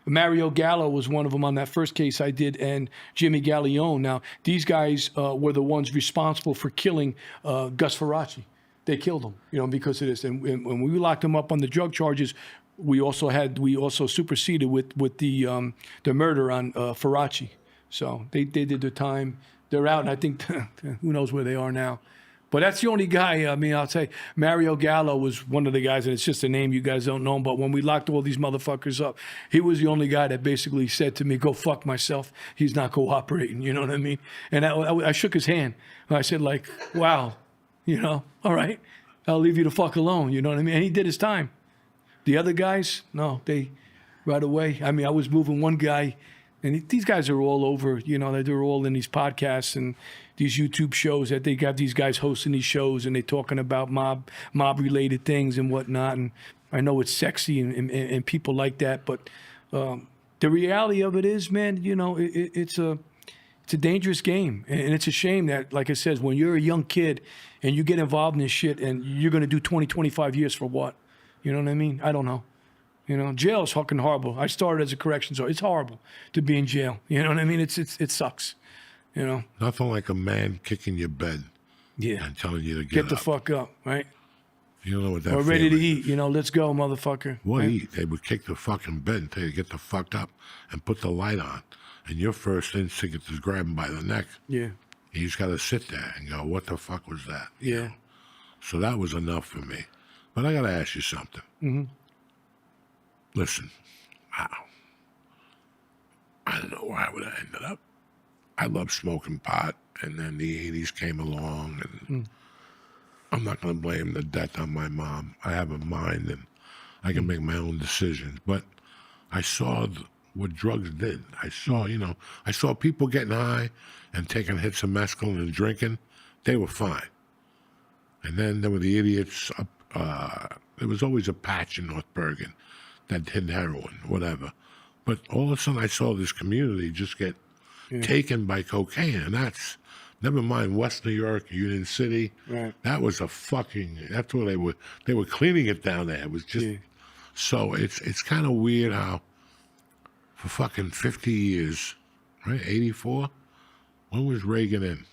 Mario Gallo was one of them on that first case I did, and Jimmy Gallione. Now, these guys were the ones responsible for killing Gus Faraci. They killed him, you know, because of this. And when we locked him up on the drug charges, we also superseded with the murder on Faraci. So they did their time. They're out, and I think who knows where they are now. But that's the only guy. I mean, I'll say Mario Gallo was one of the guys, and it's just a name you guys don't know. But when we locked all these motherfuckers up, he was the only guy that basically said to me, "Go fuck myself." He's not cooperating. You know what I mean? And I shook his hand. I said, like, "Wow, you know, all right, I'll leave you the fuck alone." You know what I mean? And he did his time. The other guys, no, they right away. I mean, I was moving one guy, and these guys are all over. You know, they're all in these podcasts and these YouTube shows that they got these guys hosting these shows and they talking about mob related things and whatnot. And I know it's sexy and people like that, but the reality of it is, man, you know, it's a dangerous game. And it's a shame that, like I said, when you're a young kid and you get involved in this shit and you're going to do 20, 25 years for what? You know what I mean? I don't know. You know, jail is fucking horrible. I started as a corrections officer. It's horrible to be in jail. You know what I mean? It sucks. You know, nothing like a man kicking your bed, and telling you to get the fuck up, right? You know what that? We're ready to eat. You know, let's go, motherfucker. What right? Eat? They would kick the fucking bed and tell you to get the fuck up and put the light on, and your first instinct is grab him by the neck. Yeah. You just got to sit there and go, "What the fuck was that?" Yeah. know? So that was enough for me. But I got to ask you something. Mm-hmm. Listen, wow. I don't know where I would have ended up. I love smoking pot, and then the 80s came along, and I'm not going to blame the death on my mom. I have a mind, and I can make my own decisions. But I saw what drugs did. I saw people getting high and taking hits of mescaline and drinking. They were fine. And then there were the idiots up. There was always a patch in North Bergen that did heroin, whatever. But all of a sudden, I saw this community just get taken by cocaine, and that's, never mind West New York, Union City. Right. That was that's where they were cleaning it down there. It was just, so it's kind of weird how for fucking 50 years, right, 84, when was Reagan in?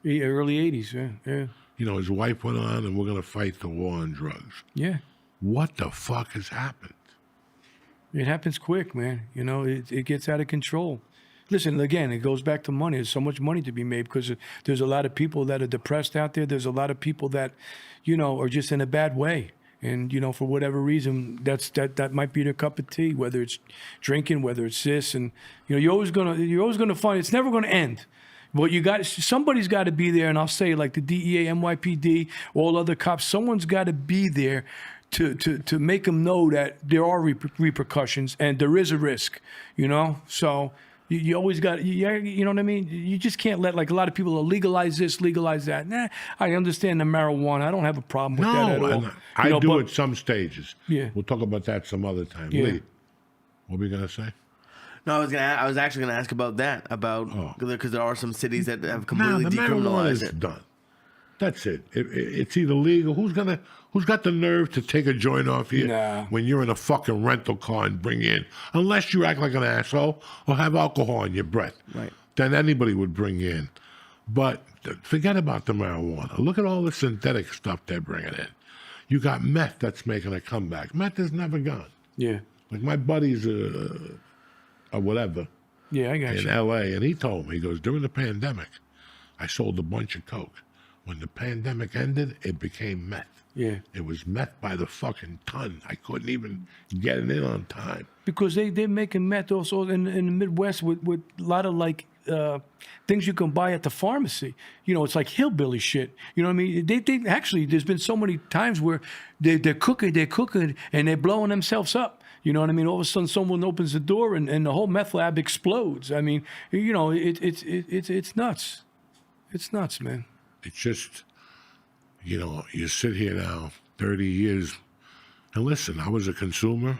Early 80s, yeah. You know, his wife went on, and we're going to fight the war on drugs. Yeah. What the fuck has happened? It happens quick, man. You know, it gets out of control. Listen, again, it goes back to money. There's so much money to be made because there's a lot of people that are depressed out there. There's a lot of people that, you know, are just in a bad way. And, you know, for whatever reason, that might be their cup of tea, whether it's drinking, whether it's this. And, you know, you're always gonna find it's never gonna end. But somebody's got to be there, and I'll say like the DEA, NYPD, all other cops, someone's got to be there to make them know that there are repercussions and there is a risk, you know? So you always got, you know what I mean? You just can't let, like a lot of people legalize this, legalize that. Nah, I understand the marijuana. I don't have a problem with that at all. And I do at some stages. Yeah. We'll talk about that some other time. Yeah. Lee, what were we going to say? No, I was actually going to ask about that, because there are some cities that have completely the marijuana decriminalized is it. done. That's it. It's either legal. Who's got the nerve to take a joint off you when you're in a fucking rental car and bring you in? Unless you act like an asshole or have alcohol in your breath. Right. Then anybody would bring you in. But forget about the marijuana. Look at all the synthetic stuff they're bringing in. You got meth that's making a comeback. Meth is never gone. Yeah. Like my buddies or whatever Yeah, I got in you. L.A., and he told me, he goes, during the pandemic, I sold a bunch of coke. When the pandemic ended, it became meth. Yeah. It was meth by the fucking ton. I couldn't even get it in on time. Because they're making meth also in the Midwest with a lot of like things you can buy at the pharmacy. You know, it's like hillbilly shit. You know what I mean? They actually, there's been so many times where they're cooking, and they're blowing themselves up. You know what I mean? All of a sudden, someone opens the door and the whole meth lab explodes. I mean, you know, it's nuts. It's nuts, man. It's just, you know, you sit here now, 30 years, and listen, I was a consumer.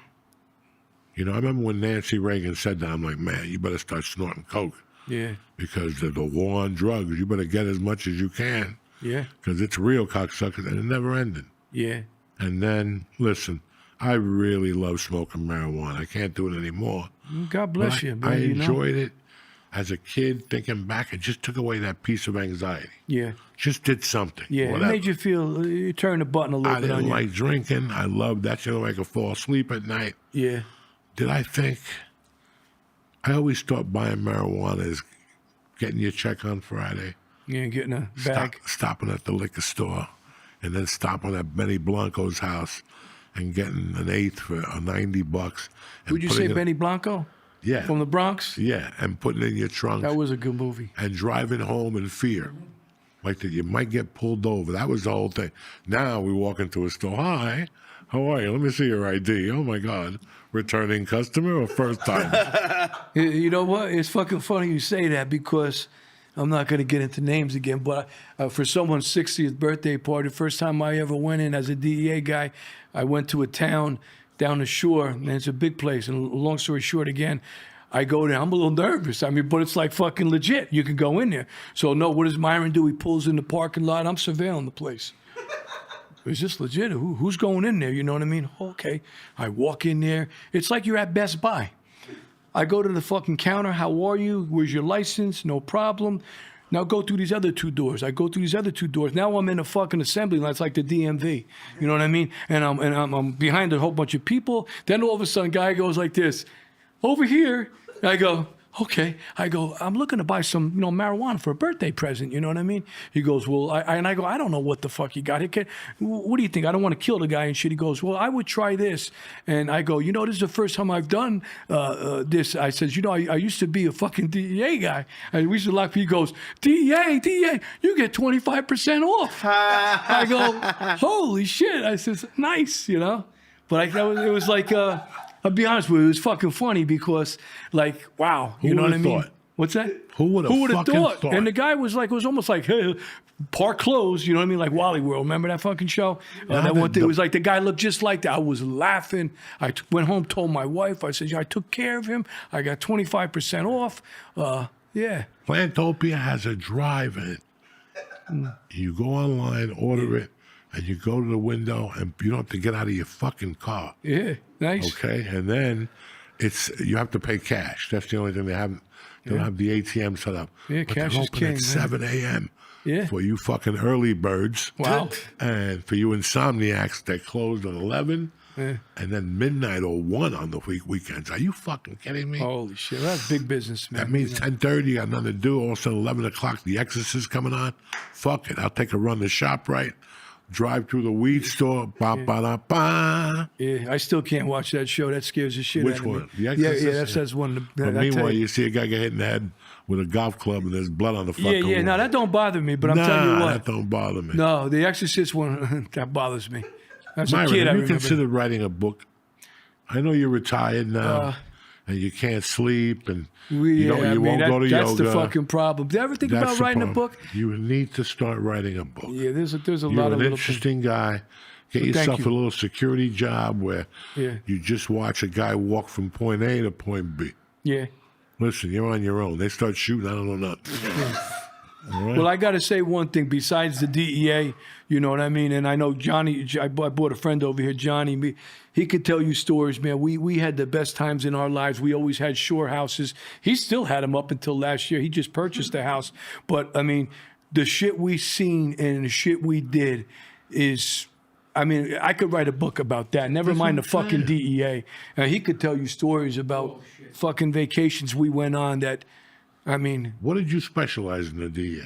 You know, I remember when Nancy Reagan said that, I'm like, man, you better start snorting coke. Yeah. Because of the war on drugs, you better get as much as you can. Yeah. Because it's real, cocksuckers, and it never ended. Yeah. And then, listen, I really love smoking marijuana. I can't do it anymore. God bless you, man. I you know? enjoyed it as a kid, thinking back. It just took away that piece of anxiety. Yeah. Just did something. Yeah. Whatever. It made you feel, you turned the button a little I bit on didn't you. like drinking. I loved that shit. I could fall asleep at night. Yeah. Did I think? I always thought buying marijuana is getting your check on Friday, Yeah, getting a bag. stopping at the liquor store, and then stopping at Benny Blanco's house and getting an eighth for $90. And Would you say putting it- Benny Blanco? Yeah. From the Bronx? Yeah, and putting it in your trunk That was a good movie. and driving home in fear. Like that you might get pulled over. That was the whole thing. Now we walk into a store. Hi, how are you? Let me see your ID. Oh my God. Returning customer or first time? You know what? It's fucking funny you say that because I'm not going to get into names again, but for someone's 60th birthday party, the first time I ever went in as a DEA guy, I went to a town down the shore, and it's a big place. And long story short, again, I go there. I'm a little nervous. I mean, but it's like fucking legit. You can go in there. So, no, what does Myron do? He pulls in the parking lot. I'm surveilling the place. Is this legit? Who's going in there? You know what I mean? Okay. I walk in there. It's like you're at Best Buy. I go to the fucking counter. How are you? Where's your license? No problem. Now go through these other two doors. I go through these other two doors. Now I'm in a fucking assembly line. It's like the DMV. You know what I mean? And I'm behind a whole bunch of people. Then all of a sudden, guy goes like this, over here. I go, okay. I go, I'm looking to buy some, marijuana for a birthday present. You know what I mean? He goes, well, I go, I don't know what the fuck you got here. What do you think? I don't want to kill the guy and shit. He goes, well, I would try this. And I go, this is the first time I've done this. I says, I used to be a fucking DEA guy. And we used to lock people. He goes, DEA, you get 25% off. I go, holy shit. I says, nice, But it was like, I'll be honest with you, it was fucking funny because, like, wow, you know what I mean? Thought? What's that? Who would have fucking thought? And the guy was like, it was almost like, hey, park closed, you know what I mean? Like Wally World, remember that fucking show? It was like the guy looked just like that. I was laughing. I went home, told my wife, I said, I took care of him. I got 25% off. Yeah. Plantopia has a drive in it. You go online, order it, and you go to the window, and you don't have to get out of your fucking car. Yeah, nice. Okay, and then you have to pay cash. That's the only thing they haven't. They don't have the ATM set up. Yeah, But cash they're is open king, at man. 7 a.m. Yeah. For you fucking early birds. Wow. And for you insomniacs, they closed at 11 and then midnight or 1 on the weekends. Are you fucking kidding me? Holy shit. That's big business, man. That means 10:30, you got nothing to do. All of a sudden, 11 o'clock, The Exorcist coming on. Fuck it. I'll take a run to ShopRite, drive through the weed store. Ba ba da ba. Yeah, I still can't watch that show. That scares the shit Which out of me. one? The Exorcist? Yeah, that's one of the. But I tell meanwhile, you. you see a guy get hit in the head with a golf club and there's blood on the fucking Yeah. wall. No, that don't bother me. But I'm telling you what. That don't bother me. No, the Exorcist one that bothers me. As a Myron, kid, I have you remember. considered writing a book? I know you're retired now, and you can't sleep, and you won't go to that's yoga. the fucking problem. Did you ever think That's about the writing a problem. book? You need to start writing a book. Yeah, there's a You're lot of an little interesting guy. Get Well, thank yourself you. a little security job where Yeah. you just watch a guy walk from point A to point B. Yeah. Listen, you're on your own. They start shooting, I don't know nothing. All right? Well, I got to say one thing besides the DEA, you know what I mean? And I know Johnny, I brought a friend over here, Johnny. He could tell you stories, man. We had the best times in our lives. We always had shore houses. He still had them up until last year. He just purchased a house. But, I mean, the shit we seen and the shit we did is, I mean, I could write a book about that. Never mind the fucking DEA. He could tell you stories about fucking vacations we went on that, I mean, What did you specialize in the DA?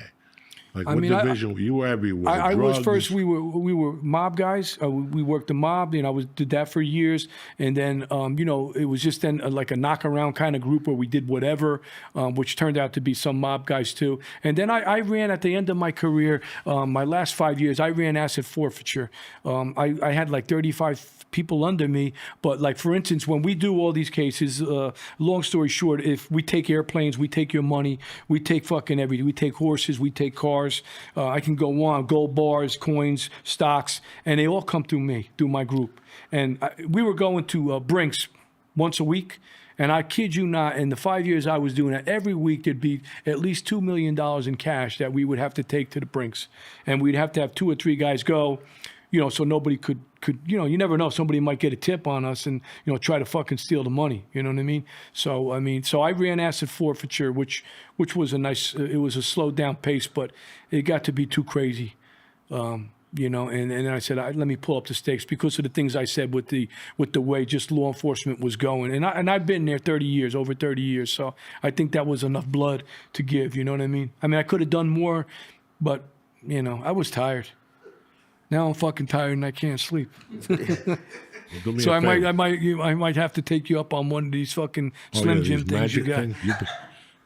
Like I what mean, division? You were everywhere. I was Drugs? first. We were mob guys. We worked the mob, and I did that for years. And then, you know, it was just then like a knockaround kind of group where we did whatever, which turned out to be some mob guys too. And then I ran at the end of my career, my last 5 years. I ran asset forfeiture. I had like 35 people under me. But like, for instance, when we do all these cases, long story short, if we take airplanes, we take your money, we take fucking everything. We take horses, we take cars. I can go on, gold bars, coins, stocks, and they all come through me, through my group. And we were going to Brinks once a week. And I kid you not, in the 5 years I was doing it, every week there'd be at least $2 million in cash that we would have to take to the Brinks. And we'd have to have 2 or 3 guys go, you know, so nobody could, you know, you never know. Somebody might get a tip on us and, you know, try to fucking steal the money. You know what I mean? So, I ran asset forfeiture, which was a nice, it was a slowed down pace, but it got to be too crazy. You know, and I said, let me pull up the stakes because of the things I said with the way just law enforcement was going. And I've been there 30 years, over 30 years. So I think that was enough blood to give, you know what I mean? I mean, I could have done more, but, you know, I was tired. Now I'm fucking tired and I can't sleep. Well, do me So a I favor. might have to take you up on one of these fucking Oh, Slim yeah, Jim these things you magic got. things?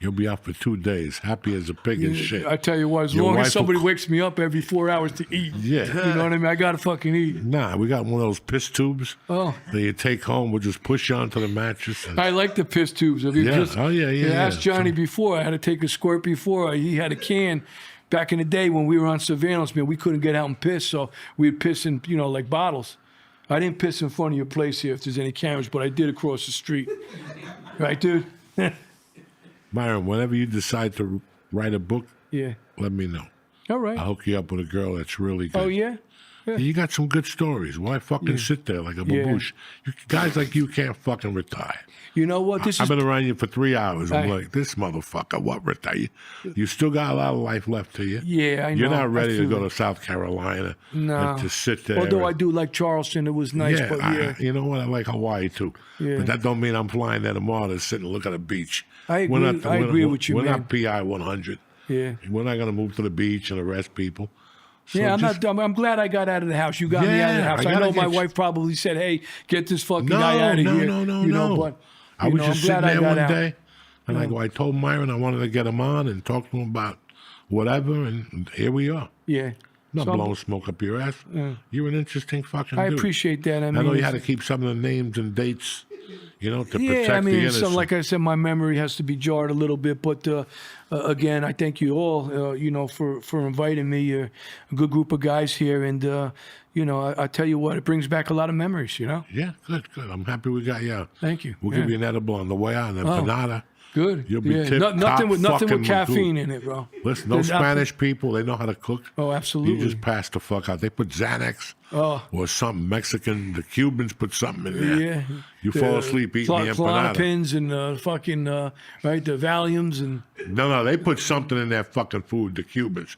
You'll be out for 2 days, happy as a pig and shit. I tell you what, as Your long wife as somebody will- wakes me up every 4 hours to eat, Yeah. you know what I mean? I gotta fucking eat. Nah, we got one of those piss tubes Oh. that you take home. We'll just push you onto the mattress. And, I like the piss tubes. Have you Yeah. pissed- Oh, yeah. I asked Johnny before. I had to take a squirt before. He had a can. Back in the day when we were on surveillance, man, we couldn't get out and piss, so we'd piss in, you know, like bottles. I didn't piss in front of your place here if there's any cameras, but I did across the street. Right, dude? Myron, whenever you decide to write a book, Yeah. let me know. All right. I'll hook you up with a girl that's really good. Oh, yeah? You got some good stories. Why fucking sit there like a Yeah. baboosh? Guys like you can't fucking retire. You know what? This I've is been around you for 3 hours. I'm I- like, this motherfucker, what retire? You still got a lot of life left to you. Yeah, I know. You're not I ready to feel go it. to South Carolina No. and to sit there. Although I and- do like Charleston, it was nice, yeah, but yeah. you know what? I like Hawaii too. Yeah. But that don't mean I'm flying there tomorrow to sit and look at a beach. I agree with you, We're man. not PI 100. Yeah. We're not going to move to the beach and arrest people. So Yeah, just- I'm glad I got out of the house. You got me out of the Yeah, house. I I gotta know my get you- wife probably said, "Hey, get this fucking No, guy out of no, here." no, no, you know, no. But I you was know, just I'm glad sitting I there got one out. day, and I told Myron I wanted to get him on and talk to him about whatever, and here we are. Yeah. Not So blowing smoke up your ass. You're an interesting fucking I dude. appreciate that. I I mean, know you had to keep some of the names and dates, you know, to protect yeah, I the mean, innocent. so like I said, my memory has to be jarred a little bit. But again, I thank you all, you know, for inviting me. You're a good group of guys here, and you know, I tell you what, it brings back a lot of memories. You know, Yeah, good. I'm happy we got you out. thank you. We'll Yeah. give you an edible on the way out and then panada. Good. You'll be yeah. tip-top nothing with fucking caffeine in it, bro. Listen, no There's nothing- Spanish people. They know how to cook. Oh, You absolutely. just pass the fuck out. They put Xanax Oh. or something Mexican. The Cubans put something in there. Yeah. You fall asleep eating the empanada. Klonopins and fucking right, the Valiums and No, No, they put something in their fucking food, the Cubans.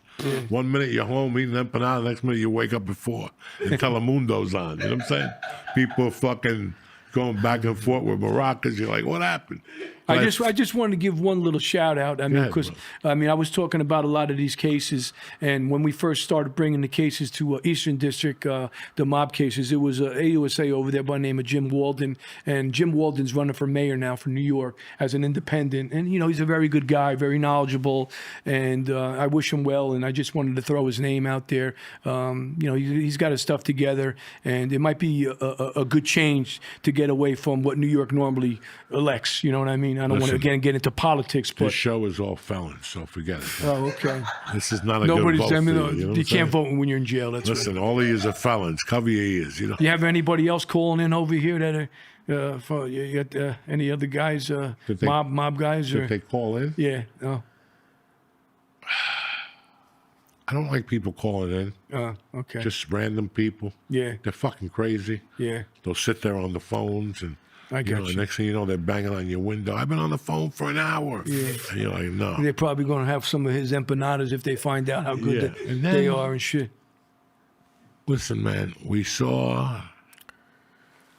1 minute you're home eating empanada, next minute you wake up at 4 and Telemundo's on. You know what I'm saying? People are fucking going back and forth with maracas. You're like, what happened? I just wanted to give one little shout out. I mean, ahead, because bro. I was talking about a lot of these cases, and when we first started bringing the cases to Eastern District, the mob cases, it was AUSA over there by the name of Jim Walden, and Jim Walden's running for mayor now for New York as an independent, and he's a very good guy, very knowledgeable, and I wish him well, and I just wanted to throw his name out there. He's got his stuff together, and it might be a good change to get away from what New York normally elects. You know what I mean? I don't want to again get into politics, but This show is all felons, so forget it. oh, okay. This is not a Nobody's. good vote I mean, for you. You know what you I'm can't saying? vote when you're in jail. That's Listen, right. all of you are felons. Cover your ears. You know. You have anybody else calling in over here that are? You got any other guys? Did they- Mob guys? Or If they call in, yeah. Oh. I don't like people calling in. Okay. Just random people. yeah. They're fucking crazy. Yeah. They'll sit there on the phones and. I You know, got the you. next thing you know, they're banging on your window. I've been on the phone for an hour. Yeah. And you're like, no. They're probably going to have some of his empanadas if they find out how good Yeah. And then- they are and shit. Listen, man, we saw.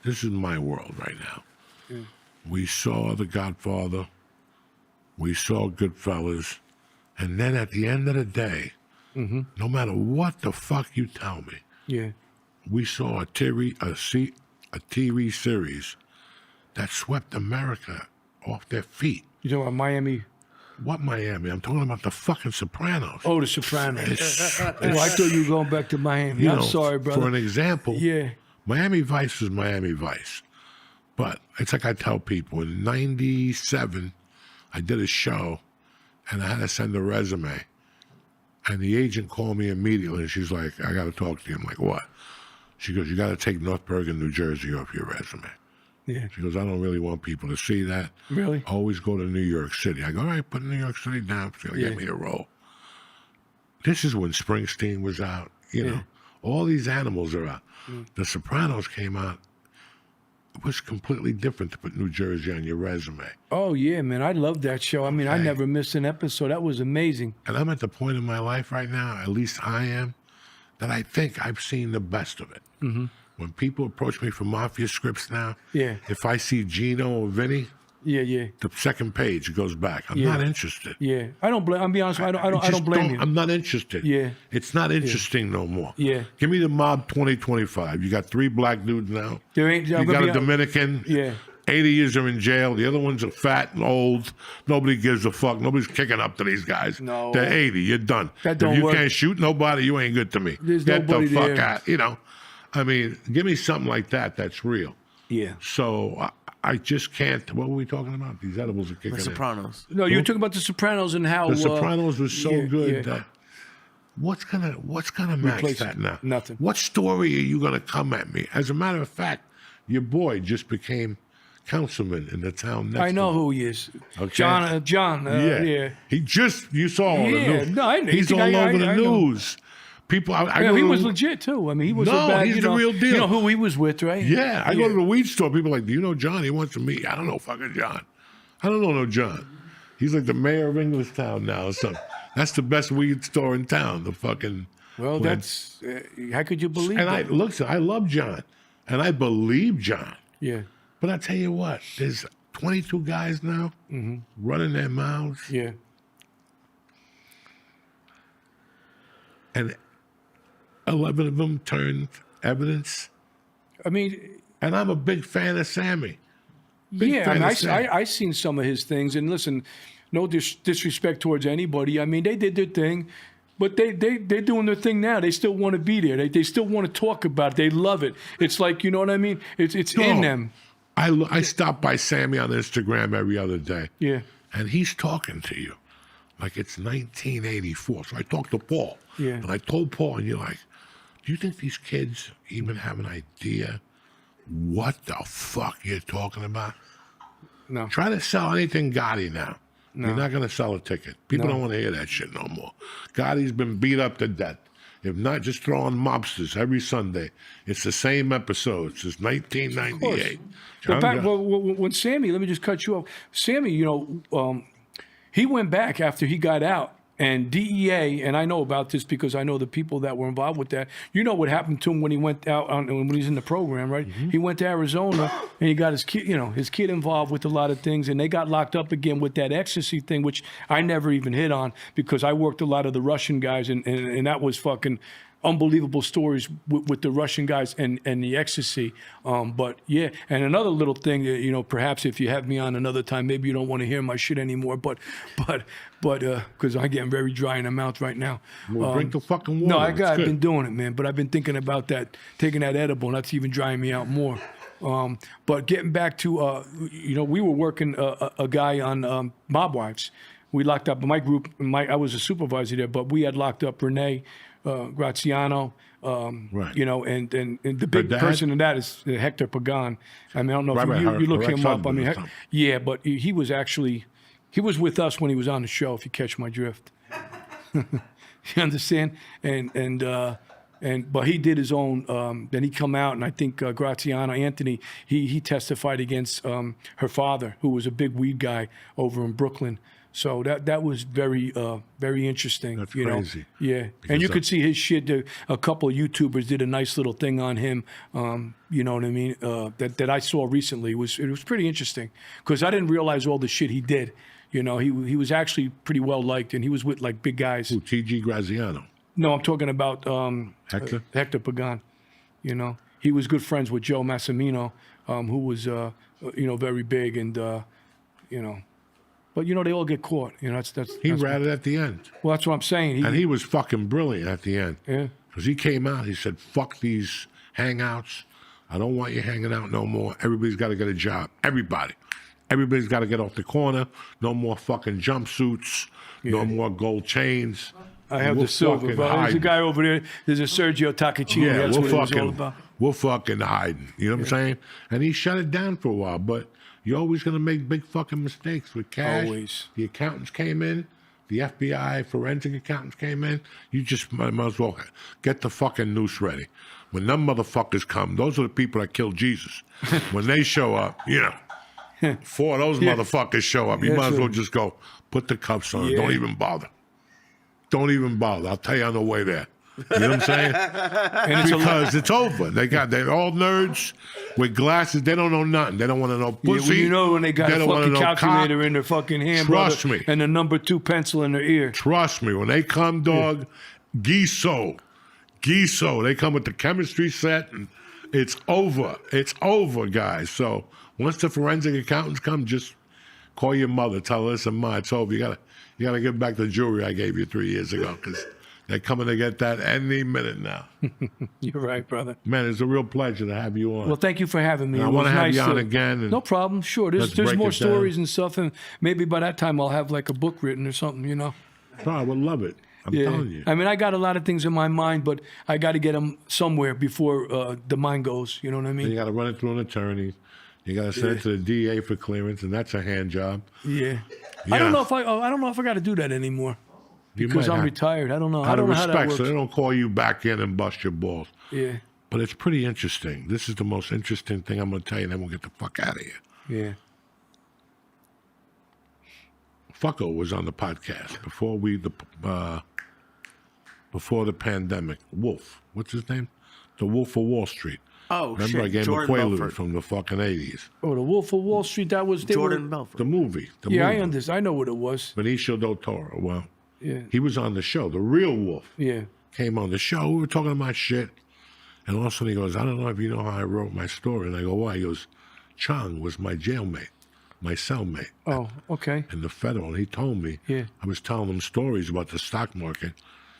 This is my world right now. We saw The Godfather. We saw Goodfellas. And then at the end of the day, no matter what the fuck you tell me, Yeah. we saw a TV series that swept America off their feet. You talking about Miami? What Miami? I'm talking about the fucking Sopranos. Oh, The Sopranos. It's- Oh, I thought you were going back to Miami. you I'm know, sorry, brother. For an example, Yeah. Miami Vice was Miami Vice. But it's like I tell people, in 97, I did a show and I had to send a resume. And the agent called me immediately and she's like, I got to talk to you. I'm like, what? She goes, you got to take North Bergen, New Jersey off your resume. Yeah. She goes, I don't really want people to see that. Really? Always go to New York City. I go, all right, put New York City down. She's going to Yeah. get me a role. This is when Springsteen was out. You know, all these animals are out. The Sopranos came out. It was completely different to put New Jersey on your resume. Oh yeah, man. I love that show. I mean, I never missed an episode. That was amazing. And I'm at the point in my life right now, at least I am, that I think I've seen the best of it. When people approach me for mafia scripts now, Yeah. if I see Gino or Vinny, Yeah, yeah, the second page goes back. I'm Yeah. not interested. yeah. I don't blame. I'll be honest. I don't Just blame you. I'm not interested. Yeah. It's not interesting no more. Yeah. Give me the Mob 2025. You got 3 black dudes now. There ain't. You got a Dominican. Yeah. 80 years are in jail. The other ones are fat and old. Nobody gives a fuck. Nobody's kicking up to these guys. No. They're 80. You're done. That don't if you work. can't shoot nobody, you ain't good to me. There's Get nobody the fuck there. out. You know, I mean, give me something like that that's real. Yeah. So I just can't. What were we talking about? These edibles are kicking The in. Sopranos. No, you were talking about The Sopranos and how The Sopranos was so yeah, good yeah. that what's gonna match Replace that it. now? Nothing. What story are you gonna come at me? As a matter of fact, your boy just became councilman in the town next. I know to who he is. Okay. John. Yeah. Yeah. He just you saw all the Yeah, news. no, I know. He's You all think over the I know. news. People, I Yeah, go he to was the- legit too. I mean, he was No, a bad. he's you the know, real deal. You know who he was with, right? Yeah, I go to the weed store. People are like, do you know John? He wants to meet. I don't know fucking John. I don't know no John. He's like the mayor of Englishtown now or something. That's the best weed store in town. The fucking. Well, that's how could you believe And I that? I love John, and I believe John. Yeah, But I tell you what, there's 22 guys now running their mouths, yeah. and 11 of them turned evidence. I mean, And I'm a big fan of Sammy. Big yeah. I fan mean, of Sammy. I seen some of his things, and listen, no disrespect towards anybody. I mean, they did their thing, but they're doing their thing now. They still want to be there. They still want to talk about it. They love it. It's like, you know what I mean? It's in No. them. I stop by Sammy on Instagram every other day, Yeah, and he's talking to you like it's 1984. So I talked to Paul, Yeah. and I told Paul, and you're like, do you think these kids even have an idea what the fuck you're talking about? no. Try to sell anything Gotti now. You're not going to sell a ticket. People don't want to hear that shit no more. Gotti's been beat up to death. If not, just throw on Mobsters every Sunday. It's the same episodes since 1998. But John back, Gotti- well, when Sammy, let me just cut you off. Sammy, you know, he went back after he got out. And DEA, and I know about this because I know the people that were involved with that. You know what happened to him when he went out when he was in the program, right? He went to Arizona and he got his kid involved with a lot of things, and they got locked up again with that ecstasy thing, which I never even hit on because I worked a lot of the Russian guys, and that was fucking unbelievable stories with the Russian guys and the ecstasy. But yeah, and another little thing that, perhaps if you have me on another time, maybe you don't want to hear my shit anymore, but because I'm getting very dry in the mouth right now. Well, drink the fucking water. No, It's I've been doing it, man, but I've been thinking about that, taking that edible, and that's even drying me out more. But getting back to, we were working a guy on Mob Wives. We locked up my group. I was a supervisor there, but we had locked up Renee Graziano, Right. and the big dad? person in that is Hector Pagan. I mean, I don't know Right, if right, you look her him up. I ex-husband mean, or something. yeah, but he was with us when he was on the show. If you catch my drift, you understand? But he did his own. Then he come out, and I think Graziano Anthony, he testified against her father, who was a big weed guy over in Brooklyn. So that was very very interesting. That's you know? crazy. Yeah, and you could see his shit. A couple of YouTubers did a nice little thing on him. You know what I mean? That I saw recently. It was pretty interesting because I didn't realize all the shit he did. You know, he was actually pretty well liked, and he was with like big guys. Who, T.G. Graziano? No, I'm talking about Hector? Hector Pagan. You know, he was good friends with Joe Massimino, who was very big, and but they all get caught. That's He ratted at the end. well, that's what I'm saying. And he was fucking brilliant at the end. Yeah. Because he came out, he said, fuck these hangouts. I don't want you hanging out no more. Everybody's got to get a job. Everybody. Everybody's got to get off the corner. No more fucking jumpsuits. No more gold chains. I have We'll the silver, fucking bro. There's a hide. guy over there. There's a Sergio Tacchini. Yeah, That's we're what it was all fucking, about. we're fucking hiding. You know what I'm saying? And he shut it down for a while, but you're always going to make big fucking mistakes with cash. Always. The accountants came in. The FBI forensic accountants came in. You just might as well get the fucking noose ready. When them motherfuckers come, those are the people that killed Jesus. When they show up, four of those motherfuckers show up, you Yeah, might as well true. just go, put the cuffs on. Yeah. Don't even bother. Don't even bother. I'll tell you on the way there. You know what I'm saying? And Because it's over. They're all nerds with glasses. They don't know nothing. They don't want to know yeah, pussy. when they got They a don't wanna fucking know calculator cock. in their fucking hand, Trust brother, me. and the number 2 pencil in their ear. Trust me, when they come, dog, Giso. They come with the chemistry set, and it's over. It's over, guys. So once the forensic accountants come, just call your mother. Tell her, listen, Ma, it's over. You gotta give back the jewelry I gave you 3 years ago, because they're coming to get that any minute now. You're right, brother. Man, it's a real pleasure to have you on. Well, thank you for having me. And It I want was to have nice you on to- again. And No problem. Sure. Let's There's break more it down. stories and stuff, and maybe by that time I'll have like a book written or something. Bro, I would love it. I'm telling you. I mean, I got a lot of things in my mind, but I got to get them somewhere before the mind goes. You know what I You mean? got to run it through an attorney. You got to send it to the DA for clearance, and that's a hand job. Yeah. Yeah. I don't know if I got to do that anymore You because might I'm have- retired. I don't know. I Out of don't know how that respect, works. so they don't call you back in and bust your balls. Yeah. But it's pretty interesting. This is the most interesting thing I'm going to tell you, and then we'll get the fuck out of here. Yeah. Fucko was on the podcast before the pandemic. Wolf. What's his name? The Wolf of Wall Street. Oh, Remember shit. I gave Jordan him a Quaalude Belfort. from the fucking 80s. Oh, the Wolf of Wall Street. That was Jordan Belfort. The movie. Yeah, movie. I understand. I know what it was. Benicio del Toro. Well, Yeah. he was on the show. The real Wolf Yeah. came on the show. We were talking about shit. And all of a sudden he goes, I don't know if you know how I wrote my story. And I go, why? He goes, Chang was my jailmate, my cellmate Oh, okay. in the federal. And he told me, Yeah. I was telling him stories about the stock market.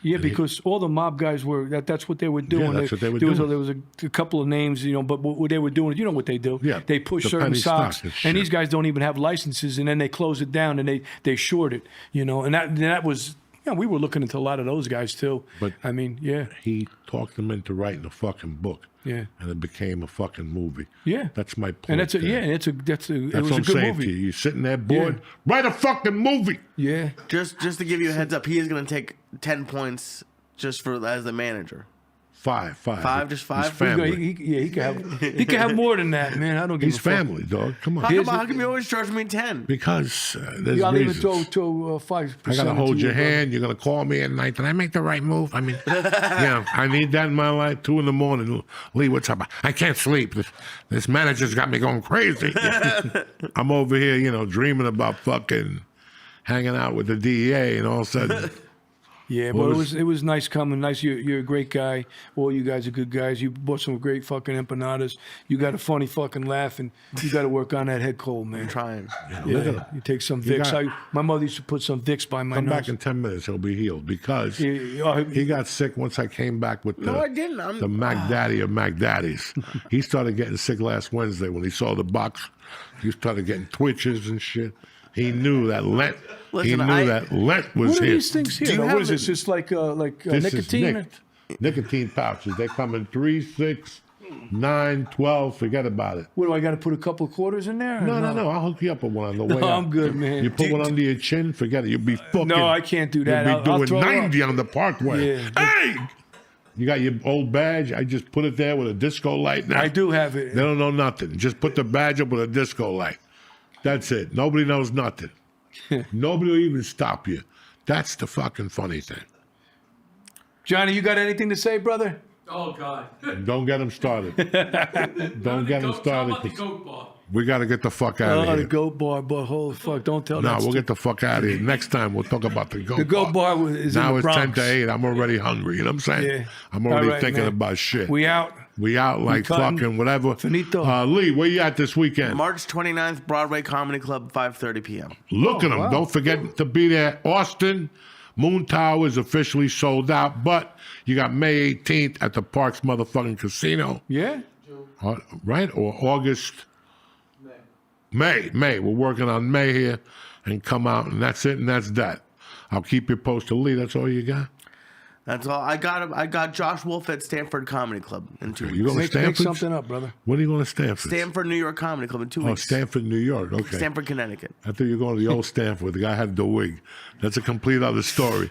Yeah, because all the mob guys were that's what they were doing. that's what they were there doing. Was a couple of names, but what they were doing, you know what they do? Yeah, they push the certain penny stocks, stock and and shit. these guys don't even have licenses, and then they close it down and they short it, and that was. We were looking into a lot of those guys too. But- I mean, yeah, He talked them into writing a fucking book. Yeah. And it became a fucking movie. yeah. That's my point. And that's a there. and it That's was what a I'm good saying movie. to you. You're sitting there bored. Write a fucking movie. Yeah, Just to give you a heads up, he is going to take 10 points just for as the manager. Five. Just He's 5? family. He could have more than that, man. I don't give He's a fuck. family, dog. Come on. How come you always charge me 10? Because there's I'll even reasons. throw 5%. I gotta hold to your you, brother. hand. You're gonna call me at night. Did I make the right move? I mean, yeah, I need that in my life. 2 a.m. Lee, what's up? I can't sleep. This manager's got me going crazy. I'm over here, dreaming about fucking hanging out with the DEA, and all of a sudden, Yeah, but it was nice coming. Nice, you're a great guy. All you guys are good guys. You bought some great fucking empanadas. You got a funny fucking laugh, and you got to work on that head cold, man. Trying. look at him. You take some You Vicks. got- My mother used to put some Vicks by my Come nose. back in 10 minutes. He'll be healed because Yeah, he got sick once I came back with No, I didn't. the Mac Daddy of Mac Daddies. He started getting sick last Wednesday when he saw the box. He started getting twitches and shit. He knew that Lent. Listen, that Lent was what are here. these things here? you Now, have what is the- this? It's like This nicotine? is nicotine pouches. They come in 3, 6, 9, 12. Forget about it. What do I got to put a couple of quarters in there? or No. I'll hook you up with one on the way No, out. I'm good, man. You put one under your chin, forget it. You'll be fucking. No, I can't do that. You'll be I'll doing throw up. 90 on the Parkway. Yeah. Hey! You got your old badge. I just put it there with a disco light now. I do have it. They don't know nothing. Just put the badge up with a disco light. That's it. Nobody knows nothing. Nobody will even stop you. That's the fucking funny thing. Johnny, you got anything to say, brother? Oh God. Don't get them started. Don't get them How started. about the goat bar? We got to get the fuck out Oh, of the here. goat bar, but holy fuck, don't tell No, that. we'll get the fuck out of here. Next time we'll talk about the goat The goat bar is Now in the it's Bronx. 10 to 8. I'm already hungry. You know what I'm saying? Yeah. I'm already All right, thinking man. about shit. We out. We out like cutting. fucking whatever. Finito. Lee, where you at this weekend? March 29th, Broadway Comedy Club, 5:30 p.m. Look at them. wow. Don't forget to be there. Austin, Moon Tower is officially sold out, but you got May 18th at the Parks motherfucking Casino. Yeah? Right? Or August? May. We're working on May here and come out, and that's it, and that's that. I'll keep you posted. Lee, that's all you got? That's all. I got Josh Wolf at Stanford Comedy Club in 2 weeks. You going to Make Stanford? something up, brother. When are you going to Stanford? Stanford, New York Comedy Club in 2 Oh, weeks. Stanford, New York. Okay. Stanford, Connecticut. I thought you were going to the old Stanford. The guy had the wig. That's a complete other story.